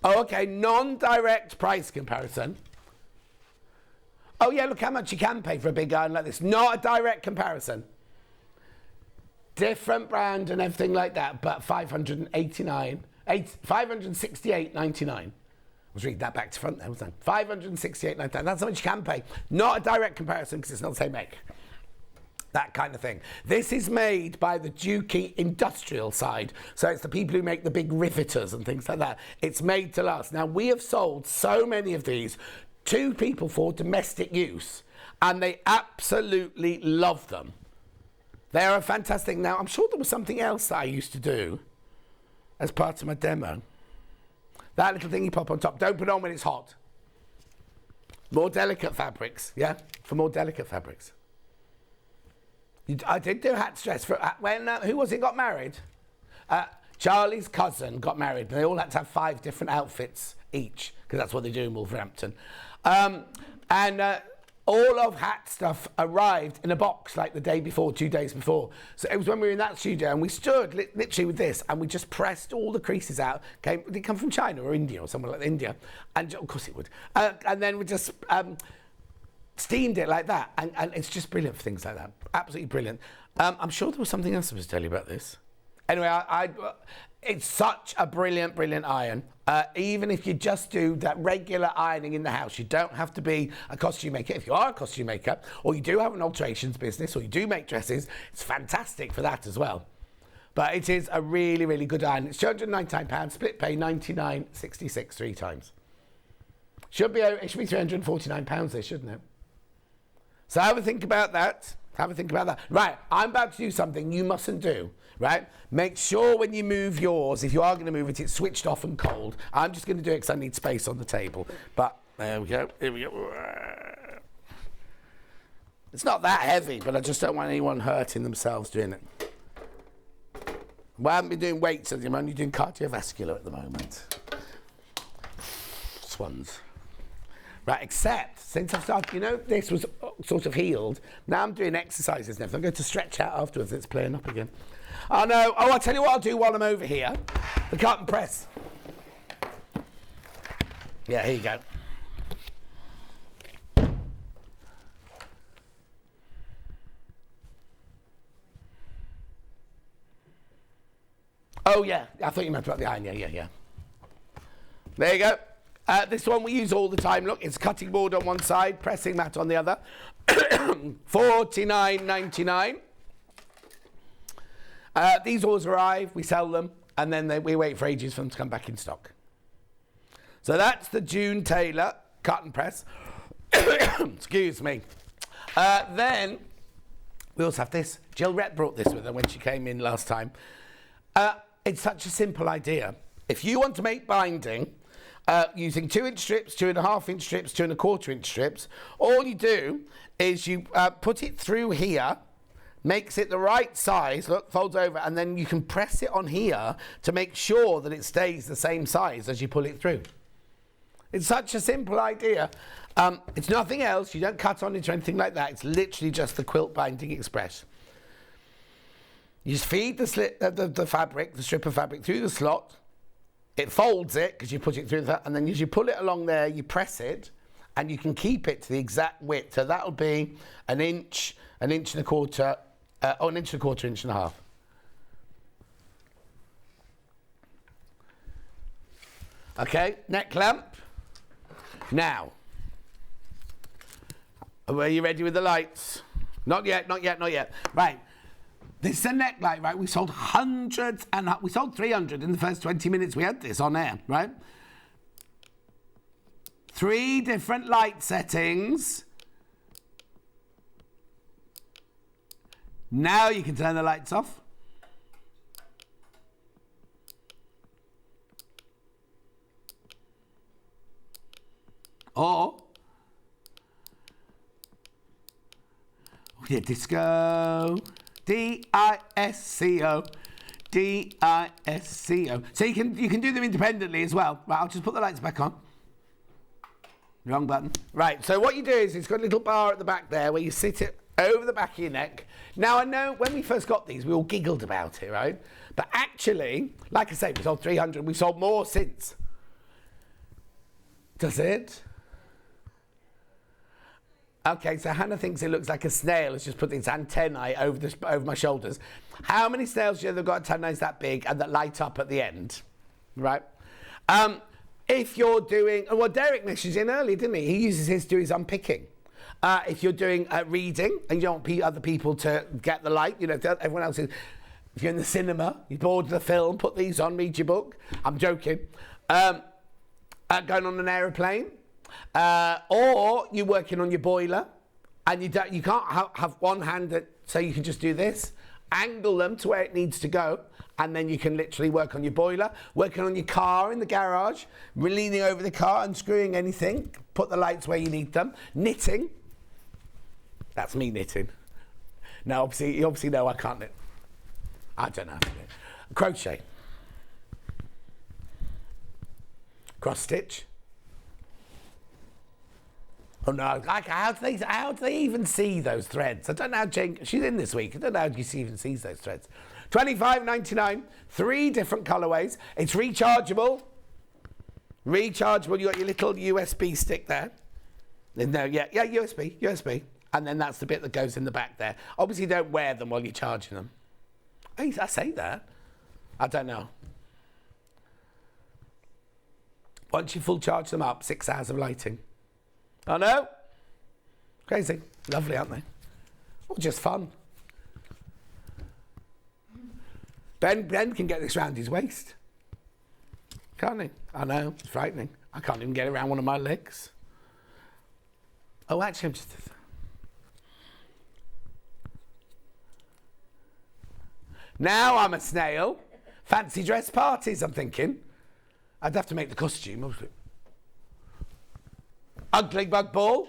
Oh, okay, non-direct price comparison. Oh yeah, look how much you can pay for a big iron like this. Not a direct comparison. Different brand and everything like that, but $568.99. I was reading that back to front there, wasn't I? $568.99. That's how much you can pay. Not a direct comparison because it's not the same make. That kind of thing. This is made by the Dukey industrial side. So it's the people who make the big riveters and things like that. It's made to last. Now, we have sold so many of these to people for domestic use, and they absolutely love them. They are fantastic. Now, I'm sure there was something else that I used to do as part of my demo. That little thing you pop on top. Don't put it on when it's hot. More delicate fabrics, yeah? For more delicate fabrics. I did do hat stress for when who was it got married? Charlie's cousin got married, and they all had to have 5 different outfits each because that's what they do in Wolverhampton. All of hat stuff arrived in a box like the day before, 2 days before. So it was when we were in that studio, and we stood literally with this, and we just pressed all the creases out. Did it come from China or India or somewhere like India? And of course it would. And then we just steamed it like that, and it's just brilliant for things like that. Absolutely brilliant. I'm sure there was something else I was telling you about this. Anyway, it's such a brilliant iron. Even if you just do that regular ironing in the house, you don't have to be a costume maker. If you are a costume maker, or you do have an alterations business, or you do make dresses, it's fantastic for that as well. But it is a really good iron. It's £299, split pay £99.66 3 times. It should be £349 there, shouldn't it? So have a think about that. Right, I'm about to do something you mustn't do, right? Make sure when you move yours, if you are going to move it, it's switched off and cold. I'm just going to do it because I need space on the table. But there we go. Here we go. It's not that heavy, but I just don't want anyone hurting themselves doing it. Well, I haven't been doing weights, I'm only doing cardiovascular at the moment. Swans. Right, except since I've started, this was sort of healed. Now I'm doing exercises and everything. I'm going to stretch out afterwards. It's playing up again. Oh, no. Oh, I'll tell you what I'll do while I'm over here. The cut and press. Yeah, here you go. Oh, yeah. I thought you meant about the iron. Yeah. There you go. This one we use all the time. Look, it's cutting board on one side, pressing mat on the other. $49.99. These always arrive, we sell them, and then we wait for ages for them to come back in stock. So that's the June Taylor cut and press. Excuse me. Then we also have this. Jill Rett brought this with her when she came in last time. It's such a simple idea. If you want to make binding, using 2-inch strips, 2.5-inch strips, 2.25-inch strips, all you do is you put it through here, makes it the right size, look, folds over, and then you can press it on here to make sure that it stays the same size as you pull it through. It's such a simple idea. It's nothing else. You don't cut on it or anything like that. It's literally just the Quilt Binding Express. You just feed the strip of fabric through the slot. It folds it because you put it through that, and then as you pull it along there, you press it, and you can keep it to the exact width. So that'll be an inch and a quarter, an inch and a quarter, inch and a half. Okay, neck clamp. Now, are you ready with the lights? Not yet. Right. This is a neck light, right? We sold hundreds, and we sold 300 in the first 20 minutes we had this on air, right? 3 different light settings. Now you can turn the lights off. Or, yeah, disco. D-I-S-C-O. D-I-S-C-O. So you can do them independently as well. Right, I'll just put the lights back on. Wrong button. Right, so what you do is it's got a little bar at the back there where you sit it over the back of your neck. Now, I know when we first got these, we all giggled about it, right? But actually, like I say, we sold 300. We sold more since. Does it? Okay, so Hannah thinks it looks like a snail. It's just put its antennae over my shoulders. How many snails do you know that have got antennae that big and that light up at the end? Right? If you're doing... Well, Derek messaged in earlier, didn't he? He uses his to do his unpicking. If you're doing reading and you don't want other people to get the light, you know, everyone else is... If you're in the cinema, you're bored of the film, put these on, read your book. I'm joking. Going on an aeroplane. Or you're working on your boiler and you can't have one hand so you can just do this, angle them to where it needs to go, and then you can literally work on your boiler, working on your car in the garage, leaning over the car, unscrewing anything, put the lights where you need them, knitting. That's me knitting. No, you obviously know I can't knit. I don't know how to knit. Crochet. Cross stitch. Oh no, how do they even see those threads? I don't know how Jane, she's in this week, I don't know how you even sees those threads. $25.99, 3 different colourways. It's rechargeable. Rechargeable, you got your little USB stick there. No, yeah, USB. And then that's the bit that goes in the back there. Obviously don't wear them while you're charging them. I say that. I don't know. Once you full charge them up, 6 hours of lighting. I know. Crazy. Lovely, aren't they? Or just fun. Ben can get this round his waist. Can't he? I know. It's frightening. I can't even get it around one of my legs. Oh, actually, I'm just... Now I'm a snail. Fancy dress parties, I'm thinking. I'd have to make the costume, obviously. Ugly bug ball.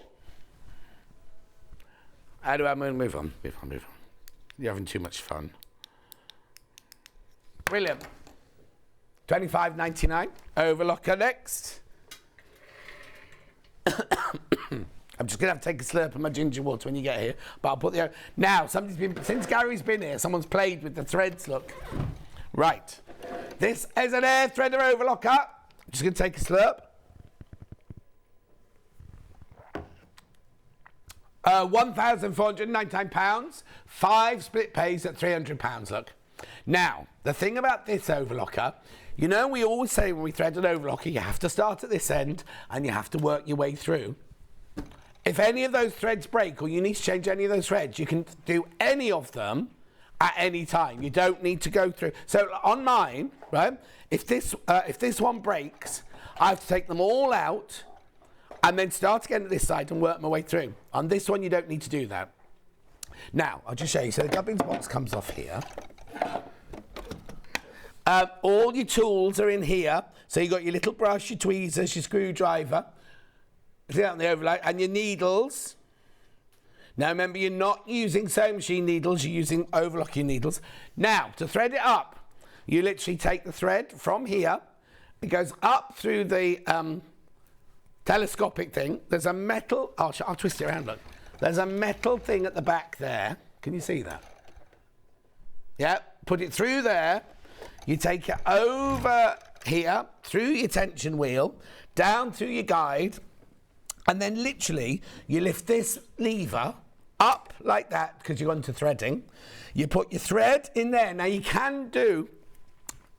How do I move on? Move on. You're having too much fun. Brilliant. $25.99. Overlocker next. I'm just going to have to take a slurp of my ginger water when you get here. But I'll put the... Now, since Gary's been here, someone's played with the threads, look. Right. This is an air threader overlocker. I'm just going to take a slurp. £1,499, 5 split pays at £300, look. Now, the thing about this overlocker, you know we always say when we thread an overlocker, you have to start at this end and you have to work your way through. If any of those threads break or you need to change any of those threads, you can do any of them at any time. You don't need to go through. So on mine, right, if this one breaks, I have to take them all out and then start again at this side and work my way through. On this one, you don't need to do that. Now, I'll just show you. So the gubbins box comes off here. All your tools are in here. So you've got your little brush, your tweezers, your screwdriver, see that on the overlay, and your needles. Now, remember, you're not using sewing machine needles, you're using overlocking needles. Now, to thread it up, you literally take the thread from here. It goes up through the... telescopic thing. There's a metal... I'll twist it around, look. There's a metal thing at the back there. Can you see that? Yeah, put it through there. You take it over here, through your tension wheel, down through your guide, and then literally you lift this lever up like that, because you're onto threading. You put your thread in there. Now, you can do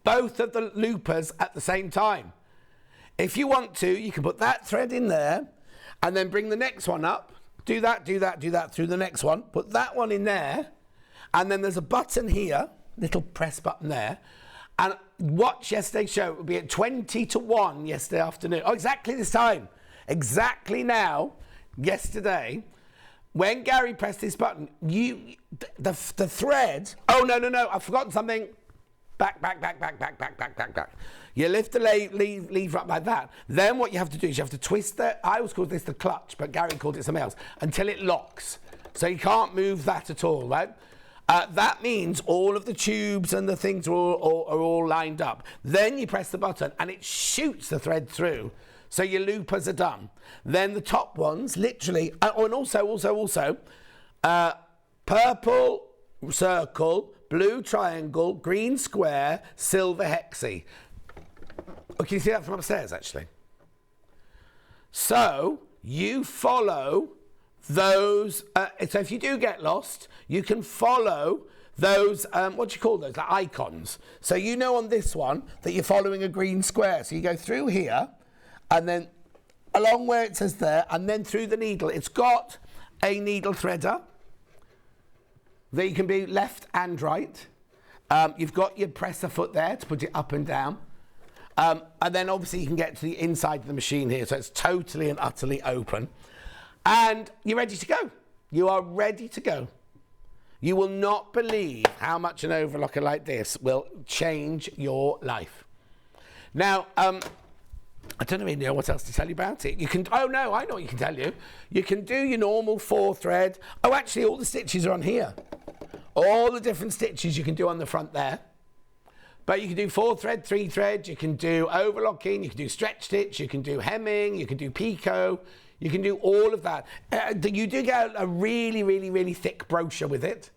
both of the loopers at the same time. If you want to, you can put that thread in there and then bring the next one up. Do that through the next one. Put that one in there. And then there's a button here, little press button there. And watch yesterday's show. It will be at 20 to 1 yesterday afternoon. Oh, exactly this time. Exactly now, yesterday. When Gary pressed this button, the thread... Oh, no. I've forgotten something. Back. You lift the lever up like that. Then what you have to do is you have to twist I always call this the clutch, but Gary called it something else, until it locks. So you can't move that at all, right? That means all of the tubes and the things are all lined up. Then you press the button and it shoots the thread through. So your loopers are done. Then the top ones, literally, and also, purple circle, blue triangle, green square, silver hexie. Oh, can you see that from upstairs, actually? So you follow those. So if you do get lost, you can follow those, what do you call those, like icons. So you know on this one that you're following a green square. So you go through here, and then along where it says there, and then through the needle. It's got a needle threader that you can be left and right. You've got your presser foot there to put it up and down. And then obviously you can get to the inside of the machine here, so it's totally and utterly open. And you're ready to go. You are ready to go. You will not believe how much an overlocker like this will change your life. Now, I don't really know what else to tell you about it. You can, oh no, I know what you can tell you. You can do your normal 4 thread. Oh, actually, all the stitches are on here. All the different stitches you can do on the front there. But you can do 4 thread, 3 thread, you can do overlocking, you can do stretch stitch, you can do hemming, you can do picot, you can do all of that. You do get a really, really, really thick brochure with it.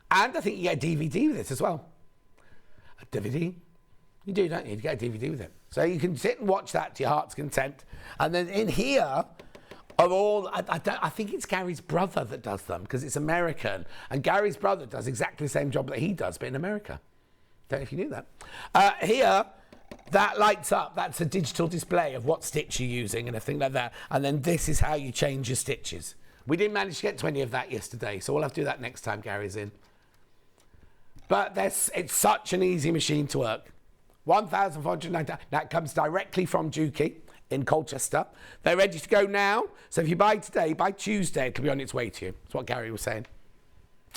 And I think you get a DVD with it as well. A DVD? You do, don't you? You get a DVD with it. So you can sit and watch that to your heart's content. And then in here are all, I think it's Gary's brother that does them because it's American. And Gary's brother does exactly the same job that he does, but in America. Don't know if you knew that. Here, that lights up. That's a digital display of what stitch you're using and everything like that. And then this is how you change your stitches. We didn't manage to get to any of that yesterday, so we'll have to do that next time Gary's in. But it's such an easy machine to work. 1,490. Now it comes directly from Juki in Colchester. They're ready to go now. So if you buy today, by Tuesday, it'll be on its way to you. That's what Gary was saying.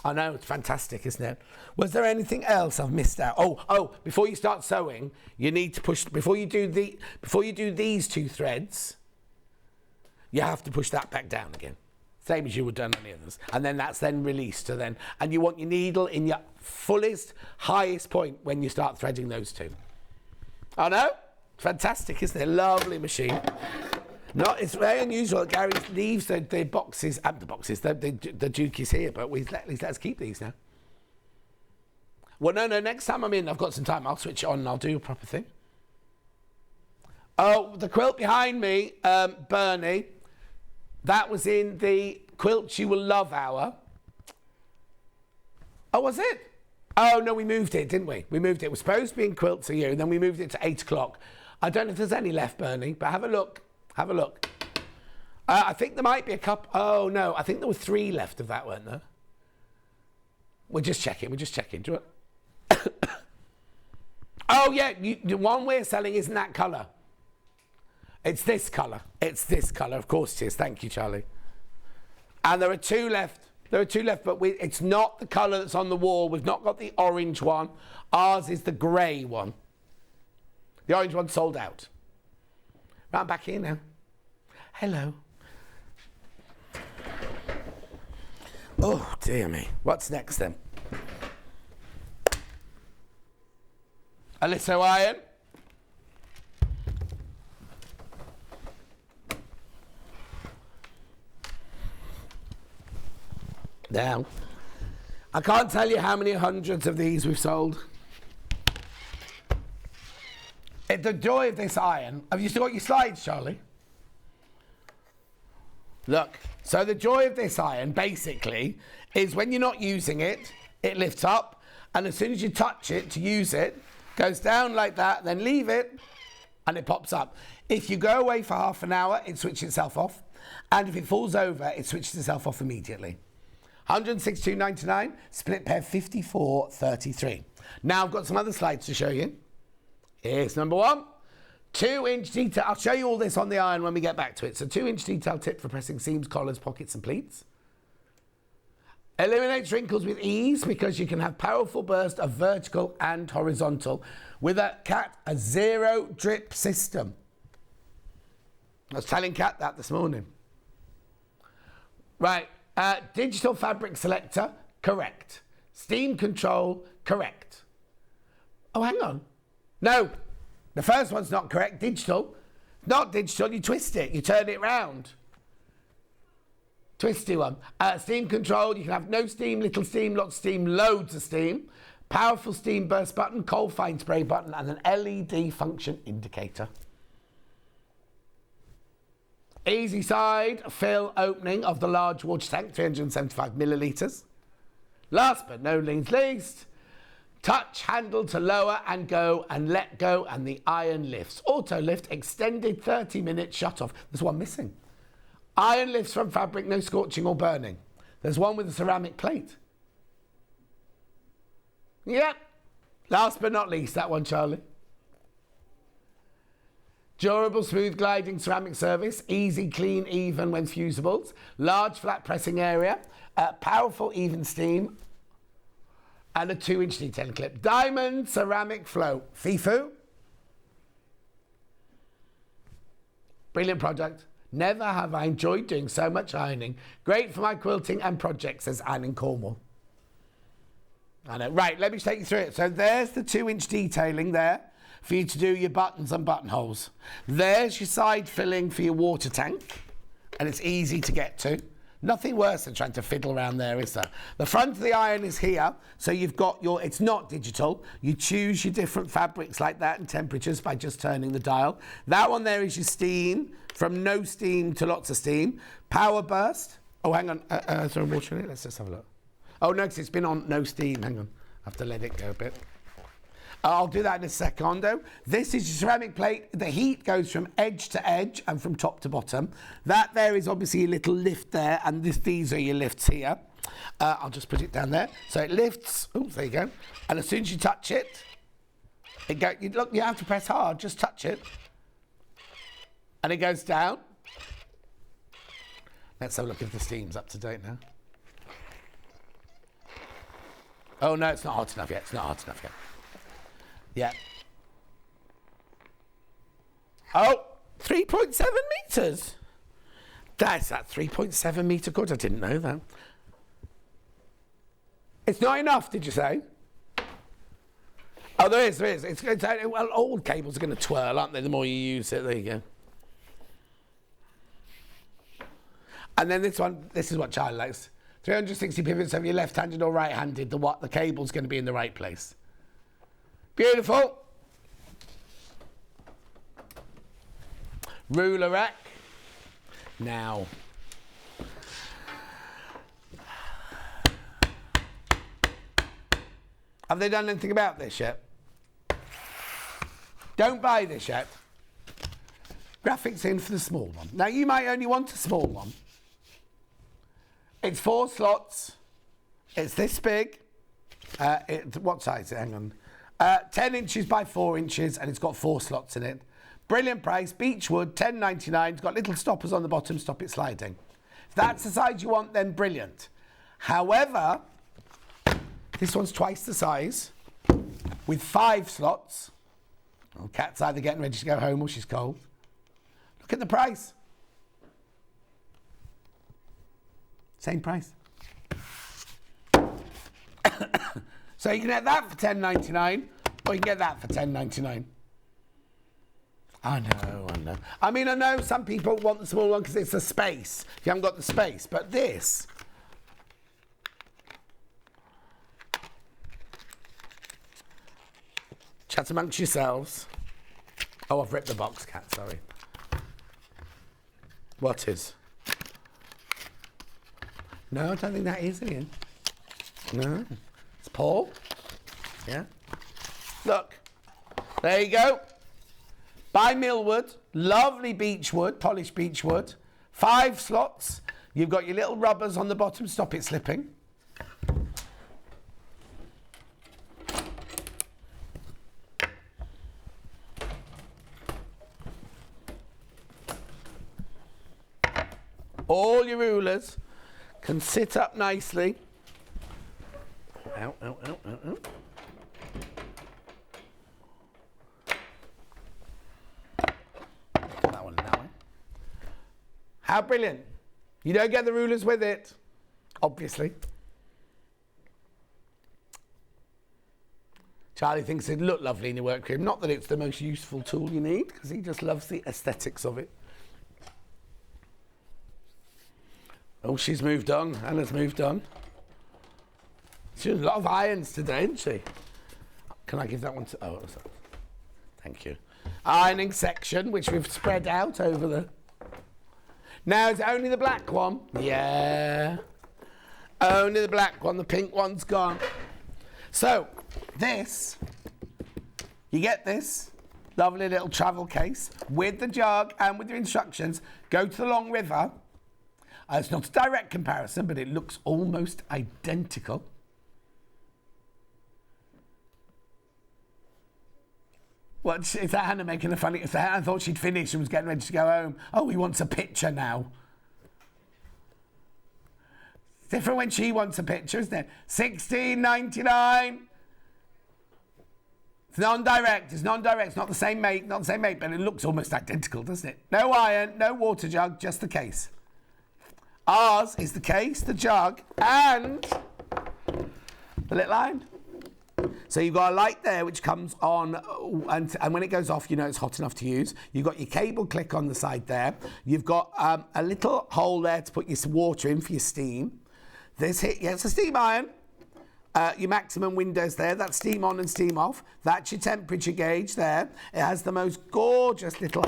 I know, it's fantastic, isn't it? Was there anything else I've missed out? Oh, before you start sewing, you need to push, before you do these 2 threads, you have to push that back down again. Same as you would done on the others. And then that's then released. And you want your needle in your fullest, highest point when you start threading those 2. I know, fantastic, isn't it? Lovely machine. It's very unusual that Gary leaves the boxes, the Jukies here, but let's keep these now. Well, no, next time I'm in, I've got some time, I'll switch it on and I'll do a proper thing. Oh, the quilt behind me, Bernie, that was in the Quilt You Will Love hour. Oh, was it? Oh, no, we moved it, didn't we? We moved it. It was supposed to be in Quilt to You, and then we moved it to 8 o'clock. I don't know if there's any left, Bernie, but have a look. Have a look. I think there might be a couple. Oh, no, I think there were 3 left of that, weren't there? We're just checking. Do you want... Oh, yeah, the one we're selling isn't that colour. It's this colour. Of course it is. Thank you, Charlie. And there are 2 left. But it's not the colour that's on the wall. We've not got the orange one. Ours is the grey one. The orange one's sold out. Right, I'm back here now. Hello. Oh, dear me. What's next then? A litho iron. Now, I can't tell you how many hundreds of these we've sold. The joy of this iron, have you still got your slides, Charlie? Look, so the joy of this iron, basically, is when you're not using it, it lifts up, and as soon as you touch it to use it, goes down like that, then leave it, and it pops up. If you go away for half an hour, it switches itself off, and if it falls over, it switches itself off immediately. 162.99, split pair 54.33. Now I've got some other slides to show you. Here's number 1. 2-inch detail. I'll show you all this on the iron when we get back to it. So 2-inch detail tip for pressing seams, collars, pockets and pleats. Eliminates wrinkles with ease because you can have powerful burst of vertical and horizontal with a 0 drip system. I was telling Kat that this morning. Right. Digital fabric selector, correct. Steam control, correct. Oh, hang on. No, the first one's not correct. Digital. Not digital, you twist it. You turn it round. Twisty one. Steam control, you can have no steam, little steam, lots of steam, loads of steam. Powerful steam burst button, cold fine spray button, and an LED function indicator. Easy side fill opening of the large water tank, 375 millilitres. Last but no least, touch handle to lower and go and let go, and the iron lifts. Auto lift, extended 30-minute shut off. There's one missing. Iron lifts from fabric, no scorching or burning. There's one with a ceramic plate. Yep. Last but not least, that one, Charlie. Durable, smooth gliding ceramic surface, easy, clean, even when fusibles. Large flat pressing area, powerful even steam, and a 2-inch detailing clip. Diamond ceramic flow. Fifu. Brilliant product. Never have I enjoyed doing so much ironing. Great for my quilting and projects, says Anne in Cornwall. I know. Right, let me take you through it. So there's the 2-inch detailing there for you to do your buttons and buttonholes. There's your side filling for your water tank, and it's easy to get to. Nothing worse than trying to fiddle around there, is there? The front of the iron is here, so you've got your, it's not digital. You choose your different fabrics like that and temperatures by just turning the dial. That one there is your steam, from no steam to lots of steam. Power burst. Oh, hang on, is there water in it? Let's just have a look. Oh, no, because it's been on no steam. Hang on, I have to let it go a bit. I'll do that in a secondo. This is your ceramic plate. The heat goes from edge to edge and from top to bottom. That there is obviously a little lift there, and these are your lifts here. I'll just put it down there. So it lifts. Oh, there you go. And as soon as you touch it, look, you have to press hard. Just touch it. And it goes down. Let's have a look if the steam's up to date now. Oh, no, it's not hot enough yet. It's not hot enough yet. Yeah. Oh, 3.7 metres. That's that 3.7 metre cord. I didn't know that. It's not enough, did you say? Oh, there is. Well, all cables are going to twirl, aren't they, the more you use it? There you go. And then this one, this is what Charlie likes. 360 pivots over your left-handed or right-handed. The cable's going to be in the right place. Beautiful. Ruler rack. Now. Have they done anything about this yet? Don't buy this yet. Graphics in for the small one. Now, you might only want a small one. It's 4 slots. It's this big. What size is it? Hang on. 10 inches by 4 inches, and it's got 4 slots in it. Brilliant price. Beechwood, $10.99. It's got little stoppers on the bottom, stop it sliding. If that's the size you want, then brilliant. However, this one's twice the size, with 5 slots. Oh, Kat's either getting ready to go home or she's cold. Look at the price. Same price. So you can get that for $10.99, or you can get that for $10.99. I know. I mean, I know some people want the small one because it's the space. If you haven't got the space, but this. Chat amongst yourselves. Oh, I've ripped the box, Kat, sorry. What is? No, I don't think that is Ian. No. It's Paul. Yeah. Look. There you go. By Millwood. Lovely beechwood, polished beechwood. 5 slots. You've got your little rubbers on the bottom, stop it slipping. All your rulers can sit up nicely. Ow. That one, that way. How brilliant. You don't get the rulers with it, obviously. Charlie thinks it'd look lovely in your workroom. Not that it's the most useful tool you need, because he just loves the aesthetics of it. Oh, she's moved on. Anna's moved on. She's a lot of irons today, isn't she? Can I give that one to... Oh, sorry. Thank you. Ironing section, which we've spread out over the... Now, is it only the black one? Yeah. Only the black one. The pink one's gone. So, this, you get this lovely little travel case with the jug and with your instructions. Go to the Long River. It's not a direct comparison, but it looks almost identical. What, is that Hannah making a funny... Is that, I thought she'd finished and was getting ready to go home. Oh, he wants a picture now. It's different when she wants a picture, isn't it? $16.99. It's non-direct. It's non-direct. It's not the same make, but it looks almost identical, doesn't it? No iron, no water jug, just the case. Ours is the case, the jug, and the little iron. So you've got a light there which comes on, and when it goes off, you know it's hot enough to use. You've got your cable click on the side there. You've got a little hole there to put your water in for your steam. It's a steam iron. Your maximum windows there, that's steam on and steam off. That's your temperature gauge there. It has the most gorgeous little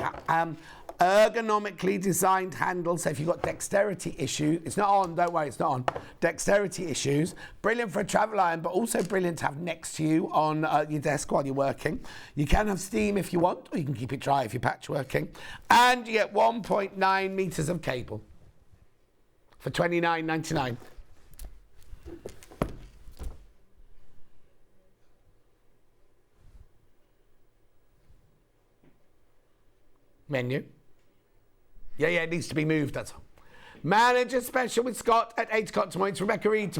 ergonomically designed handle. So if you've got dexterity issues, it's not on, don't worry, it's not on. Dexterity issues, brilliant for a travel iron, but also brilliant to have next to you on your desk while you're working. You can have steam if you want, or you can keep it dry if you're patchworking. And you get 1.9 metres of cable for $29.99. Menu. Yeah, it needs to be moved, that's all. Manager special with Scott at 8 o'clock tomorrow. It's Rebecca Reid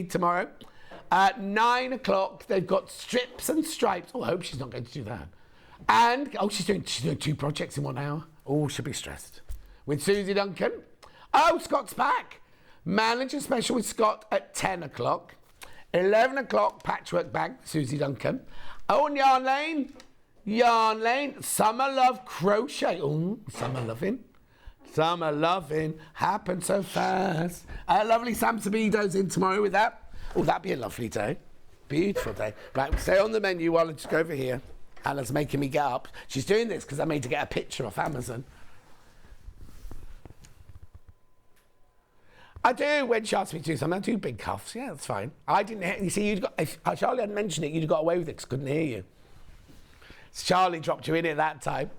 tomorrow. At 9 o'clock, they've got strips and stripes. Oh, I hope she's not going to do that. And, she's doing 2 projects in 1 hour. Oh, she'll be stressed. With Susie Duncan. Oh, Scott's back. Manager special with Scott at 10 o'clock. 11 o'clock, patchwork bag, Susie Duncan. Oh, and Yarn Lane, Summer Love Crochet. Oh, summer loving, happened so fast. Lovely Sam Sabido's in tomorrow with that. Oh, that'd be a lovely day. Beautiful day. Right, stay on the menu while I just go over here. Hannah's making me get up. She's doing this because I made her get a picture off Amazon. I do, when she asks me to do something, I do big cuffs. Yeah, that's fine. I didn't, you see, if Charlie hadn't mentioned it, you'd have got away with it because I couldn't hear you. Charlie dropped you in at that time.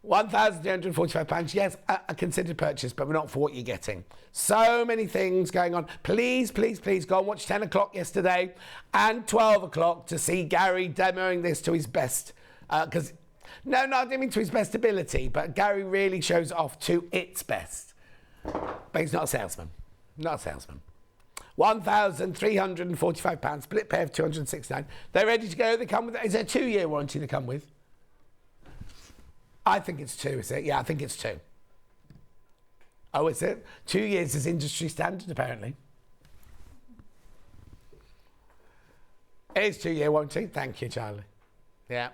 £1,345. Yes, a considered purchase, but we're not for what you're getting. So many things going on. Please, please, please go and watch 10 o'clock yesterday and 12 o'clock to see Gary demoing this to his best. I didn't mean to his best ability, but Gary really shows it off to its best. But he's not a salesman. £1,345, split pay of $269. They're ready to go. They come with, is there a 2-year warranty they come with? I think it's 2, is it? Yeah, I think it's 2. Oh, is it? 2 years is industry standard, apparently. It is 2-year warranty. Thank you, Charlie. Yeah.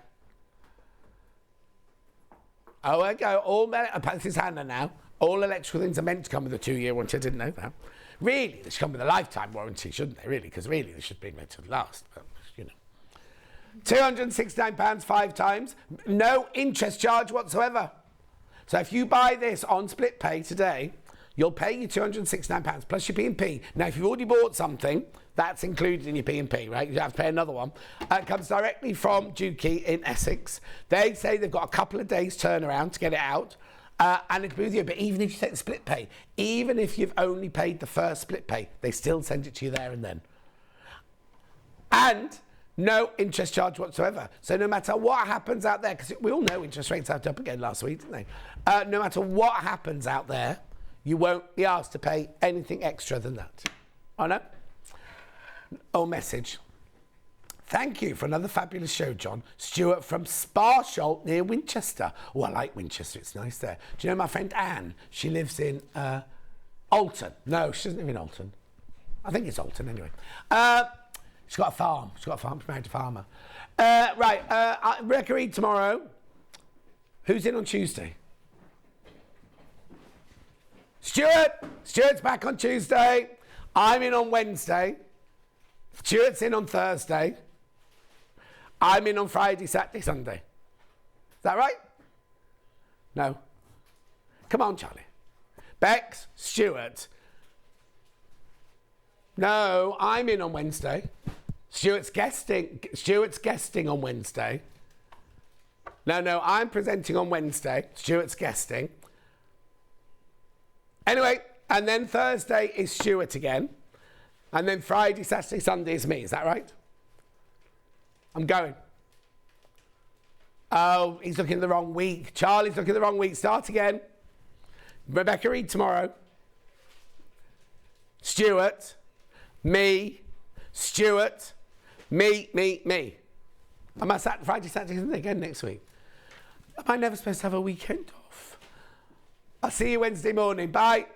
Oh, I go. This is Hannah now. All electrical things are meant to come with a 2-year warranty. I didn't know that. Really, they should come with a lifetime warranty, shouldn't they? Really, because really they should be meant to last. But, you know. £269 5 times. No interest charge whatsoever. So if you buy this on split pay today, you'll pay your £269 plus your P&P. Now, if you've already bought something, that's included in your P&P, right? You have to pay another one. It comes directly from Dukey in Essex. They say they've got a couple of days turnaround to get it out. And it'll be with you. But even if you take the split pay, even if you've only paid the first split pay, they still send it to you there and then. And no interest charge whatsoever. So no matter what happens out there, because we all know interest rates are up again last week, didn't they? No matter what happens out there, you won't be asked to pay anything extra than that. Oh, no? Oh, message. Thank you for another fabulous show, John. Stuart from Sparsholt near Winchester. Oh, I like Winchester. It's nice there. Do you know my friend Anne? She lives in Alton. No, she doesn't live in Alton. I think it's Alton anyway. She's got a farm. She's married to a farmer. Rebecca Reid tomorrow. Who's in on Tuesday? Stuart's back on Tuesday. I'm in on Wednesday. Stuart's in on Thursday. I'm in on Friday, Saturday, Sunday. Is that right? No. Come on, Charlie. Bex, Stuart. No, I'm in on Wednesday. Stuart's guesting on Wednesday. No, I'm presenting on Wednesday. Stuart's guesting. Anyway, and then Thursday is Stuart again. And then Friday, Saturday, Sunday is me. Is that right? I'm going. Oh, he's looking at the wrong week. Charlie's looking at the wrong week. Start again. Rebecca Reid tomorrow. Stuart. Me. Stuart. Me. Am I Friday, Saturday, Sunday again next week? Am I never supposed to have a weekend off? I'll see you Wednesday morning. Bye.